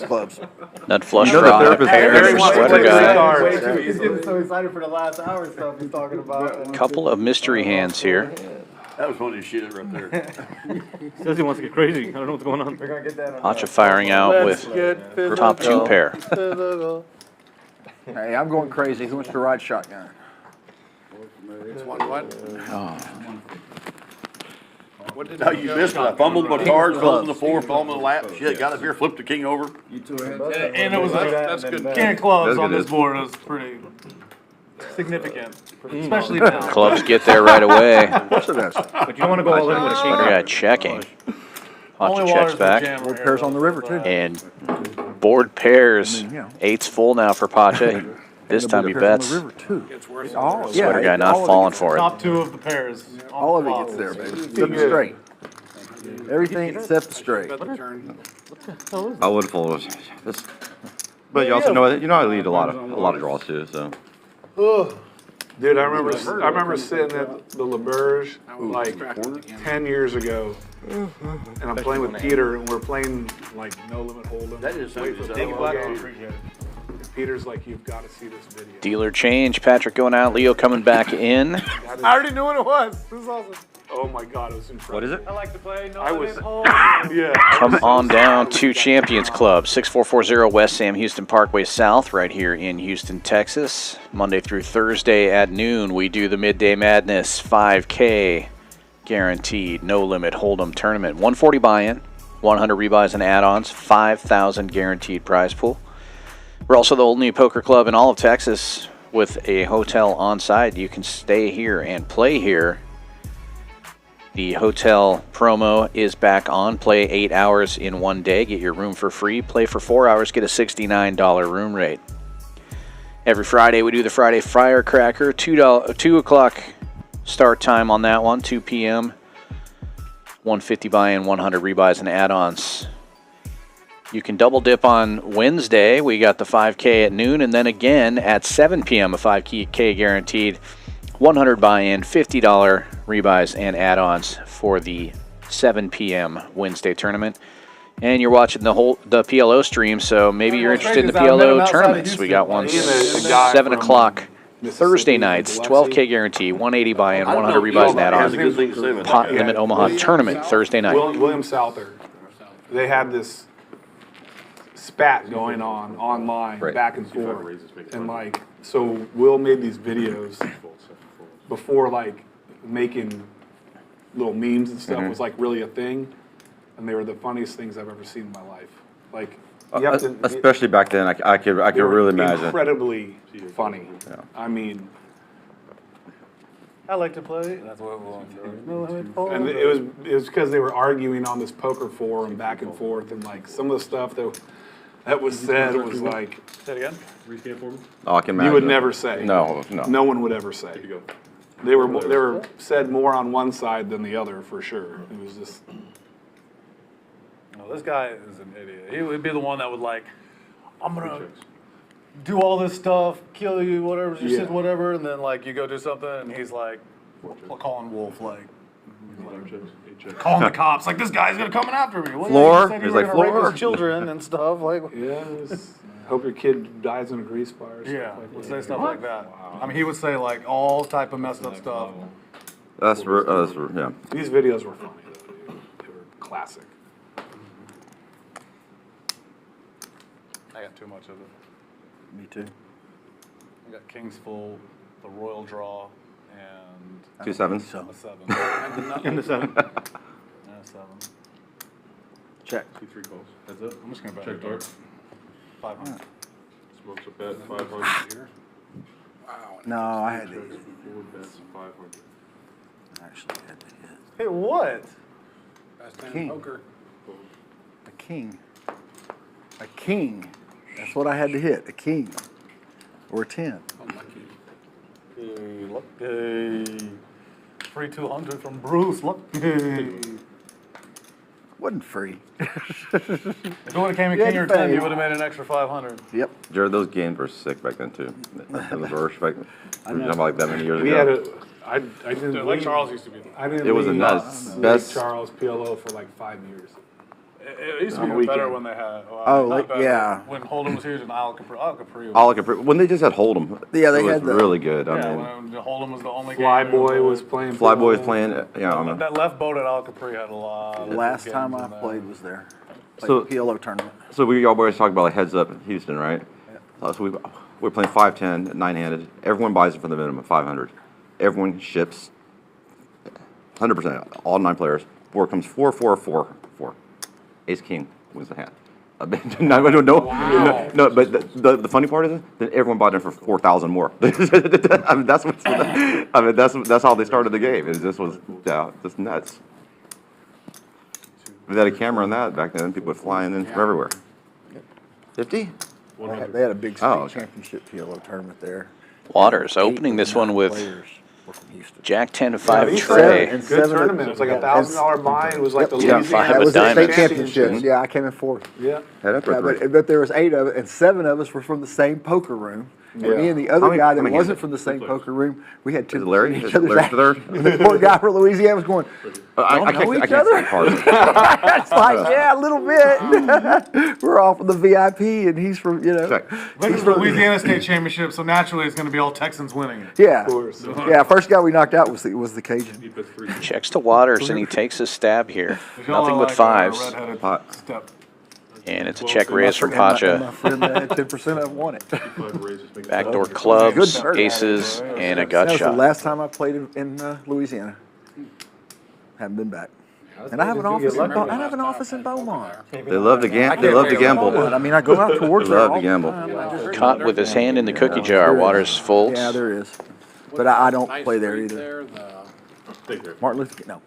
S12: Clubs.
S2: Nut flush
S5: You know the
S2: draw.
S5: therapist-
S2: Pair for sweater guy.
S10: He's getting so excited for the last hour stuff he's talking about.
S2: Couple of mystery hands here.
S6: That was funny as shit right there.
S7: Says he wants to get crazy. I don't know what's going on.
S10: We're gonna get that on
S2: Pacha firing out with top 2 pair.
S12: Hey, I'm going crazy. Who wants to ride shotgun?
S9: It's what?
S6: No, you missed it. I fumbled my cards, fell on the floor, fell on the lap. Shit, got up here, flipped the king over.
S4: And it was
S9: That's good.
S4: king of clubs
S5: That's
S4: on
S5: good.
S4: this board. It was pretty significant, especially now.
S2: Clubs get there right away.
S12: Of course it is.
S7: But you don't want to go all in with a
S2: Sweater
S7: king.
S2: guy checking. Pacha
S4: Only
S2: checks
S4: waters that
S2: back.
S4: jam
S12: Board
S4: right
S12: pairs
S4: here,
S12: on the river, too.
S2: And board pairs.
S12: Yeah.
S2: 8's full now for Pacha. This time he
S12: Board pairs
S2: bets.
S12: on the river, too.
S9: It's worth it.
S12: All,
S2: Sweater guy
S12: all
S2: not
S12: of it
S2: falling
S12: gets-
S2: for it.
S4: Top 2 of the pairs.
S12: All of it gets there, baby. Flip it straight. Everything except the straight.
S9: Got the turn.
S5: I would have followed this. But you also know, I lead a lot of draws too. So
S3: Dude, I remember sitting at the LaBerge like 10 years ago, and I'm playing with Peter, and we're playing like No Limit Holdem.
S6: That is
S3: Wait for the
S6: something.
S3: whole game. And Peter's like, you've got to see this video.
S2: Dealer change. Patrick going out. Leo coming back in.
S4: I already knew what it was. This is awesome.
S3: Oh my God, it was incredible.
S5: what is it?
S4: I like to play No
S3: I was-
S4: Limit Holdem.
S3: Yeah.
S2: Come on down to Champions Club, 6440 West Sam Houston Parkway South, right here in Houston, Texas. Monday through Thursday at noon, we do the Midday Madness 5K guaranteed no limit hold'em tournament. 140 buy-in, 100 rebuys and add-ons, 5,000 guaranteed prize pool. We're also the only poker club in all of Texas with a hotel on site. You can stay here and play here. The hotel promo is back on. Play 8 hours in 1 day. Get your room for free. Play for 4 hours. Get a $69 room rate. Every Friday we do the Friday Firecracker. 2 o'clock start time on that one. 2 p.m. 150 buy-in, 100 rebuys and add-ons. You can double dip on Wednesday. We got the 5K at noon, and then again at 7 p.m. a 5K guaranteed. 100 buy-in, $50 rebuys and add-ons for the 7 p.m. Wednesday tournament. And you're watching the PLO stream, so maybe you're interested in the PLO tournaments. We got one 7 o'clock Thursday nights, 12K guarantee, 180 buy-in, 100 rebuys and add-ons. Pot Limit Omaha tournament Thursday night.
S3: William Souther. They had this spat going on online, back and forth, and like, so Will made these videos before like making little memes and stuff was like really a thing, and they were the funniest things I've ever seen in my life. Like, You have to,
S5: Especially back then, I could
S3: they were
S5: really imagine.
S3: incredibly funny.
S5: Yeah.
S3: I mean,
S4: I like to play. That's what we're
S3: and it was because they were arguing on this poker forum back and forth, and like some of the stuff that was said was like,
S4: Say it again?
S8: Rescan for me?
S5: Oh, I can imagine.
S3: you would never say.
S5: No.
S3: No one would ever say.
S8: Good to go.
S3: They were said more on one side than the other for sure. It was just.
S4: No, this guy is an idiot. He would be the one that would like, I'm gonna do all this stuff, kill you, whatever, just
S3: Yeah.
S4: sit, whatever, and then like you go do something, and he's like, calling Wolf, like, calling the cops, like this guy's gonna come after me. What,
S5: Floor?
S4: you said you
S5: He's
S4: were
S5: like,
S4: gonna rape
S5: floor?
S4: his children and stuff, like.
S3: Yeah. Hope your kid dies in a grease fire.
S4: Yeah, would say stuff like that. I mean, he would say like all type of messed up stuff.
S5: That's yeah.
S3: These videos were funny though, dude. They were classic.
S4: I got too much of it.
S12: Me too.
S4: I got King's Full, the Royal Draw, and
S5: 2 sevens.
S12: So
S4: a 7.
S10: In the 7.
S4: Yeah, 7.
S12: check.
S8: 2-3 calls. Heads up.
S4: I'm just gonna bet
S8: Check
S4: it.
S8: dark.
S4: 500.
S8: Smokes a bet 500.
S12: No, I had to
S8: Checks
S12: hit.
S8: for 4 bets 500.
S12: Actually, I had to hit.
S4: Hey, what?
S15: Best hand
S12: King.
S15: in poker.
S12: A king. A king. That's what I had to hit. A king. Or a 10.
S4: Hey, lucky. Free 200 from Bruce. Lucky.
S12: Wasn't free.
S4: If it would have came in
S12: You
S4: King
S12: had
S4: or
S12: to
S4: 10,
S12: pay.
S4: you would have made an extra 500.
S12: Yep.
S5: Jared, those games were sick back then too. The reverse back. We were talking about like that many years
S3: We
S5: ago.
S3: had I didn't
S4: Dude, like
S3: leave-
S4: Charles used to be.
S3: I didn't
S5: It was a
S3: leave,
S5: nuts.
S3: leave
S5: Best-
S3: Charles PLO for like 5 years.
S4: It used to
S3: On
S4: be
S3: the
S4: better
S3: weekend.
S4: when they had.
S12: Oh,
S4: not better,
S12: yeah.
S4: When Hold'em was huge and Al Capri.
S5: When they just had Hold'em,
S12: Yeah, they
S5: it was
S12: had the-
S5: really good.
S4: Yeah,
S5: I mean,
S4: when Hold'em was the only game.
S3: Flyboy was playing.
S5: Flyboy was
S3: PLO.
S5: playing. Yeah, I mean,
S4: That left boat at Al Capri had a lot.
S12: The
S4: of
S12: last
S4: games
S12: time
S4: in
S12: I
S4: there.
S12: played was there. Played
S5: So-
S12: the PLO tournament.
S5: so we all always talk about like heads up in Houston, right? So we're playing 5-10, 9-handed. Everyone buys it for the minimum 500. Everyone ships 100%. All 9 players. 4 comes 4, 4, 4, 4. Ace King wins the hand. No, I don't know. No, but the funny part is that everyone bought in for 4,000 more. I mean, that's how they started the game. It just was just nuts. We had a camera on that back then. People would fly in from everywhere. 50?
S12: They had a big state
S5: Oh, okay.
S12: championship PLO tournament there.
S2: Waters opening this one with
S12: Players were from Houston.
S2: Jack 10-5
S3: these
S2: tray.
S3: were Good tournament. It was like $1,000 buy. It was like the
S2: Yeah,
S3: Louisiana.
S2: five
S12: That
S2: with
S12: was the state
S2: diamonds.
S12: championships. Yeah, I came in fourth.
S3: Yeah.
S5: Head up
S12: Yeah,
S5: or three?
S12: but there was 8 of it, and 7 of us were from the same poker room. And
S3: Yeah.
S12: me and the
S5: How
S12: other
S5: many-
S12: guy
S5: how
S12: that
S5: many
S12: wasn't
S5: hands?
S12: from the same poker room, we had
S5: Is
S12: 2
S5: it Larry?
S12: each
S5: Is
S12: other's
S5: Larry
S12: ass.
S5: third?
S12: And the poor guy from Louisiana was going,
S5: I
S12: know each
S5: can't
S12: other?
S5: see parts.
S12: it's like, yeah, a little bit. We're all from the VIP, and he's from,
S5: Check.
S4: This is the Louisiana State Championship, so naturally it's going to be all Texans winning it.
S12: Yeah.
S3: Of course.
S12: Yeah, first guy we knocked out was the Cajun.
S8: He bets 3.
S2: Checks to Waters, and he takes a stab here.
S4: If y'all
S2: Nothing
S4: are
S2: but
S4: like,
S2: fives.
S4: redheaded
S5: Pot.
S4: step.
S2: And it's a check raise for Pacha.
S12: My friend that had 10% of them won it.
S8: 5 raises. Make it
S2: Backdoor
S8: 500.
S2: clubs,
S12: Good turn.
S2: aces, and a gut
S12: That was the
S2: shot.
S12: last time I played in Louisiana. Haven't been back. And I have an office in Beaumont.
S5: They love to gamble. They love to gamble.
S12: I mean, I go out to work
S5: They
S12: there
S5: love to
S12: all the
S5: gamble.
S12: time. I just-
S2: Caught with his hand in the cookie jar. Waters folds.
S12: Yeah, there is. But I don't
S15: Nice
S12: play there
S15: street
S12: either.
S15: there,
S8: Take care.
S12: Martin Luther King, no.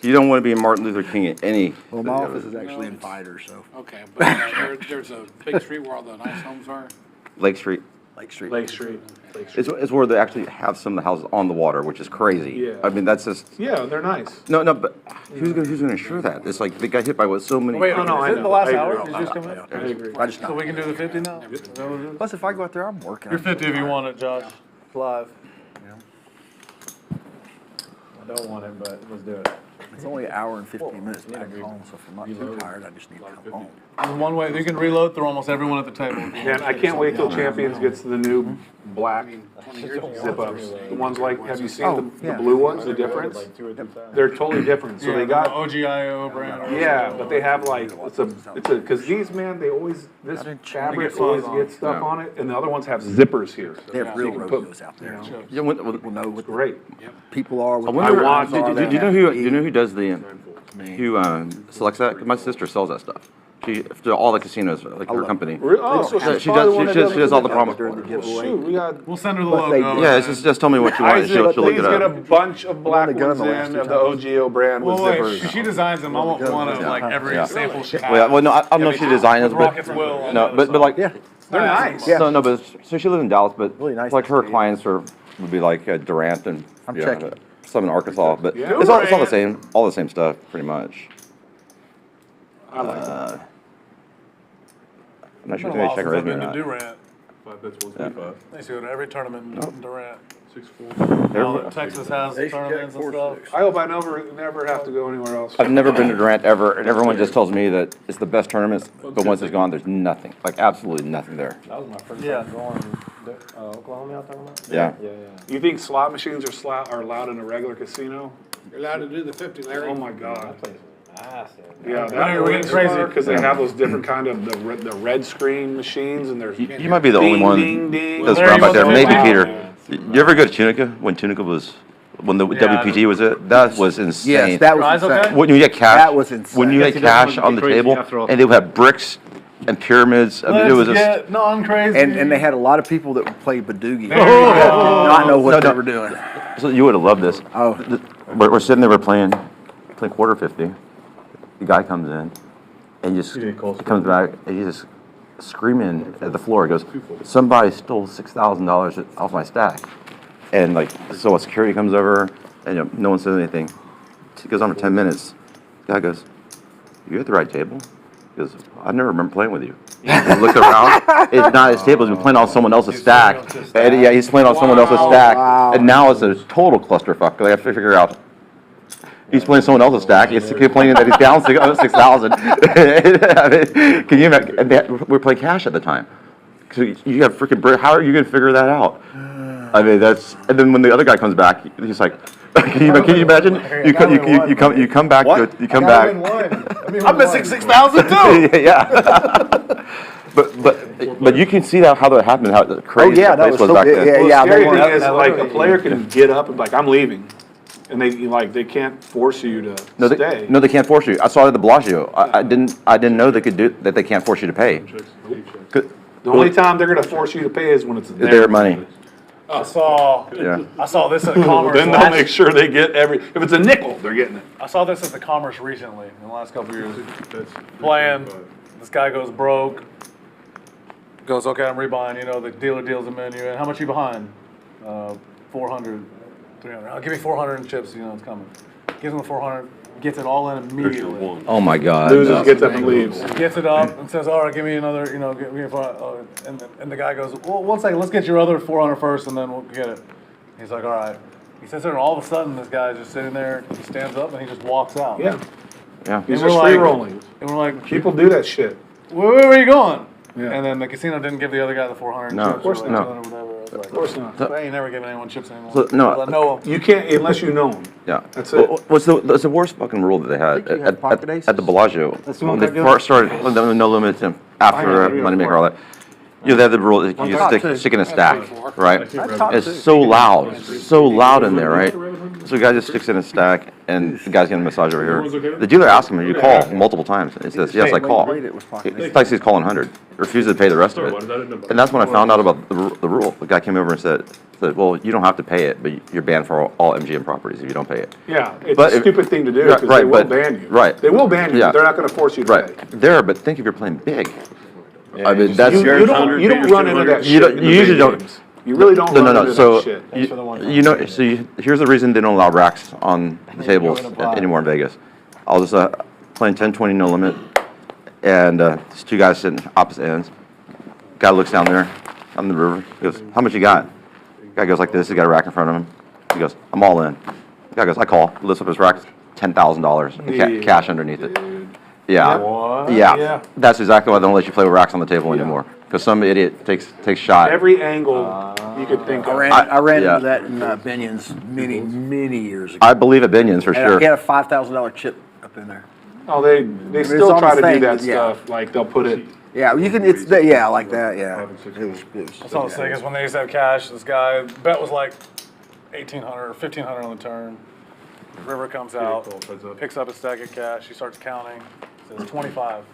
S5: You don't want to be Martin Luther King at any.
S12: Well, my office is actually in Fider, so.
S15: Okay, but there's a big street where all the nice homes are.
S5: Lake Street.
S12: Lake Street.
S3: Lake Street. Lake Street.
S5: It's where they actually have some of the houses on the water, which is crazy.
S3: Yeah.
S5: I mean, that's just
S3: Yeah, they're nice.
S5: no. But who's gonna insure that? It's like they got hit by what so many.
S4: Wait,
S3: no, I
S4: is it the
S3: know.
S4: last
S3: I
S4: hour?
S3: agree.
S4: Did you just come in?
S3: I agree.
S12: I just
S4: So we can do the 50 now? Is that what it is?
S12: Plus, if I go out there, I'm working.
S4: You're 50 if you want it, Josh. Live.
S10: I don't want it, but let's do it.
S12: It's only an hour and 15 minutes back home, so if I'm not too tired, I just need to come home.
S4: There's one way, you can reload through almost everyone at the table.
S3: And I can't wait till Champions gets the new black zip ups. The ones like, have you seen the blue ones, the difference? They're totally different. So they got,
S4: OGIO brand.
S3: yeah, but they have like, because these, man, they always, this fabric
S4: get
S3: always
S4: fuzz on
S3: gets
S4: it.
S3: stuff on it, and the other ones have zippers here.
S12: They have real
S3: You can put-
S12: rodeos out there.
S5: Yeah,
S12: People know what
S3: Great.
S12: people are.
S5: I
S12: What
S5: wonder.
S12: the
S3: want-
S12: times are
S5: Do you
S12: that
S5: know who?
S12: have to
S5: Do you know
S12: eat.
S5: who does the? Who selects that? 'Cause my sister sells that stuff. all the casinos, like her company.
S3: Oh, so she's
S5: She
S3: probably the one that
S5: does all the
S3: Well,
S5: promo.
S3: shoot, we got.
S4: We'll send her the
S12: But they
S4: logo.
S5: Yeah, just tell me what you want.
S3: Isaac,
S5: She'll look
S3: please
S5: it
S3: get a
S5: up.
S3: bunch of black
S12: gun
S3: ones
S12: the last
S3: in
S12: two
S3: of the OGO brand with
S4: Well, wait,
S3: zippers.
S4: she designs them. I want one of like every
S5: Yeah.
S4: sample she has.
S5: Well, no, I don't know if she designed it,
S4: With
S5: but
S4: Rockets Will on
S5: no,
S4: the other
S5: but like
S12: Yeah.
S3: They're nice.
S12: Yeah.
S5: no, but so she lives in Dallas, but
S12: Really nice
S5: like her
S12: to see.
S5: clients would be like Durant and
S12: I'm
S5: you know,
S12: checking.
S5: some in Arkansas, but
S3: Yeah.
S5: it's all the same, stuff pretty much.
S3: I like that.
S5: I'm not sure
S4: It's
S5: if
S4: been a while
S5: they check her
S4: since I've
S5: resume
S4: been
S5: or
S4: to
S5: not.
S4: Durant.
S8: 5 bets, 125.
S4: They used to go to every tournament in Durant.
S8: 6-4.
S4: Now that Texas has tournaments and stuff.
S3: I hope I never have to go anywhere else.
S5: I've never been to Durant ever, and everyone just tells me that it's the best tournaments, but once it's gone, there's nothing, like absolutely nothing there.
S10: That was my first
S4: Yeah.
S10: time going Oklahoma, y'all talking about?
S5: Yeah.
S10: Yeah.
S3: You think slot machines are allowed in a regular casino?
S15: You're allowed to do the 50, Larry.
S3: Oh my God.
S10: That place was massive.
S3: Yeah,
S4: We're getting crazy.
S3: because they have those different kind of the red screen machines, and there's
S5: You might be the only
S3: ding,
S5: one
S3: ding, ding.
S5: that's
S4: Larry
S5: around back there,
S4: was
S5: maybe
S4: wow.
S5: Peter. You ever go to Tunica, when the WPT was it? That was insane.
S12: Yes, that was
S4: Eyes
S12: insane.
S4: okay?
S5: When you get cash,
S12: That was insane.
S5: when you
S7: Yes,
S5: get
S7: he doesn't
S5: cash
S7: want to
S5: on
S7: get
S5: the
S7: crazy
S5: table,
S7: after all.
S5: and they would have bricks and pyramids. I mean, it was
S4: Let's
S5: just,
S4: get non-crazy.
S12: And they had a lot of people that would play Badoogie.
S4: There you
S12: That did
S4: go.
S12: not know what
S5: No,
S12: they
S5: no.
S12: were doing.
S5: so you would have loved this.
S12: Oh.
S5: We're sitting there, we're playing quarter 50. The guy comes in, and he comes back, and he's just screaming at the floor. He goes, "Somebody stole $6,000 off my stack." And like, so a security comes over, and no one says anything. It goes on for 10 minutes. The guy goes, "You at the right table?" He goes, "I never remember playing with you." He looked around. It's not his table. He's been playing on someone else's stack. And, yeah, he's playing on someone else's stack.
S12: Wow.
S5: And now it's a total clusterfuck. They have to figure out. He's playing someone else's stack. He's complaining that he's down 6,000. I mean, can you imagine? And we're playing cash at the time. So you have freaking brick. How are you going to figure that out? I mean, that's. And then when the other guy comes back, he's like, "Can you imagine? You come back. You come back.
S4: I'm missing 6,000 too.
S5: Yeah. But you can see how that happened. How crazy
S12: yeah,
S5: the
S12: that
S5: place
S12: was
S5: was
S12: so-
S5: back
S12: yeah,
S5: then.
S12: yeah,
S3: Well,
S12: yeah,
S3: the scary
S12: they
S3: thing
S12: weren't-
S3: is, like, a player can get up and be like, "I'm leaving," and they can't force you to stay.
S5: No, they can't force you. I saw it at the Bellagio. I didn't know they could do that. They can't force you to pay.
S3: The only time they're gonna force you to pay is when it's
S5: Their money.
S4: I saw this at Commerce.
S3: Then they'll make sure they get if it's a nickel, they're getting it.
S4: I saw this at the Commerce recently in the last couple of years. Playing, this guy goes broke. Goes, okay, I'm rebuying. You know, the dealer deals the menu. And how much are you behind? 400, 300. I'll give me 400 in chips. You know it's coming. Gives him the 400. Gets it all in immediately.
S5: Oh my God.
S3: Loses,
S5: no.
S3: gets up and leaves.
S4: Gets it up and says, all right, give me another, you know, give me and the guy goes, well, 1 second, let's get your other 400 first and then we'll get it. He's like, all right. He sits there and all of a sudden this guy's just sitting there, he stands up and he just walks out.
S3: Yeah,
S5: Yeah.
S3: he's
S4: And
S3: just
S4: we're
S3: free
S4: like-
S3: rolling.
S4: And we're like,
S3: People do that shit.
S4: where are you going?
S3: Yeah.
S4: And then the casino didn't give the other guy the 400
S5: No,
S4: chips.
S5: of course
S4: or
S5: not.
S4: whatever. I was like,
S3: Of course not.
S4: I ain't never giving anyone chips anymore.
S5: So, no.
S4: I know him.
S3: You can't unless you know them.
S5: Yeah.
S3: That's it.
S5: What's the worst fucking rule that they had
S12: think you had pocket aces.
S5: at the Bellagio
S12: That's
S5: when
S12: what
S5: they
S12: they're doing.
S5: first started no limit after Moneymaker all that. You know, they had the rule that you
S12: top
S5: just
S12: two.
S5: stick in a stack, right?
S12: top
S5: It's
S12: two.
S5: so loud in there, right? So the guy just sticks in a stack, and the guy's getting a massage over here. The dealer asks him, "You call multiple times?" And he says, "Yes, I call." It's like he's calling 100. Refuses to pay the rest of it. And that's when I found out about the rule. The guy came over and said, "Well, you don't have to pay it, but you're banned for all MGM properties if you don't pay it."
S3: Yeah, it's
S5: But
S3: a
S5: if-
S3: stupid thing to do
S5: Right,
S3: because they will
S5: but-
S3: ban you.
S5: right.
S3: They will ban you.
S5: Yeah.
S3: But they're not going to force you to pay.
S5: Right. There, but think if you're playing big. I mean, that's
S3: You don't run into that shit.
S5: You don't-
S3: in
S5: you
S3: the
S5: usually
S3: big
S5: don't.
S3: games. You really don't run into
S5: So
S3: that shit.
S5: here's the reason they don't allow racks on the tables anymore in Vegas. I was playing 10-20 no limit, and there's two guys sitting opposite ends. Guy looks down there on the river. He goes, "How much you got?" Guy goes like this. He's got a rack in front of him. He goes, "I'm all in." Guy goes, "I call." He lifts up his rack, $10,000 in cash underneath it. Yeah. Yeah. That's exactly why they don't let you play with racks on the table anymore. Because some idiot takes shot.
S3: Every angle you could think of.
S12: I ran
S5: yeah.
S12: into that in Binion's many years ago.
S5: I believe at Binion's for
S12: And
S5: sure.
S12: he had a $5,000 chip up in there.
S3: Oh, they
S12: It's
S3: still
S12: on
S3: try
S12: the
S3: to do
S12: thing,
S3: that
S12: yeah.
S3: stuff. Like they'll put it.
S12: Yeah, you can. It's yeah, like that. Yeah,
S4: That's all I was saying is when they used to have cash, this guy, bet was like 1,800 or 1,500 on the turn. River comes out, picks up a stack of cash, he starts counting, says 25.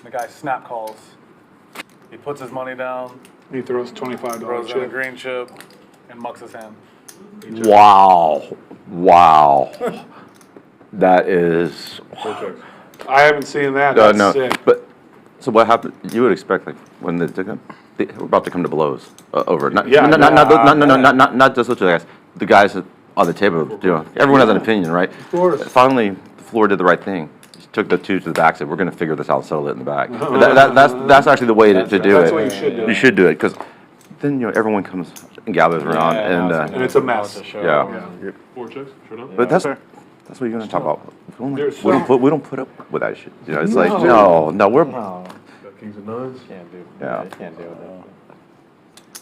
S4: The guy snap calls. He puts his money down,
S3: He throws $25
S4: throws in a
S3: chip.
S4: green chip, and mucks his hand.
S5: Wow. Wow. That is.
S3: I haven't seen that. That's
S5: no.
S3: sick.
S5: But so what happened? You would expect like when they took him, they were about to come to blows over it. Not,
S3: Yeah,
S5: not just those two guys. The guys on the table. You know, everyone has an opinion, right?
S3: Of course.
S5: Finally, the floor did the right thing. Just took the two to the back. Said, "We're going to figure this out and settle it in the back." That's actually the way to do
S3: That's
S5: it.
S3: what you should do.
S5: You should do it because then everyone comes and gathers around
S3: And it's a mess.
S5: yeah.
S8: 4 checks, sure enough.
S5: But that's what you're gonna talk about.
S3: There's
S5: We don't put up with that shit. You know, it's like no, we're
S8: Got kings and nines.
S10: Can't do.
S5: Yeah.
S10: You can't deal with that.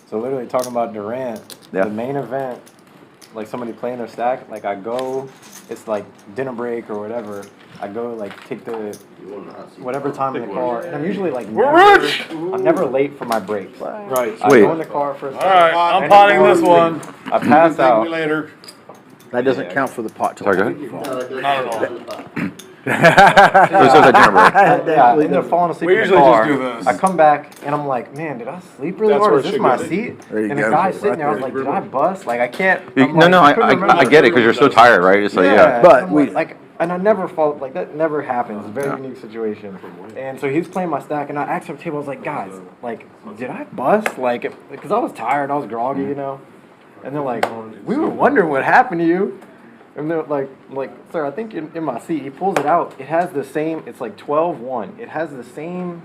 S10: So literally talking about Durant,
S5: Yeah.
S10: the main event, like somebody playing their stack, like I go, it's like dinner break or whatever. I go like take the whatever time in the car, and I'm usually like I'm never late for my breaks.
S3: Right.
S10: I go in the car for a second.
S4: All right, I'm potting this one.
S10: I pass out.
S15: later.
S12: That doesn't count for the pot.
S5: Sorry, go ahead.
S4: Not at all.
S10: Yeah, I ended up falling asleep
S4: We
S10: in the
S4: usually
S10: car.
S4: just do this.
S10: I come back and I'm like, man, did I sleep really
S3: That's
S10: hard?
S3: where
S10: Is
S3: it
S10: this
S3: should
S10: my
S3: go.
S10: seat?
S12: There you
S10: And the
S12: go.
S10: guy sitting there, I was like, did I bust? Like I can't. I'm
S5: No,
S10: like,
S5: no,
S10: couldn't
S5: I
S10: remember.
S5: get it because you're so tired, right? It's like yeah.
S12: But
S10: I'm
S12: we-
S10: like, and I never fall like that. Never happens. It's a very unique situation. And so he's playing my stack, and I asked him at the table. I was like, guys, like, did I bust? Like, because I was tired, I was groggy, you know. And they're like, we were wondering what happened to you. And they're like, sir, I think in my seat, he pulls it out. It has the same. It's like 12-1. It has the same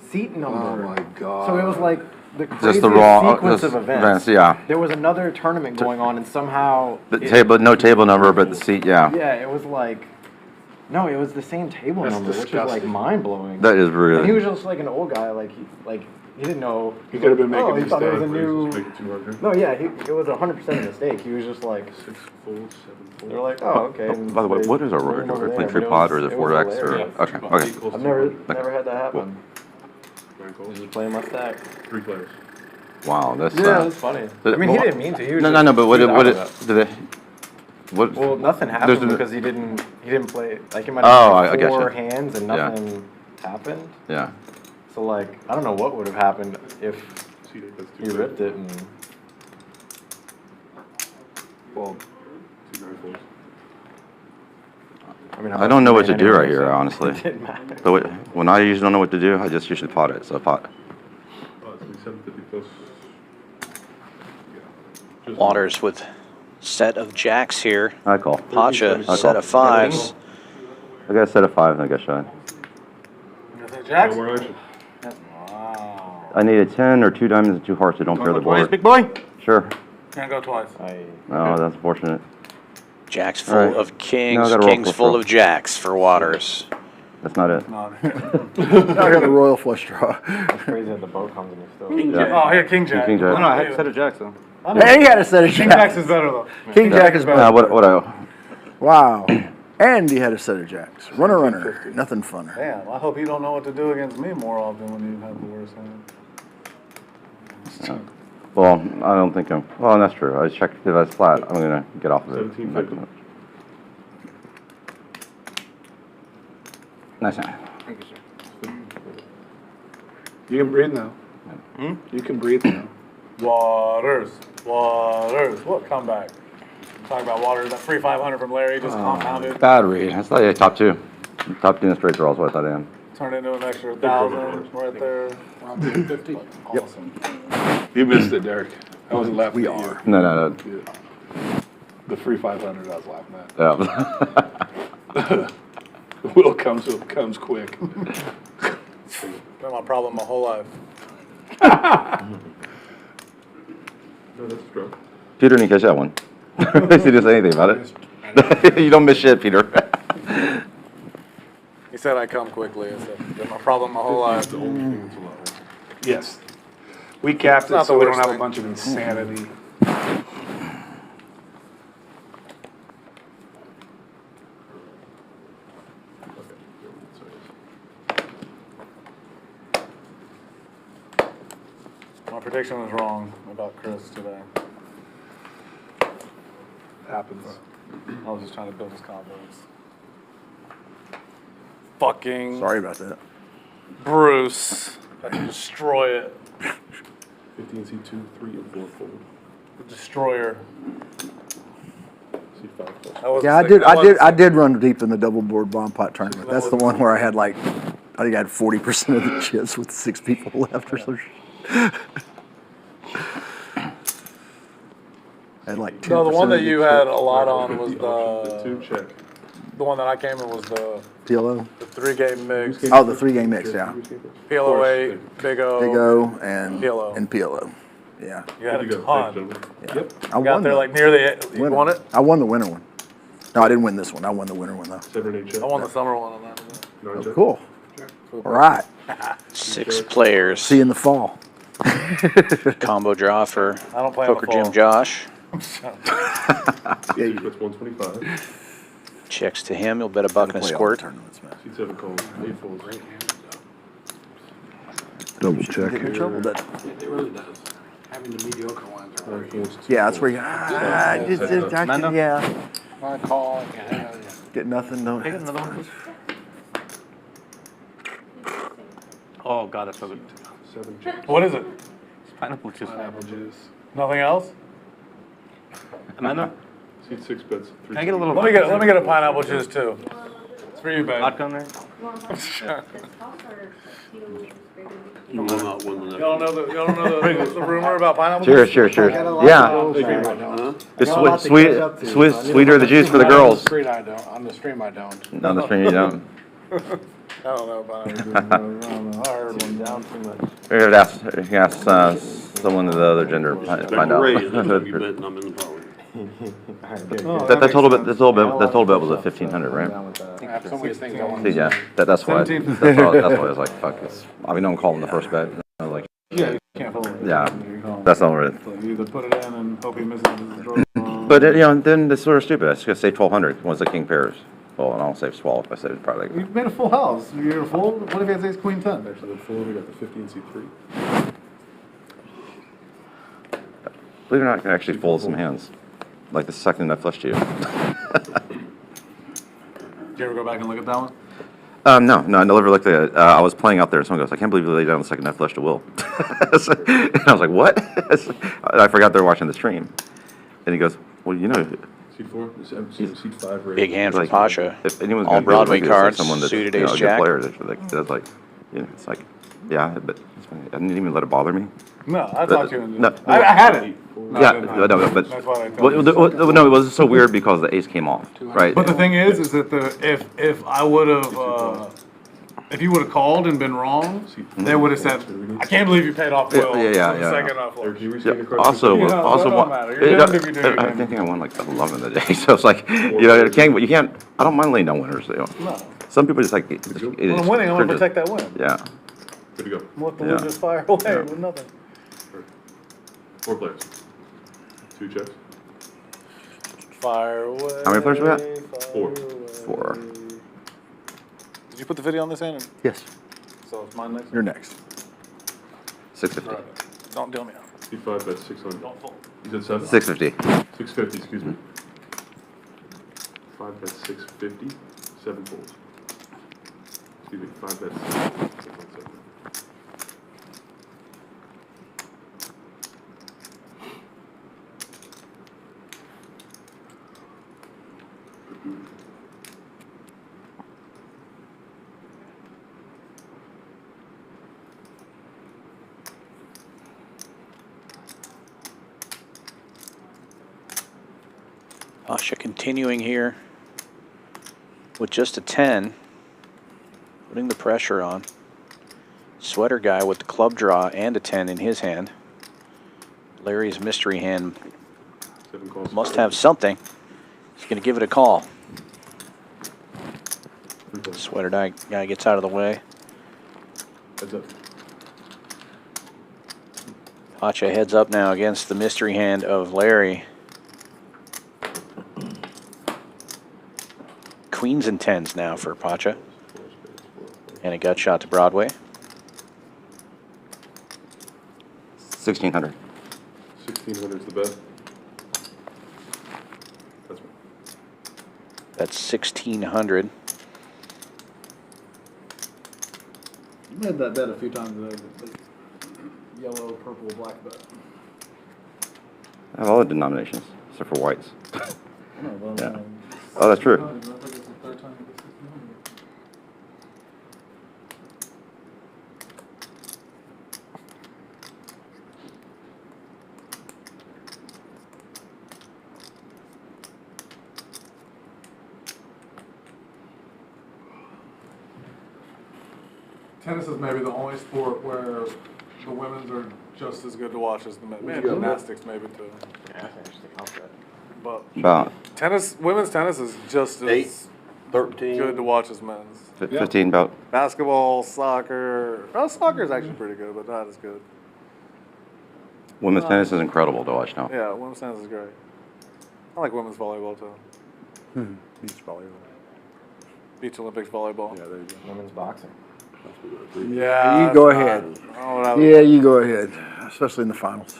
S10: seat number.
S6: Oh my God.
S10: So it was like the
S5: Just
S10: craziest
S5: the raw
S10: sequence of events.
S5: Yeah.
S10: There was another tournament going on, and somehow
S5: The table, no table number, but the seat. Yeah.
S10: yeah, it was like, no, it was the same table
S3: That's
S10: number, which is
S3: disgusting.
S10: like mind blowing.
S5: That is
S10: And he
S5: really.
S10: was just like an old guy, like he didn't know.
S3: He could have been
S10: Oh,
S3: making
S10: he thought it was a
S3: mistakes.
S10: new.
S8: Make it 200.
S10: No, yeah, it was 100% a mistake. He was just like,
S8: 6 folds, 7 folds.
S10: they're like, oh, okay.
S5: Oh, by the way, what is our
S10: Room over
S5: playing
S10: there,
S5: true
S10: but
S5: pod or is it
S10: it was
S5: 4x or
S10: hilarious.
S5: okay, okay.
S10: I've never had that happen.
S8: Nine calls.
S10: Just playing my stack.
S8: 3 players.
S5: Wow, that's
S10: Yeah, that's funny. I mean, he didn't mean to. He was
S5: No, but what
S10: he was
S5: did
S10: out of
S5: did they? What?
S10: Well, nothing
S5: There's
S10: happened
S5: the-
S10: because he didn't play. Like it might
S5: Oh,
S10: have
S5: I
S10: been
S5: gotcha.
S10: 4 hands and
S5: Yeah.
S10: nothing happened.
S5: Yeah.
S10: So like, I don't know what would have happened if
S8: See, that's 2
S10: he ripped it and.
S3: Well,
S8: 2 9 folds.
S10: I mean,
S5: I don't know what to do
S10: anyway,
S5: right here,
S10: so
S5: honestly.
S10: It didn't matter.
S5: But when I usually don't know what to do, I just usually pot it. So pot.
S8: Oh, it's gonna be 750 plus. Yeah. Just-
S2: Waters with set of jacks here.
S5: I call.
S2: Pacha,
S5: I
S2: set
S5: call.
S2: of fives.
S5: I got a set of 5 and I got shot.
S4: Jacks?
S8: No more action.
S4: Wow.
S5: I need a 10 or 2 diamonds and 2 hearts that don't pair the board.
S12: Big boy.
S5: Sure.
S4: Can't go twice.
S5: No, that's fortunate.
S2: Jacks full
S5: Alright.
S2: of kings,
S5: Now I gotta roll
S2: kings
S5: full
S2: full
S5: throw.
S2: of jacks for Waters.
S5: That's not it.
S4: No.
S12: I got a royal flush draw.
S10: It's crazy that the boat comes in his still.
S5: Yeah.
S4: Oh, here, King Jack.
S5: King Jack.
S10: No, I had a set of jacks though.
S12: Hey, he had a set of
S4: King Jack's
S12: jacks.
S4: is better though.
S12: King Jack is better.
S5: What I
S12: Wow. And he had a set of jacks. Runner. Nothing funner.
S4: Damn, I hope you don't know what to do against me more often when you have the worst hand.
S5: well, I don't think I'm. Well, that's true. I checked if that's flat. I'm gonna get off of it.
S8: 1750.
S5: Nice hand.
S3: you can breathe now. You can breathe now.
S4: Waters. What comeback? I'm talking about Waters. That free 500 from Larry just compounded.
S5: Bad read. I thought top 2. Top 2 in the straight draw is what I thought I am.
S4: Turned into an extra 1,000 right there.
S15: Around 250.
S4: Awesome.
S3: You missed it, Derek. I wasn't laughing at you.
S5: No.
S3: The free 500 I was laughing at.
S5: Yeah.
S3: Will comes quick.
S4: Been my problem my whole life.
S8: No, that's true.
S5: Peter didn't catch that one. He didn't say anything about it. You don't miss shit, Peter.
S4: He said I come quickly. I said, been my problem my whole life.
S3: Yes. We capped
S4: Not
S3: it so
S4: the
S3: we don't
S4: worst
S3: have a
S4: thing.
S3: bunch of insanity.
S4: My prediction was wrong about Chris today.
S3: Happens.
S4: I was just trying to build his confidence. Fucking.
S12: Sorry about that.
S4: Bruce. I can destroy it.
S8: 15C2, 3 and 4 fold.
S4: The destroyer.
S8: C5 plus.
S4: That was
S12: Yeah, I did run deep in the double board bomb pot tournament. That's the one where I had like, I think I had 40% of the chips with 6 people left or something. I had like 10%.
S4: No, the one that
S12: of
S4: you had a lot on was
S8: The 2 check.
S4: the one that I came in was the
S12: PLO.
S4: 3-game mix.
S12: Oh, the 3-game mix, yeah.
S4: PLO 8, Big O.
S12: Big O and
S4: PLO.
S12: And PLO. Yeah.
S4: You had a
S8: Thank you,
S4: ton.
S8: gentlemen.
S12: Yeah.
S8: Yep.
S12: I
S4: Got
S12: won
S4: there
S12: the
S4: like near the. You
S12: winner.
S4: won it?
S12: I won the winner one. No, I didn't win this one. I won the winner one though.
S8: 7 and 8 check.
S4: I won the summer one on that.
S8: 9
S12: Oh,
S8: check.
S12: cool. All right.
S2: 6 players.
S12: See you in the fall.
S2: Combo draw for
S4: I don't play on
S2: Poker
S4: the fall.
S2: Gym Josh.
S8: Yeah, you bet 125.
S2: Checks to him. He'll bet a buck and a
S12: Play all the
S2: squirt.
S12: tournaments, man.
S8: C7 calls, 8 folds.
S12: Double check. Get in trouble, that.
S15: It really does. Having the mediocre ones are
S8: 9 folds, 2
S12: Yeah, that's where
S8: folds.
S12: you. Yeah.
S9: My call. Yeah.
S12: Get nothing. Don't.
S7: Take another one, please. Oh, God, that's so good.
S8: 7 check.
S4: What is it?
S7: It's pineapple juice.
S8: Pineapple juice.
S4: Nothing else?
S7: Amanda,
S8: C6 bets. 3
S7: can I get a little
S4: Let me get a pineapple juice too. It's for you, babe.
S7: vodka in there?
S6: You will not win the next
S4: Y'all don't know the rumor about pineapple
S5: Sure,
S4: juice?
S5: sure. Yeah. It's sweeter the juice for the
S15: On
S5: girls.
S15: the street, I don't. On the stream, I don't.
S5: On the stream, you don't.
S4: I don't know about it. I heard one down too much.
S5: We're gonna ask someone of the other gender to find out.
S6: Ray is gonna be betting I'm in the problem.
S5: That total bet was at 1,500, right?
S15: I have so many things I want
S5: See,
S15: to
S5: yeah, that's why. That's why I was like, fuck. I mean, no one called him the first bet. I was like,
S4: Yeah, you can't hold it.
S5: yeah, that's not right.
S3: So you either put it in and hope he misses his throw.
S5: But then it's sort of stupid. I was gonna say 1,200 once the king pairs. Well, and I'll save 12. I said it's probably.
S3: You made a full house. You're a full. What if he has ace queen 10?
S8: Actually, the fold, we got the 15C3.
S5: Believe it or not, I can actually fold some hands. Like the second I flushed you.
S4: Did you ever go back and look at that one?
S5: No, I never looked at it. I was playing out there, and someone goes, I can't believe you laid down the second I flushed a will. And I was like, what? I forgot they were watching the stream. And he goes, well, you know.
S8: C4, C5, right?
S2: Big hand for Pacha.
S5: If anyone's
S2: All
S5: gonna do it,
S2: Broadway
S5: like, it's like
S2: cards,
S5: someone that's,
S2: suited
S5: you know,
S2: ace
S5: a good
S2: jack.
S5: player, that's like, you know, it's like, yeah, but it's funny. I didn't even let it bother me.
S4: No, I talked to you.
S5: No.
S4: I had it.
S5: Yeah, no, but
S4: That's why I told you.
S5: no, it was so weird because the ace came off, right?
S4: But the thing is that if I would have if you would have called and been wrong, they would have said, I can't believe you paid off Will.
S5: Yeah.
S4: Second off.
S5: Also,
S4: Yeah,
S5: also,
S4: that don't matter. You're damned if you do it
S5: I
S4: again.
S5: think I won like 11 in the day, so it's like, you know, you can't. I don't mind laying down winners. You know.
S4: No.
S5: Some people just like.
S4: When I'm winning, I'm gonna protect that win.
S5: Yeah.
S8: Good to go.
S4: I'm let the
S5: Yeah.
S4: losers fire away with nothing.
S8: 4 players. 2 checks.
S4: Fire away.
S5: How many players we got?
S8: 4.
S5: 4.
S4: Did you put the video on this hand?
S12: Yes.
S4: So it's mine next.
S12: You're next.
S5: 650.
S4: Don't deal me out.
S8: C5 bet 600.
S4: Don't fold.
S8: You said 7?
S5: 650.
S8: 650, excuse me. 5 bet 650, 7 folds. Excuse me, 5 bet 617.
S2: Pacha continuing here with just a 10, putting the pressure on. Sweater guy with the club draw and a 10 in his hand. Larry's mystery hand must have something. He's going to give it a call. Sweater guy gets out of the way.
S8: Heads up.
S2: Pacha heads up now against the mystery hand of Larry. Queens and 10s now for Pacha. And a gut shot to Broadway.
S5: 1,600.
S8: 1,600 is the bet.
S2: That's 1,600.
S4: made that bet a few times today. Yellow, purple, black bet.
S5: I have all the denominations, except for whites.
S4: Well,
S5: Yeah. Oh, that's true.
S4: Tennis is maybe the only sport where the women's are just as good to watch as the men. Man,
S13: Yeah.
S4: gymnastics maybe too.
S10: Yeah, that's interesting. Outfit.
S4: But
S5: About
S4: women's tennis is just as
S6: 8, 13.
S4: good to watch as men's.
S5: 15, about.
S4: Basketball, soccer. Well, soccer is actually pretty good, but not as good.
S5: Women's tennis is incredible to watch now.
S4: Yeah, women's tennis is great. I like women's volleyball too.
S12: Beach volleyball.
S4: Beach Olympics volleyball.
S8: Yeah, there you go.
S10: Women's boxing.
S4: Yeah.
S12: You go
S4: that's
S12: ahead.
S4: not- I don't know what I would-
S12: Yeah, you go ahead, especially in the finals.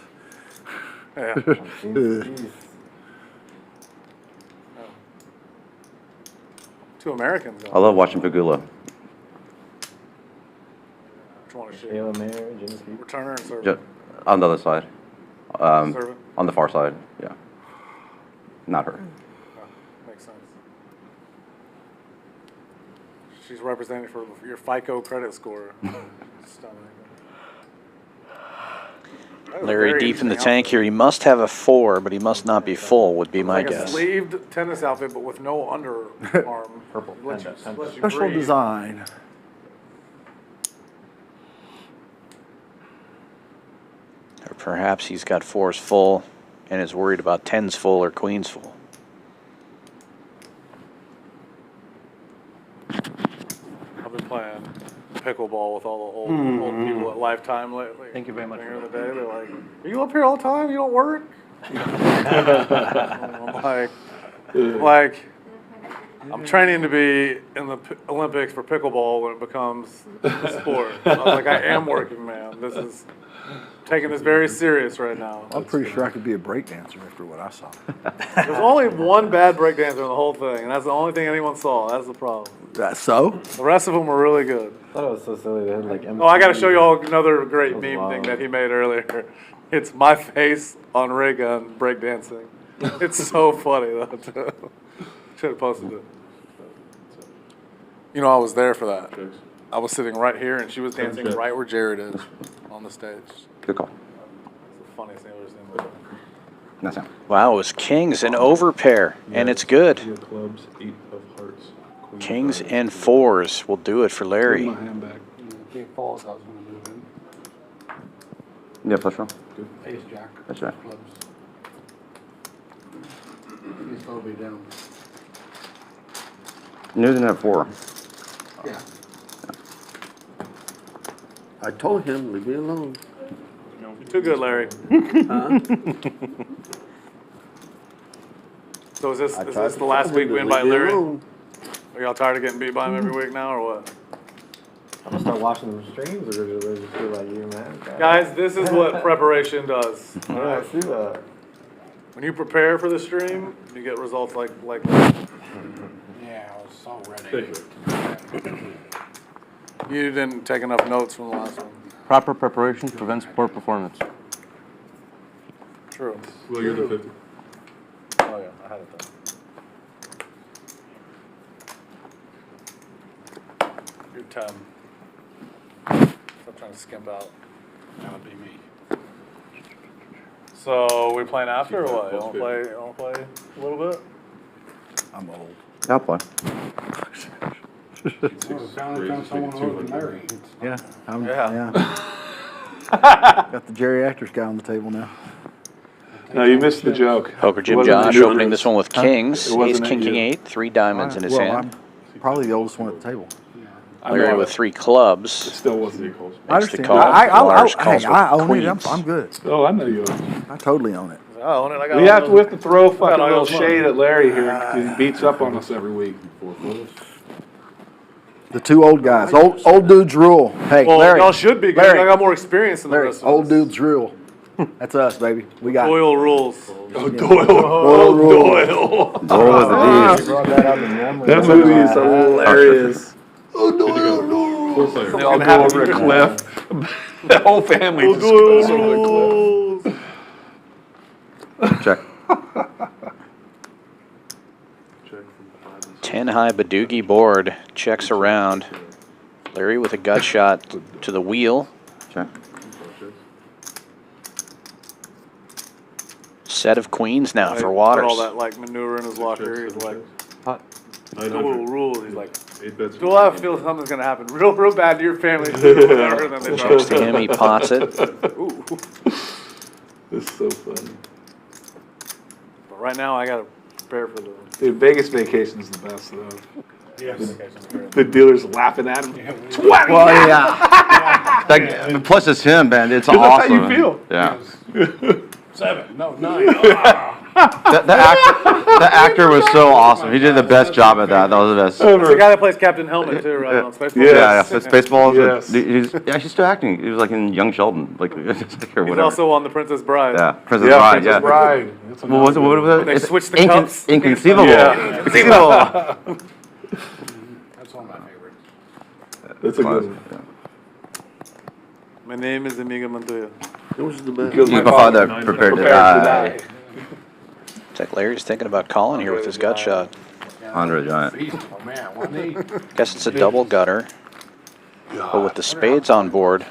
S4: Yeah.
S10: Jeez.
S4: Two Americans.
S5: I love watching Pkwy.
S4: Which one is she?
S10: Taylor Mayer, Jimmy Steve.
S4: Returner and server.
S5: Ju- On the other side.
S4: Server.
S5: On the far side, yeah. Not her.
S4: Makes sense. She's representing for your FICO credit score. Stunning. That was
S2: Larry
S4: very
S2: deep in the
S4: interesting
S2: tank here. He must have a 4, but he must not be full, would be my
S4: like
S2: guess.
S4: a sleeved tennis outfit, but with no underarm.
S10: Purple.
S4: Lets you
S12: Special
S4: breathe.
S12: design.
S2: Or perhaps he's got 4s full and is worried about 10s full or queens full.
S4: I've been playing pickleball with all the old people at Lifetime lately.
S7: Thank you very much.
S4: Earlier in the day, they're like, "Are you up here all the time? You don't work?" I'm like, I'm training to be in the Olympics for pickleball when it becomes a sport. I was like, I am working, man. This is taking this very serious right now.
S12: I'm pretty sure I could be a breakdancer after what I saw.
S4: There's only one bad breakdancer in the whole thing, and that's the only thing anyone saw. That's the problem.
S12: That's so?
S4: The rest of them were really good.
S10: I thought it was so silly. They had like
S4: Oh, I got to show you all another great
S10: That was
S4: meme
S10: wild.
S4: thing that he made earlier. It's my face on ray gun breakdancing. It's so funny though. Too. Should have posted it. You know, I was there for that. I was sitting right here, and she was dancing right where Jared is on the stage.
S5: Good call.
S4: It's the funniest thing I've ever seen in my life.
S5: That's it.
S2: Wow, it was kings and overpair, and it's good.
S8: King of clubs, 8 of hearts. Queen of
S2: Kings
S8: diamonds.
S2: and 4s will do it for Larry.
S13: My hand back.
S16: If he falls, I was gonna move in.
S5: Yeah, plus wrong.
S16: Ace jack.
S5: That's right.
S16: Clubs. He's probably down.
S5: You didn't have 4.
S16: Yeah.
S6: I told him, leave me alone.
S4: You're too good, Larry. So is this the last week we invite Larry? Are y'all tired of getting beat by him every week now, or what?
S10: I'm gonna start watching the streams, or does it just feel like you, man?
S4: Guys, this is what preparation does.
S10: Yeah, I see that.
S4: When you prepare for the stream, you get results like that.
S16: Yeah, I was so ready.
S4: You didn't take enough notes from the last one.
S7: Proper preparation prevents poor performance.
S4: True.
S8: Well, you're the 50.
S4: Oh yeah, I had it though. You're 10. Stop trying to skimp out.
S16: That would be me.
S4: So we playing after or what? You wanna play a little bit?
S12: I'm old.
S5: I'll play.
S16: Finally found someone older than Larry.
S12: Yeah.
S4: Yeah.
S12: Got the geriatrics guy on the table now.
S13: No, you missed the joke.
S2: Poker Jim
S13: It wasn't
S2: Josh
S13: you.
S2: opening this one with kings.
S13: It wasn't
S2: Ace, king,
S13: you.
S2: king, 8, 3 diamonds in his
S12: Well,
S2: hand.
S12: I'm probably the oldest one at the table.
S2: Larry with 3 clubs.
S13: It still wasn't you.
S12: I
S2: Makes the
S12: understand.
S2: call. Lars calls
S12: Hey, I
S2: with
S12: own it.
S2: queens.
S12: I'm good.
S13: Oh, I know you.
S12: I totally own it.
S4: I own it. I got
S13: We
S4: all
S13: have
S4: those-
S13: to throw fucking
S4: all
S13: little
S4: those money.
S13: shade at Larry here. 'Cause he beats up on us every week.
S12: The 2 old guys. Old dudes rule. Hey,
S4: Well,
S12: Larry.
S4: y'all should be, because
S12: Larry.
S4: I got more experience than the
S12: Larry,
S4: rest of
S12: old
S4: us.
S12: dudes rule. That's us, baby. We got
S4: Doyle rules.
S13: Oh, Doyle.
S12: Doyle rule.
S13: Doyle.
S5: Doyle was the
S10: You brought that up in memory.
S13: That movie is hilarious. Oh, Doyle. They all go over a cliff. The whole family just goes over the cliff.
S5: Check.
S2: 10 high Badoogie board. Checks around. Larry with a gut shot to the wheel.
S5: Check.
S2: Set of queens now for
S4: Put
S2: Waters.
S4: all that like manure in his locker. He's like, no
S8: 900.
S4: rule. He's like,
S8: 8 bets.
S4: do I feel something's gonna happen real bad to your family? Whatever, then they
S2: Checks to him, he pots it.
S4: Ooh.
S13: This is so funny.
S4: But right now, I gotta prepare for the.
S13: Dude, Vegas vacation is the best though.
S15: Yes.
S13: The dealers laughing at him. 20!
S5: Well, yeah. Like, plus it's him, man. It's
S13: 'Cause
S5: awesome.
S13: that's how you feel.
S5: Yeah.
S15: 7, no, 9. Ah.
S5: The actor was so awesome. He did the best job at that. That was the best.
S4: It's the guy that plays Captain Helmet too, right? On Spaceball.
S5: Yeah, Spaceballs.
S13: Yes.
S5: He's still acting. He was like in Young Sheldon, like or
S4: He's
S5: whatever.
S4: also on The Princess Bride.
S5: Yeah, Princess Bride. Yeah.
S13: Bride.
S5: What was it? What was it?
S4: They
S5: It's
S4: switched the cups.
S5: Inconceivable.
S13: Yeah.
S5: Inconceivable.
S15: That's one of my favorites.
S13: That's a good one.
S4: My name is Amiga Montoya.
S6: Those are the best.
S5: He's my father prepared to die.
S2: It's like Larry's thinking about calling here with his gut shot.
S5: 100 giant.
S15: Oh, man, 1-8.
S2: Guess it's a double gutter. But with the spades on board,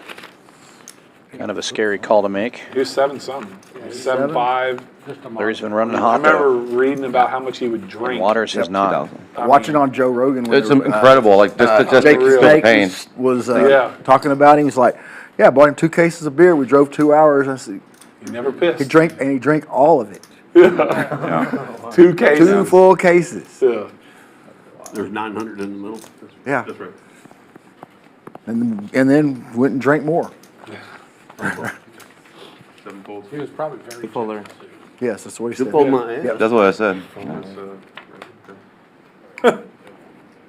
S2: kind of a scary call to make.
S13: He was 7 something. 7-5.
S2: Larry's been running
S13: I
S2: hot
S13: remember
S2: though.
S13: reading about how much he would drink.
S2: Waters has not.
S12: Watching on Joe Rogan. When
S5: It's incredible. Like just
S12: Jake
S5: feel the pain.
S12: Snake was
S13: Yeah.
S12: talking about him. He's like, yeah, I bought him 2 cases of beer. We drove 2 hours. I said,
S13: He never pissed.
S12: he drank all of it.
S13: Yeah. 2 cases.
S12: 2 full cases.
S13: Yeah.
S6: There's 900 in the middle.
S12: Yeah.
S8: That's right.
S12: And then went and drank more.
S8: 7 folds.
S15: He was probably very
S12: Yes, that's what he said.
S6: Zip on my ass.
S12: Yep.
S5: That's what I said.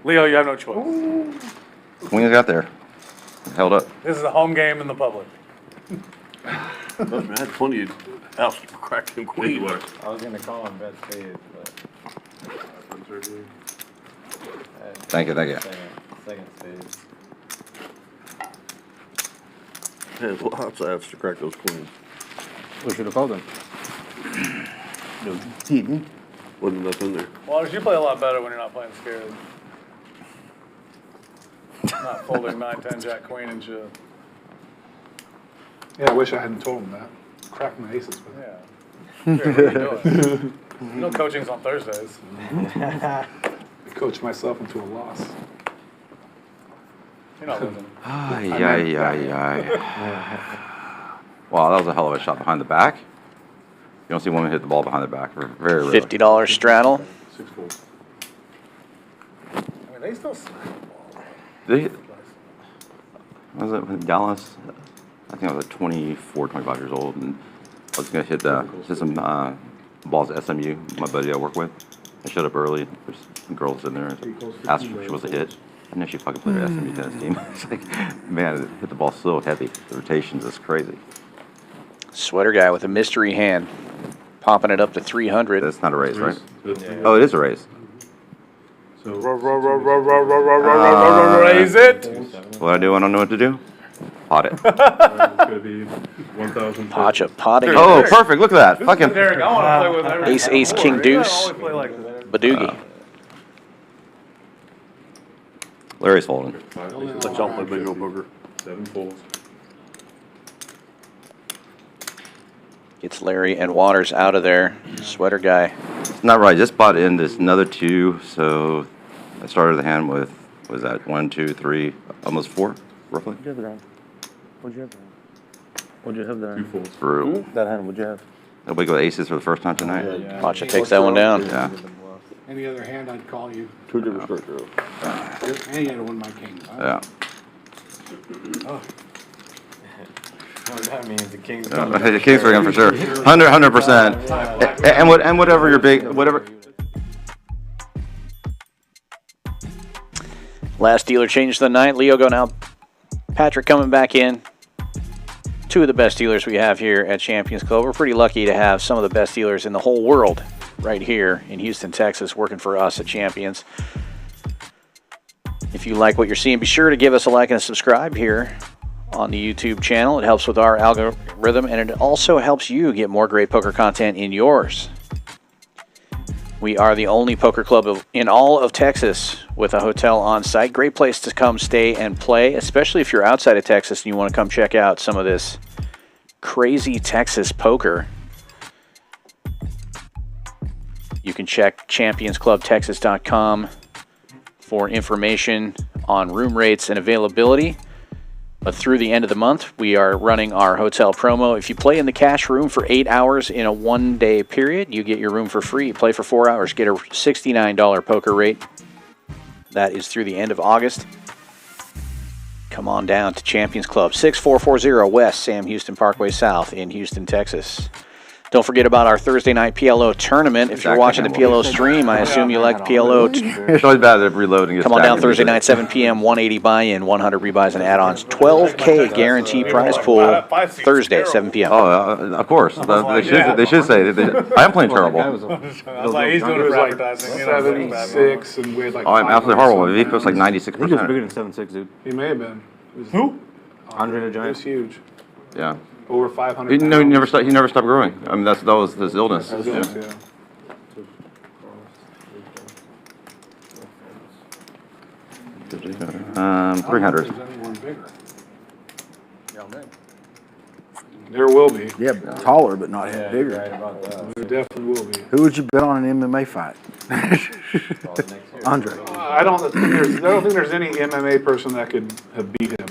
S4: Leo, you have no choice.
S5: When you got there, held up.
S4: This is a home game in the public.
S6: Trust me, I had plenty of else to crack them queen.
S10: I was gonna call him bet spades, but
S5: Thank you.
S10: second spades.
S6: I had lots of outs to crack those queens.
S12: We should have called him.
S6: Didn't. Wasn't enough in there.
S4: Waters, you play a lot better when you're not playing scared. Not folding 9, 10, Jack, Queen, and shit.
S3: Yeah, I wish I hadn't told him that. Crack my aces, but
S4: Yeah. What are you doing? You know coaching's on Thursdays.
S3: I coached myself into a loss.
S4: You're not losing.
S5: Wow, that was a hell of a shot behind the back. You don't see women hit the ball behind the back. Very rarely.
S2: $50 straddle.
S8: 6 folds.
S4: I mean, they still smack the ball.
S5: Was it with Dallas? I think I was like 24, 25 years old, and I was gonna hit some balls at SMU. My buddy I work with. I showed up early. There's some girls in there. Asked her if she was a hit. I know she fucking played her SMU tennis team. It's like, man, it hit the ball so heavy. The rotations is crazy.
S2: Sweater guy with a mystery hand. Popping it up to 300.
S5: That's not a raise, right?
S8: Yeah.
S5: Oh, it is a raise.
S8: So,
S4: Raise it.
S5: What I do, I don't know what to do. Pot it.
S8: it's gonna be 1,000.
S2: Pacha potting.
S5: Oh, perfect. Look at that. Fucking
S4: Derek, I want to play with everything.
S2: Ace, ace, king,
S4: You
S2: deuce.
S4: always play like this.
S2: Badoogie.
S5: Larry's folding.
S6: Let's all play bingo poker.
S8: 7 folds.
S2: Gets Larry and Waters out of there. Sweater guy.
S5: It's not right. Just bought in this another 2, so I started the hand with, was that 1, 2, 3, almost 4, roughly?
S7: What'd you have there? What'd you have there? What'd you have there?
S8: 2 folds.
S5: Through.
S7: That hand, what'd you have?
S5: Nobody go aces for the first time tonight?
S2: Pacha takes that one down.
S5: Yeah.
S15: Any other hand, I'd call you.
S6: 2 different structures.
S15: And you had to win my kings.
S5: Yeah.
S10: What that means, the king's
S5: The Kings for him for sure. 100%. And whatever your big, whatever.
S2: Last dealer changed the night. Leo going out. Patrick coming back in. 2 of the best dealers we have here at Champions Club. We're pretty lucky to have some of the best dealers in the whole world right here in Houston, Texas, working for us at Champions. If you like what you're seeing, be sure to give us a like and a subscribe here on the YouTube channel. It helps with our algorithm, and it also helps you get more great poker content in yours. We are the only poker club in all of Texas with a hotel on site. Great place to come stay and play, especially if you're outside of Texas and you want to come check out some of this crazy Texas poker. You can check championsclubtexas.com for information on room rates and availability. But through the end of the month, we are running our hotel promo. If you play in the cash room for 8 hours in a one-day period, you get your room for free. Play for 4 hours, get a $69 poker rate. That is through the end of August. Come on down to Champions Club, 6440 West Sam Houston Parkway South in Houston, Texas. Don't forget about our Thursday night PLO tournament. If you're watching the PLO stream, I assume you like PLO.
S5: It's always bad to reload and get
S2: Come on down
S5: stacked.
S2: Thursday night, 7 p.m., 180 buy-in, 100 rebuys and add-ons, $12K guarantee prize pool, Thursday, 7 p.m.
S5: Oh, of course. They should say. I am playing terrible.
S4: I was like, he's doing it for advertising.
S3: 76, and we had like.
S5: Oh, I'm absolutely horrible. My VP was like 96%.
S12: I think it was bigger than 7.6, dude.
S3: He may have been.
S4: Who?
S12: Andre the
S3: It
S12: Giant.
S3: was huge.
S5: Yeah.
S3: Over 500.
S5: He never stopped growing. I mean, that was his illness.
S3: That was
S5: Yeah.
S3: it, yeah.
S5: 300.
S3: There will be.
S12: Yeah, taller, but not bigger.
S3: There definitely will be.
S12: Who would you bet on an MMA fight? Andre.
S3: I don't think there's any MMA person that could have beat him.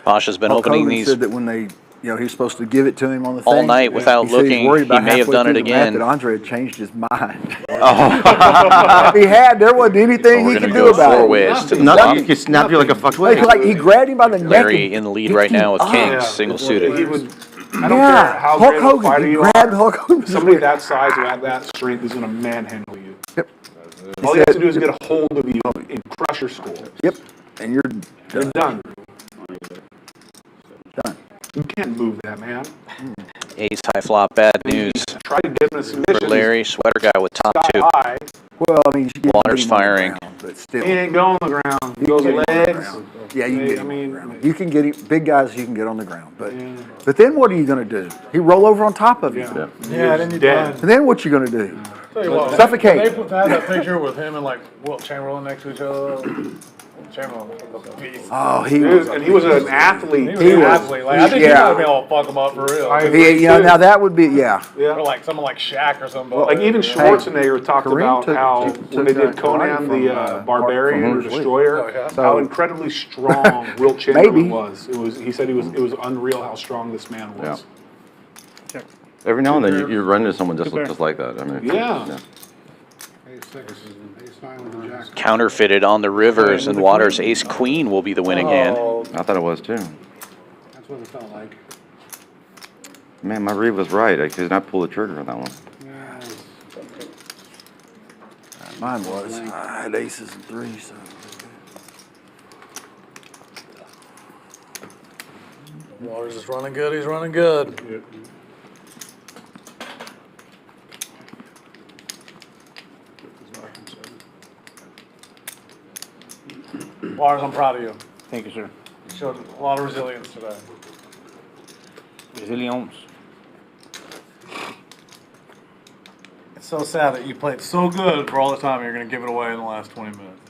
S2: Pasha's been
S12: Hulk
S2: opening
S12: Hogan
S2: these
S12: said that when they, he was supposed to give it to him on the
S2: all
S12: thing.
S2: night without
S12: he said he's
S2: looking.
S12: worried about
S2: He may have
S12: halfway
S2: done it
S12: through the match
S2: again.
S12: That Andre had changed his mind.
S5: Oh.
S12: If he had, there wasn't anything
S2: We're
S12: he
S2: going
S12: could
S2: to
S12: do
S2: go
S12: about
S2: four
S12: it.
S2: ways to the
S5: Nothing.
S2: top.
S5: He could snap you like a fucked twig.
S12: Like he grabbed him by the neck.
S2: Larry in the lead right now with Kings, single suited.
S3: He would. I don't care how
S12: Hulk
S3: great of a
S12: Hogan.
S3: fighter
S12: He
S3: you
S12: grabbed
S3: are.
S12: Hulk Hogan.
S3: Somebody that size with that strength is going to manhandle you.
S12: Yep.
S3: All you have to do is get a hold of you and crush your skull.
S12: Yep. And you're
S3: done.
S12: Done.
S3: You can't move that, man.
S2: Ace high flop, bad news.
S3: Try to get him a submission.
S2: For Larry, sweater guy with top
S3: Sky
S2: two.
S3: high.
S12: Well, I mean, you
S2: Water's firing.
S12: but still.
S3: He ain't going on the ground. He goes legs.
S12: Yeah, you can get
S3: I
S12: him
S3: mean,
S12: on the ground. You can get him, big guys you can get on the ground. But then what are you going to do? He roll over on top of you.
S4: Yeah, then you're
S3: dead.
S12: And then what you going to do?
S4: Tell you what,
S12: Suffocate.
S4: They put that picture with him and like Wilt Chamberlain next to each other. Chamberlain was a beast.
S12: Oh, he was
S3: and he was an athlete.
S4: He was an athlete. Like, I think he might have been able to fuck him up for real.
S12: Now that would be, yeah.
S4: Or like someone like Shaq or something.
S3: Like even Schwarzenegger talked
S12: Kareem
S3: about how when they did Conan the Barbarian or Destroyer, how incredibly strong Wilt Chamberlain was. He said it was unreal how strong this man was.
S5: Every now and then you run into someone just like that. I mean,
S3: Yeah.
S2: Counterfeited on the rivers and waters. Ace Queen will be the winning hand.
S5: I thought it was too.
S15: That's what it felt like.
S5: Man, my read was right. I did not pull the trigger on that one.
S12: Mine was. I had aces and threes. So.
S4: Waters is running good. He's running good. Waters, I'm proud of you.
S7: Thank you, sir.
S4: You showed a lot of resilience today.
S7: Resilience.
S4: It's so sad that you played so good for all the time. You're going to give it away in the last 20 minutes.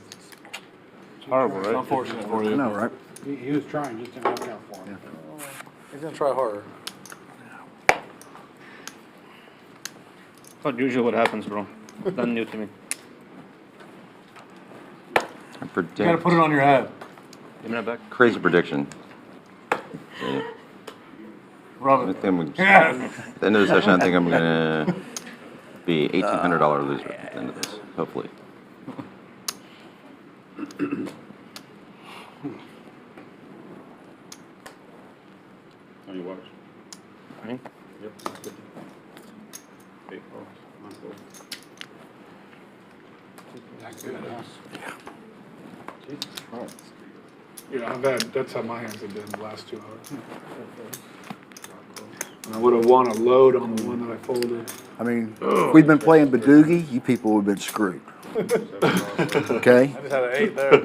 S7: It's horrible,
S4: It's
S7: right?
S4: unfortunate for you.
S12: I know, right?
S15: He was trying, just didn't work out for him.
S4: He's going to try harder.
S7: Not usually what happens, bro. Nothing new to me.
S5: I predict.
S4: You got to put it on your head.
S7: Give me that back.
S5: Crazy prediction. Yeah.
S4: Rub
S5: I
S4: it.
S5: think at the end of the session, I think I'm gonna be $1,800 loser at the end of this, hopefully.
S8: On your watch?
S7: Right?
S8: Yep. 8 balls. 9 balls.
S15: That good, huh?
S3: Yeah, that's how my hands have been the last 2 hours. I would have won a load on the one that I folded.
S12: I mean, if we'd been playing Badoogie, you people would have been screwed. Okay?
S4: I just had an 8 there.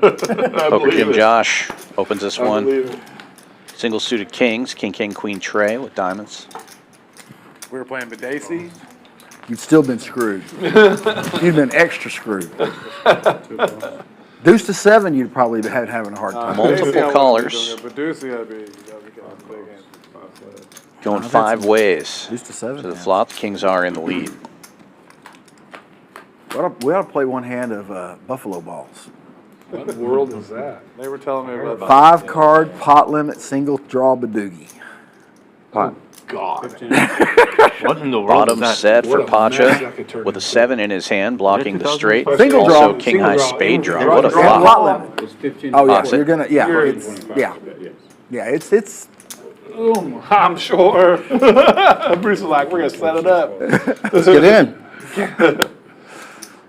S2: Poker Jim Josh opens this
S3: I
S2: one.
S3: believe it.
S2: Single suited kings, king, king, queen, tray with diamonds.
S4: We were playing Badacey.
S12: You'd still been screwed. You'd been extra screwed. Deuce to 7, you'd probably have having a hard time.
S2: Multiple callers.
S4: Badacey, I'd be getting big hands.
S2: Going 5 ways
S12: Deuce to 7.
S2: to the flop. The kings are in the lead.
S12: We ought to play one hand of Buffalo balls.
S3: What world is that?
S4: They were telling me about
S12: 5 card pot limit single draw Badoogie.
S5: Pot.
S3: God.
S5: What in the world
S2: Bottom
S5: is that?
S2: set for
S3: What a mess that
S2: Pacha
S3: could turn
S2: with a
S3: into.
S2: 7 in his hand, blocking the straight.
S12: Single
S2: Also
S12: draw.
S2: king high
S3: Single draw.
S2: spade draw.
S3: Single
S2: What a
S3: draw.
S12: And
S2: flop.
S12: pot limit.
S15: It's 15.
S12: Oh, yeah,
S2: Pots it.
S12: you're gonna, yeah,
S3: You're-
S12: it's, yeah. Yeah, it's,
S3: I'm sure. Bruce is like, we're gonna set it up.
S5: Let's get in.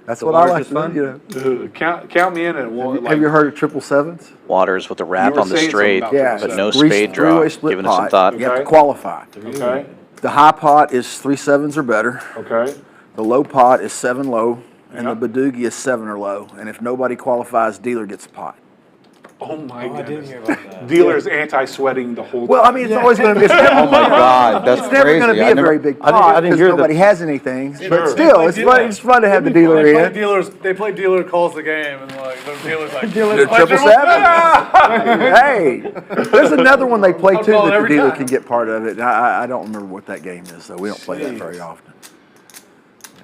S12: that's what I like to do, you know.
S3: Count me in and one.
S12: Have you heard of triple sevens?
S2: Waters with the wrap
S3: You were
S2: on the
S3: saying
S2: straight,
S3: something about
S12: Yeah.
S2: but no
S12: Three-
S2: spade draw.
S12: three-way split
S2: Giving it some
S12: pot.
S2: thought.
S12: You have to
S3: Okay.
S12: qualify.
S3: Okay.
S12: The high pot is 3 7s or better.
S3: Okay.
S12: The low pot is 7 low, and
S3: Yeah.
S12: the Badoogie is 7 or low. And if nobody qualifies, dealer gets a pot.
S3: Oh my
S10: I didn't
S3: goodness.
S10: hear about that.
S3: Dealer's anti-sweating the whole.
S12: Well, I mean, it's always going to be.
S5: Oh my God, that's
S12: It's never going to
S5: crazy.
S12: be
S5: I
S12: a
S5: never-
S12: very big
S5: I didn't- I
S12: pot
S5: didn't
S12: because
S5: hear that.
S12: nobody has anything.
S3: Sure.
S12: But still, it's fun. It's fun to have the dealer
S4: They play
S12: in.
S4: dealers. They play dealer calls the game, and like the dealer's like
S12: The triple seven. Hey, there's another one they play
S4: I'll
S12: too
S4: call it
S12: that the
S4: every
S12: dealer
S4: time.
S12: can get part of it. I don't remember what that game is, so we don't play that very often. Yeah.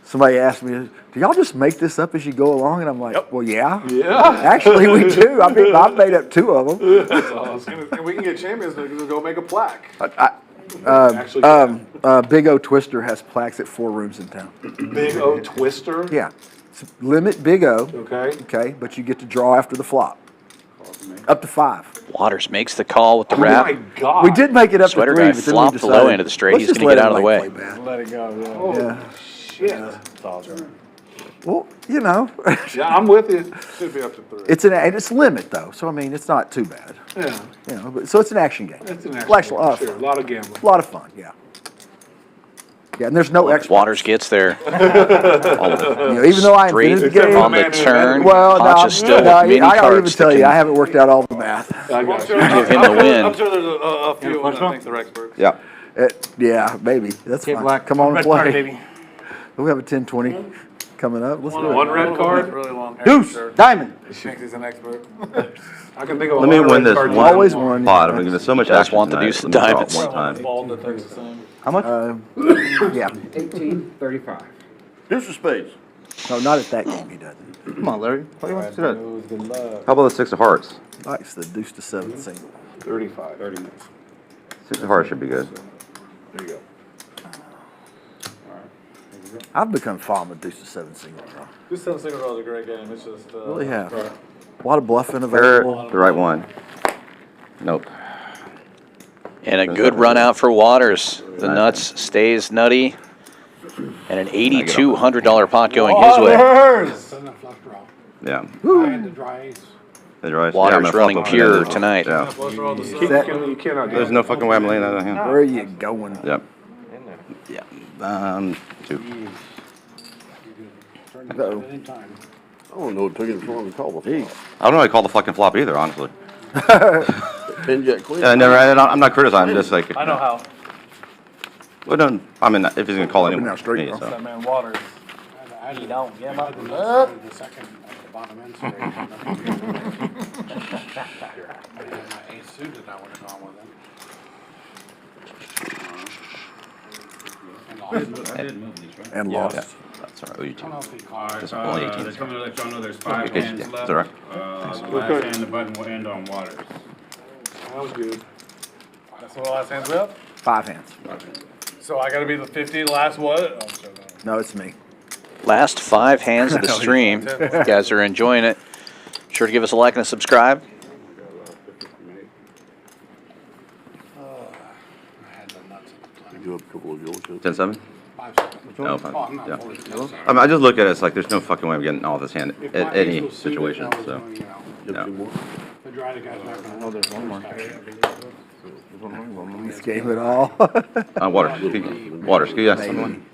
S12: Somebody asked me, "Do y'all just make this up as you go along?" And I'm like, "Well, yeah.
S3: Yeah.
S12: Actually, we do. I mean, I've made up 2 of them."
S3: That's awesome.
S4: And we can get champions to go make a plaque.
S12: Big O Twister has plaques at 4 rooms in town.
S3: Big O Twister.
S12: Yeah. Limit Big O.
S3: Okay.
S12: Okay, but you get to draw after the flop. Up to 5.
S2: Waters makes the call with the
S3: Oh my
S2: wrap.
S3: God.
S12: We did make it up
S2: Sweater
S12: to 3,
S2: guy
S12: but then
S2: flopped
S12: we
S2: the
S12: decided,
S2: low end of the straight.
S12: let's
S2: He's
S12: just
S2: gonna
S12: let
S2: get out of the
S12: everybody
S2: way.
S12: play bad.
S10: Let it go, yeah.
S3: Oh
S12: Yeah.
S3: shit.
S10: It's all true.
S12: Well, you know,
S3: Yeah, I'm with you.
S4: Should be up to 3.
S12: it's limit though, so I mean, it's not too bad.
S3: Yeah.
S12: You know, but, so it's an action game.
S3: It's an
S12: Well,
S3: action.
S12: actually,
S3: Sure. A lot of gambling.
S12: A lot of fun, yeah. Yeah, and there's no experts.
S2: Waters gets there.
S12: You know, even though I
S2: Straight
S12: invented the game.
S2: on the turn.
S12: Well, no,
S2: Pacha's still
S12: no,
S2: with mini
S12: I gotta even
S2: cards
S12: tell
S2: that
S12: you,
S2: can
S12: I haven't worked out all the math.
S3: I got you.
S2: give him the win.
S4: I'm sure there's a few that I think they're experts.
S5: Yeah.
S12: Yeah, maybe. That's
S10: Okay,
S12: fine.
S10: Black.
S12: Come on and
S10: Red
S12: play.
S10: card, baby.
S12: We have a 10-20 coming up. Let's do it.
S3: One red card.
S4: Really long hair.
S12: Deuce,
S4: shirt.
S12: diamond.
S4: He thinks he's an expert.
S3: I can think of a
S5: Let me
S3: lot of
S5: win
S3: red
S5: this
S3: cards.
S5: one
S12: Always won.
S5: pot. I'm gonna give it so much
S2: Just
S5: action
S2: want the
S5: tonight.
S2: deuce of
S5: Let me draw it
S2: diamonds.
S5: one time.
S4: Bald that thinks the same.
S5: How much?
S12: Yeah.
S10: 18-35.
S6: Deuce of spades.
S12: No, not at that game he doesn't.
S5: Come on, Larry. Why do you want to do that?
S10: News, good luck.
S5: How about the 6 of hearts?
S12: Likes the deuce to 7 single.
S3: 35.
S5: 6 of hearts should be good.
S3: There you go.
S12: I've become fond of deuce to 7 single.
S4: This single draw is a great game. It's just
S12: Really have. A lot of bluffing
S5: They're
S12: available.
S5: the right one. Nope.
S2: And a good run out for Waters. The nuts stays nutty. And an $8,200 pot going his way.
S15: Doesn't have flush draw.
S5: Yeah.
S15: I had the dry ace.
S5: They're right.
S2: Waters
S5: Yeah, I'm gonna
S2: running
S5: flop
S2: pure
S5: them.
S2: tonight.
S5: Yeah.
S3: You cannot do
S5: There's
S3: that.
S5: no fucking way I'm laying that on him.
S12: Where are you going?
S5: Yep.
S10: In there.
S5: Yeah. 2.
S12: Uh-oh.
S15: Anytime.
S6: I don't know, it took him so long to call the flop.
S5: I don't know how to call the fucking flop either, honestly.
S6: Pin jack queen.
S5: Yeah, I'm not criticizing, just like.
S4: I know how.
S5: Well, no, I mean, if he's gonna call anyone.
S12: now straight,
S5: me,
S12: bro.
S5: so.
S4: That man Waters.
S15: I don't. Yeah, but the second at the bottom end. Sorry. I had my ace suited. I would have gone with it.
S16: I did move these, right?
S12: And
S5: Yeah,
S12: lost.
S5: that's all right. OU2.
S16: All right,
S5: Just only 18.
S16: just wanted to let y'all know there's 5
S5: Okay,
S16: hands
S5: yeah,
S16: left.
S5: it's all right.
S16: The last hand, the button will end on Waters.
S3: Sounds good.
S4: That's what the last hands we have?
S12: 5 hands.
S4: So I gotta be the 50 last what? Oh, I'm joking.
S12: No, it's me.
S2: Last 5 hands of the stream. If you guys are enjoying it, sure to give us a like and a subscribe.
S15: I had the nuts at the time.
S6: Do a couple of yours.
S5: 10-7?
S15: 5 seconds.
S5: No,
S15: Oh,
S5: fine.
S15: I'm not
S5: Yeah.
S15: fully close.
S5: I mean, I just look at it, it's like, there's no fucking way I'm getting all this hand
S15: If
S5: at
S15: my
S5: any
S15: ace was suited,
S5: situation,
S15: that was
S5: so.
S15: going out.
S5: Yeah.
S15: The dry, the guy's not gonna.
S10: Oh, there's one more.
S12: This game at all.
S5: Water. Water. Can you ask someone?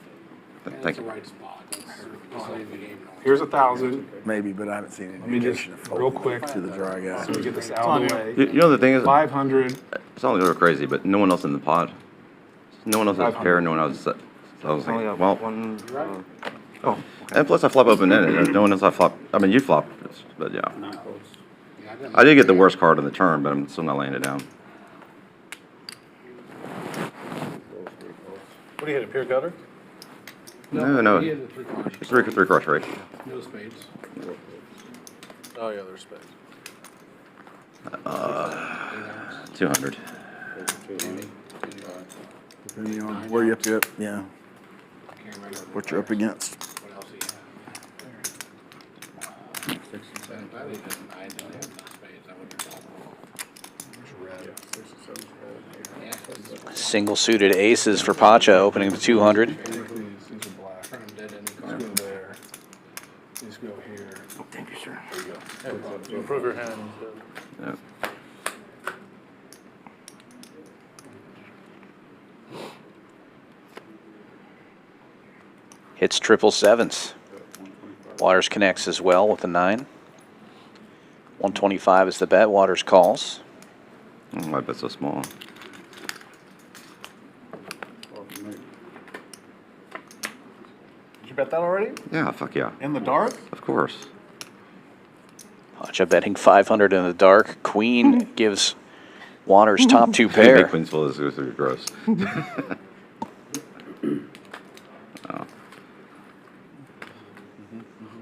S5: Thank you.
S3: Here's 1,000.
S12: Maybe, but I haven't seen any
S3: Let me just,
S12: indication of fold
S3: real quick,
S12: to the dry guy.
S3: so we get this out of the way.
S5: You know the thing is,
S3: 500.
S5: it's not a little crazy, but no one else in the pod. No one else has a pair. No one else. So I was like, well. And plus, I flop open ended. No one else I flop. I mean, you flop, but yeah. I did get the worst card in the turn, but I'm still not laying it down.
S4: What do you hit, a pure gutter?
S5: No.
S16: He has a 3 crush.
S5: It's three crush, right?
S16: No spades.
S4: Oh, yeah, there's spades.
S5: 200.
S12: Depending on where you're up to, yeah. What you're up against.
S16: What else he had? 6 and 7. I didn't have no spades. I wouldn't have.
S2: Single suited aces for Pacha, opening to 200.
S3: Let's go here.
S12: Thank you, sir.
S4: Improve your hand.
S5: Yeah.
S2: Hits triple sevens. Waters connects as well with a 9. 125 is the bet. Waters calls.
S5: Oh, my bet's so small.
S4: Did you bet that already?
S5: Yeah, fuck yeah.
S4: In the dark?
S5: Of course.
S2: Pacha betting 500 in the dark. Queen gives Waters top 2 pair.
S5: Queen's full is gross. Oh.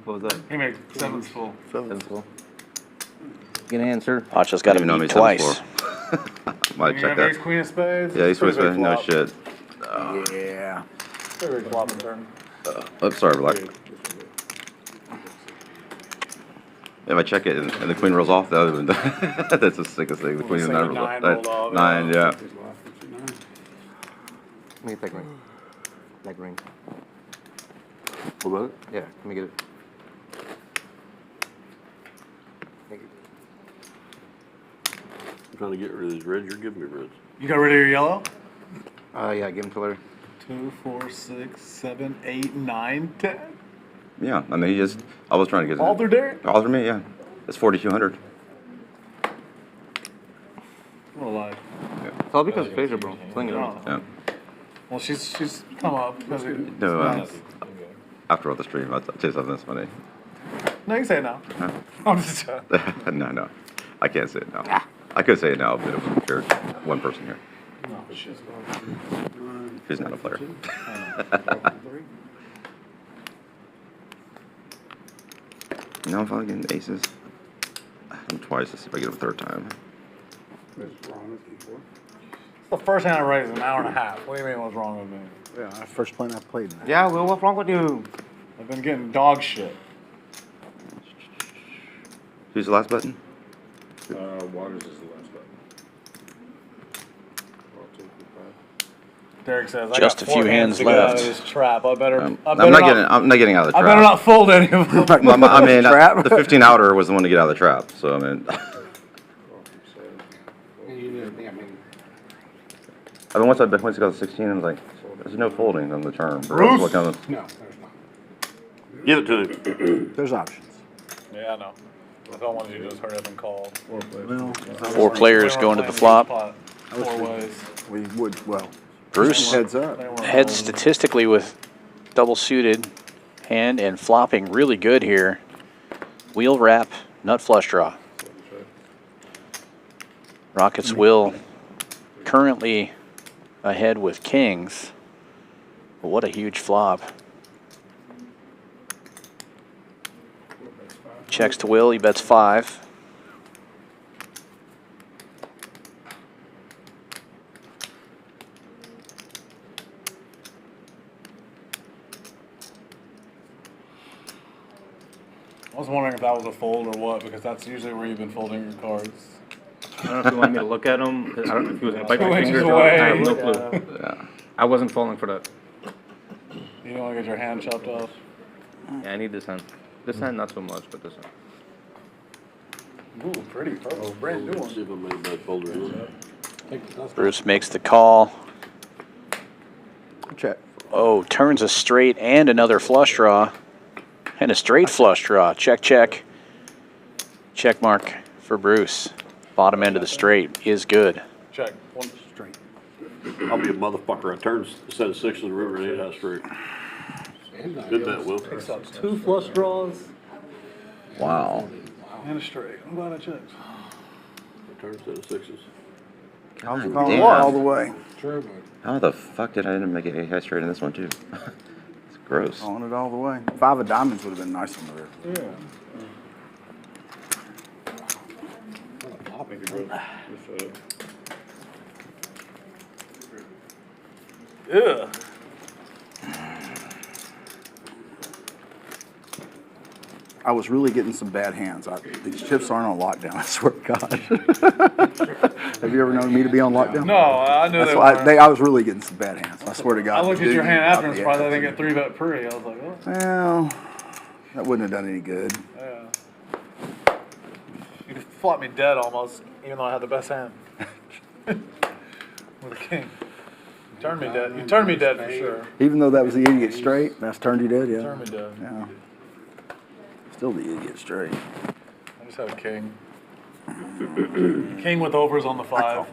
S7: What was that?
S4: He made sevens full.
S7: Seven's full. Good answer.
S2: Pacha's got to beat twice.
S5: Might
S4: You
S5: check
S4: have ace,
S5: that.
S4: queen of spades?
S5: Yeah, he's
S4: Pretty
S5: supposed to.
S4: big
S5: No
S4: flop.
S5: shit.
S12: Yeah.
S4: Pretty big flop in turn.
S5: Oh, sorry, Black. If I check it and the queen rolls off, that would have been that's the sickest thing. The queen and 9 rolls off.
S4: rolled off,
S5: 9, yeah.
S7: Let me get that ring. That ring.
S5: What about it?
S7: Yeah, let me get it. Thank you.
S6: I'm trying to get rid of these reds. You're giving me reds.
S4: You got rid of your yellow?
S7: Yeah, give him to Larry.
S4: 2, 4, 6, 7, 8, 9, 10.
S5: Yeah, I mean, he just, I was trying to get
S4: Alder Derek?
S5: Alder me, yeah. It's 4,200.
S4: What a lie.
S7: It's all because of Phaser, bro. Sling it on.
S5: Yeah.
S4: Well, she's come up because it.
S5: No, after all the stream, I'll tell you something that's funny.
S4: No, you can say it now.
S5: Huh?
S4: I'm just.
S5: No. I can't say it now. I could say it now, but it was scared. One person here. She's not a player. No, I'm finally getting aces. I'm twice. Let's see if I get him a third time.
S4: The first hand I raised is an hour and a half. What do you mean what's wrong with me?
S12: Yeah, first plane I played.
S7: Yeah, well, what's wrong with you?
S4: I've been getting dog shit.
S5: Who's the last button?
S8: Waters is the last button.
S4: Derek says,
S2: Just
S4: I
S2: a
S4: got
S2: few
S4: 4
S2: hands
S4: to get out of
S2: left.
S4: this trap. I better
S5: I'm not getting out of the
S4: I
S5: trap.
S4: better not fold any of them.
S5: Well, I mean, the 15 outer was the one to get out of the trap. So I mean, once I got to 16, I was like, there's no folding on the turn. Bro.
S15: No, there's not.
S6: Give it to him.
S12: There's options.
S4: Yeah, I know. I don't want you to just hurry up and call.
S12: Well,
S2: 4 players going to the flop.
S4: 4 ways.
S12: we would, well.
S2: Bruce
S12: Heads up.
S2: heads statistically with double suited hand and flopping really good here. Wheel wrap, nut flush draw. Rockets will currently ahead with kings. But what a huge flop. Checks to Will, he bets 5.
S4: I was wondering if that was a fold or what, because that's usually where you've been folding your cards.
S7: I don't know if you want me to look at him. I don't know if he was going to bite my
S4: Two
S7: fingers
S4: inches
S7: off. I have
S4: away.
S7: no clue.
S5: Yeah.
S7: I wasn't falling for that.
S4: You don't want to get your hand chopped off.
S7: Yeah, I need this hand. This hand, not so much, but this hand.
S4: Ooh, pretty purple, brand new
S6: See if I made a bad folder.
S2: Bruce makes the call.
S12: Check.
S2: Oh, turns a straight and another flush draw. And a straight flush draw. Check, check. Check mark for Bruce. Bottom end of the straight is good.
S4: Check. One
S6: straight. I'll be a motherfucker. I turned a set of sixes in river and 8 has straight. Good bet, Will.
S4: Picks up 2 flush draws.
S5: Wow.
S4: And a straight. I'm glad I checked.
S6: I turned a set of sixes.
S5: God
S12: calling
S5: damn.
S12: all the way.
S15: True, but
S5: How the fuck did I end up making a high straight in this one too? It's gross.
S12: Calling it all the way. 5 of diamonds would have been nice on the river.
S15: yeah.
S4: Yeah.
S12: I was really getting some bad hands. These chips aren't on lockdown, I swear to God. Have you ever known me to be on lockdown?
S4: No, I knew
S12: That's
S4: they
S12: why
S4: weren't.
S12: I was really getting some bad hands. I swear to God.
S4: I looked at your
S12: Dude,
S4: hand after and
S12: yeah.
S4: surprised I didn't get 3-bet pre. I was like, oh.
S12: Well, that wouldn't have done any good.
S4: Yeah. You flopped me dead almost, even though I had the best hand. With a king. You turned me dead. You turned me dead for sure.
S12: Even though that was the idiot straight, that's turned you dead, yeah.
S4: Turned me dead.
S12: Yeah. Still the idiot straight.
S4: I just had a king. King with overs on the 5.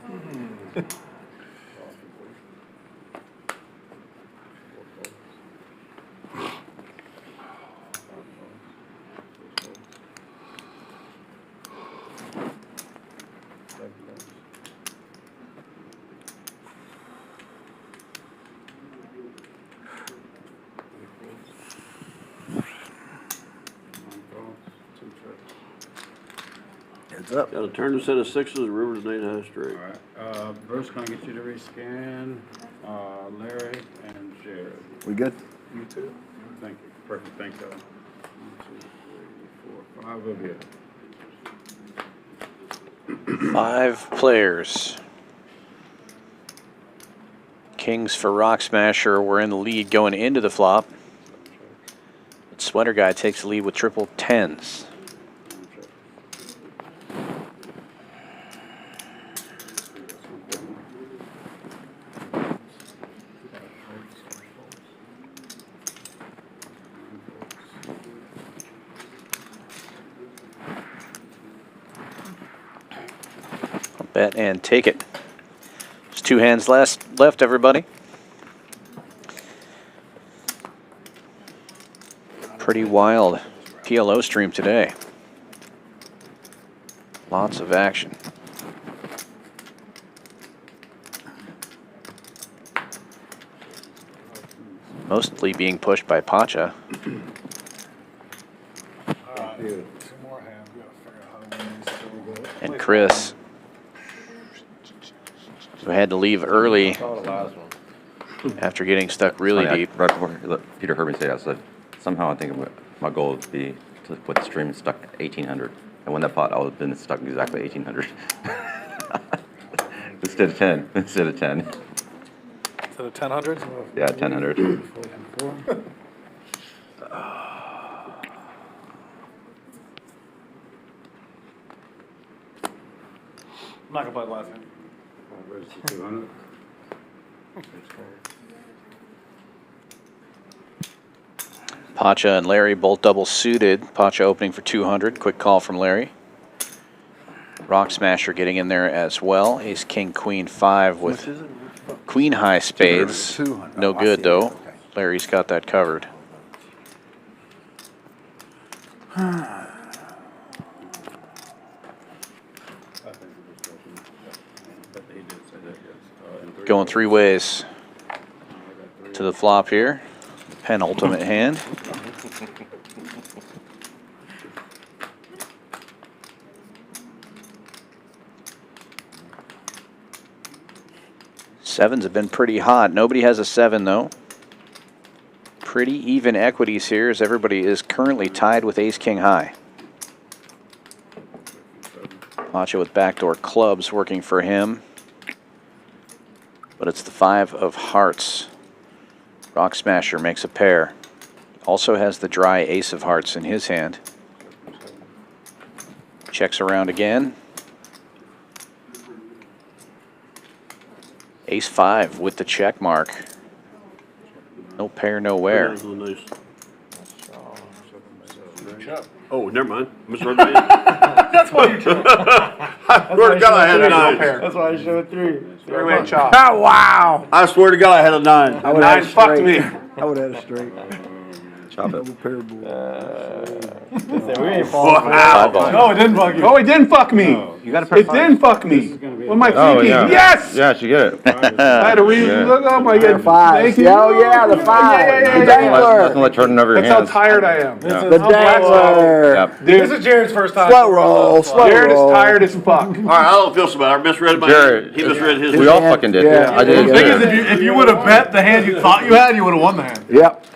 S12: Heads up.
S6: Got to turn a set of sixes, rivers and 8 has straight.
S15: All right. Bruce, can I get you to rescan? Larry and Jared.
S12: We good?
S15: You too. Thank you. Perfect. Thank you. 1, 2, 3, 4, 5 of you.
S2: 5 players. Kings for Rock Smasher were in the lead going into the flop. But Sweater Guy takes the lead with triple tens. Bet and take it. There's 2 hands left, everybody. Pretty wild PLO stream today. Lots of action. Mostly being pushed by Pacha. And Chris, who had to leave early after getting stuck really deep.
S5: Right before Peter heard me say that, I said, somehow I think my goal would be to put the stream stuck at 1800. And when that pot, I would have been stuck exactly 1800. Instead of 10. Instead of 10.
S4: Instead of 1000?
S5: Yeah, 1000.
S4: I'm not going to play the last hand.
S15: Where's the 200?
S2: Pacha and Larry both double suited. Pacha opening for 200. Quick call from Larry. Rock Smasher getting in there as well. Ace, King, Queen, 5 with Queen high spades. No good though. Larry's got that covered. Going 3 ways to the flop here. Penultimate hand. Sevens have been pretty hot. Nobody has a 7 though. Pretty even equities here as everybody is currently tied with Ace King high. Pacha with backdoor clubs working for him. But it's the 5 of hearts. Rock Smasher makes a pair. Also has the dry Ace of hearts in his hand. Checks around again. Ace-5 with the check mark. No pair, nowhere.
S6: Oh, never mind. Misread my hand.
S10: That's why you chose.
S6: I swear to God I had a 9.
S10: That's why I showed 3.
S3: Three-way chop.
S10: Oh, wow.
S6: I swear to God I had a 9.
S12: I would
S3: Nine fucked me.
S12: I would have had a straight.
S5: Chop it.
S10: We ain't falling.
S6: Wow.
S3: No, it didn't fuck you. Oh, it didn't fuck me.
S7: You got to
S3: It didn't fuck me. What am I
S5: Oh,
S3: thinking?
S5: yeah.
S3: Yes!
S5: Yes, you get it.
S3: I had to read.
S5: Yeah.
S3: Look, oh my God.
S12: 5.
S3: Thank you.
S12: Oh, yeah, the 5.
S3: Yeah.
S12: The dangler.
S5: Nothing like turning over your
S3: That's how
S5: hands.
S3: tired I am.
S5: Yeah.
S12: The dangler.
S5: Yep.
S3: Dude,
S10: This is Jared's first time.
S12: Slow roll. Slow
S3: Jared is
S12: roll.
S3: tired as fuck.
S6: All right, I don't feel so bad. I misread my
S5: Jared,
S6: hand. He misread his.
S5: We all fucking did.
S12: Yeah.
S5: I did.
S12: The
S4: thing is, if you would have bet the hand you thought you had, you would have won the hand.
S12: Yep.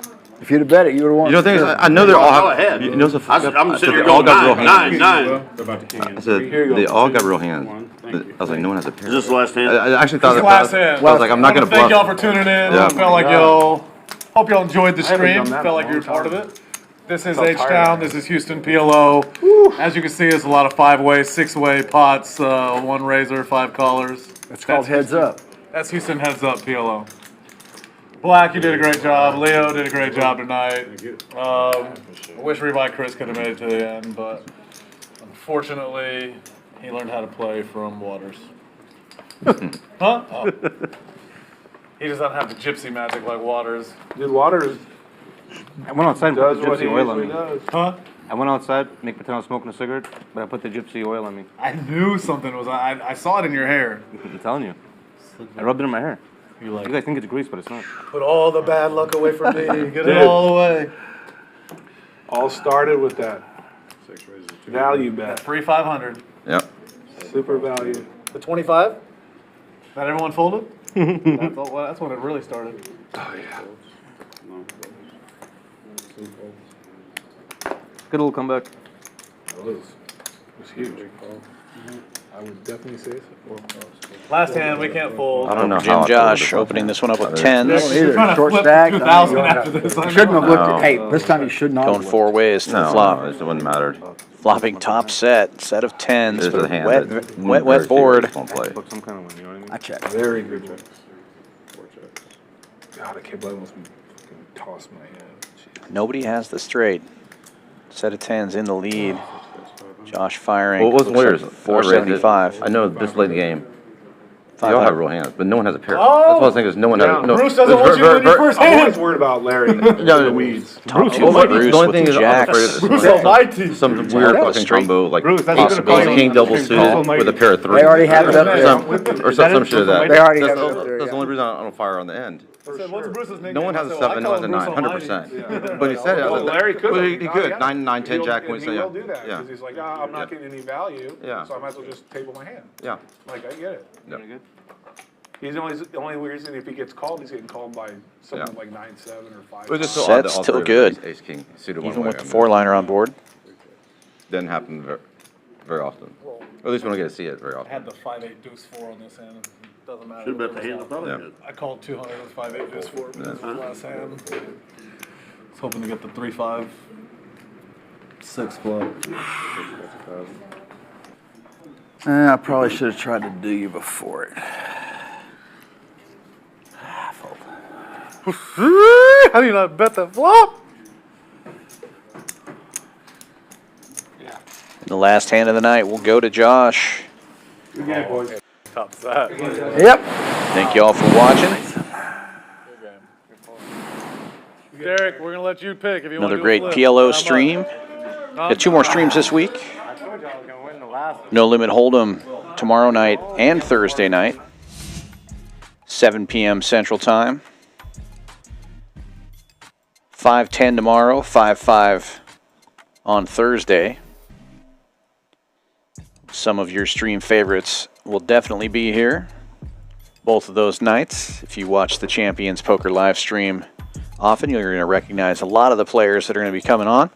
S12: If you'd have bet it, you would have won.
S5: You know, the thing is, I know they all
S6: Go
S5: have.
S6: ahead.
S5: You know,
S6: I'm sitting here
S5: they all
S6: going
S5: got real
S6: 9,
S5: hands.
S6: 9.
S5: I said they all got real hands. I was like, no one has a pair.
S6: Is this the last hand?
S5: I actually thought
S4: This
S5: that.
S4: is the last hand.
S5: I was like, I'm not gonna
S4: Thank y'all
S5: bluff.
S4: for tuning in.
S5: Yeah.
S4: Felt like y'all. Hope y'all enjoyed the
S3: haven't
S4: stream.
S3: done that
S4: Felt
S3: in a
S4: like you were
S3: long
S4: part of
S3: time.
S4: it. This is
S3: Felt tired.
S4: H-Town. This is Houston PLO. As you can see, it's a lot of 5-way, 6-way pots, 1 razor, 5 callers.
S12: It's called heads up.
S4: That's Houston Heads Up PLO. Black, you did a great job. Leo did a great job tonight. I wish Rebuy Chris could have made it to the end, but unfortunately, he learned how to play from Waters. Huh? Oh. He does not have the gypsy magic like Waters.
S3: Dude, Waters
S7: I went outside and
S3: does
S7: put the
S3: what he
S7: gypsy oil on
S3: usually
S7: me.
S3: does.
S4: Huh?
S7: I went outside, make pretend I was smoking a cigarette, but I put the gypsy oil on me.
S4: I knew something was. I saw it in your hair.
S7: I'm telling you. I rubbed it in my hair.
S4: You like
S7: You guys think it's grease, but it's not.
S4: put all the bad luck away from me. Get it all away.
S3: All started with that value bet.
S4: Free 500.
S5: Yep.
S3: Super value.
S4: The 25. That everyone folded. That's when it really started.
S3: Oh, yeah.
S7: Good little comeback.
S3: It was huge. I would definitely say so.
S4: Last hand, we can't fold.
S5: I don't know
S2: Jim
S5: how.
S2: Josh opening this one up with
S12: I don't
S2: tens.
S12: either.
S4: Trying to
S12: Short
S4: flip
S12: stack.
S4: 2,000 after this. I
S12: Shouldn't have
S4: know.
S12: looked
S5: No.
S12: at. Hey, this time you should not.
S2: Going
S12: have
S2: 4 ways to the
S5: No,
S2: flop.
S5: it wouldn't matter.
S2: Flopping top set of tens.
S5: This is
S2: With
S5: a hand.
S2: wet,
S5: that
S2: wet
S5: very few
S2: board.
S5: Won't play.
S7: Book some kind of one, you know what I mean?
S12: I checked.
S3: Very good checks. God, I can't believe I almost fucking tossed my hand. Jeez.
S2: Nobody has the straight. Set of tens in the lead. Josh firing.
S5: Well, what's
S2: Looks like
S5: weird?
S2: 475.
S5: I know this late in the game. They all
S2: 500.
S5: have real hands, but no one has a pair.
S4: Oh!
S5: That's what I was thinking. Is no one has.
S3: Yeah.
S5: No,
S4: Bruce doesn't want you to win your first
S3: I'm
S4: hand.
S3: always worried about Larry in the weeds.
S2: Top
S5: Well,
S2: for Bruce
S5: the only
S2: with
S5: thing
S2: the
S5: is, I'm
S2: jacks.
S5: afraid of
S4: Bruce
S5: this.
S4: Almighty.
S5: Some weird fucking
S2: straight.
S5: combo, like
S7: Bruce, that's
S5: ace
S7: gonna call you-
S5: king double
S7: Bruce
S5: suited
S7: Almighty.
S5: with a pair of threes.
S12: They already have it up there.
S5: Or some shit of that.
S12: They already
S5: That's
S12: have it
S5: the-
S12: up there,
S5: That's the
S12: yeah.
S5: only reason I don't fire on the end.
S4: I said, what's Bruce's nickname?
S5: No one has
S4: I
S5: a
S4: said, well, I
S5: 7, no
S4: call
S5: one has a
S4: him
S5: 9,
S4: Bruce
S5: 100%.
S4: Almighty.
S5: But he said it. I was
S3: Well,
S5: like,
S3: Larry could.
S5: well,
S3: have.
S5: he
S3: No,
S5: could.
S3: yeah.
S5: 9, 10
S3: He'll-
S5: jack.
S3: and
S5: We
S3: he
S5: say,
S3: will do that
S5: yeah.
S3: because he's like, I'm not getting any value,
S5: Yeah.
S3: so I might as well just table my hand.
S5: Yeah.
S3: Like, I get it.
S5: Yeah.
S3: He's the only reason if he gets called, he's getting called by someone
S5: Yeah.
S3: like 9-7 or 5.
S5: It was just so odd
S2: Set's
S5: that all
S2: still
S5: three of
S2: good.
S5: them, ace king suited one
S2: Even
S5: way.
S2: with the
S5: I mean,
S2: 4-liner on board.
S5: Doesn't happen very often. Or at least we don't get to see it very
S4: I
S5: often.
S4: had the 5-8 dooce 4 on this hand. Doesn't matter.
S6: Should bet the hand I thought I
S5: Yeah.
S6: had.
S4: I called 200 with 5-8 deuce 4 because it was
S5: Yeah.
S4: last hand. Was hoping to get the 3-5.
S12: 6 flop. I probably should have tried to do you before it.
S4: How do you not bet that flop?
S2: The last hand of the night will go to Josh.
S3: Good game, boys.
S4: Top set.
S12: Yep.
S2: Thank you all for watching.
S4: Derek, we're gonna let you pick if you want
S2: Another
S4: to
S2: great
S4: flip.
S2: PLO
S4: How much?
S2: stream.
S4: Huh?
S2: Got 2 more streams this week.
S7: I told you I was gonna win the last.
S2: No Limit Hold'em tomorrow night and Thursday night. 7 p.m. Central Time. 5:10 tomorrow, 5:05 on Thursday. Some of your stream favorites will definitely be here both of those nights. If you watch the Champions Poker live stream often, you're going to recognize a lot of the players that are going to be coming on.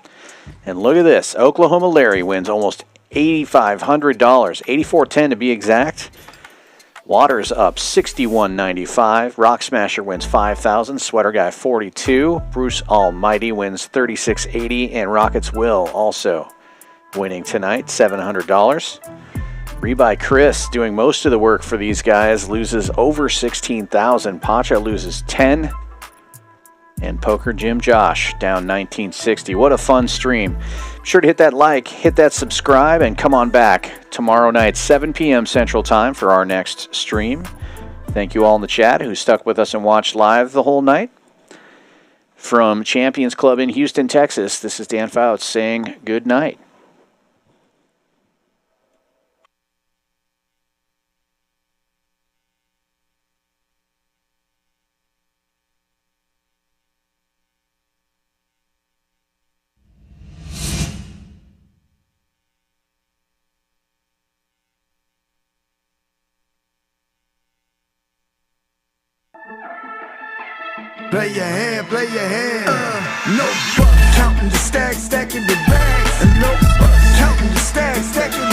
S2: And look at this. Oklahoma Larry wins almost $8,500, $84.10 to be exact. Waters up $61.95. Rock Smasher wins $5,000. Sweater Guy $42. Bruce Almighty wins $36.80. And Rockets Will also winning tonight $700. Rebuy Chris doing most of the work for these guys, loses over 16,000. Pacha loses 10. And Poker Jim Josh down 1960. What a fun stream. Be sure to hit that like, hit that subscribe, and come on back tomorrow night, 7 p.m. Central Time for our next stream. Thank you all in the chat who stuck with us and watched live the whole night. From Champions Club in Houston, Texas, this is Dan Fouts saying good night.
S1: Play your hand, play your hand. No buck, counting the stacks, stacking the bags. And no buck, counting the stacks, stacking